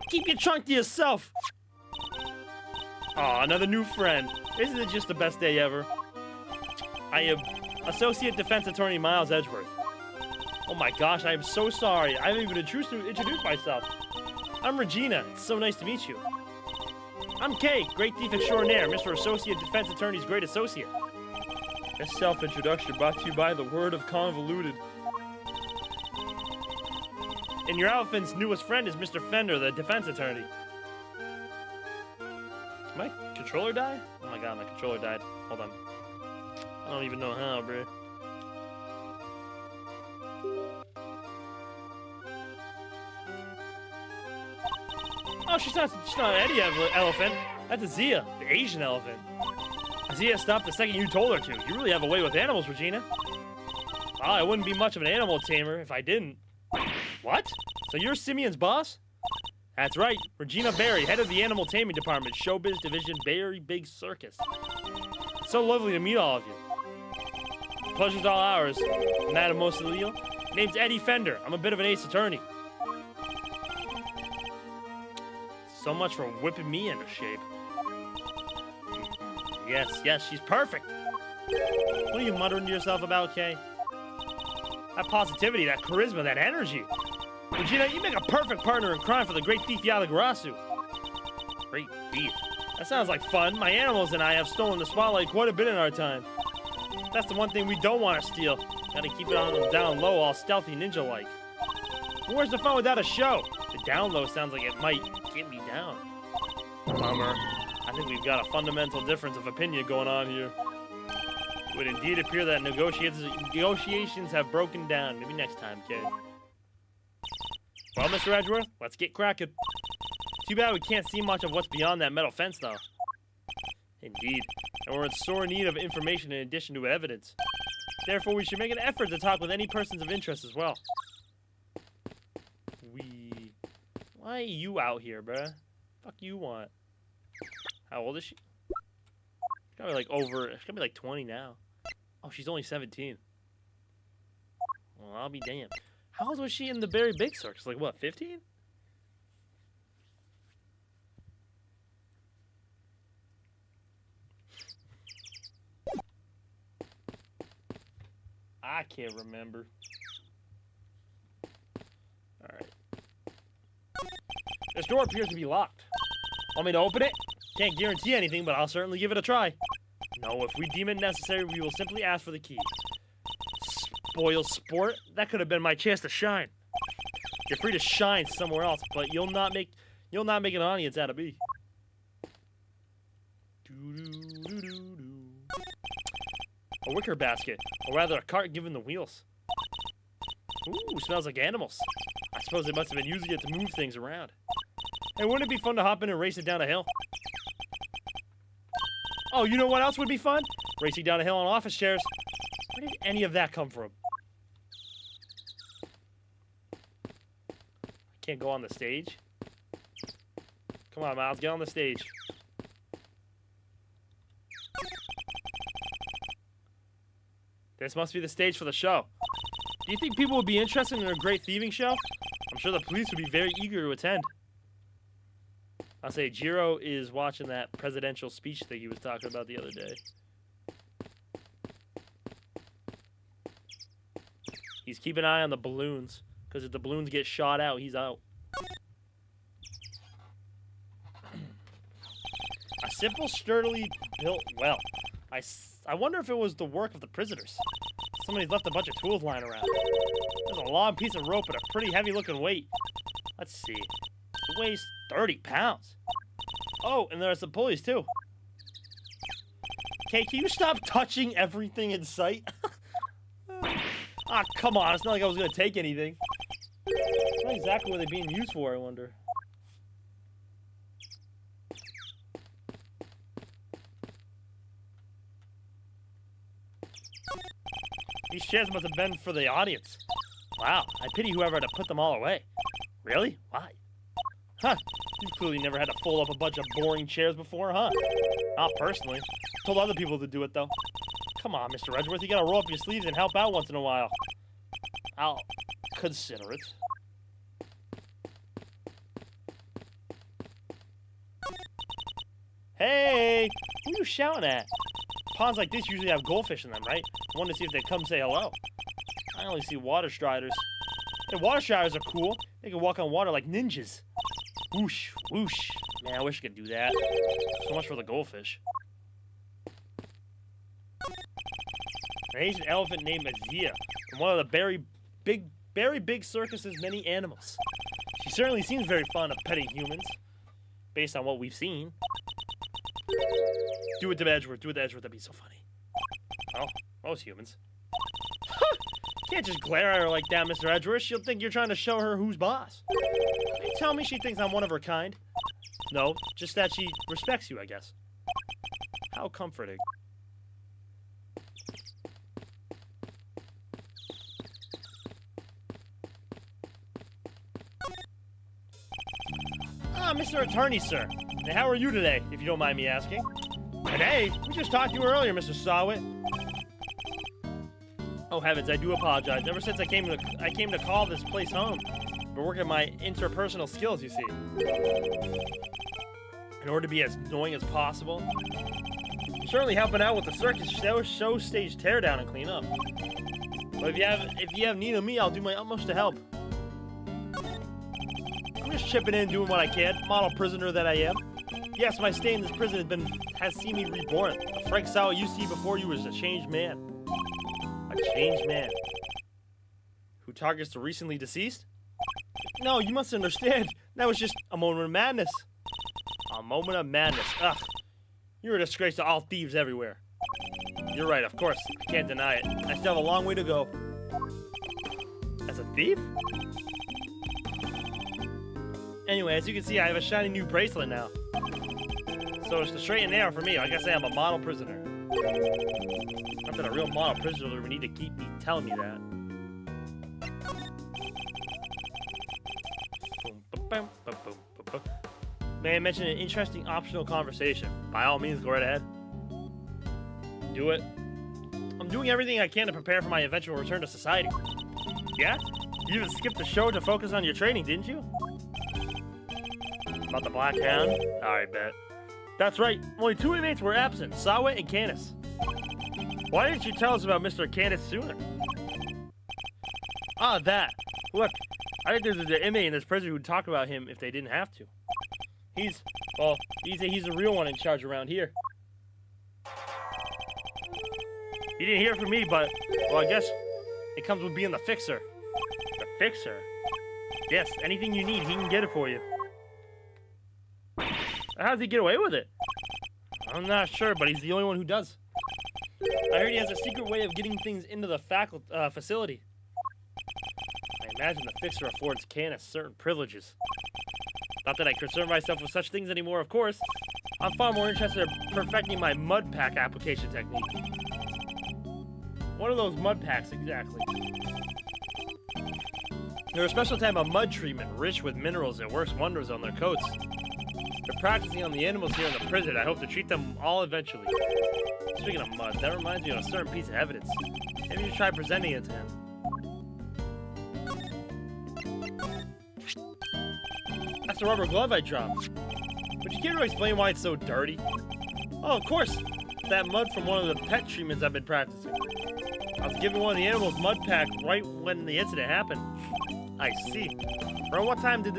Keep your trunk to yourself. Aw, another new friend. Isn't it just the best day ever? I am Associate Defense Attorney Miles Edgeworth. Oh my gosh, I am so sorry. I haven't even introduced myself. I'm Regina. It's so nice to meet you. I'm Kay, Great Thief Extraordinaire, Mr. Associate Defense Attorney's Great Associate. This self-introduction brought to you by the word of convoluted. And your elephant's newest friend is Mr. Fender, the defense attorney. Did my controller die? Oh my god, my controller died. Hold on. I don't even know how, bro. Oh, she's not an Eddie elephant. That's Azia, the Asian elephant. Azia stopped the second you told her to. You really have a way with animals, Regina. Well, I wouldn't be much of an animal tamer if I didn't. What? So you're Simeon's boss? That's right. Regina Berry, head of the Animal Taming Department, Showbiz Division, Berry Big Circus. It's so lovely to meet all of you. Pleasure's all ours, Madam Mosalil. Name's Eddie Fender. I'm a bit of an ace attorney. So much for whipping me into shape. Yes, she's perfect. What are you muttering to yourself about, Kay? That positivity, that charisma, that energy. Regina, you make a perfect partner in crime for the great thief Yalagarasu. Great thief? That sounds like fun. My animals and I have stolen the spotlight quite a bit in our time. That's the one thing we don't want to steal. Gotta keep it on the down low, all stealthy ninja-like. Where's the fun without a show? The down low sounds like it might get me down. Bummer. I think we've got a fundamental difference of opinion going on here. It would indeed appear that negotiations have broken down. Maybe next time, kid. Well, Mr. Edgeworth, let's get cracking. Too bad we can't see much of what's beyond that metal fence, though. Indeed. And we're in sore need of information in addition to evidence. Therefore, we should make an effort to talk with any persons of interest as well. Why are you out here, bruh? Fuck you want? How old is she? She's gotta be like she's gotta be like 20 now. Oh, she's only 17. Well, I'll be damned. How old was she in the Berry Big Circus? Like, what, 15? I can't remember. Alright. This door appears to be locked. Want me to open it? Can't guarantee anything, but I'll certainly give it a try. No, if we deem it necessary, we will simply ask for the key. Spoil sport? That could have been my chance to shine. You're free to shine somewhere else, but you'll not make an audience out of me. A wicker basket, or rather a cart given the wheels. Ooh, smells like animals. I suppose they must have been using it to move things around. Hey, wouldn't it be fun to hop in and race it down a hill? Oh, you know what else would be fun? Racing down a hill on office chairs. Where did any of that come from? I can't go on the stage. Come on, Miles, get on the stage. This must be the stage for the show. Do you think people would be interested in a great thieving show? I'm sure the police would be very eager to attend. I'll say Jiro is watching that presidential speech thing he was talking about the other day. He's keeping an eye on the balloons, because if the balloons get shot out, he's out. A simple, sturdily built well. I wonder if it was the work of the prisoners. Somebody's left a bunch of tools lying around. There's a long piece of rope and a pretty heavy-looking weight. Let's see. It weighs 30 pounds. Oh, and there's some pulleys, too. Okay, can you stop touching everything in sight? Ah, come on. It's not like I was going to take anything. What exactly were they being used for, I wonder? These chairs must have been for the audience. Wow, I pity whoever had to put them all away. Really? Why? Huh, you've clearly never had to fold up a bunch of boring chairs before, huh? Not personally. Told other people to do it, though. Come on, Mr. Edgeworth, you gotta roll up your sleeves and help out once in a while. I'll consider it. Hey! Who are you shouting at? Ponds like this usually have goldfish in them, right? I wanted to see if they'd come say hello. I only see water striders. Hey, water striders are cool. They can walk on water like ninjas. Whoosh, whoosh. Man, I wish I could do that. So much for the goldfish. An Asian elephant named Azia, from one of the Berry Big Circus's many animals. She certainly seems very fond of petting humans, based on what we've seen. Do it to Edgeworth. Do it to Edgeworth. That'd be so funny. Oh, those humans. Can't just glare at her like that, Mr. Edgeworth. She'll think you're trying to show her who's boss. You tell me she thinks I'm one of her kind? No, just that she respects you, I guess. How comforting. I'm Mr. Attorney, sir. And how are you today, if you don't mind me asking? Today? We just talked to you earlier, Mr. Sawit. Oh heavens, I do apologize. Ever since I came to call this place home. Been working my interpersonal skills, you see. In order to be as annoying as possible. I'm certainly helping out with the circus show stage teardown and clean up. But if you have need of me, I'll do my utmost to help. I'm just chipping in, doing what I can. Model prisoner that I am. Yes, my stay in this prison has seen me reborn. The Frank Sawa you see before you was a changed man. A changed man. Who targets the recently deceased? No, you must understand. That was just a moment of madness. A moment of madness. Ugh. You're a disgrace to all thieves everywhere. You're right, of course. I can't deny it. I still have a long way to go. As a thief? Anyway, as you can see, I have a shiny new bracelet now. So it's the straight and narrow for me. Like I say, I'm a model prisoner. Not that a real model prisoner would need to keep me telling me that. May I mention an interesting optional conversation? By all means, go right ahead. Do it. I'm doing everything I can to prepare for my eventual return to society. Yeah? You even skipped the show to focus on your training, didn't you? About the Black Hound? I bet. That's right. Only 2 inmates were absent, Sawa and Canis. Why didn't you tell us about Mr. Canis sooner? Ah, that. Look, I think there's an inmate in this prison who'd talk about him if they didn't have to. He's the real one in charge around here. He didn't hear from me, but, well, I guess it comes with being the fixer. The fixer? Yes, anything you need, he can get it for you. How does he get away with it? I'm not sure, but he's the only one who does. I heard he has a secret way of getting things into the facility. I imagine the fixer affords Canis certain privileges. Not that I concern myself with such things anymore, of course. I'm far more interested in perfecting my mud pack application technique. What are those mud packs exactly? They're a special type of mud treatment, rich with minerals that works wonders on their coats. They're practicing on the animals here in the prison. I hope to treat them all eventually. Speaking of mud, that reminds me of a certain piece of evidence. Maybe you should try presenting it to him. That's the rubber glove I dropped. Would you care to explain why it's so dirty? Oh, of course. That mud from one of the pet treatments I've been practicing. I was giving one of the animals mud pack right when the incident happened. I see. Around what time would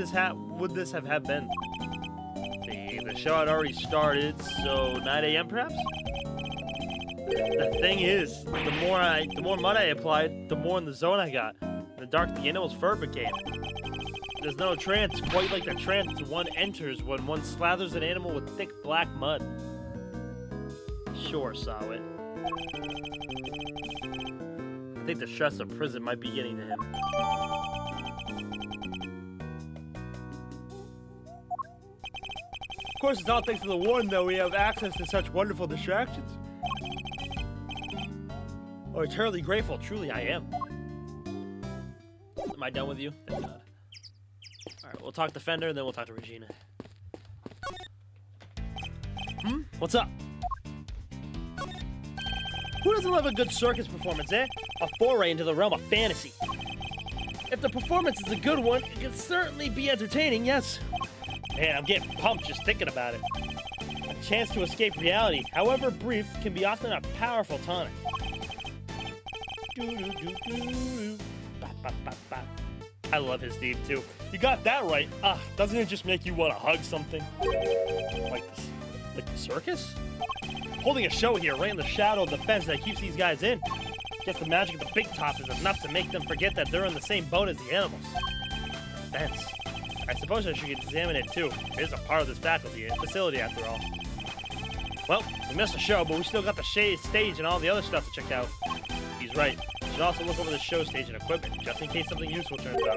this have been? The show had already started, so 9 a.m. perhaps? The thing is, the more mud I applied, the more in the zone I got. The darker the animal's fur became. There's no trance quite like the trance one enters when one slathers an animal with thick black mud. Sure, saw it. I think the stress of prison might be getting to him. Of course, it's all thanks to the warden that we have access to such wonderful distractions. Oh, eternally grateful. Truly, I am. Am I done with you? Thank God. Alright, we'll talk to Fender, and then we'll talk to Regina. What's up? Who doesn't love a good circus performance, eh? A foray into the realm of fantasy. If the performance is a good one, it can certainly be entertaining, yes. Man, I'm getting pumped just thinking about it. A chance to escape reality, however brief, can be often a powerful tonic. I love his theme, too. You got that right. Doesn't it just make you want to hug something? Like the circus? Holding a show here, right in the shadow of the fence that keeps these guys in. Guess the magic of the big top is enough to make them forget that they're in the same boat as the animals. Fence. I suppose I should examine it too. It is a part of this facility after all. Well, we missed the show, but we still got the stage and all the other stuff to check out. He's right. We should also look over the show stage and equipment, just in case something useful turns up.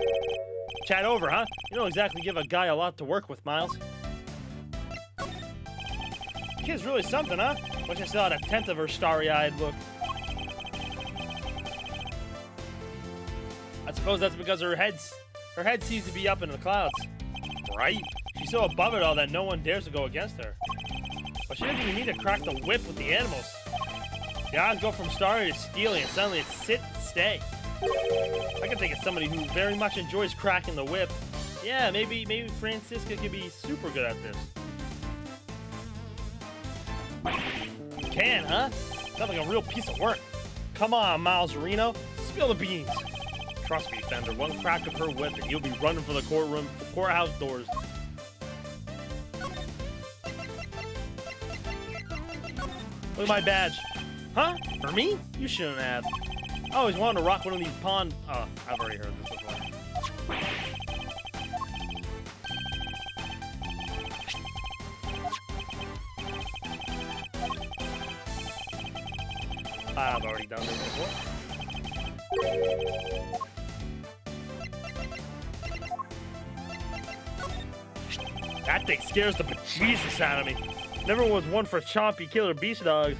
Chat over, huh? You don't exactly give a guy a lot to work with, Miles. Kid's really something, huh? Wish I still had a tenth of her starry-eyed look. I suppose that's because her head seems to be up in the clouds. Right? She's so above it all that no one dares to go against her. But she doesn't even need to crack the whip with the animals. The odds go from starting to stealing, and suddenly it's sit and stay. I can think of somebody who very much enjoys cracking the whip. Yeah, maybe Francisca could be super good at this. You can, huh? Sounds like a real piece of work. Come on, Miles Reno. Spill the beans. Trust me, Fender. One crack of her whip and you'll be running for the courthouse doors. Look at my badge. Huh? For me? You shouldn't have. I always wanted to rock one of these pawn... Oh, I've already heard this before. I've already done this before. That thing scares the bejesus out of me. Never was one for chompy killer beast dogs.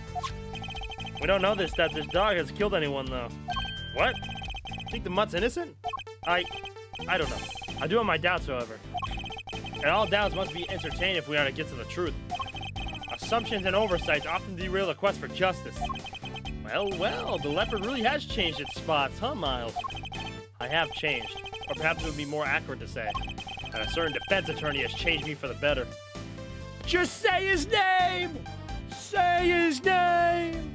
We don't know that this dog has killed anyone, though. What? Think the mutt's innocent? I don't know. I do have my doubts, however. And all doubts must be entertained if we are to get to the truth. Assumptions and oversights often derail the quest for justice. Well, the leopard really has changed its spots, huh, Miles? I have changed. Or perhaps it would be more accurate to say that a certain defense attorney has changed me for the better. Just say his name! Say his name!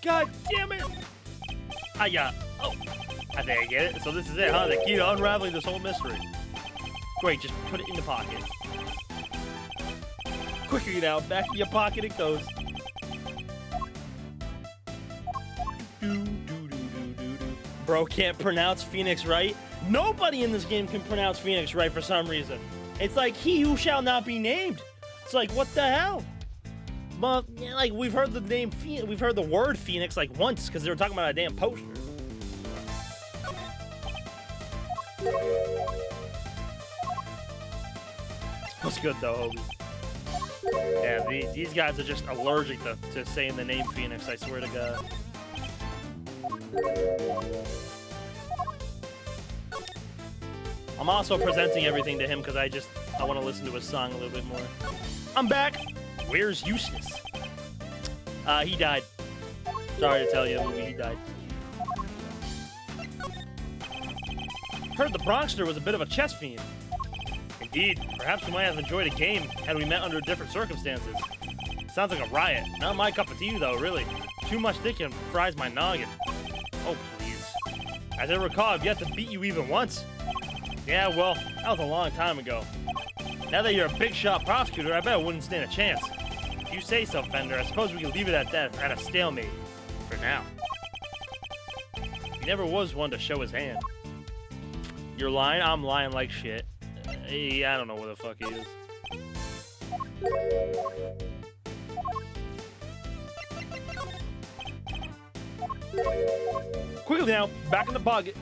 God damn it! I think I get it. So this is it, huh? The key to unraveling this whole mystery. Great, just put it in the pocket. Quickly now, back in your pocket it goes. Bro can't pronounce Phoenix right? Nobody in this game can pronounce Phoenix right for some reason. It's like he who shall not be named. It's like, what the hell? But, yeah, like, we've heard the name we've heard the word Phoenix like once because they were talking about a damn poster. What's good though, Hobie? Yeah, these guys are just allergic to saying the name Phoenix, I swear to God. I'm also presenting everything to him because I want to listen to his song a little bit more. I'm back! Where's Eustace? He died. Sorry to tell you, he died. Heard the Bronxter was a bit of a chess fiend. Indeed, perhaps we might have enjoyed a game had we met under different circumstances. Sounds like a riot. Not my cup of tea, though, really. Too much thinking fries my noggin. Oh, please. As I recall, I've yet to beat you even once. Yeah, well, that was a long time ago. Now that you're a big shot prosecutor, I bet I wouldn't stand a chance. If you say so, Fender, I suppose we can leave it at that, at a stalemate. For now. He never was one to show his hand. You're lying? I'm lying like shit. I don't know where the fuck he is. Quickly now, back in the pocket.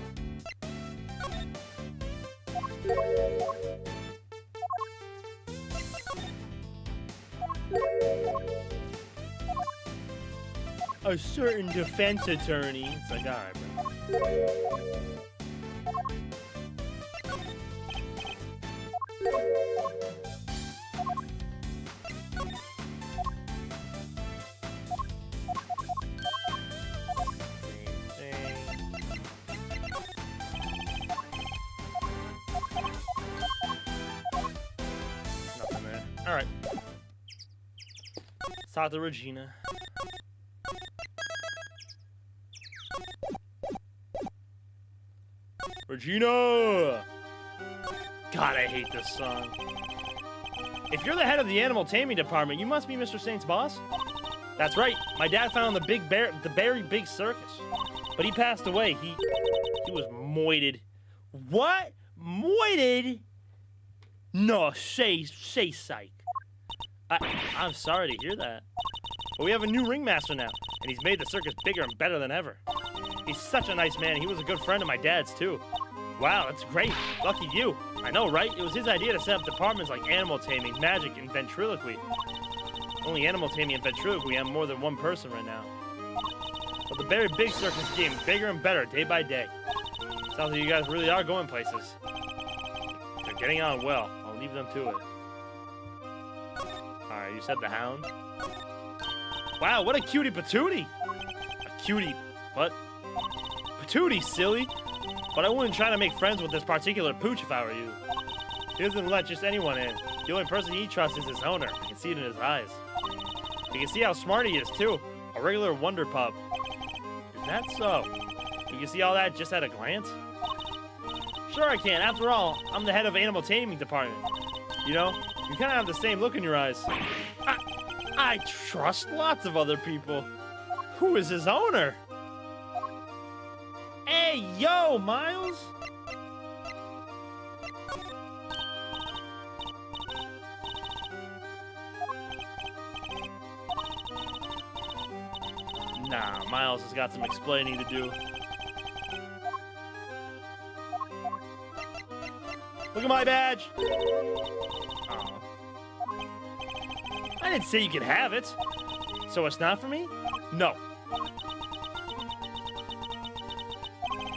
A certain defense attorney. It's like, alright, bro. Nothing there. Alright. Talk to Regina. Regina! God, I hate this song. If you're the head of the animal taming department, you must be Mr. Saint's boss? That's right. My dad found the very big circus. But he passed away. He was moited. What? Moited? No, say psych. I'm sorry to hear that. But we have a new ringmaster now, and he's made the circus bigger and better than ever. He's such a nice man. He was a good friend of my dad's, too. Wow, that's great. Lucky you. I know, right? It was his idea to set up departments like animal taming, magic, and ventriloquy. Only animal taming and ventriloquy have more than one person right now. But the very big circus is getting bigger and better day by day. Sounds like you guys really are going places. They're getting on well. I'll leave them to it. Alright, you said the hound? Wow, what a cutie patootie! A cutie, what? Patootie, silly! But I wouldn't try to make friends with this particular pooch if I were you. He doesn't let just anyone in. The only person he trusts is his owner. I can see it in his eyes. You can see how smart he is, too. A regular wonder pup. Is that so? You can see all that just at a glance? Sure I can. After all, I'm the head of animal taming department. You know, you kind of have the same look in your eyes. I trust lots of other people. Who is his owner? Hey, yo, Miles! Nah, Miles has got some explaining to do. Look at my badge! Oh. I didn't say you could have it. So it's not for me? No.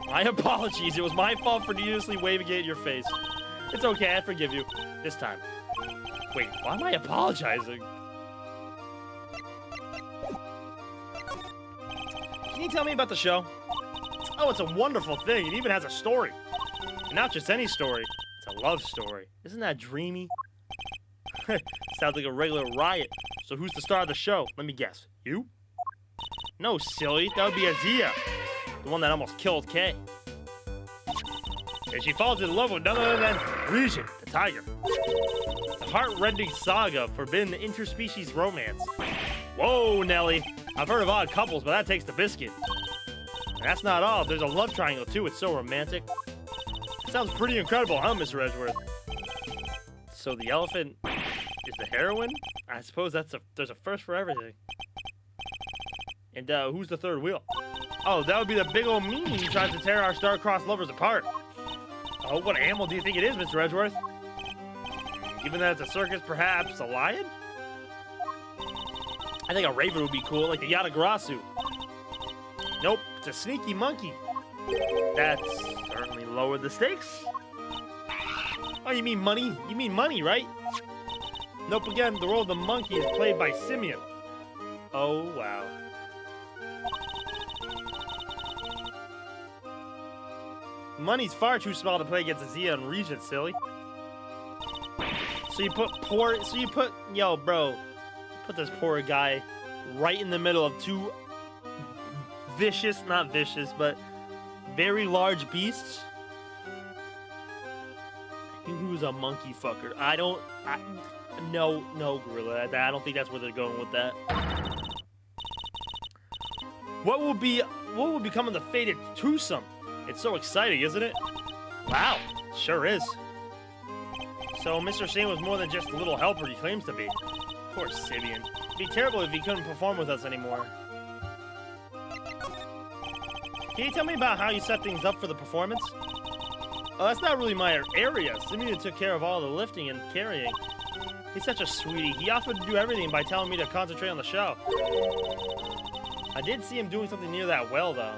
My apologies. It was my fault for needlessly waving it in your face. It's okay. I forgive you. This time. Wait, why am I apologizing? Can you tell me about the show? Oh, it's a wonderful thing. It even has a story. And not just any story. It's a love story. Isn't that dreamy? Sounds like a regular riot. So who's the star of the show? Let me guess. You? No, silly. That would be Azia. The one that almost killed Kay. And she falls in love with none other than Regent, the tiger. The heart-rending saga of forbidden interspecies romance. Whoa, Nelly. I've heard of odd couples, but that takes the biscuit. And that's not all. There's a love triangle, too. It's so romantic. Sounds pretty incredible, huh, Mr. Edgeworth? So the elephant is the heroine? I suppose there's a first for everything. And who's the third wheel? Oh, that would be the big old meanie who tries to tear our star-crossed lovers apart. Oh, what animal do you think it is, Mr. Edgeworth? Given that it's a circus, perhaps a lion? I think a raven would be cool, like the Yatagarasu. Nope, it's a sneaky monkey. That's certainly lowered the stakes. Oh, you mean money? You mean money, right? Nope, again, the role of the monkey is played by Simeon. Oh, wow. Money's far too small to play against Azia and Regent, silly. Yo, bro, put this poor guy right in the middle of two not vicious, but very large beasts. He was a monkey fucker. No, Gorilla. I don't think that's where they're going with that. What will become of the fated twosome? It's so exciting, isn't it? Wow, sure is. So Mr. Saint was more than just the little helper he claims to be. Poor Simeon. It'd be terrible if he couldn't perform with us anymore. Can you tell me about how you set things up for the performance? Oh, that's not really my area. Simeon took care of all the lifting and carrying. He's such a sweetie. He offered to do everything by telling me to concentrate on the show. I did see him doing something near that well, though.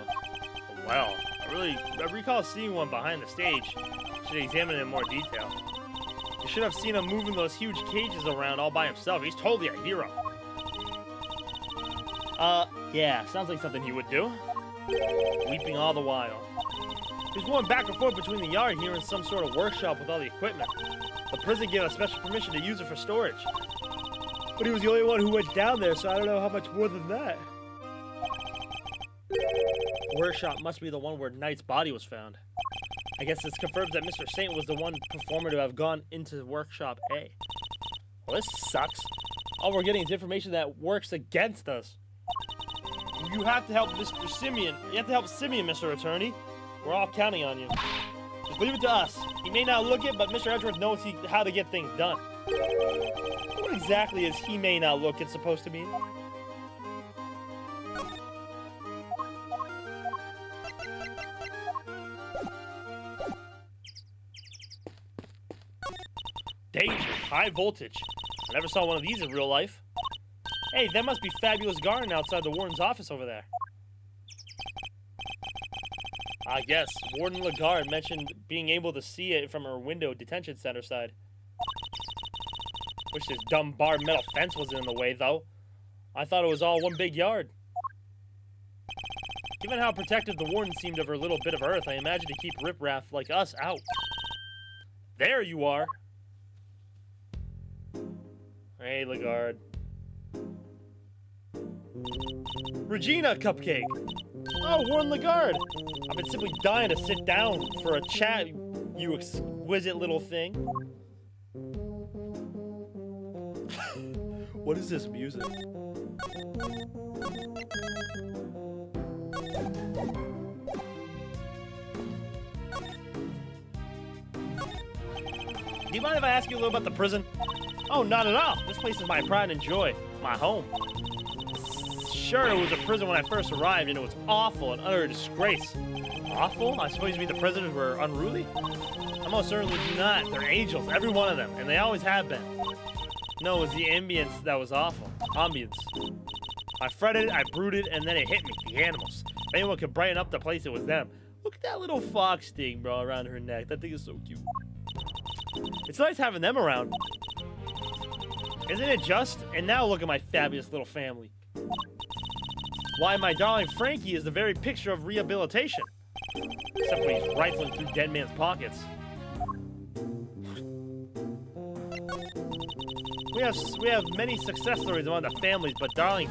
A well? I recall seeing one behind the stage. Should examine it in more detail. You should have seen him moving those huge cages around all by himself. He's totally a hero. Yeah, sounds like something he would do. Weeping all the while. He was going back and forth between the yard here and some sort of workshop with all the equipment. The prison gave us special permission to use it for storage. But he was the only one who went down there, so I don't know how much more than that. The workshop must be the one where Knight's body was found. I guess this confirms that Mr. Saint was the one performer to have gone into workshop A. Well, this sucks. All we're getting is information that works against us. You have to help Mr. Simeon. You have to help Simeon, Mr. Attorney. We're all counting on you. Just leave it to us. He may not look it, but Mr. Edgeworth knows how to get things done. What exactly is he may not look it supposed to mean? Danger, high voltage. I never saw one of these in real life. Hey, that must be Fabulous Garden outside the warden's office over there. I guess. Warden Lagarde mentioned being able to see it from her window detention center side. Wish this dumb barred metal fence wasn't in the way, though. I thought it was all one big yard. Given how protective the warden seemed of her little bit of earth, I imagine to keep riffraff like us out. There you are. Hey, Lagarde. Regina Cupcake. Oh, Warden Lagarde. I've been simply dying to sit down for a chat, you exquisite little thing. What is this music? Do you mind if I ask you a little about the prison? Oh, not at all. This place is my pride and joy. My home. Sure, it was a prison when I first arrived, and it was awful and utter disgrace. Awful? I suppose you mean the prisoners were unruly? I most certainly do not. They're angels, every one of them, and they always have been. No, it was the ambience that was awful. Ambience. I fretted, I brooded, and then it hit me. The animals. If anyone could brighten up the place, it was them. Look at that little fox sting, bro, around her neck. That thing is so cute. It's nice having them around. Isn't it just? And now look at my fabulous little family. Why, my darling Frankie is the very picture of rehabilitation. Except when he's rifling through dead man's pockets. We have many success stories among the families, but darling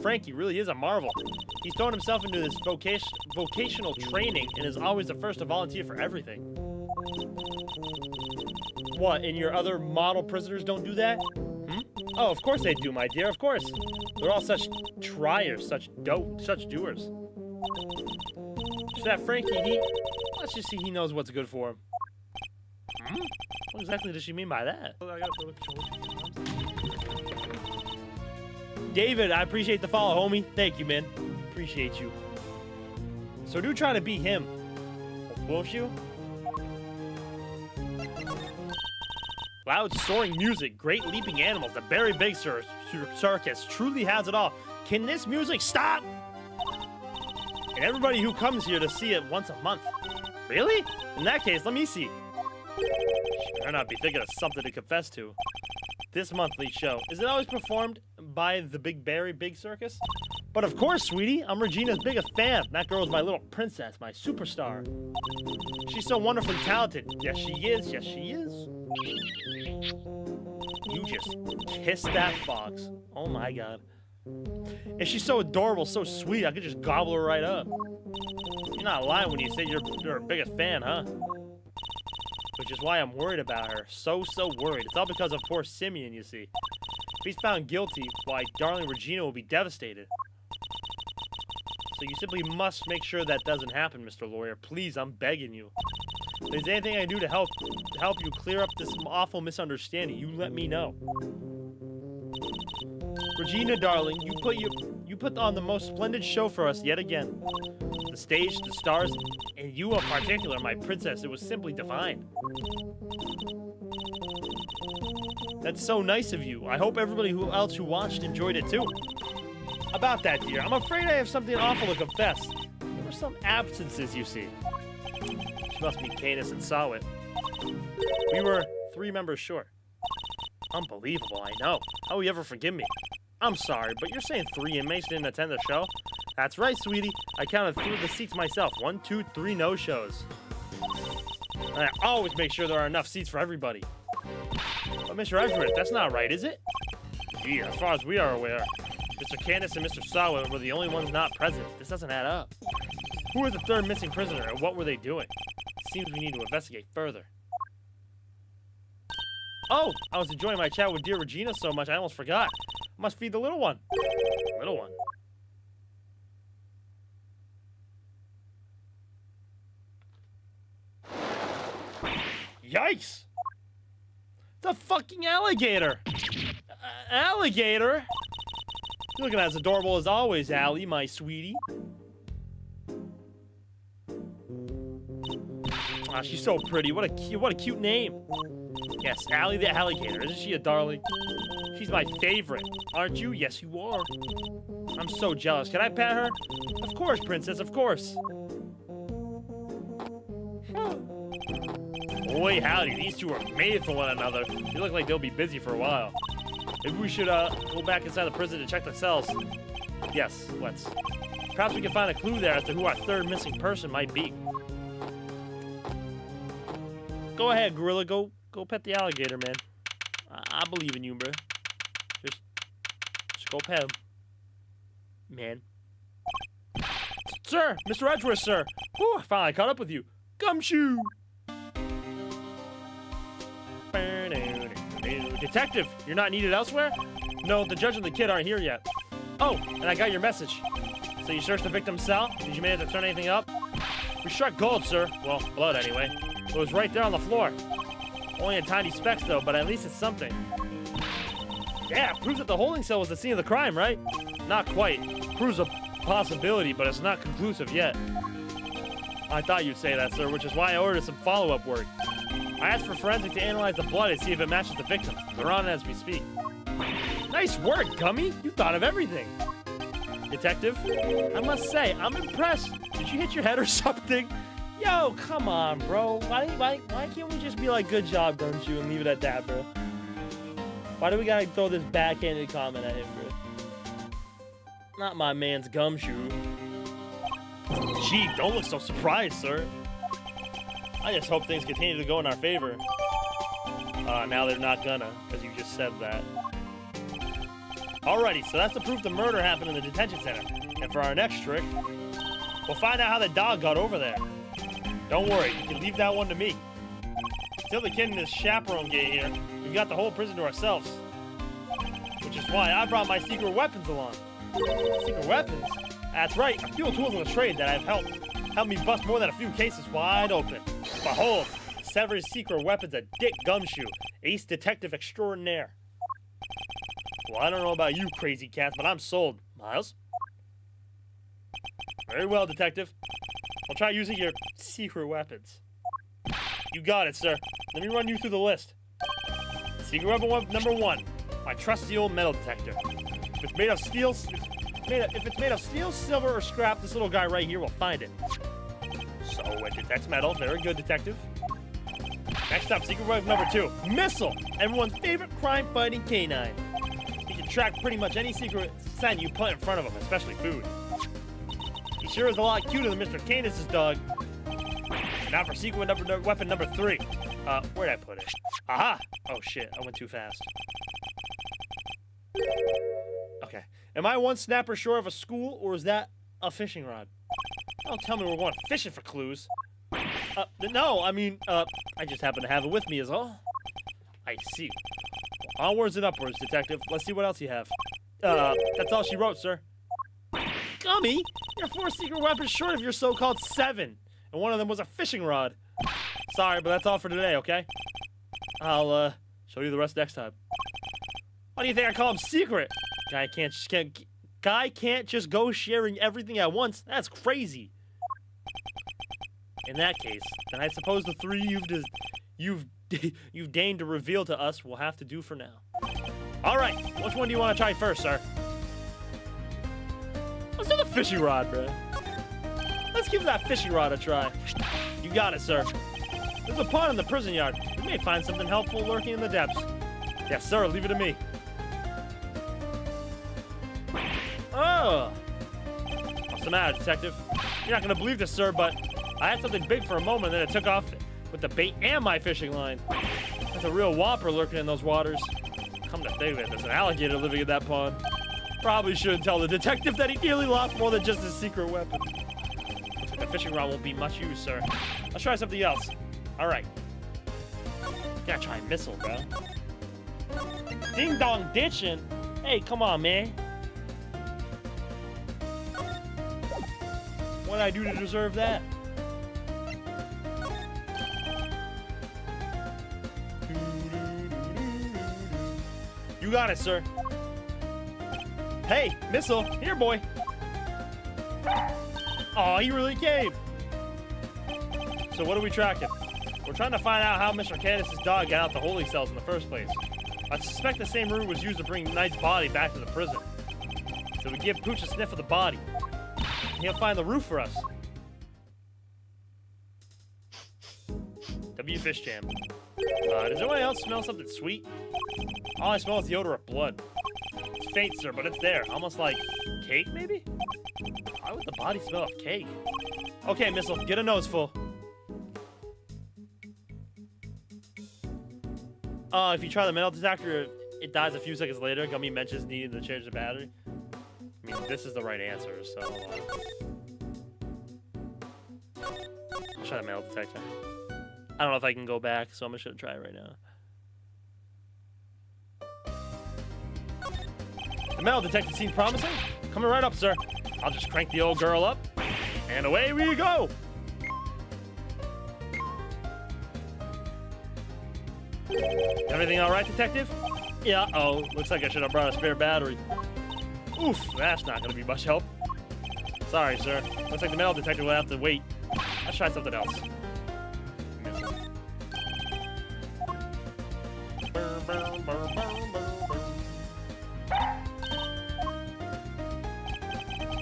Frankie really is a marvel. He's thrown himself into this vocational training and is always the first to volunteer for everything. What, and your other model prisoners don't do that? Hmm? Oh, of course they do, my dear, of course. They're all such triers, such doers. Just that Frankie, let's just see he knows what's good for him. Hmm? What exactly does she mean by that? David, I appreciate the follow, homie. Thank you, man. Appreciate you. So do try to be him. Won't you? Loud soaring music, great leaping animals, the very big circus truly has it all. Can this music stop? And everybody who comes here to see it once a month. Really? In that case, let me see. She better not be thinking of something to confess to. This monthly show, is it always performed by the Big Circus? But of course, sweetie, I'm Regina's biggest fan. That girl is my little princess, my superstar. She's so wonderfully talented. Yes, she is. Yes, she is. You just kissed that fox. Oh my god. And she's so adorable, so sweet, I could just gobble her right up. You're not lying when you say you're her biggest fan, huh? Which is why I'm worried about her. So worried. It's all because of poor Simeon, you see. If he's found guilty, why, darling Regina will be devastated. So you simply must make sure that doesn't happen, Mr. Lawyer. Please, I'm begging you. If there's anything I can do to help you clear up this awful misunderstanding, you let me know. Regina, darling, you put on the most splendid show for us yet again. The stage, the stars, and you in particular, my princess, it was simply divine. That's so nice of you. I hope everybody else who watched enjoyed it too. About that, dear, I'm afraid I have something awful to confess. There were some absences, you see. She must be Canis and saw it. We were 3 members short. Unbelievable, I know. How will you ever forgive me? I'm sorry, but you're saying 3 inmates didn't attend the show? That's right, sweetie. I counted through the seats myself. 1, 2, 3 no-shows. I always make sure there are enough seats for everybody. But Mr. Everett, that's not right, is it? Gee, as far as we are aware, Mr. Canis and Mr. Sawa were the only ones not present. This doesn't add up. Who was the 3rd missing prisoner, and what were they doing? It seems we need to investigate further. Oh, I was enjoying my chat with dear Regina so much I almost forgot. I must feed the little one. Little one. Yikes! The fucking alligator! Alligator? You're looking as adorable as always, Allie, my sweetie. Ah, she's so pretty. What a cute name. Yes, Allie the alligator. Isn't she a darling? She's my favorite. Aren't you? Yes, you are. I'm so jealous. Can I pet her? Of course, princess, of course. Boy, howdy, these two are made for one another. They look like they'll be busy for a while. Maybe we should go back inside the prison to check the cells. Yes, let's. Perhaps we can find a clue there as to who our third missing person might be. Go ahead, Gorilla. Go pet the alligator, man. I believe in you, bro. Just go pet him. Man. Sir! Mr. Edgeworth, sir! Whew, I finally caught up with you. Gumshoe! Detective, you're not needed elsewhere? No, the judge and the kid aren't here yet. Oh, and I got your message. So you searched the victim's cell? Did you manage to turn anything up? We struck gold, sir. Well, blood anyway. It was right there on the floor. Only in tiny specks, though, but at least it's something. Yeah, proves that the holding cell was the scene of the crime, right? Not quite. Proves a possibility, but it's not conclusive yet. I thought you'd say that, sir, which is why I ordered some follow-up work. I asked for forensics to analyze the blood and see if it matches the victim. They're on it as we speak. Nice work, Gummy! You thought of everything. Detective, I must say, I'm impressed. Did you hit your head or something? Yo, come on, bro. Why can't we just be like, good job, Gumshoe, and leave it at that, bro? Why do we gotta throw this backhanded comment at him, bro? Not my man's Gumshoe. Gee, don't look so surprised, sir. I just hope things continue to go in our favor. Now they're not gonna, because you just said that. Alrighty, so that's the proof the murder happened in the detention center. And for our next trick, we'll find out how the dog got over there. Don't worry, you can leave that one to me. Until the kid and his chaperone get here, we've got the whole prison to ourselves. Which is why I brought my secret weapons along. Secret weapons? That's right, a few tools of the trade that have helped me bust more than a few cases wide open. Behold, Sever's secret weapons, a Dick Gumshoe, ace detective extraordinaire. Well, I don't know about you crazy cats, but I'm sold. Miles? Very well, detective. I'll try using your secret weapons. You got it, sir. Let me run you through the list. Secret weapon number 1, my trusty old metal detector. If it's made of steel, silver, or scrap, this little guy right here will find it. So it detects metal. Very good, detective. Next up, secret weapon number 2, missile. Everyone's favorite crime-fighting canine. He can track pretty much any secret scent you put in front of him, especially food. He sure is a lot cuter than Mr. Candace's dog. Now for secret weapon number 3. Where'd I put it? Aha! Oh shit, I went too fast. Okay. Am I one snapper short of a school, or is that a fishing rod? Don't tell me we're going fishing for clues. No, I mean, I just happen to have it with me is all. I see. Onwards and upwards, detective. Let's see what else you have. That's all she wrote, sir. Gummy, you're 4 secret weapons short of your so-called 7. And one of them was a fishing rod. Sorry, but that's all for today, okay? I'll, show you the rest next time. Why do you think I call him secret? Guy can't just go sharing everything at once. That's crazy. In that case, then I suppose the 3 you've deigned to reveal to us will have to do for now. All right, which one do you want to try first, sir? Let's do the fishing rod, bro. Let's give that fishing rod a try. You got it, sir. There's a pond in the prison yard. We may find something helpful lurking in the depths. Yes, sir. Leave it to me. Oh! What's the matter, detective? You're not going to believe this, sir, but I had something big for a moment, then it took off with the bait and my fishing line. There's a real whopper lurking in those waters. Come to think of it, there's an alligator living in that pond. Probably shouldn't tell the detective that he nearly lost more than just his secret weapon. Looks like the fishing rod won't be much use, sir. Let's try something else. All right. Gotta try a missile, bro. Ding dong ditching. Hey, come on, man. What did I do to deserve that? You got it, sir. Hey, missile, here, boy. Aw, he really came. So what are we tracking? We're trying to find out how Mr. Candace's dog got out the holding cells in the first place. I suspect the same route was used to bring Knight's body back to the prison. So we give Pooch a sniff of the body. He'll find the roof for us. W fish jam. Does anyone else smell something sweet? All I smell is the odor of blood. It's faint, sir, but it's there. Almost like cake, maybe? Why would the body smell of cake? Okay, Missile, get a nose full. If you try the metal detector, it dies a few seconds later. Gummy mentions needing to change the battery. I mean, this is the right answer, so... I'll try the metal detector. I don't know if I can go back, so I'm just gonna try it right now. The metal detector seems promising. Coming right up, sir. I'll just crank the old girl up, and away we go! Everything all right, detective? Yeah, oh, looks like I should have brought a spare battery. Oof, that's not gonna be much help. Sorry, sir. Looks like the metal detector will have to wait. Let's try something else.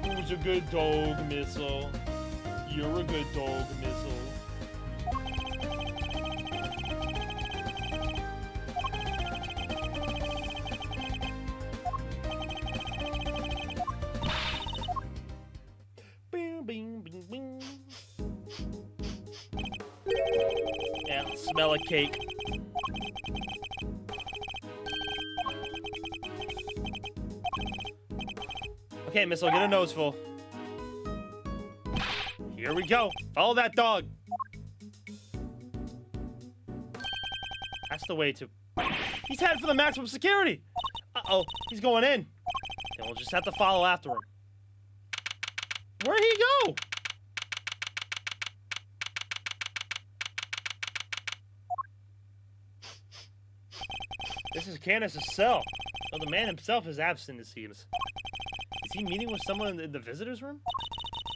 Who's a good dog, Missile? You're a good dog, Missile. Yeah, smell a cake. Okay, Missile, get a nose full. Here we go. Follow that dog. That's the way to... He's headed for the maximum security. Uh-oh, he's going in. Then we'll just have to follow after him. Where'd he go? This is Candace's cell. Though the man himself is absent, it seems. Is he meeting with someone in the visitor's room?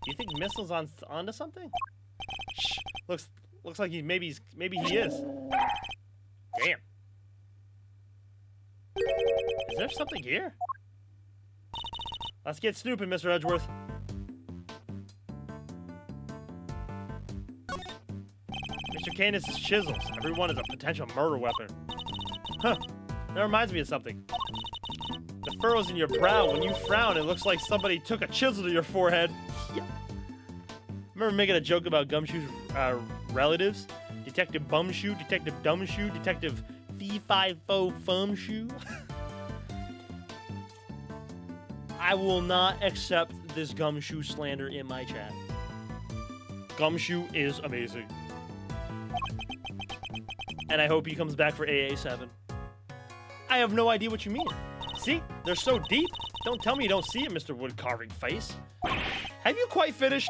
Do you think Missile's onto something? Shh. Looks like maybe he is. Damn. Is there something here? Let's get snooping, Mr. Edgeworth. Mr. Candace's chisels. Everyone is a potential murder weapon. Huh. That reminds me of something. The furrows in your brow, when you frown, it looks like somebody took a chisel to your forehead. Yeah. Remember making a joke about Gumshoe's relatives? Detective Bumshoe, Detective Dumbshoe, Detective Fee-Fi-Fo-Fumshoe? I will not accept this Gumshoe slander in my chat. Gumshoe is amazing. And I hope he comes back for AA7. I have no idea what you mean. See? They're so deep. Don't tell me you don't see it, Mr. Wood-carving face. Have you quite finished?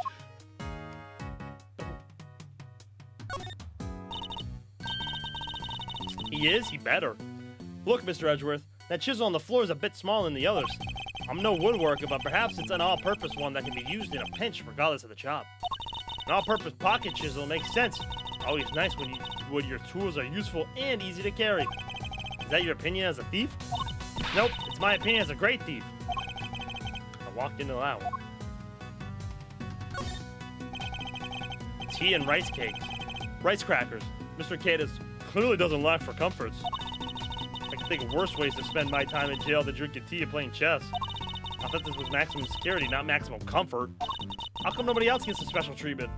He is? He better. Look, Mr. Edgeworth, that chisel on the floor is a bit smaller than the others. I'm no woodworker, but perhaps it's an all-purpose one that can be used in a pinch regardless of the job. An all-purpose pocket chisel makes sense. Always nice when your tools are useful and easy to carry. Is that your opinion as a thief? Nope, it's my opinion as a great thief. I walked into that one. Tea and rice cakes. Rice crackers. Mr. Cadis clearly doesn't lack for comforts. I can think of worse ways to spend my time in jail than drinking tea and playing chess. I thought this was maximum security, not maximum comfort. How come nobody else gets the special treatment?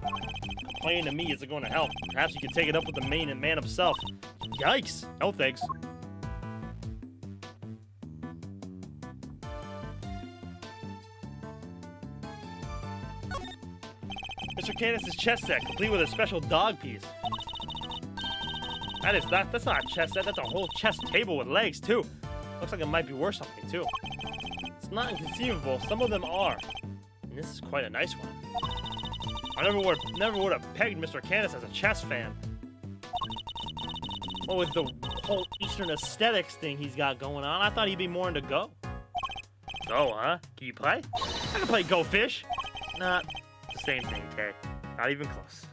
Complaining to me isn't going to help. Perhaps you can take it up with the main and man himself. Yikes! No thanks. Mr. Candace's chess set, complete with a special dog piece. That's not a chess set, that's a whole chess table with legs, too. Looks like it might be worth something, too. It's not inconceivable, some of them are. And this is quite a nice one. I never would have pegged Mr. Candace as a chess fan. Well, with the whole Eastern aesthetics thing he's got going on, I thought he'd be more into Go. Go, huh? Can you play? I can play Go Fish. Nah, it's the same thing, Tay. Not even close.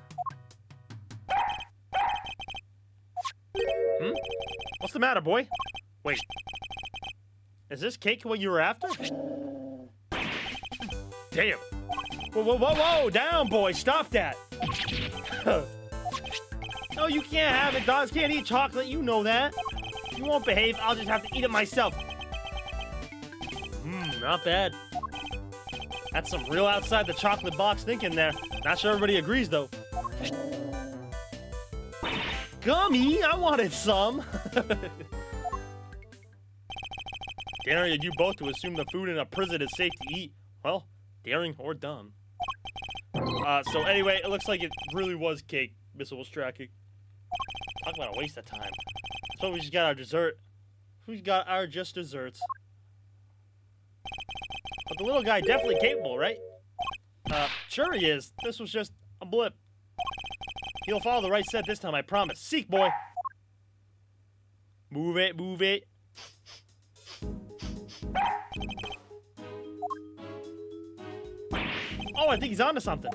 What's the matter, boy? Wait. Is this cake what you were after? Damn. Whoa, whoa, whoa, whoa! Down, boy! Stop that! No, No, you can't have it. Dogs can't eat chocolate. You know that. If you won't behave, I'll just have to eat it myself. Not bad. That's some real outside the chocolate box thinking there. Not sure everybody agrees, though. Gummy? I wanted some. Daring you both to assume the food in a prison is safe to eat. Well, daring or dumb. So anyway, it looks like it really was cake Missile was tracking. Talk about a waste of time. So we just got our dessert. We got our just desserts. But the little guy definitely capable, right? Sure he is. This was just a blip. He'll follow the right set this time, I promise. Seek, boy. Move it, move it. Oh, I think he's onto something.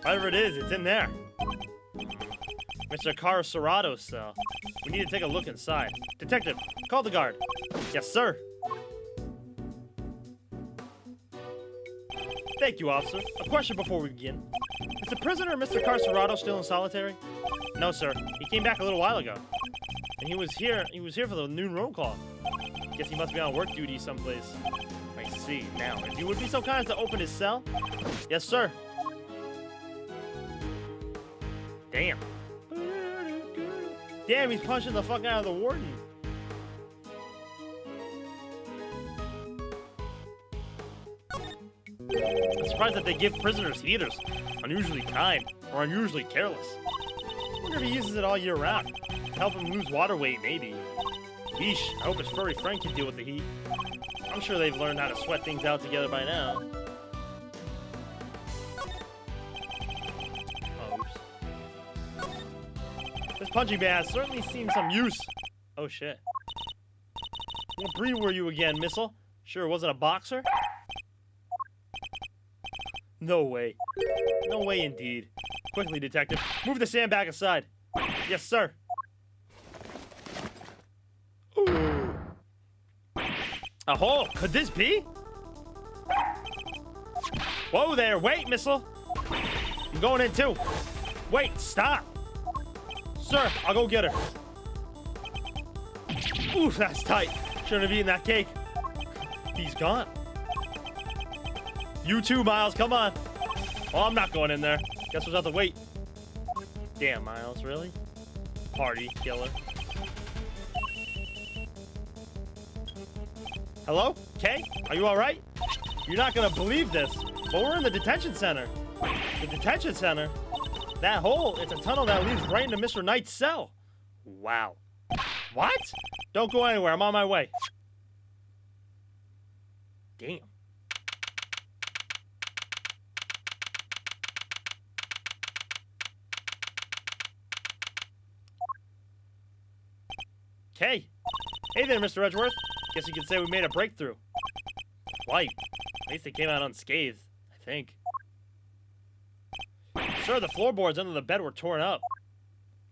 Whatever it is, it's in there. Mr. Carcerato's cell. We need to take a look inside. Detective, call the guard. Yes, sir. Thank you, officer. A question before we begin. Is the prisoner, Mr. Carcerato, still in solitary? No, sir. He came back a little while ago. And he was here for the noon roll call. Guess he must be on work duty someplace. I see. Now, if you would be so kind as to open his cell? Yes, sir. Damn. Damn, he's punching the fuck out of the warden. I'm surprised that they give prisoners heaters. Unusually kind, or unusually careless. I wonder if he uses it all year round. To help him lose water weight, maybe. Yeesh, I hope his furry friend can deal with the heat. I'm sure they've learned how to sweat things out together by now. This punching bag has certainly seen some use. Oh shit. What breed were you again, Missile? Sure, wasn't a boxer? No way. No way indeed. Quickly, detective. Move the sandbag aside. Yes, sir. Ooh. A hole? Could this be? Whoa there. Wait, Missile. I'm going in too. Wait, stop. Sir, I'll go get her. Oof, that's tight. Shouldn't have eaten that cake. He's gone. You too, Miles. Come on. Oh, I'm not going in there. Guess we'll have to wait. Damn, Miles. Really? Party killer. Hello? Kay? Are you alright? You're not gonna believe this, but we're in the detention center. The detention center? That hole, it's a tunnel that leads right into Mr. Knight's cell. Wow. What? Don't go anywhere. I'm on my way. Damn. Okay. Hey there, Mr. Edgeworth. Guess you could say we made a breakthrough. Quite. At least they came out unscathed, I think. Sure, the floorboards under the bed were torn up.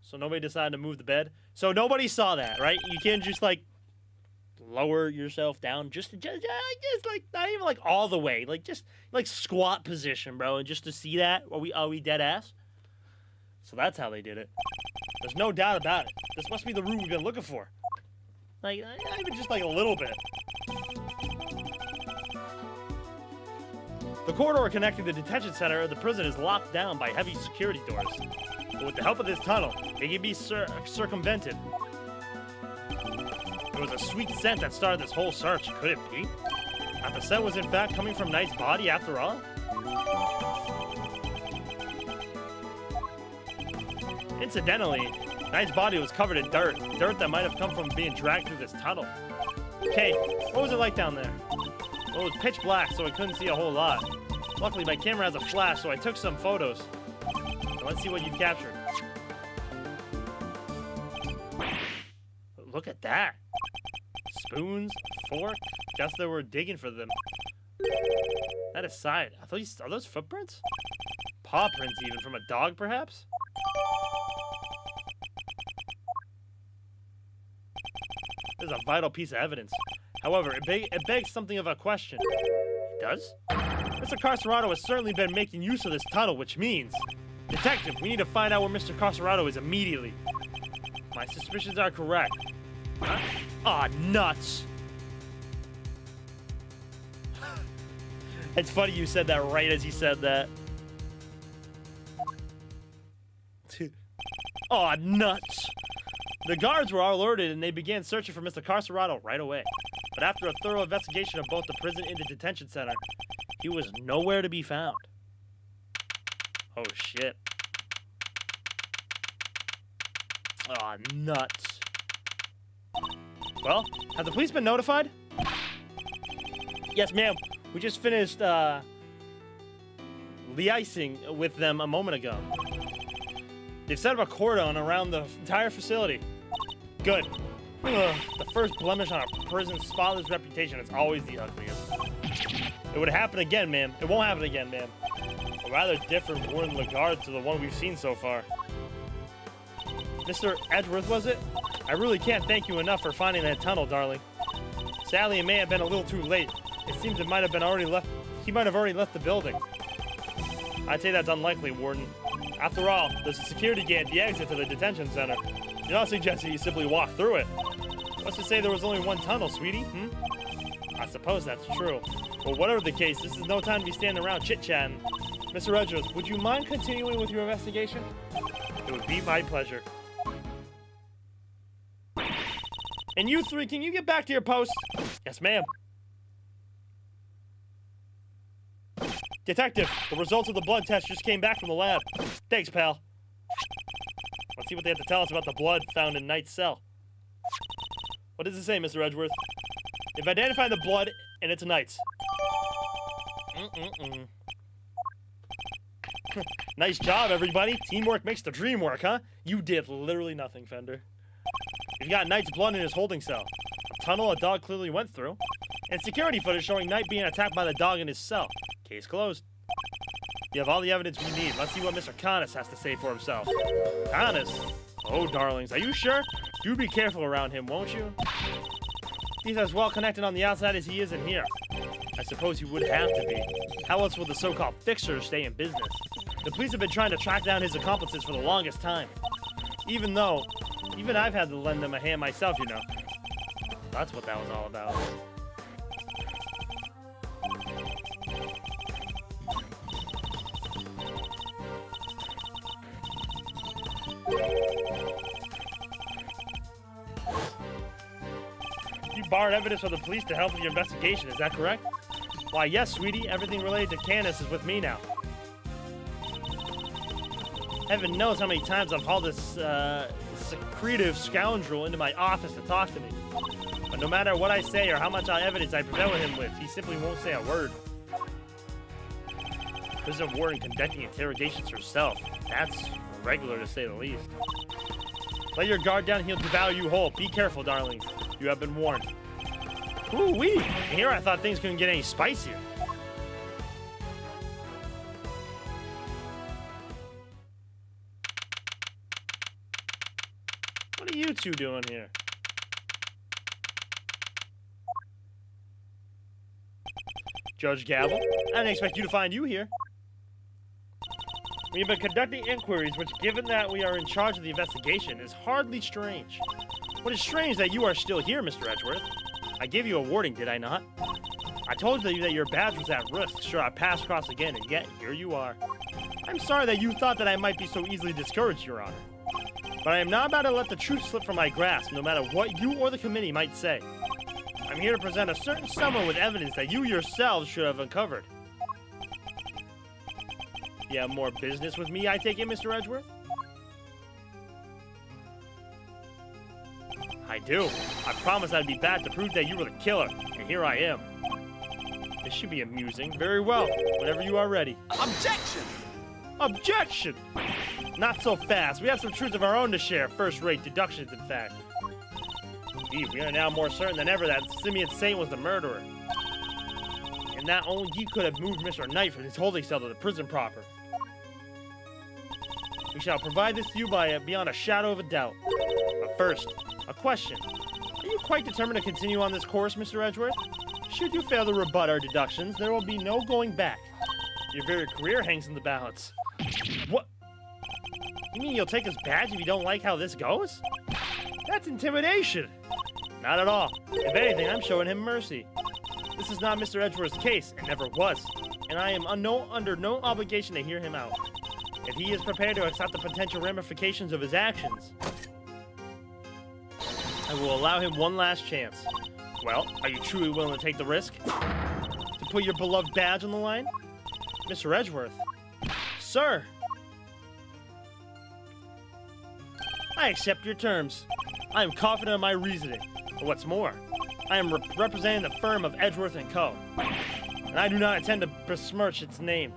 So nobody decided to move the bed. So nobody saw that, right? You can't just, like, lower yourself down. Just like, not even, like, all the way. Like, just, like, squat position, bro. And just to see that, are we dead ass? So that's how they did it. There's no doubt about it. This must be the room we've been looking for. Like, not even just, like, a little bit. The corridor connecting the detention center of the prison is locked down by heavy security doors. But with the help of this tunnel, it can be circumvented. It was a sweet scent that started this whole search. Could it be? That the scent was in fact coming from Knight's body after all? Incidentally, Knight's body was covered in dirt. Dirt that might have come from being dragged through this tunnel. Okay, what was it like down there? Well, it was pitch black, so I couldn't see a whole lot. Luckily, my camera has a flash, so I took some photos. So let's see what you've captured. Look at that. Spoons, fork. Guess they were digging for them. That aside, are those footprints? Paw prints even, from a dog, perhaps? This is a vital piece of evidence. However, it begs something of a question. It does? Mr. Carcerado has certainly been making use of this tunnel, which means... Detective, we need to find out where Mr. Carcerado is immediately. My suspicions are correct. Huh? Aw, nuts! It's funny you said that right as he said that. Aw, nuts! The guards were alerted and they began searching for Mr. Carcerado right away. But after a thorough investigation of both the prison and the detention center, he was nowhere to be found. Oh, shit. Aw, nuts. Well, have the police been notified? Yes, ma'am. We just finished, liaising with them a moment ago. They've set up a cordon around the entire facility. Good. Ugh, the first blemish on a prison's spotless reputation is always the ugliest. It would happen again, ma'am. It won't happen again, ma'am. A rather different Warden Lagarde to the one we've seen so far. Mr. Edgeworth, was it? I really can't thank you enough for finding that tunnel, darling. Sadly, it may have been a little too late. It seems it might have been already left. He might have already left the building. I'd say that's unlikely, Warden. After all, there's a security gate at the exit to the detention center. You're not suggesting you simply walk through it. Let's just say there was only one tunnel, sweetie, I suppose that's true. Well, whatever the case, this is no time to be standing around chit-chatting. Mr. Edgeworth, would you mind continuing with your investigation? It would be my pleasure. And you three, can you get back to your post? Yes, ma'am. Detective, the results of the blood test just came back from the lab. Thanks, pal. Let's see what they have to tell us about the blood found in Knight's cell. What does it say, Mr. Edgeworth? They've identified the blood, and it's Knight's. Nice job, everybody. Teamwork makes the dream work, huh? You did literally nothing, Fender. You've got Knight's blood in his holding cell. A tunnel a dog clearly went through. And security footage showing Knight being attacked by the dog in his cell. Case closed. You have all the evidence we need. Let's see what Mr. Canis has to say for himself. Canis? Oh, darlings, are you sure? Do be careful around him, won't you? He's as well connected on the outside as he is in here. I suppose he would have to be. How else will the so-called fixer stay in business? The police have been trying to track down his accomplices for the longest time. Even I've had to lend them a hand myself, you know. That's what that was all about. You borrowed evidence from the police to help with your investigation, is that correct? Why, yes, sweetie. Everything related to Canis is with me now. Heaven knows how many times I've hauled this, secretive scoundrel into my office to talk to me. But no matter what I say or how much evidence I present him with, he simply won't say a word. Prison warden conducting interrogations herself. That's regular to say the least. Let your guard down, he'll devour you whole. Be careful, darlings. You have been warned. Ooh-wee! And here I thought things couldn't get any spicier. What are you two doing here? Judge Gavel, I didn't expect you to find you here. We have been conducting inquiries, which, given that we are in charge of the investigation, is hardly strange. What is strange that you are still here, Mr. Edgeworth? I gave you a warning, did I not? I told you that your badge was at risk, sure I passed across again, and yet here you are. I'm sorry that you thought that I might be so easily discouraged, Your Honor. But I am not about to let the truth slip from my grasp, no matter what you or the committee might say. I'm here to present a certain someone with evidence that you yourselves should have uncovered. You have more business with me, I take it, Mr. Edgeworth? I do. I promised I'd be back to prove that you were the killer, and here I am. This should be amusing. Very well. Whenever you are ready. Objection! Objection! Not so fast. We have some truths of our own to share. First-rate deductions, in fact. Indeed, we are now more certain than ever that Simeon Saint was the murderer. And that only he could have moved Mr. Knight from his holding cell to the prison proper. We shall provide this to you beyond a shadow of a doubt. But first, a question. Are you quite determined to continue on this course, Mr. Edgeworth? Should you fail to rebut our deductions, there will be no going back. Your very career hangs in the balance. What? You mean you'll take his badge if you don't like how this goes? That's intimidation. Not at all. If anything, I'm showing him mercy. This is not Mr. Edgeworth's case, and never was. And I am under no obligation to hear him out. If he is prepared to accept the potential ramifications of his actions, I will allow him one last chance. Well, are you truly willing to take the risk? To put your beloved badge on the line? Mr. Edgeworth. Sir! I accept your terms. I am confident in my reasoning. But what's more, I am representing the firm of Edgeworth & Co. And I do not intend to besmirch its name.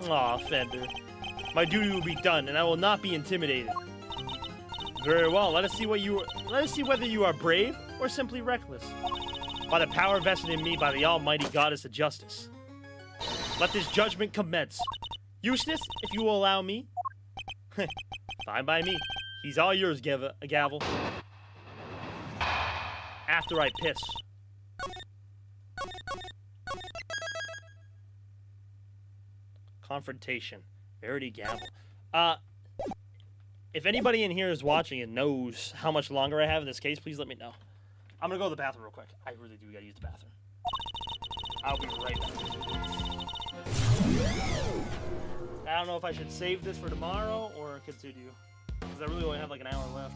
Aw, Fender. My duty will be done, and I will not be intimidated. Very well, let us see whether you are brave or simply reckless. By the power vested in me by the almighty goddess of justice. Let this judgment commence. Eustace, if you will allow me. Fine by me. He's all yours, Gavel. After I piss. Confrontation. Verity Gavel. If anybody in here is watching and knows how much longer I have in this case, please let me know. I'm gonna go to the bathroom real quick. I really do gotta use the bathroom. I'll be right back. I don't know if I should save this for tomorrow or continue, because I really only have like an hour left.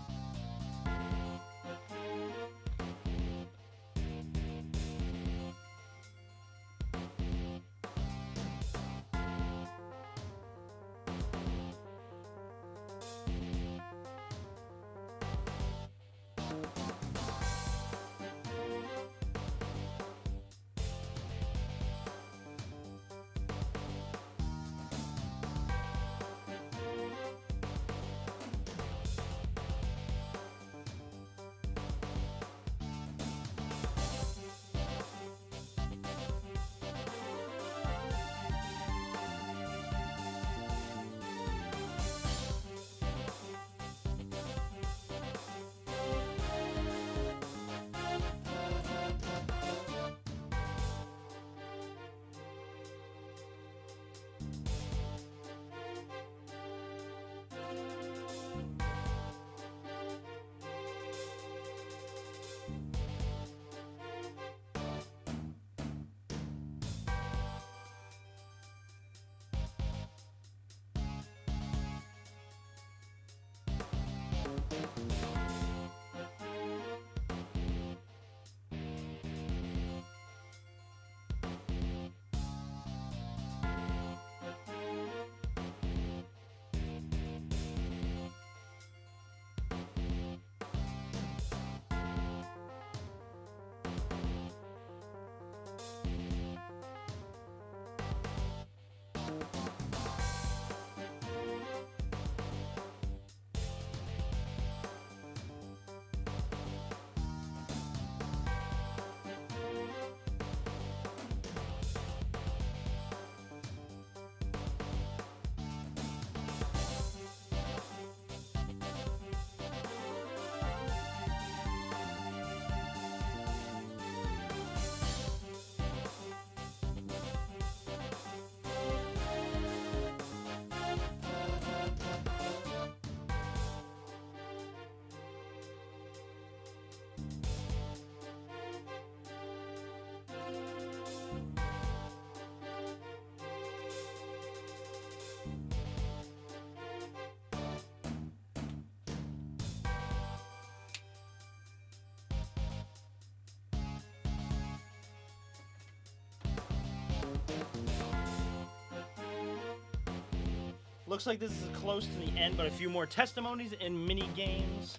Looks like this is close to the end, but a few more testimonies and mini games.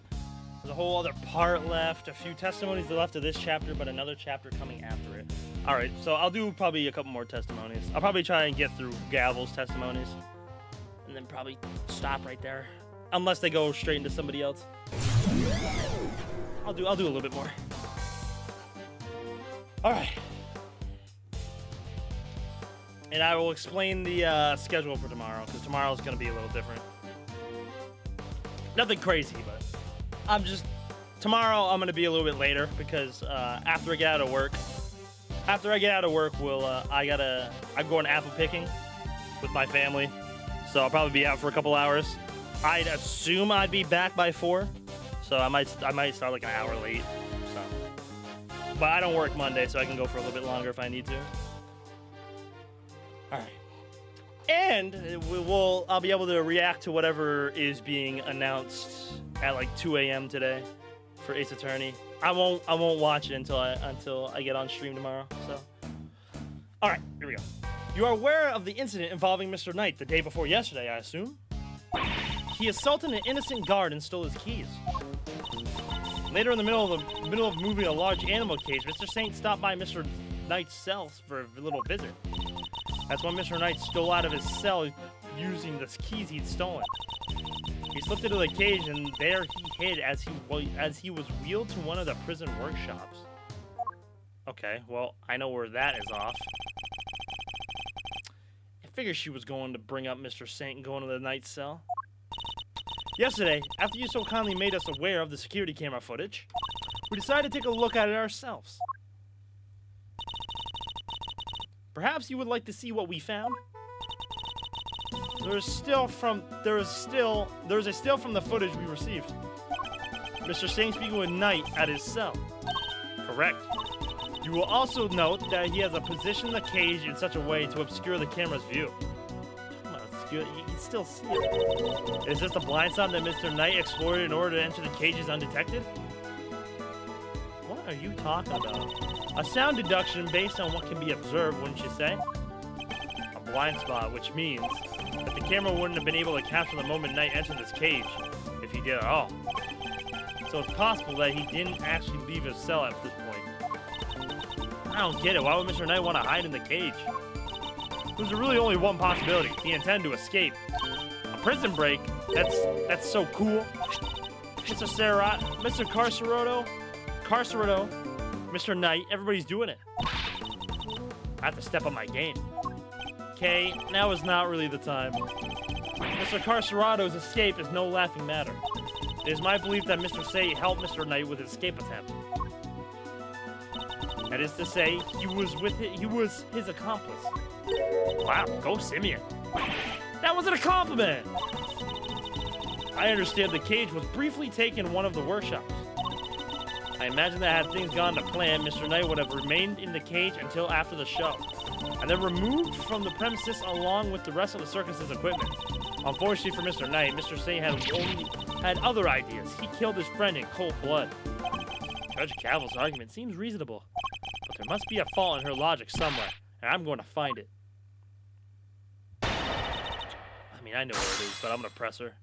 There's a whole other part left. A few testimonies left of this chapter, but another chapter coming after it. Alright, so I'll do probably a couple more testimonies. I'll probably try and get through Gavel's testimonies. And then probably stop right there. Unless they go straight into somebody else. I'll do a little bit more. Alright. And I will explain the schedule for tomorrow, because tomorrow is going to be a little different. Nothing crazy, but I'm just tomorrow I'm gonna be a little bit later because after I get out of work, I'm going apple picking with my family, so I'll probably be out for a couple hours. I'd assume I'd be back by 4, so I might start like an hour late. So, but I don't work Monday, so I can go for a little bit longer if I need to. All right. And I'll be able to react to whatever is being announced at like 2 a.m. today for Ace Attorney. I won't watch it until I get on stream tomorrow. So, all right, here we go. You are aware of the incident involving Mr. Knight the day before yesterday, I assume. He assaulted an innocent guard and stole his keys. Later, in the middle of moving a large animal cage, Mr. Saint stopped by Mr. Knight's cell for a little visit. That's when Mr. Knight stole out of his cell using the keys he'd stolen. He slipped into the cage, and there he hid as he was wheeled to one of the prison workshops. Okay, well, I know where that is off. I figured she was going to bring up Mr. Saint and go into the Knight's cell. Yesterday, after you so kindly made us aware of the security camera footage, we decided to take a look at it ourselves. Perhaps you would like to see what we found? There is a still from the footage we received. Mr. Saint speaking with Knight at his cell. Correct. You will also note that he has positioned the cage in such a way to obscure the camera's view. Come on, you can still see it. Is this the blind spot that Mr. Knight explored in order to enter the cages undetected? What are you talking about? A sound deduction based on what can be observed, wouldn't you say? A blind spot, which means that the camera wouldn't have been able to capture the moment Knight entered this cage, if he did at all. So it's possible that he didn't actually leave his cell at this point. I don't get it. Why would Mr. Knight want to hide in the cage? There's really only one possibility. He intended to escape. A prison break? That's so cool. Mr. Carceredo, Mr. Knight, everybody's doing it. I have to step up my game. Okay, now is not really the time. Mr. Carceredo's escape is no laughing matter. It is my belief that Mr. Saint helped Mr. Knight with his escape attempt. That is to say, he was his accomplice. Wow, go Simeon. That wasn't a compliment! I understand the cage was briefly taken in one of the workshops. I imagine that had things gone to plan, Mr. Knight would have remained in the cage until after the show, and then removed from the premises along with the rest of the circus's equipment. Unfortunately for Mr. Knight, Mr. Saint had other ideas. He killed his friend in cold blood. Judge Cavill's argument seems reasonable, but there must be a fault in her logic somewhere, and I'm going to find it. I mean, I know where it is, but I'm going to press her.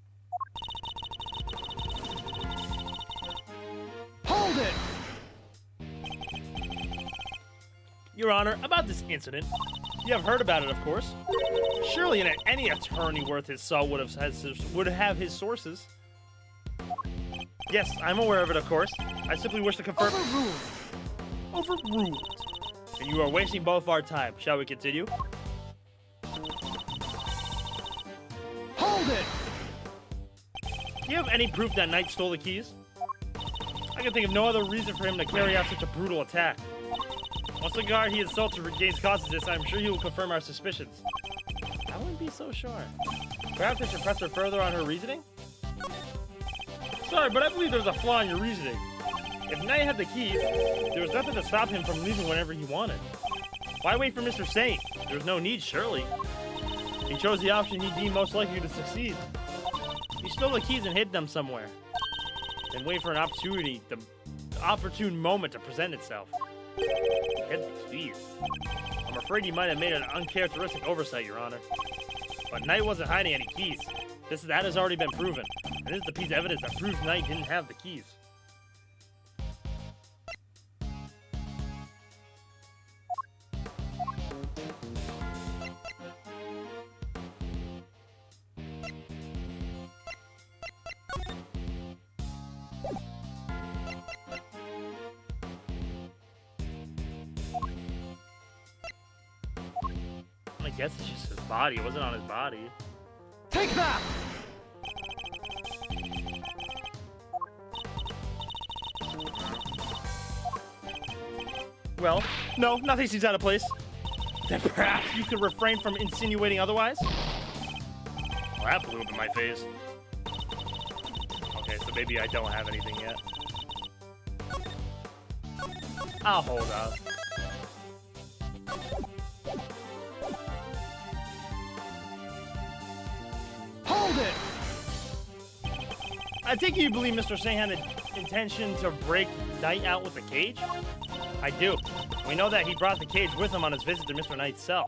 Hold it! Your Honor, about this incident, you have heard about it, of course. Surely any attorney worth his salt would have his sources. Yes, I'm aware of it, of course. I simply wish to confirm... Overruled! Overruled. And you are wasting both our time. Shall we continue? Hold it! Do you have any proof that Knight stole the keys? I can think of no other reason for him to carry out such a brutal attack. Once the guard he insulted regains consciousness, I'm sure he will confirm our suspicions. I wouldn't be so sure. Perhaps I should press her further on her reasoning? Sorry, but I believe there's a flaw in your reasoning. If Knight had the keys, there was nothing to stop him from leaving whenever he wanted. Why wait for Mr. Saint? There was no need, surely. He chose the option he deemed most likely to succeed. He stole the keys and hid them somewhere. Then wait for an opportune moment to present itself. Hid the keys. I'm afraid he might have made an uncharacteristic oversight, Your Honor. But Knight wasn't hiding any keys. That has already been proven. And this is the piece of evidence that proves Knight didn't have the keys. I guess it's just his body. It wasn't on his body. Take that! Well, no, nothing seems out of place. Then perhaps you could refrain from insinuating otherwise? Well, that blew up in my face. Okay, so maybe I don't have anything yet. I'll hold up. Hold it! I take it you believe Mr. Singh had an intention to break Knight out with the cage? I do. We know that he brought the cage with him on his visit to Mr. Knight's cell.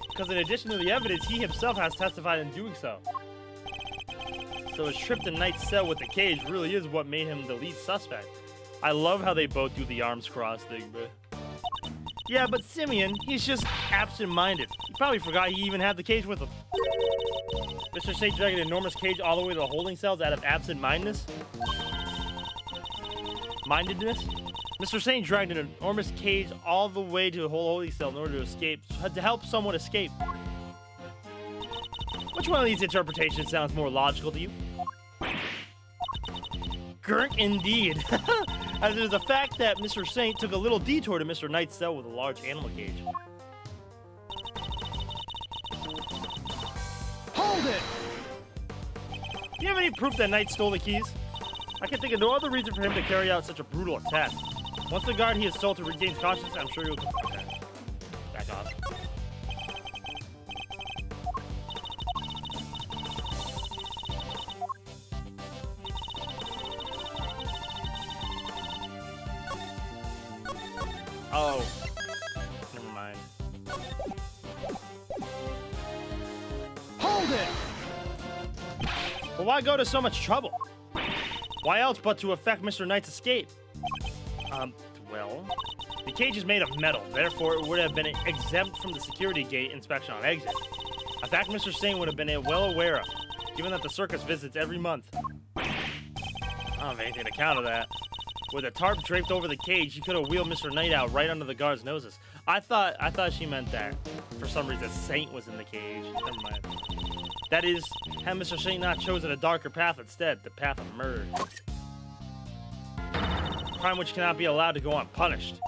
Because in addition to the evidence, he himself has testified in doing so. So his trip to Knight's cell with the cage really is what made him the lead suspect. I love how they both do the arms cross thing, but... Yeah, but Simeon, he's just absent-minded. He probably forgot he even had the cage with him. Mr. Singh dragged an enormous cage all the way to the holding cells out of absent-mindedness? Mr. Singh dragged an enormous cage all the way to the whole holding cell in order to escape, to help someone escape. Which one of these interpretations sounds more logical to you? Gurk indeed. As it is a fact that Mr. Saint took a little detour to Mr. Knight's cell with a large animal cage. Hold it! Do you have any proof that Knight stole the keys? I can think of no other reason for him to carry out such a brutal attack. Once the guard he assaulted regains consciousness, I'm sure you'll confirm that. Back off. Oh. Never mind. Hold it! But why go to so much trouble? Why else but to effect Mr. Knight's escape? Well, the cage is made of metal, therefore it would have been exempt from the security gate inspection on exit. A fact Mr. Singh would have been well aware of, given that the circus visits every month. I don't have anything to counter that. With a tarp draped over the cage, he could have wheeled Mr. Knight out right under the guards' noses. I thought she meant that for some reason Saint was in the cage. Never mind. That is, had Mr. Saint not chosen a darker path instead, the path of murder. Crime which cannot be allowed to go unpunished.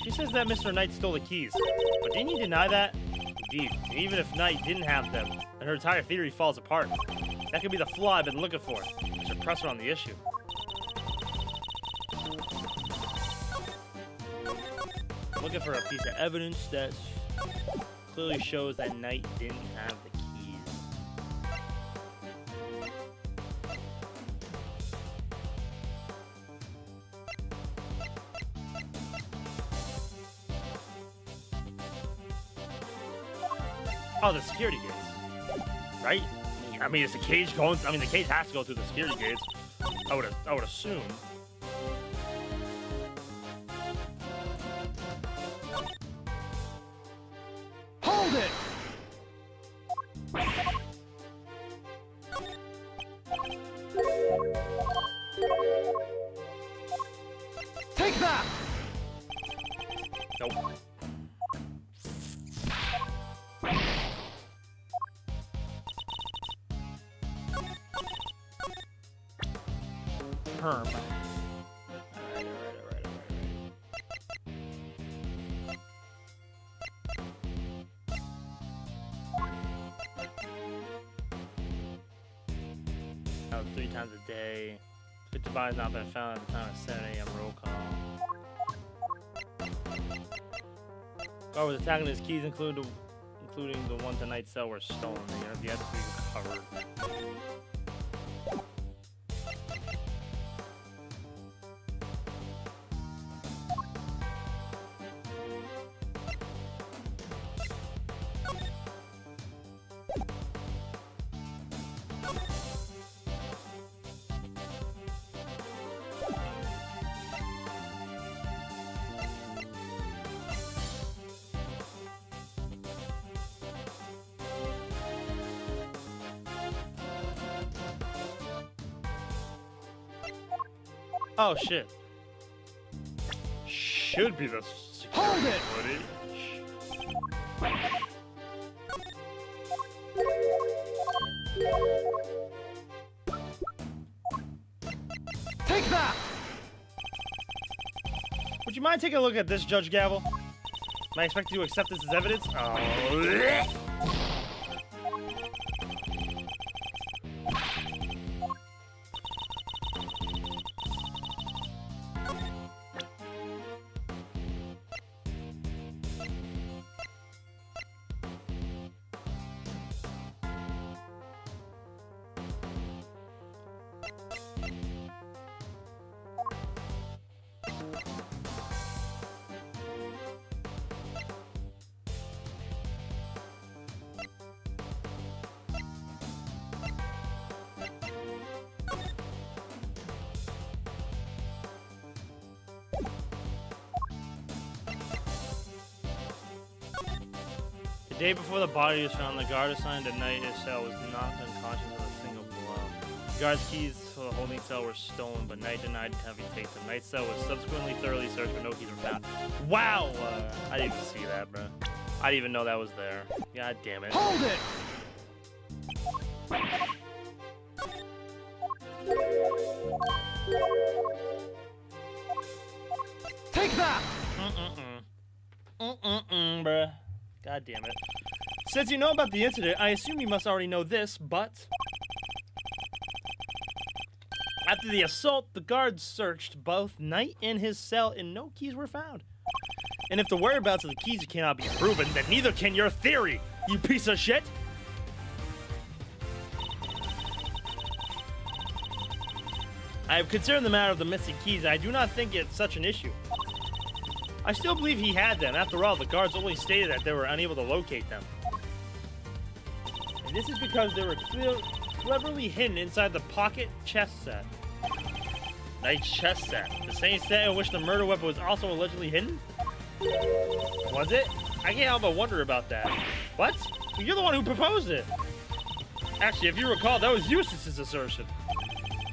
She says that Mr. Knight stole the keys, but didn't he deny that? Indeed, and even if Knight didn't have them, then her entire theory falls apart. That could be the flaw I've been looking for. I should press her on the issue. Looking for a piece of evidence that clearly shows that Knight didn't have the keys. Oh, the security gates, right? I mean, is the cage going? I mean, the cage has to go through the security gates. I would assume. Hold it! Take that! Nope. Perm. Alright. Out 3 times a day. 50 bodies not been found at the time of 7 a.m. roll call. Guard was attacking his keys, including the one to Knight's cell were stolen. They had to be recovered. Oh shit. Should be the Hold it! footage. Take that! Would you mind taking a look at this, Judge Gavel? Am I expected to accept this as evidence? Oh. The day before the body was found, the guard assigned to night his cell was knocked unconscious with a single blow. The guard's keys to the holding cell were stolen, but Knight denied having taken them. Knight's cell was subsequently thoroughly searched, but no keys were found. Wow! I didn't even see that, bro. I didn't even know that was there. God damn it. Hold it! Take that! Bruh. God damn it. Since you know about the incident, I assume you must already know this, but... After the assault, the guards searched both Knight and his cell, and no keys were found. And if the whereabouts of the keys cannot be proven, then neither can your theory, you piece of shit! I have considered the matter of the missing keys, and I do not think it's such an issue. I still believe he had them. After all, the guards only stated that they were unable to locate them. And this is because they were cleverly hidden inside the pocket chest set. Knight's chest set. The same set in which the murder weapon was also allegedly hidden? Was it? I can't help but wonder about that. What? You're the one who proposed it. Actually, if you recall, that was Eustace's assertion.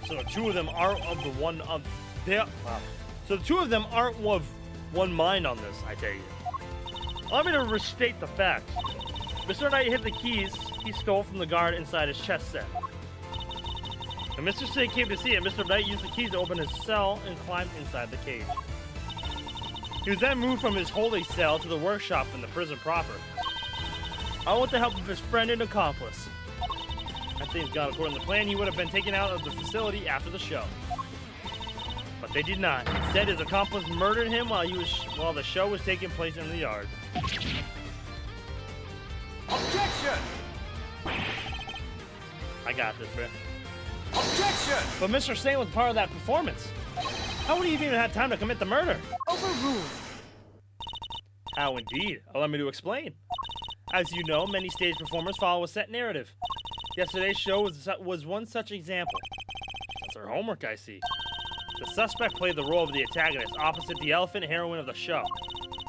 So the two of them aren't of the one of their... Wow. So the two of them aren't of one mind on this, I tell you. Allow me to restate the facts. Mr. Knight hid the keys he stole from the guard inside his chest set. When Mr. Sig came to see it, Mr. Knight used the keys to open his cell and climbed inside the cage. He was then moved from his holding cell to the workshop in the prison proper. All with the help of his friend and accomplice. Had things gone according to plan, he would have been taken out of the facility after the show. But they did not. Instead, his accomplice murdered him while the show was taking place in the yard. Objection! I got this, bro. Objection! But Mr. Sane was part of that performance. How would he even have time to commit the murder? Overruled. How indeed? Allow me to explain. As you know, many stage performers follow a set narrative. Yesterday's show was one such example. That's our homework, I see. The suspect played the role of the antagonist opposite the elephant heroine of the show.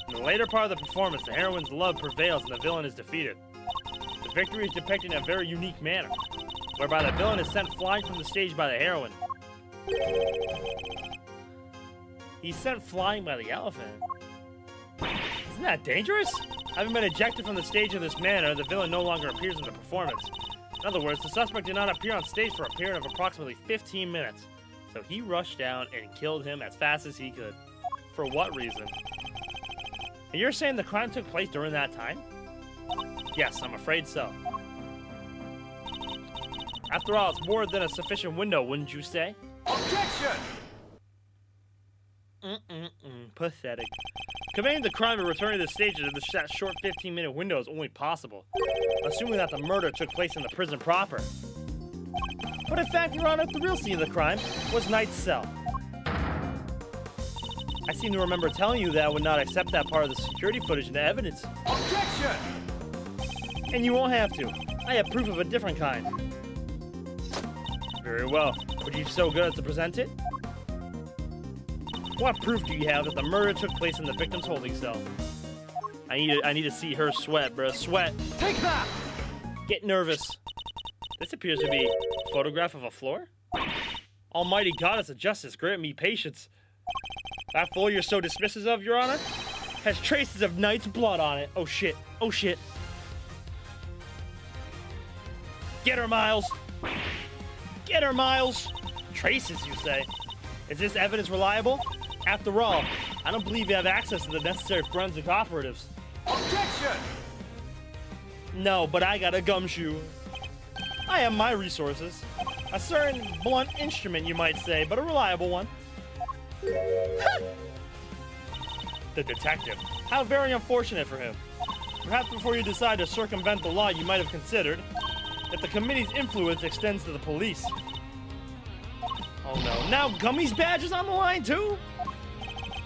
In the later part of the performance, the heroine's love prevails and the villain is defeated. The victory is depicted in a very unique manner, whereby the villain is sent flying from the stage by the heroine. He's sent flying by the elephant. Isn't that dangerous? Having been ejected from the stage in this manner, the villain no longer appears in the performance. In other words, the suspect did not appear on stage for a period of approximately 15 minutes. So he rushed down and killed him as fast as he could. For what reason? And you're saying the crime took place during that time? Yes, I'm afraid so. After all, it's more than a sufficient window, wouldn't you say? Objection! Pathetic. Committing the crime and returning to the stage of that short 15-minute window is only possible, assuming that the murder took place in the prison proper. But in fact, Your Honor, the real scene of the crime was Knight's cell. I seem to remember telling you that I would not accept that part of the security footage into evidence. Objection! And you won't have to. I have proof of a different kind. Very well. Would you be so good as to present it? What proof do you have that the murder took place in the victim's holding cell? I need to see her sweat, bruh. Sweat. Take that! Get nervous. This appears to be a photograph of a floor? Almighty Goddess of Justice, grant me patience. That floor you're so dismissive of, Your Honor, has traces of Knight's blood on it. Oh shit. Oh shit. Get her, Miles. Get her, Miles. Traces, you say? Is this evidence reliable? After all, I don't believe you have access to the necessary forensic operatives. Objection! No, but I got a gumshoe. I have my resources. A certain blunt instrument, you might say, but a reliable one. The detective. How very unfortunate for him. Perhaps before you decide to circumvent the law, you might have considered that the committee's influence extends to the police. Oh no, now Gummy's badge is on the line too?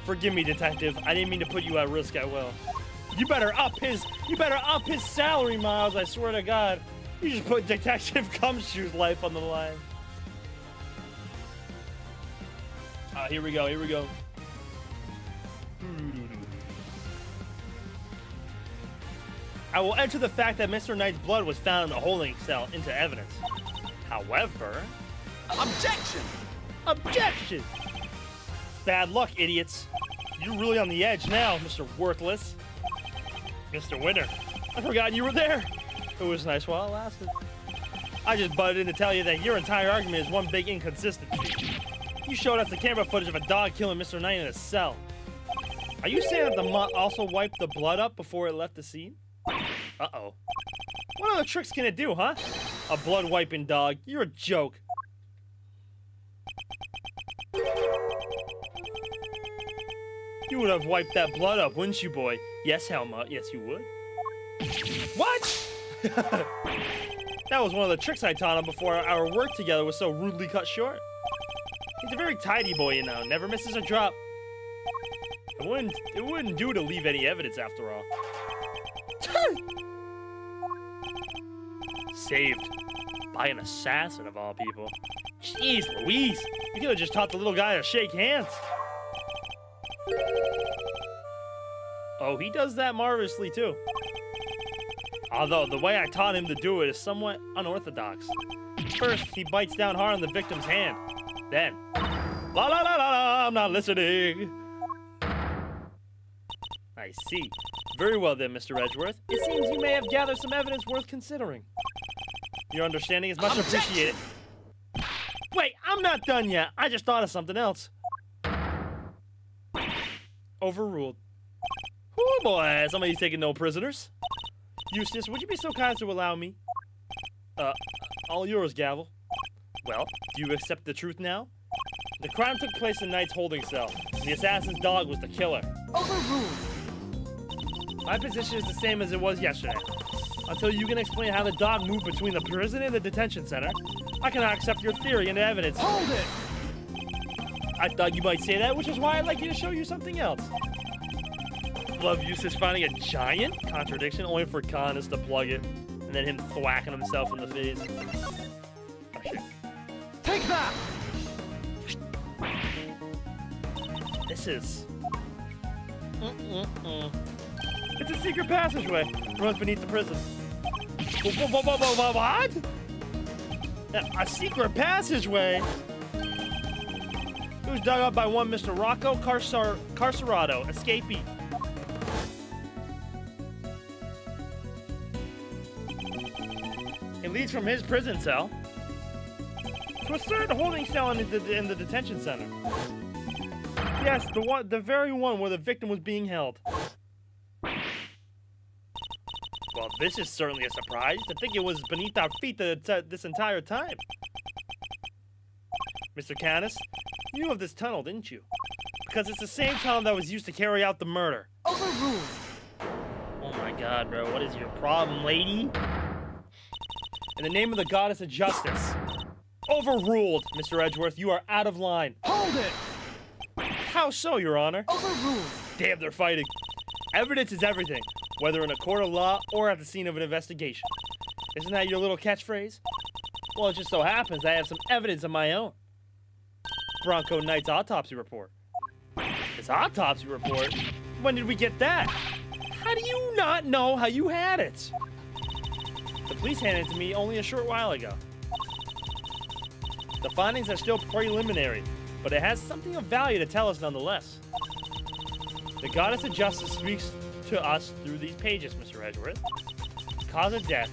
Forgive me, detective. I didn't mean to put you at risk at will. You better up his salary, Miles, I swear to God. You just put Detective Gumshoe's life on the line. Here we go. I will enter the fact that Mr. Knight's blood was found in the holding cell into evidence. However... Objection! Bad luck, idiots. You're really on the edge now, Mr. Worthless. Mr. Winter, I forgot you were there. It was nice while it lasted. I just butted in to tell you that your entire argument is one big inconsistency. You showed us the camera footage of a dog killing Mr. Knight in a cell. Are you saying that the mutt also wiped the blood up before it left the scene? Uh-oh. What other tricks can it do, huh? A blood-wiping dog. You're a joke. You would have wiped that blood up, wouldn't you, boy? Yes, Helma. Yes, you would. What? That was one of the tricks I taught him before our work together was so rudely cut short. He's a very tidy boy, you know. Never misses a drop. It wouldn't do to leave any evidence, after all. Saved. By an assassin, of all people. Jeez Louise. You could have just taught the little guy to shake hands. Oh, he does that marvelously, too. Although, the way I taught him to do it is somewhat unorthodox. First, he bites down hard on the victim's hand. Then, la la la la la, I'm not listening. I see. Very well then, Mr. Edgeworth. It seems you may have gathered some evidence worth considering. Your understanding is much appreciated. Wait, I'm not done yet. I just thought of something else. Overruled. Oh boy, somebody's taking no prisoners. Eustace, would you be so kind as to allow me? All yours, Gavel. Well, do you accept the truth now? The crime took place in Knight's holding cell. The assassin's dog was the killer. Overruled. My position is the same as it was yesterday. Until you can explain how the dog moved between the prison and the detention center, I cannot accept your theory and evidence. Hold it! I thought you might say that, which is why I'd like you to show you something else. Love Eustace finding a giant contradiction only for Connors to plug it, and then him thwacking himself in the face. Oh shit. Take that! This is... It's a secret passageway. Runs beneath the prison. What? A secret passageway? It was dug up by one Mr. Rocco Carcerado, escapee. It leads from his prison cell to a certain holding cell in the detention center. Yes, the very one where the victim was being held. Well, this is certainly a surprise. To think it was beneath our feet this entire time. Mr. Canis, you knew of this tunnel, didn't you? Because it's the same tunnel that was used to carry out the murder. Overruled. Oh my god, bro. What is your problem, lady? In the name of the goddess of justice. Overruled, Mr. Edgeworth. You are out of line. Hold it! How so, Your Honor? Overruled. Damn, they're fighting. Evidence is everything, whether in a court of law or at the scene of an investigation. Isn't that your little catchphrase? Well, it just so happens I have some evidence of my own. Bronco Knight's autopsy report. His autopsy report? When did we get that? How do you not know how you had it? The police handed it to me only a short while ago. The findings are still preliminary, but it has something of value to tell us nonetheless. The goddess of justice speaks to us through these pages, Mr. Edgeworth. Cause of death,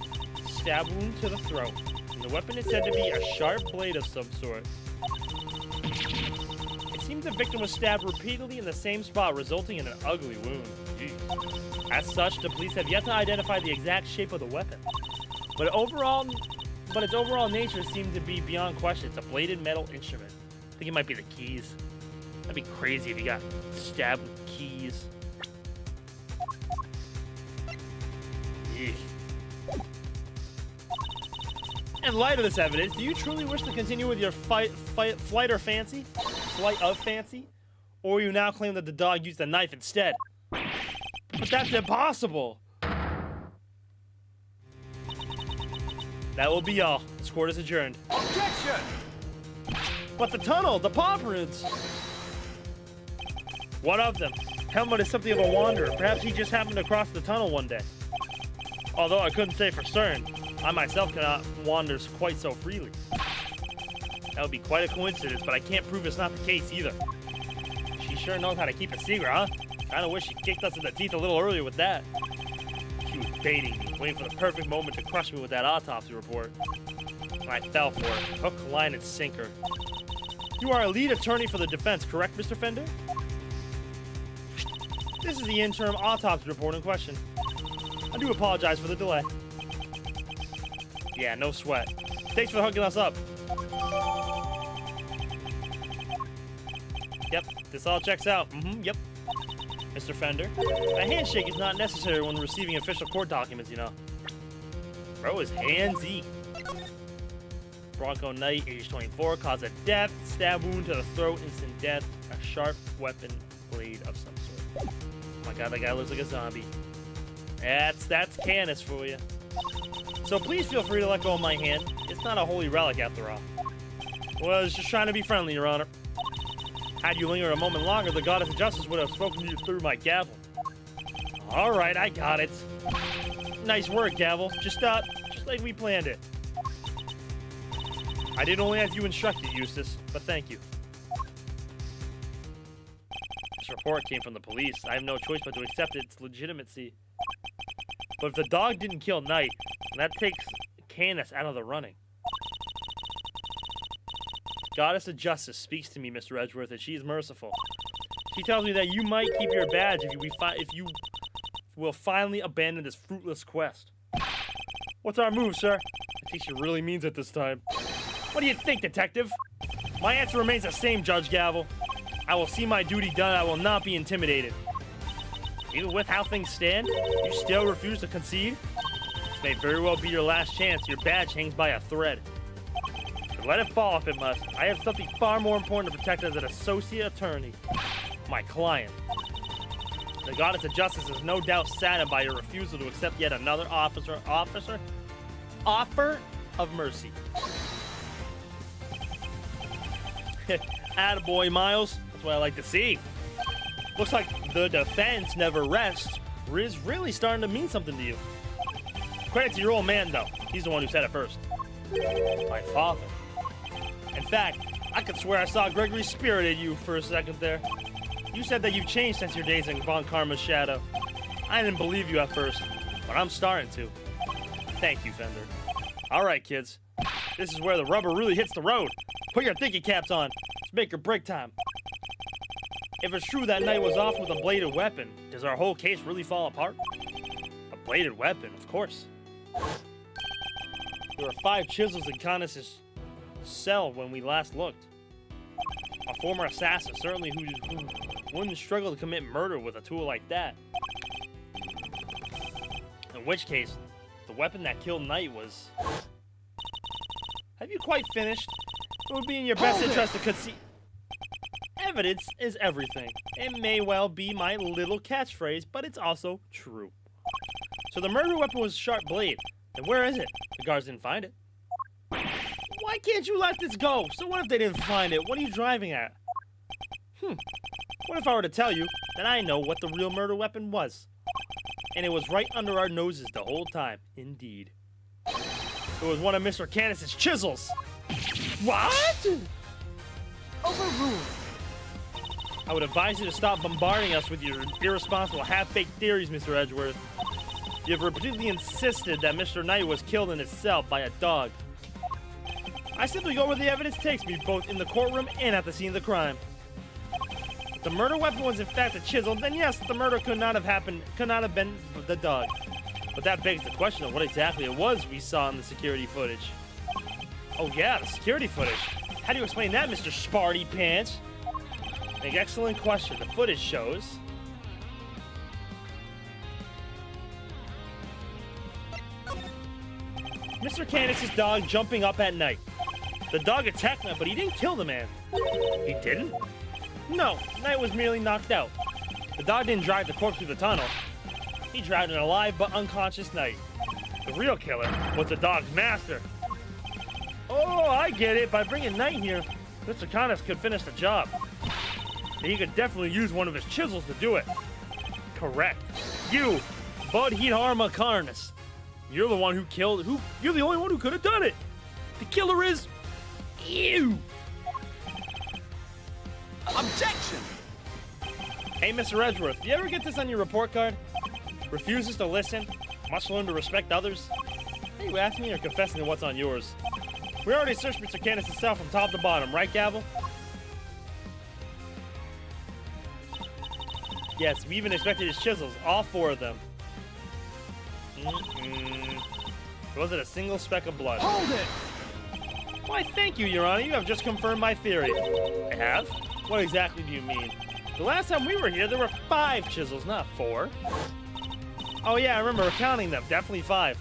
stab wound to the throat, and the weapon is said to be a sharp blade of some sort. It seems the victim was stabbed repeatedly in the same spot, resulting in an ugly wound. Jeez. As such, the police have yet to identify the exact shape of the weapon. But its overall nature seemed to be beyond question. It's a bladed metal instrument. I think it might be the keys. That'd be crazy if you got stabbed with keys. Eek. In light of this evidence, do you truly wish to continue with your flight of fancy? Or you now claim that the dog used a knife instead? But that's impossible! That will be all. This court is adjourned. Objection! But the tunnel, the paw prints! What of them? Helmut is something of a wanderer. Perhaps he just happened to cross the tunnel one day. Although I couldn't say for certain. I myself cannot wander quite so freely. That would be quite a coincidence, but I can't prove it's not the case either. She sure knows how to keep a secret, huh? Kinda wish she kicked us in the teeth a little earlier with that. She was baiting me, waiting for the perfect moment to crush me with that autopsy report. And I fell for it. Hook, line, and sinker. You are a lead attorney for the defense, correct, Mr. Fender? This is the interim autopsy report in question. I do apologize for the delay. Yeah, no sweat. Thanks for hooking us up. Yep, this all checks out. Yep. Mr. Fender, a handshake is not necessary when receiving official court documents, you know. Bro is handsy. Bronco Knight, age 24, caused a death, stab wound to the throat, instant death, a sharp weapon blade of some sort. Oh my god, that guy looks like a zombie. That's Canis for you. So please feel free to let go of my hand. It's not a holy relic after all. Well, I was just trying to be friendly, Your Honor. Had you lingered a moment longer, the goddess of justice would have spoken to you through my gavel. All right, I got it. Nice work, gavel. Just like we planned it. I did only as you instructed, Eustace, but thank you. This report came from the police. I have no choice but to accept its legitimacy. But if the dog didn't kill Knight, that takes Canis out of the running. Goddess of Justice speaks to me, Mr. Edgeworth, and she is merciful. She tells me that you might keep your badge if you will finally abandon this fruitless quest. What's our move, sir? I think she really means it this time. What do you think, detective? My answer remains the same, Judge Gavel. I will see my duty done. I will not be intimidated. Even with how things stand, you still refuse to concede? This may very well be your last chance. Your badge hangs by a thread. But let it fall if it must. I have something far more important to protect as an associate attorney. My client. The goddess of justice is no doubt saddened by your refusal to accept yet another offer of mercy. Attaboy, Miles. That's what I like to see. Looks like the defense never rests. Is really starting to mean something to you. Credit to your old man, though. He's the one who said it first. My father. In fact, I could swear I saw Gregory's spirit in you for a second there. You said that you've changed since your days in Von Karma's shadow. I didn't believe you at first, but I'm starting to. Thank you, Fender. All right, kids. This is where the rubber really hits the road. Put your thinking caps on. It's make or break time. If it's true that Knight was off with a bladed weapon, does our whole case really fall apart? A bladed weapon, of course. There were 5 chisels in Canis' cell when we last looked. A former assassin, certainly who wouldn't struggle to commit murder with a tool like that. In which case, the weapon that killed Knight was... Have you quite finished? It would be in your best interest to concede... Evidence is everything. It may well be my little catchphrase, but it's also true. So the murder weapon was a sharp blade. And where is it? The guards didn't find it. Why can't you let this go? So what if they didn't find it? What are you driving at? What if I were to tell you that I know what the real murder weapon was? And it was right under our noses the whole time. Indeed. It was one of Mr. Canis' chisels. What? Overruled. I would advise you to stop bombarding us with your irresponsible half-baked theories, Mr. Edgeworth. You have repeatedly insisted that Mr. Knight was killed in his cell by a dog. I simply go where the evidence takes me, both in the courtroom and at the scene of the crime. If the murder weapon was in fact a chisel, then yes, the murder could not have been the dog. But that begs the question of what exactly it was we saw in the security footage. Oh yeah, the security footage. How do you explain that, Mr. Sparty Pants? An excellent question. The footage shows... Mr. Candace's dog jumping up at night. The dog attacked him, but he didn't kill the man. He didn't? No, Knight was merely knocked out. The dog didn't drive the corpse through the tunnel. He dragged an alive but unconscious Knight. The real killer was the dog's master. Oh, I get it. By bringing Knight here, Mr. Candace could finish the job. He could definitely use one of his chisels to do it. Correct. You, Bud Heat Harma Carnus. You're the one who killed... You're the only one who could have done it. The killer is... you. Objection! Hey, Mr. Edgeworth, you ever get this on your report card? Refuses to listen, must learn to respect others. Are you asking me or confessing to what's on yours? We already searched Mr. Candace's cell from top to bottom, right, Gavel? Yes, we even inspected his chisels, all 4 of them. There wasn't a single speck of blood. Hold it! Why, thank you, Your Honor. You have just confirmed my theory. I have? What exactly do you mean? The last time we were here, there were 5 chisels, not 4. Oh yeah, I remember counting them. Definitely 5.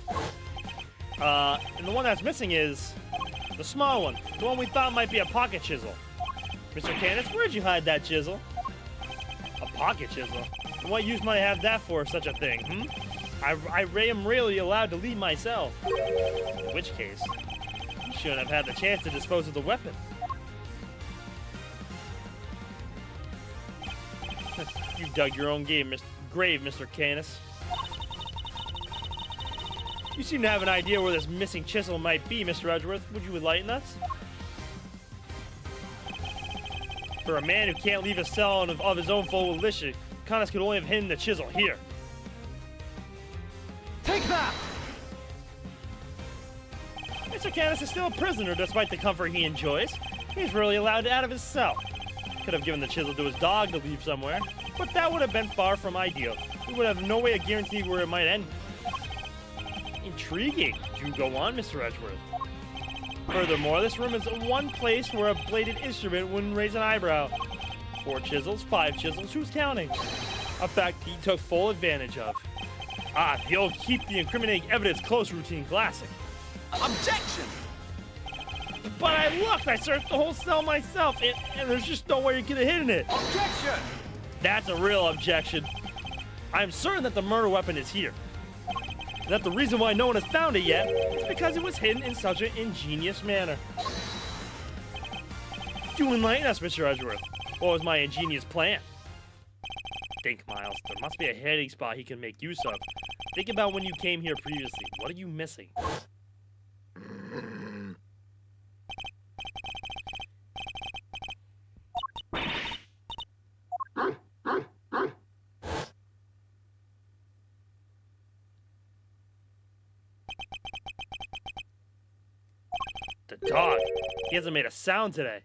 And the one that's missing is the small one. The one we thought might be a pocket chisel. Mr. Candace, where'd you hide that chisel? A pocket chisel? And what use might I have that for, such a thing, I am really allowed to leave my cell. In which case, you shouldn't have had the chance to dispose of the weapon. You dug your own grave, Mr. Canis. You seem to have an idea where this missing chisel might be, Mr. Edgeworth. Would you enlighten us? For a man who can't leave a cell of his own full volition, Canis could only have hidden the chisel here. Take that! Mr. Canis is still a prisoner despite the comfort he enjoys. He's really allowed out of his cell. Could have given the chisel to his dog to leave somewhere, but that would have been far from ideal. We would have no way of guaranteeing where it might end. Intriguing. Do go on, Mr. Edgeworth. Furthermore, this room is one place where a bladed instrument wouldn't raise an eyebrow. 4 chisels, 5 chisels, who's counting? A fact he took full advantage of. Ah, the old keep the incriminating evidence close routine classic. Objection! But I looked, I searched the whole cell myself, and there's just no way you could have hidden it. Objection! That's a real objection. I'm certain that the murder weapon is here. And that the reason why no one has found it yet is because it was hidden in such an ingenious manner. Do enlighten us, Mr. Edgeworth. What was my ingenious plan? Think, Miles. There must be a hiding spot he can make use of. Think about when you came here previously. What are you missing? The dog. He hasn't made a sound today.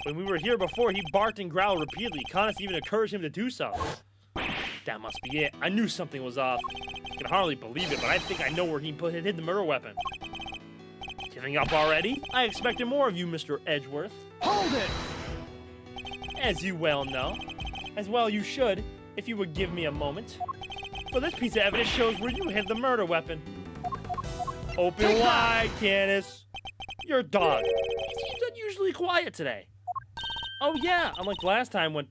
When we were here before, he barked and growled repeatedly. Canis even encouraged him to do so. That must be it. I knew something was off. I can hardly believe it, but I think I know where he hid the murder weapon. Giving up already? I expected more of you, Mr. Edgeworth. Hold it! As you well know. As well you should, if you would give me a moment. For this piece of evidence shows where you hid the murder weapon. Open wide, Canis. Your dog. He seems unusually quiet today. Oh yeah, unlike last time when...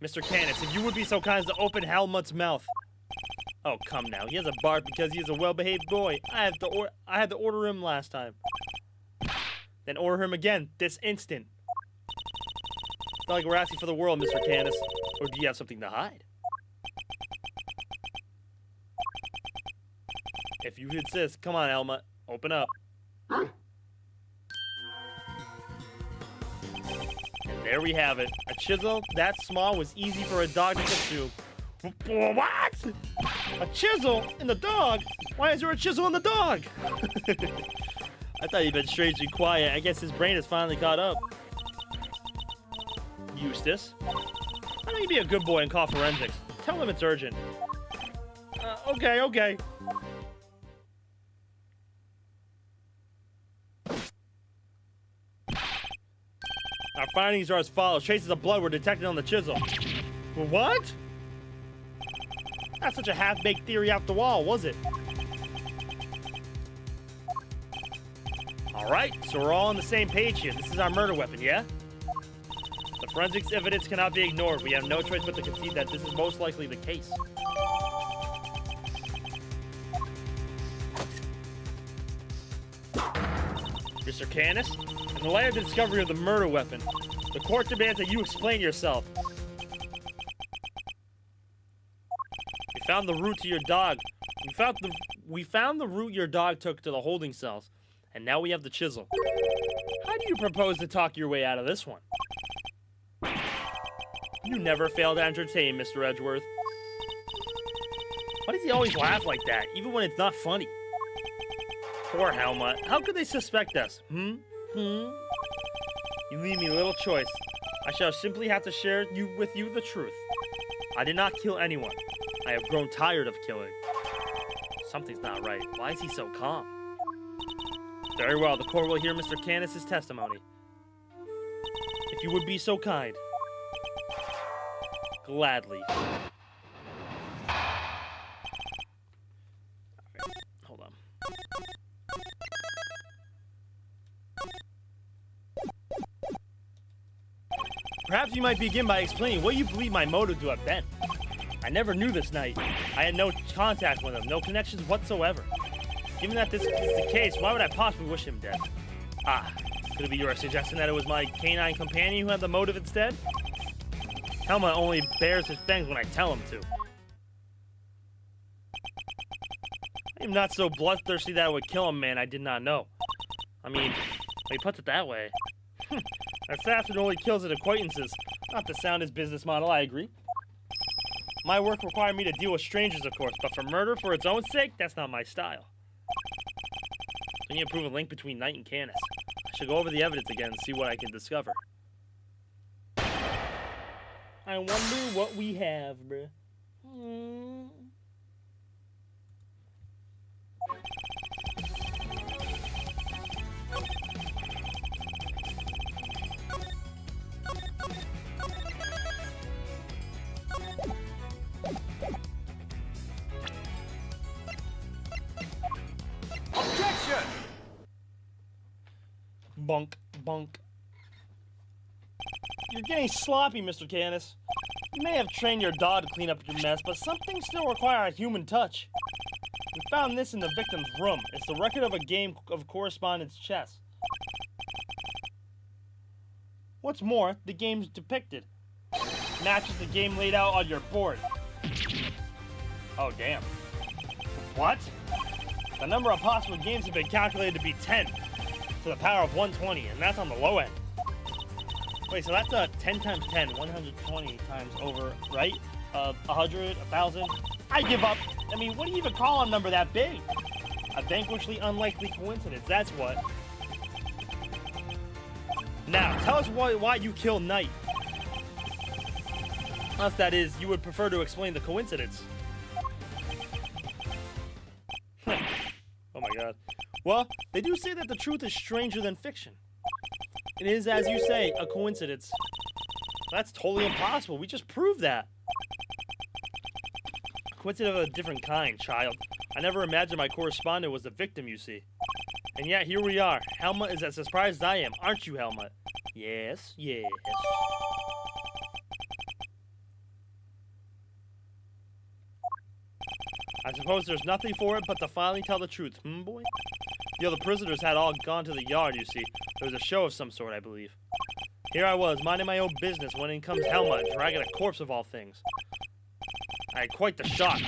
Mr. Canis, if you would be so kind as to open Helmut's mouth. Oh, come now. He has a bark because he is a well-behaved boy. I had to order him last time. Then order him again, this instant. It's not like we're asking for the world, Mr. Canis. Or do you have something to hide? If you insist, come on, Helmut. Open up. And there we have it. A chisel that small was easy for a dog to consume. What? A chisel in the dog? Why is there a chisel in the dog? I thought he'd been strangely quiet. I guess his brain has finally caught up. Eustace. Why don't you be a good boy and call forensics? Tell them it's urgent. Okay. Our findings are as follows. Traces of blood were detected on the chisel. What? Not such a half-baked theory after all, was it? Alright, so we're all on the same page here. This is our murder weapon, yeah? The forensics evidence cannot be ignored. We have no choice but to concede that this is most likely the case. Mr. Canis, in the light of the discovery of the murder weapon, the court demands that you explain yourself. We found the route to your dog. We found the route your dog took to the holding cells, and now we have the chisel. How do you propose to talk your way out of this one? You never fail to entertain, Mr. Edgeworth. Why does he always laugh like that, even when it's not funny? Poor Helmut. How could they suspect us? You leave me little choice. I shall simply have to share with you the truth. I did not kill anyone. I have grown tired of killing. Something's not right. Why is he so calm? Very well, the court will hear Mr. Canis' testimony. If you would be so kind. Gladly. Hold on. Perhaps you might begin by explaining what you believe my motive to have been. I never knew this knight. I had no contact with him, no connections whatsoever. Given that this is the case, why would I possibly wish him dead? Ah, could it be your suggestion that it was my canine companion who had the motive instead? Helmut only bares his fangs when I tell him to. I am not so bloodthirsty that I would kill a man I did not know. I mean, when he puts it that way. An assassin only kills his acquaintances. Not the soundest business model, I agree. My work required me to deal with strangers, of course, but for murder for its own sake, that's not my style. I need to prove a link between Knight and Canis. I should go over the evidence again and see what I can discover. I wonder what we have, bruh. Objection! Bunk, bunk. You're getting sloppy, Mr. Canis. You may have trained your dog to clean up your mess, but some things still require a human touch. We found this in the victim's room. It's the record of a game of correspondence chess. What's more, the game's depicted matches the game laid out on your board. Oh, damn. What? The number of possible games have been calculated to be 10 to the power of 120, and that's on the low end. Wait, so that's 10 times 10, 120 times over, right? 100, 1,000. I give up. I mean, what do you even call a number that big? A vanquishingly unlikely coincidence, that's what. Now, tell us why you killed Knight. Unless that is, you would prefer to explain the coincidence. Oh my god. Well, they do say that the truth is stranger than fiction. It is, as you say, a coincidence. That's totally impossible. We just proved that. A coincidence of a different kind, child. I never imagined my correspondent was the victim, you see. And yet, here we are. Helmut is as surprised as I am, aren't you, Helmut? Yes, yes. I suppose there's nothing for it but to finally tell the truth, boy? The other prisoners had all gone to the yard, you see. There was a show of some sort, I believe. Here I was, minding my own business, when in comes Helmut, dragging a corpse of all things. I had quite the shock.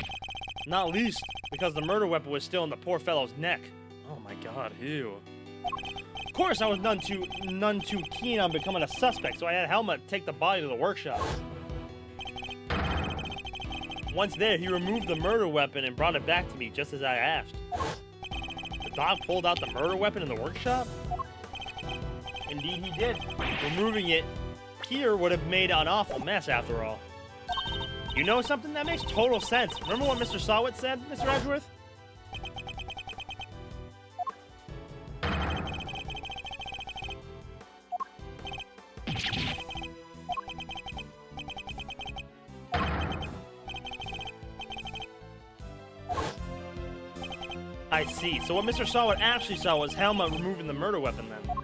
Not least because the murder weapon was still in the poor fellow's neck. Oh my god, ew. Of course, I was none too keen on becoming a suspect, so I had Helmut take the body to the workshop. Once there, he removed the murder weapon and brought it back to me, just as I asked. The dog pulled out the murder weapon in the workshop? Indeed he did, removing it here would have made an awful mess after all. You know something? That makes total sense. Remember what Mr. Sawit said, Mr. Edgeworth? I see. So what Mr. Sawit actually saw was Helmut removing the murder weapon then.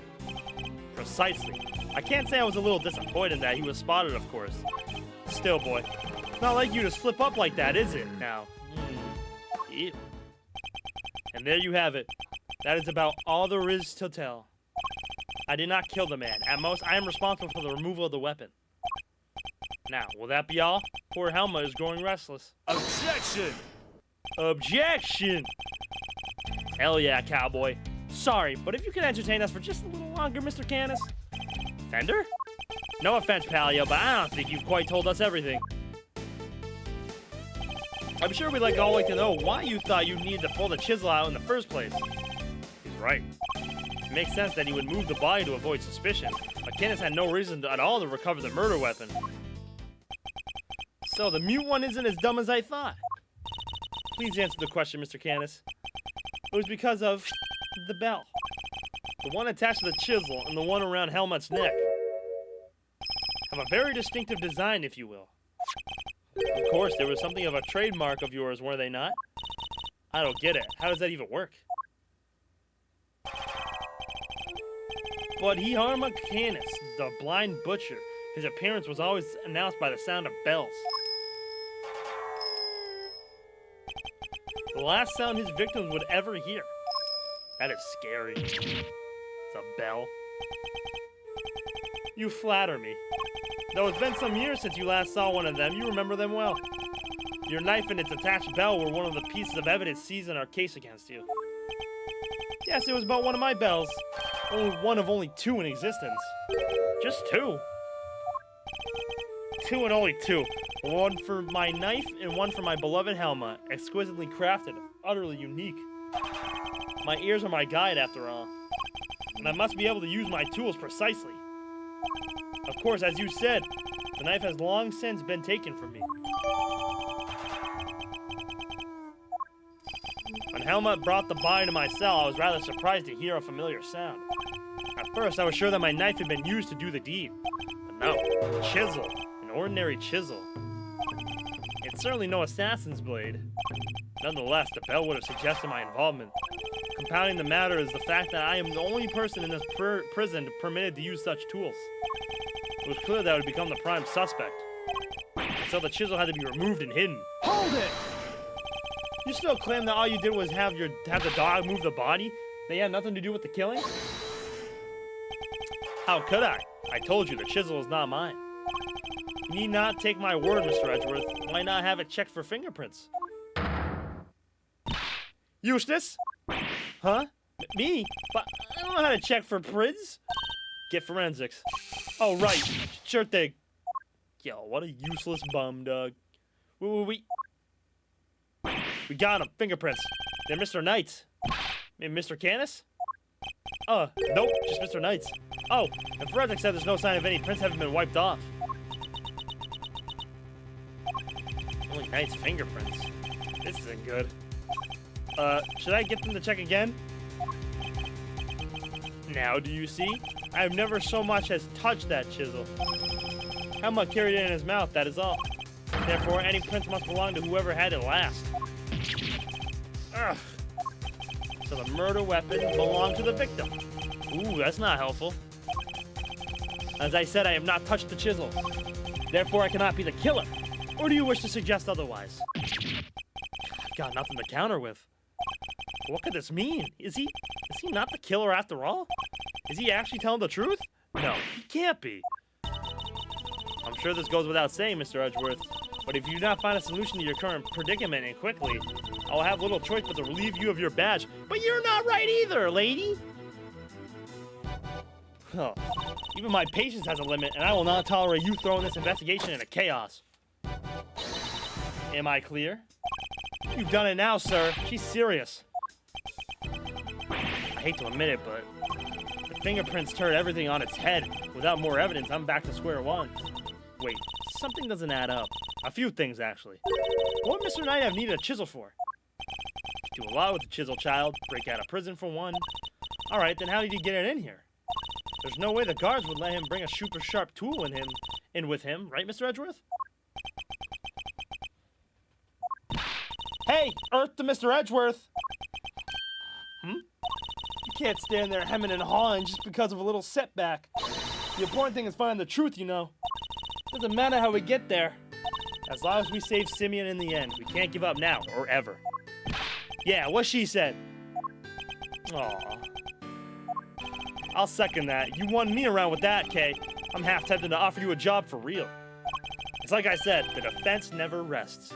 Precisely. I can't say I was a little disappointed that he was spotted, of course. Still, boy, it's not like you to slip up like that, is it, now? Ew. And there you have it. That is about all there is to tell. I did not kill the man. At most, I am responsible for the removal of the weapon. Now, will that be all? Poor Helmut is growing restless. Objection! Objection! Hell yeah, cowboy. Sorry, but if you could entertain us for just a little longer, Mr. Canis. Fender? No offense, Palio, but I don't think you've quite told us everything. I'm sure we'd all like to know why you thought you needed to pull the chisel out in the first place. He's right. It makes sense that he would move the body to avoid suspicion, but Canis had no reason at all to recover the murder weapon. So the mute one isn't as dumb as I thought. Please answer the question, Mr. Canis. It was because of the bell. The one attached to the chisel and the one around Helmut's neck have a very distinctive design, if you will. Of course, there was something of a trademark of yours, were they not? I don't get it. How does that even work? But he Harma Canis, the blind butcher, his appearance was always announced by the sound of bells. The last sound his victims would ever hear. That is scary. It's a bell. You flatter me. Though it's been some years since you last saw one of them, you remember them well. Your knife and its attached bell were one of the pieces of evidence seized in our case against you. Yes, it was about one of my bells. Only one of only two in existence. Just two. Two and only two. One for my knife and one for my beloved Helmut. Exquisitely crafted, utterly unique. My ears are my guide, after all. And I must be able to use my tools precisely. Of course, as you said, the knife has long since been taken from me. When Helmut brought the body to my cell, I was rather surprised to hear a familiar sound. At first, I was sure that my knife had been used to do the deed. But no, a chisel. An ordinary chisel. It's certainly no assassin's blade. Nonetheless, the bell would have suggested my involvement. Compounding the matter is the fact that I am the only person in this prison permitted to use such tools. It was clear that I would become the prime suspect. So the chisel had to be removed and hidden. Hold it! You still claim that all you did was have the dog move the body? That you had nothing to do with the killing? How could I? I told you, the chisel is not mine. You need not take my word, Mr. Edgeworth. Why not have it checked for fingerprints? Eustace? Huh? Me? But I don't know how to check for prints. Get forensics. Oh, right. Sure thing. Yo, what a useless bum, dog. We got him. Fingerprints. They're Mr. Knight's. Maybe Mr. Canis? Nope. Just Mr. Knight's. Oh, and forensics said there's no sign of any prints having been wiped off. Only Knight's fingerprints. This isn't good. Should I get them to check again? Now, do you see? I have never so much as touched that chisel. Helmut carried it in his mouth, that is all. Therefore, any prints must belong to whoever had it last. Ugh. So the murder weapon belonged to the victim. Ooh, that's not helpful. As I said, I have not touched the chisel. Therefore, I cannot be the killer. Or do you wish to suggest otherwise? I've got nothing to counter with. What could this mean? Is he not the killer after all? Is he actually telling the truth? No, he can't be. I'm sure this goes without saying, Mr. Edgeworth, but if you do not find a solution to your current predicament and quickly, I will have little choice but to relieve you of your badge. But you're not right either, lady! Huh. Even my patience has a limit, and I will not tolerate you throwing this investigation into chaos. Am I clear? You've done it now, sir. She's serious. I hate to admit it, but the fingerprints turned everything on its head. Without more evidence, I'm back to square one. Wait, something doesn't add up. A few things, actually. What would Mr. Knight have needed a chisel for? Do a lot with the chisel, child. Break out of prison for one. Alright, then how did he get it in here? There's no way the guards would let him bring a super sharp tool in with him, right, Mr. Edgeworth? Hey, Earth to Mr. Edgeworth! You can't stand there hemming and hawing just because of a little setback. The important thing is finding the truth, you know. Doesn't matter how we get there. As long as we save Simeon in the end, we can't give up now or ever. Yeah, what she said. Aw. I'll second that. You won me around with that, Kay. I'm half tempted to offer you a job for real. It's like I said, the defense never rests.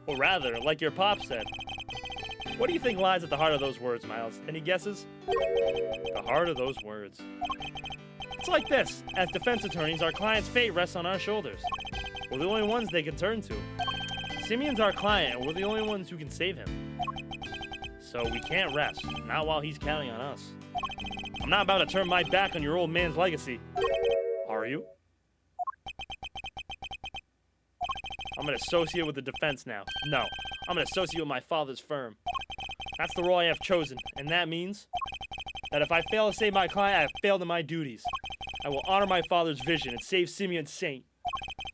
Or rather, like your pop said. What do you think lies at the heart of those words, Miles? Any guesses? The heart of those words. It's like this. As defense attorneys, our client's fate rests on our shoulders. We're the only ones they can turn to. Simeon's our client, and we're the only ones who can save him. So we can't rest, not while he's counting on us. I'm not about to turn my back on your old man's legacy. Are you? I'm an associate with the defense now. No, I'm an associate with my father's firm. That's the role I have chosen, and that means that if I fail to save my client, I have failed in my duties. I will honor my father's vision and save Simeon Saint.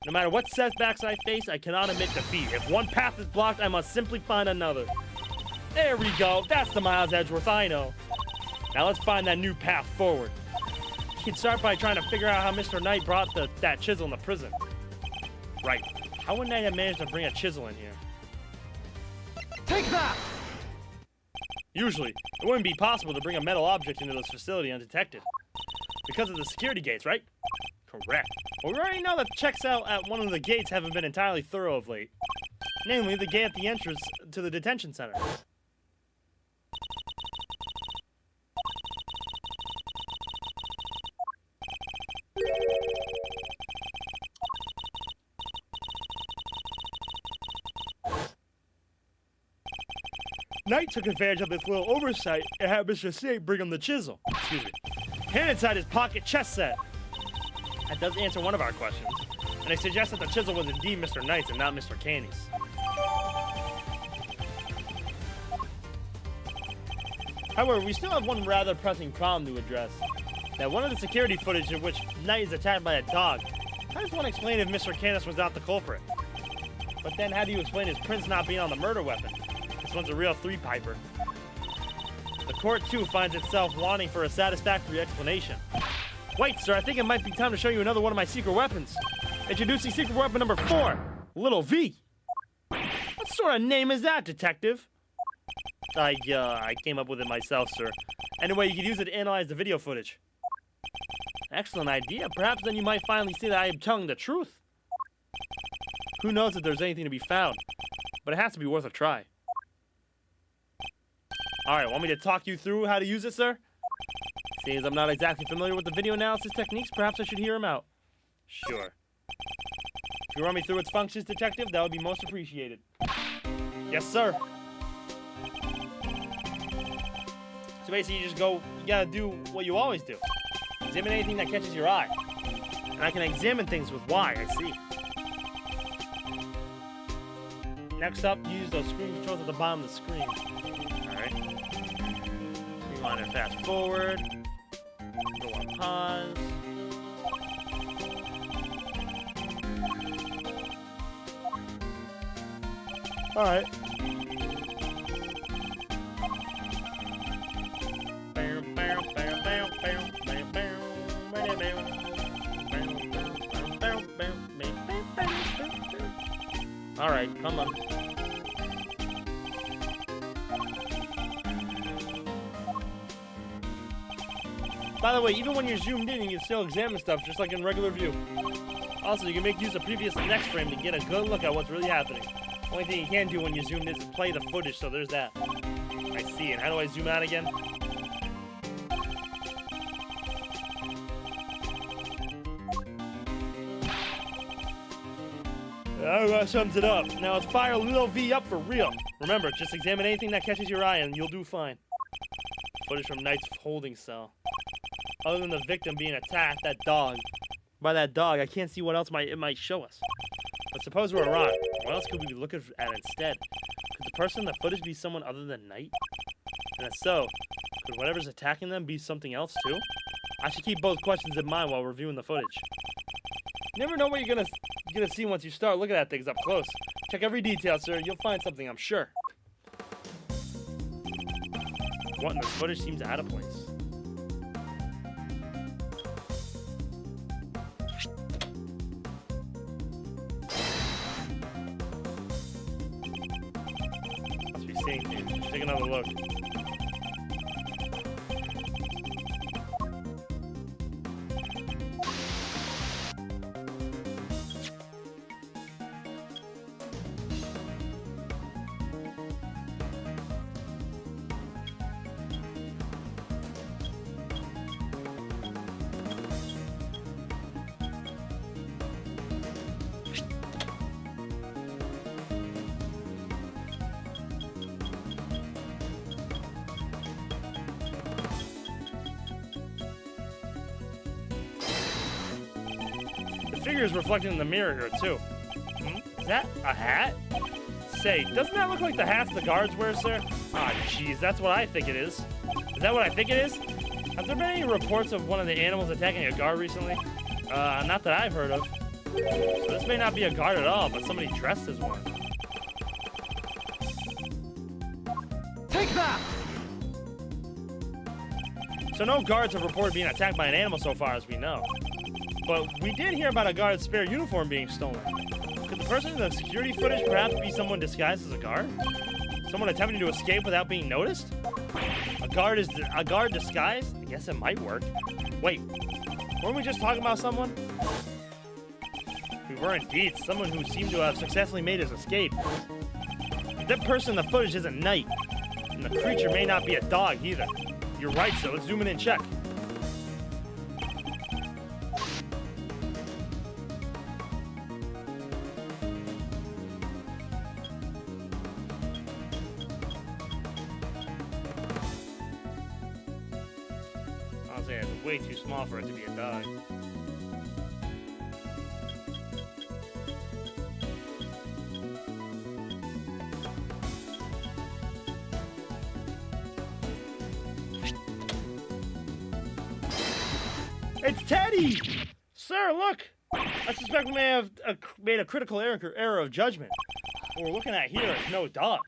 No matter what setbacks I face, I cannot admit defeat. If one path is blocked, I must simply find another. There we go. That's the Miles Edgeworth I know. Now let's find that new path forward. You can start by trying to figure out how Mr. Knight brought that chisel in the prison. Right. How would Knight have managed to bring a chisel in here? Take that! Usually, it wouldn't be possible to bring a metal object into this facility undetected. Because of the security gates, right? Correct. Well, we already know that checks out at one of the gates haven't been entirely thorough of late. Namely, the gate at the entrance to the detention center. Knight took advantage of this little oversight and had Mr. Saint bring him the chisel. Excuse me. Hand inside his pocket chest set. That does answer one of our questions. And I suggest that the chisel was indeed Mr. Knight's and not Mr. Candy's. However, we still have one rather pressing problem to address. That one of the security footage in which Knight is attacked by a dog. How does one explain if Mr. Candace was not the culprit? But then how do you explain his prints not being on the murder weapon? This one's a real three-piper. The court, too, finds itself wanting for a satisfactory explanation. Wait, sir, I think it might be time to show you another one of my secret weapons. Introducing secret weapon number 4, Little V. What sort of name is that, detective? I came up with it myself, sir. Anyway, you can use it to analyze the video footage. Excellent idea. Perhaps then you might finally see that I am telling the truth. Who knows if there's anything to be found, but it has to be worth a try. Alright, want me to talk you through how to use it, sir? Seeing as I'm not exactly familiar with the video analysis techniques, perhaps I should hear him out. Sure. If you run me through its functions, detective, that would be most appreciated. Yes, sir. So basically, you gotta do what you always do. Examine anything that catches your eye. And I can examine things with Y, I see. Next up, use those screen controls at the bottom of the screen. Alright. Rewind and fast forward. Go on pause. Alright. Alright, come on. By the way, even when you're zoomed in, you can still examine stuff just like in regular view. Also, you can make use of previous and next frame to get a good look at what's really happening. Only thing you can do when you zoom in is play the footage, so there's that. I see. And how do I zoom out again? That sums it up. Now let's fire Little V up for real. Remember, just examine anything that catches your eye and you'll do fine. Footage from Knight's holding cell. Other than the victim being attacked, that dog. By that dog, I can't see what else it might show us. But suppose we're wrong. What else could we be looking at instead? Could the person in the footage be someone other than Knight? And if so, could whatever's attacking them be something else too? I should keep both questions in mind while reviewing the footage. You never know what you're gonna see once you start looking at things up close. Check every detail, sir. You'll find something, I'm sure. What in this footage seems out of place? Must be seeing things. Take another look. Figures reflected in the mirror here too. Is that a hat? Say, doesn't that look like the hats the guards wear, sir? Ah, jeez, that's what I think it is. Is that what I think it is? Have there been any reports of one of the animals attacking a guard recently? Not that I've heard of. So this may not be a guard at all, but somebody dressed as one. Take that! So no guards have reported being attacked by an animal so far as we know. But we did hear about a guard's spare uniform being stolen. Could the person in the security footage perhaps be someone disguised as a guard? Someone attempting to escape without being noticed? A guard disguised? I guess it might work. Wait, weren't we just talking about someone? We were indeed. Someone who seemed to have successfully made his escape. But that person in the footage is a Knight. And the creature may not be a dog either. You're right, so let's zoom in and check. Honestly, it's way too small for it to be a dog. It's Teddy! Sir, look! I suspect we may have made a critical error of judgment. What we're looking at here is no dog.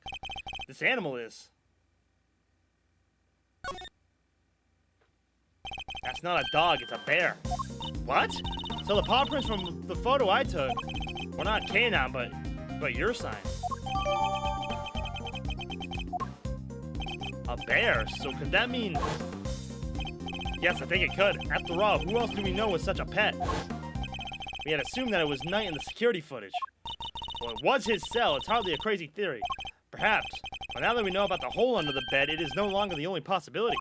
This animal is. That's not a dog, it's a bear. What? So the paw prints from the photo I took were not canine, but your sign. A bear? So could that mean... Yes, I think it could. After all, who else do we know with such a pet? We had assumed that it was Knight in the security footage. Well, it was his cell. It's hardly a crazy theory. Perhaps. But now that we know about the hole under the bed, it is no longer the only possibility.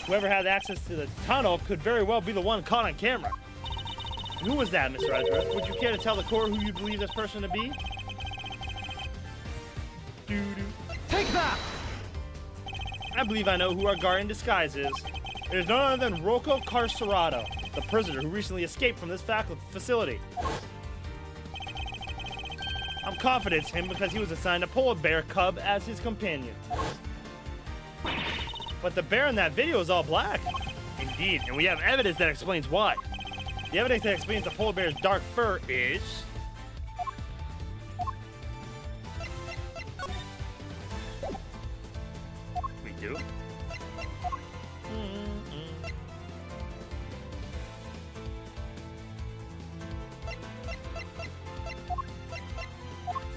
Whoever had access to the tunnel could very well be the one caught on camera. Who was that, Mr. Edgeworth? Would you care to tell the court who you believe this person to be? Take that! I believe I know who our guard in disguise is. It is none other than Rocco Carcerado, the prisoner who recently escaped from this facility. I'm confident it's him because he was assigned a polar bear cub as his companion. But the bear in that video is all black. Indeed, and we have evidence that explains why. The evidence that explains the polar bear's dark fur is... We do?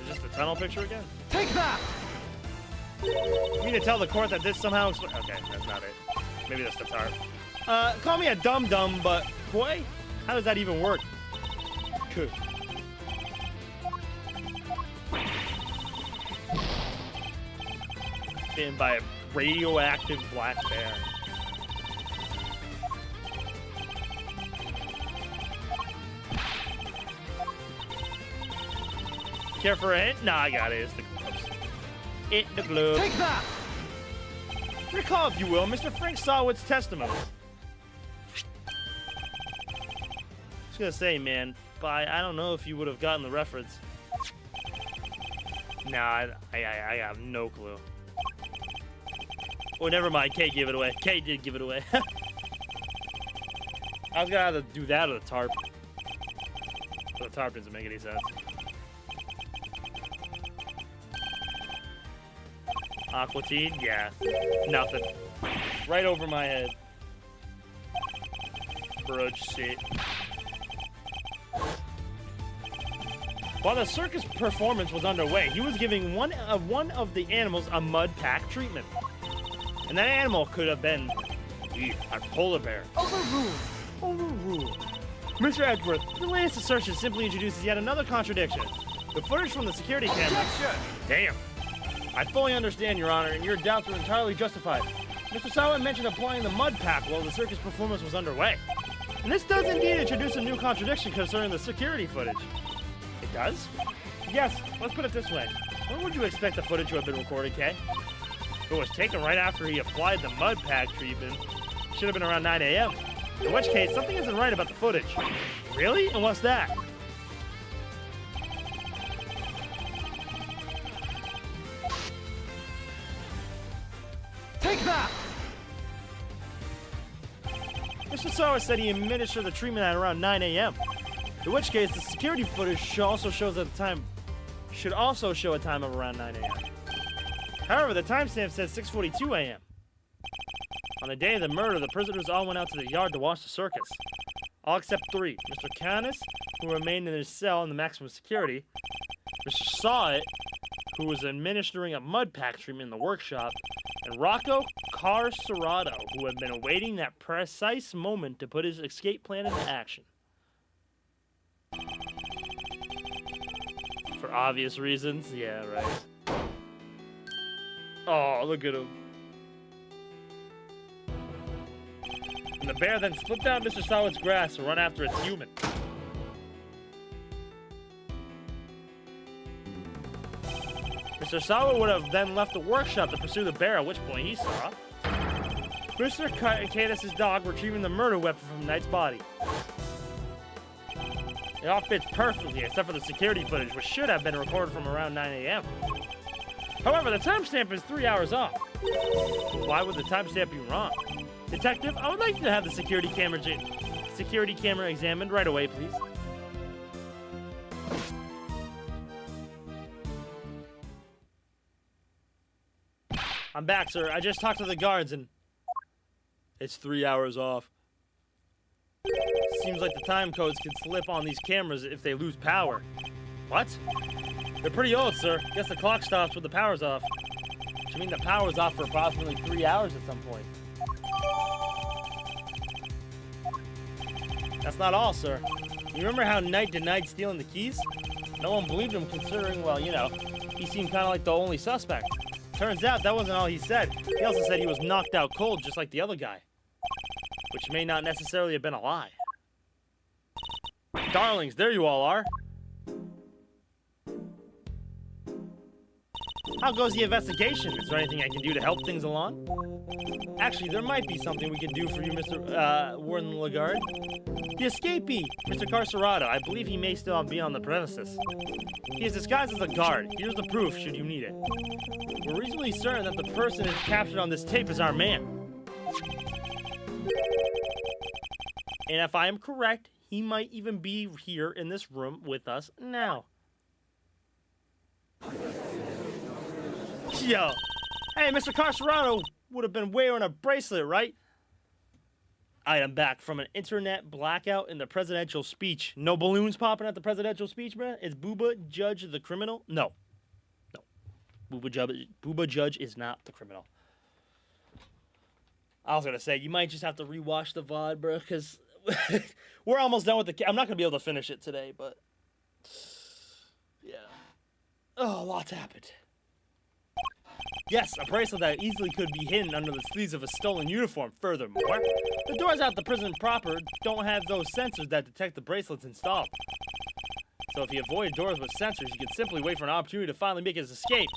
Is this the tunnel picture again? Take that! You mean to tell the court that this somehow... Okay, that's not it. Maybe that's the tarp. Call me a dum-dum, but boy, how does that even work? Cool. Bitten by a radioactive black bear. Care for a hint? Nah, I got it. It's the gloves. It the glove. Take that! Recall, if you will, Mr. Frank Sawood's testimony. I was gonna say, man, but I don't know if you would have gotten the reference. Nah, I have no clue. Oh, never mind. Kate gave it away. Kate did give it away. I was gonna have to do that or the tarp. But the tarp doesn't make any sense. Aquatine? Yeah. Nothing. Right over my head. Brudge shit. While the circus performance was underway, he was giving one of the animals a mud pack treatment. And that animal could have been a polar bear. Overruled. Mr. Edgeworth, the latest assertion simply introduces yet another contradiction. The footage from the security camera. Damn. I fully understand, Your Honor, and your doubts are entirely justified. Mr. Sawood mentioned applying the mud pack while the circus performance was underway. And this does indeed introduce a new contradiction concerning the security footage. It does? Yes, let's put it this way. When would you expect the footage to have been recorded, Kay? If it was taken right after he applied the mud pack treatment, it should have been around 9 a.m. In which case, something isn't right about the footage. Really? And what's that? Take that! Mr. Sawood said he administered the treatment at around 9 a.m. In which case, the security footage should also show a time of around 9 a.m. However, the timestamp says 6:42 a.m. On the day of the murder, the prisoners all went out to the yard to watch the circus. All except three. Mr. Canis, who remained in his cell in the maximum security. Mr. Sawood, who was administering a mud pack treatment in the workshop. And Rocco Carcerado, who had been awaiting that precise moment to put his escape plan into action. For obvious reasons? Yeah, right. Oh, look at him. And the bear then slipped out Mr. Sawood's grass to run after its human. Mr. Sawood would have then left the workshop to pursue the bear, at which point he saw Mr. Canis' dog retrieving the murder weapon from Knight's body. It all fits perfectly, except for the security footage, which should have been recorded from around 9 a.m. However, the timestamp is 3 hours off. Why would the timestamp be wrong? Detective, I would like you to have the security camera examined right away, please. I'm back, sir. I just talked to the guards and it's 3 hours off. Seems like the time codes can slip on these cameras if they lose power. What? They're pretty old, sir. Guess the clock stops when the power's off. Which means the power's off for approximately 3 hours at some point. That's not all, sir. You remember how Knight denied stealing the keys? No one believed him considering, well, you know, he seemed kind of like the only suspect. Turns out that wasn't all he said. He also said he was knocked out cold just like the other guy. Which may not necessarily have been a lie. Darlings, there you all are. How goes the investigation? Is there anything I can do to help things along? Actually, there might be something we can do for you, Mr. Warden Lagarde. The escapee, Mr. Carcerado. I believe he may still be on the premises. He is disguised as a guard. Here's the proof, should you need it. We're reasonably certain that the person captured on this tape is our man. And if I am correct, he might even be here in this room with us now. Yo. Hey, Mr. Carcerado would have been wearing a bracelet, right? I am back from an internet blackout in the presidential speech. No balloons popping at the presidential speech, man? Is Booba Judge the criminal? No. No. Booba Judge is not the criminal. I was going to say, you might just have to rewatch the VOD, bro, because we're almost done with the... I'm not going to be able to finish it today, but... Yeah. Oh, lots happened. Yes, a bracelet that easily could be hidden under the sleeves of a stolen uniform. Furthermore, the doors out the prison proper don't have those sensors that detect the bracelets installed. So if you avoid doors with sensors, you can simply wait for an opportunity to finally make his escape.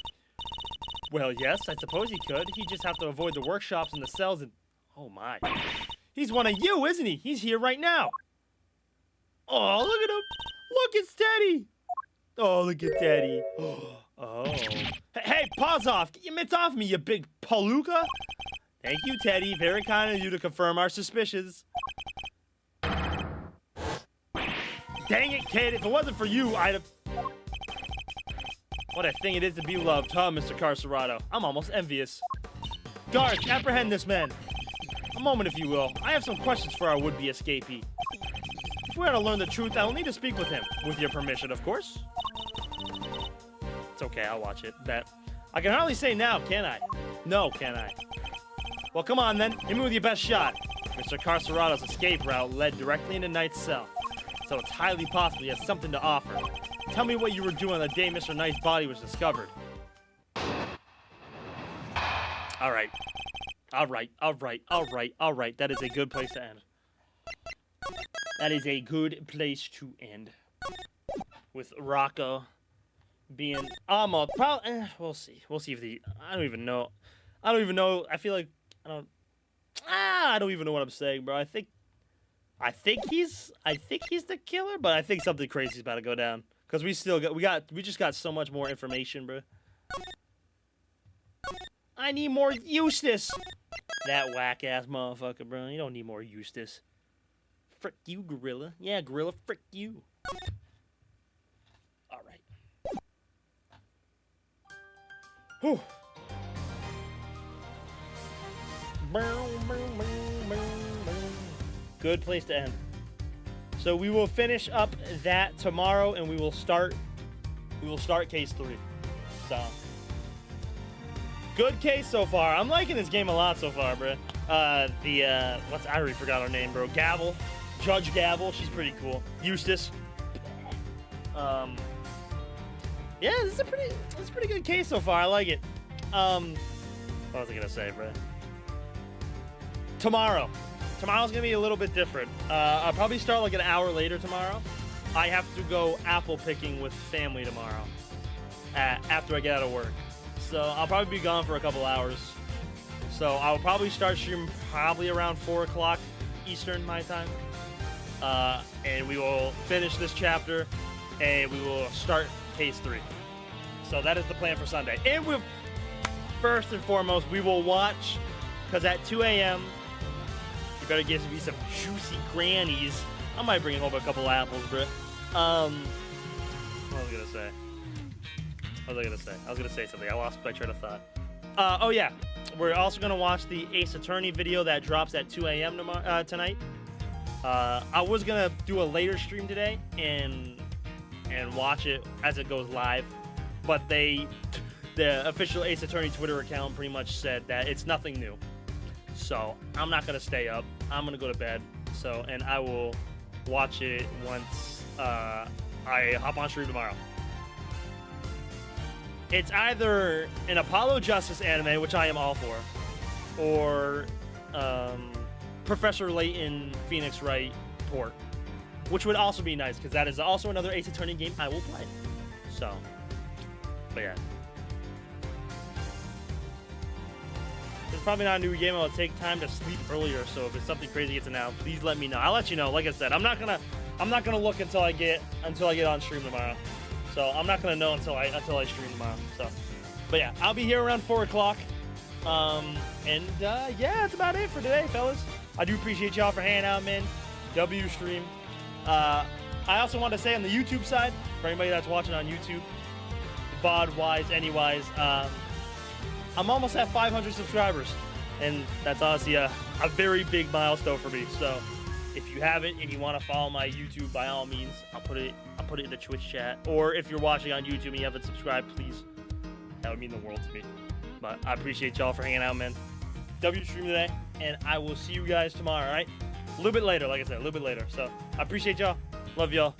Well, yes, I suppose he could. He'd just have to avoid the workshops and the cells and... Oh, my. He's one of you, isn't he? He's here right now. Oh, look at him. Look, it's Teddy. Oh, look at Teddy. Oh. Hey, paws off. Get your mitts off me, you big palooka. Thank you, Teddy. Very kind of you to confirm our suspicions. Dang it, kid. If it wasn't for you, I'd have... What a thing it is to be loved, huh, Mr. Carcerado? I'm almost envious. Guards, apprehend this man. A moment, if you will. I have some questions for our would-be escapee. If we are to learn the truth, I will need to speak with him. With your permission, of course. It's okay, I'll watch it. Bet. I can hardly say now, can I? No, can I? Well, come on, then. Hit me with your best shot. Mr. Carcerado's escape route led directly into Knight's cell. So it's highly possible he has something to offer. Tell me what you were doing the day Mr. Knight's body was discovered. All right. That is a good place to end. That is a good place to end. With Rocco being almost probably. We'll see. We'll see if the. I don't even know. I feel like I don't even know what I'm saying, bro. I think he's the killer, but I think something crazy is about to go down. Cause we just got so much more information, bro. I need more Eustace. That whack ass motherfucker, bro. You don't need more Eustace. Frick you, Gorilla. Yeah, Gorilla, frick you. All right. Whew. Good place to end. So we will finish up that tomorrow, and we will start case 3. So good case so far. I'm liking this game a lot so far, bro. I already forgot her name, bro. Gavel, Judge Gavel. She's pretty cool. Eustace. Yeah, this is a pretty good case so far. I like it. What was I gonna say, bro? Tomorrow's gonna be a little bit different. I'll probably start like an hour later tomorrow. I have to go apple picking with family tomorrow after I get out of work. So I'll probably be gone for a couple hours. So I'll probably start streaming probably around 4 o'clock Eastern my time. And we will finish this chapter and we will start case 3. So that is the plan for Sunday. And first and foremost, we will watch, because at 2 a.m., better give me some juicy grannies. I might bring home a couple apples, bro. What was I gonna say something. I lost my train of thought. Oh yeah, we're also gonna watch the Ace Attorney video that drops at 2 a.m. tonight. I was gonna do a later stream today and watch it as it goes live, but the official Ace Attorney Twitter account pretty much said that it's nothing new. So I'm not gonna stay up. I'm gonna go to bed. So, and I will watch it once I hop on stream tomorrow. It's either an Apollo Justice anime, which I am all for, or Professor Layton Phoenix Wright port, which would also be nice because that is also another Ace Attorney game I will play. So, but yeah. It's probably not a new game. I'll take time to sleep earlier. So if it's something crazy gets announced, please let me know. I'll let you know. Like I said, I'm not gonna look until I get on stream tomorrow. So I'm not gonna know until I stream tomorrow. So, but yeah, I'll be here around 4 o'clock. Yeah, that's about it for today, fellas. I do appreciate y'all for hanging out, man. W stream. I also want to say on the YouTube side, for anybody that's watching on YouTube, VOD wise, any-wise, I'm almost at 500 subscribers, and that's honestly a very big milestone for me. So if you haven't and you want to follow my YouTube, by all means, I'll put it in the Twitch chat. Or if you're watching on YouTube and you haven't subscribed, please, that would mean the world to me. But I appreciate y'all for hanging out, man. W stream today, and I will see you guys tomorrow, all right? A little bit later, like I said, a little bit later. So I appreciate y'all. Love y'all.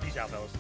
Peace out, fellas.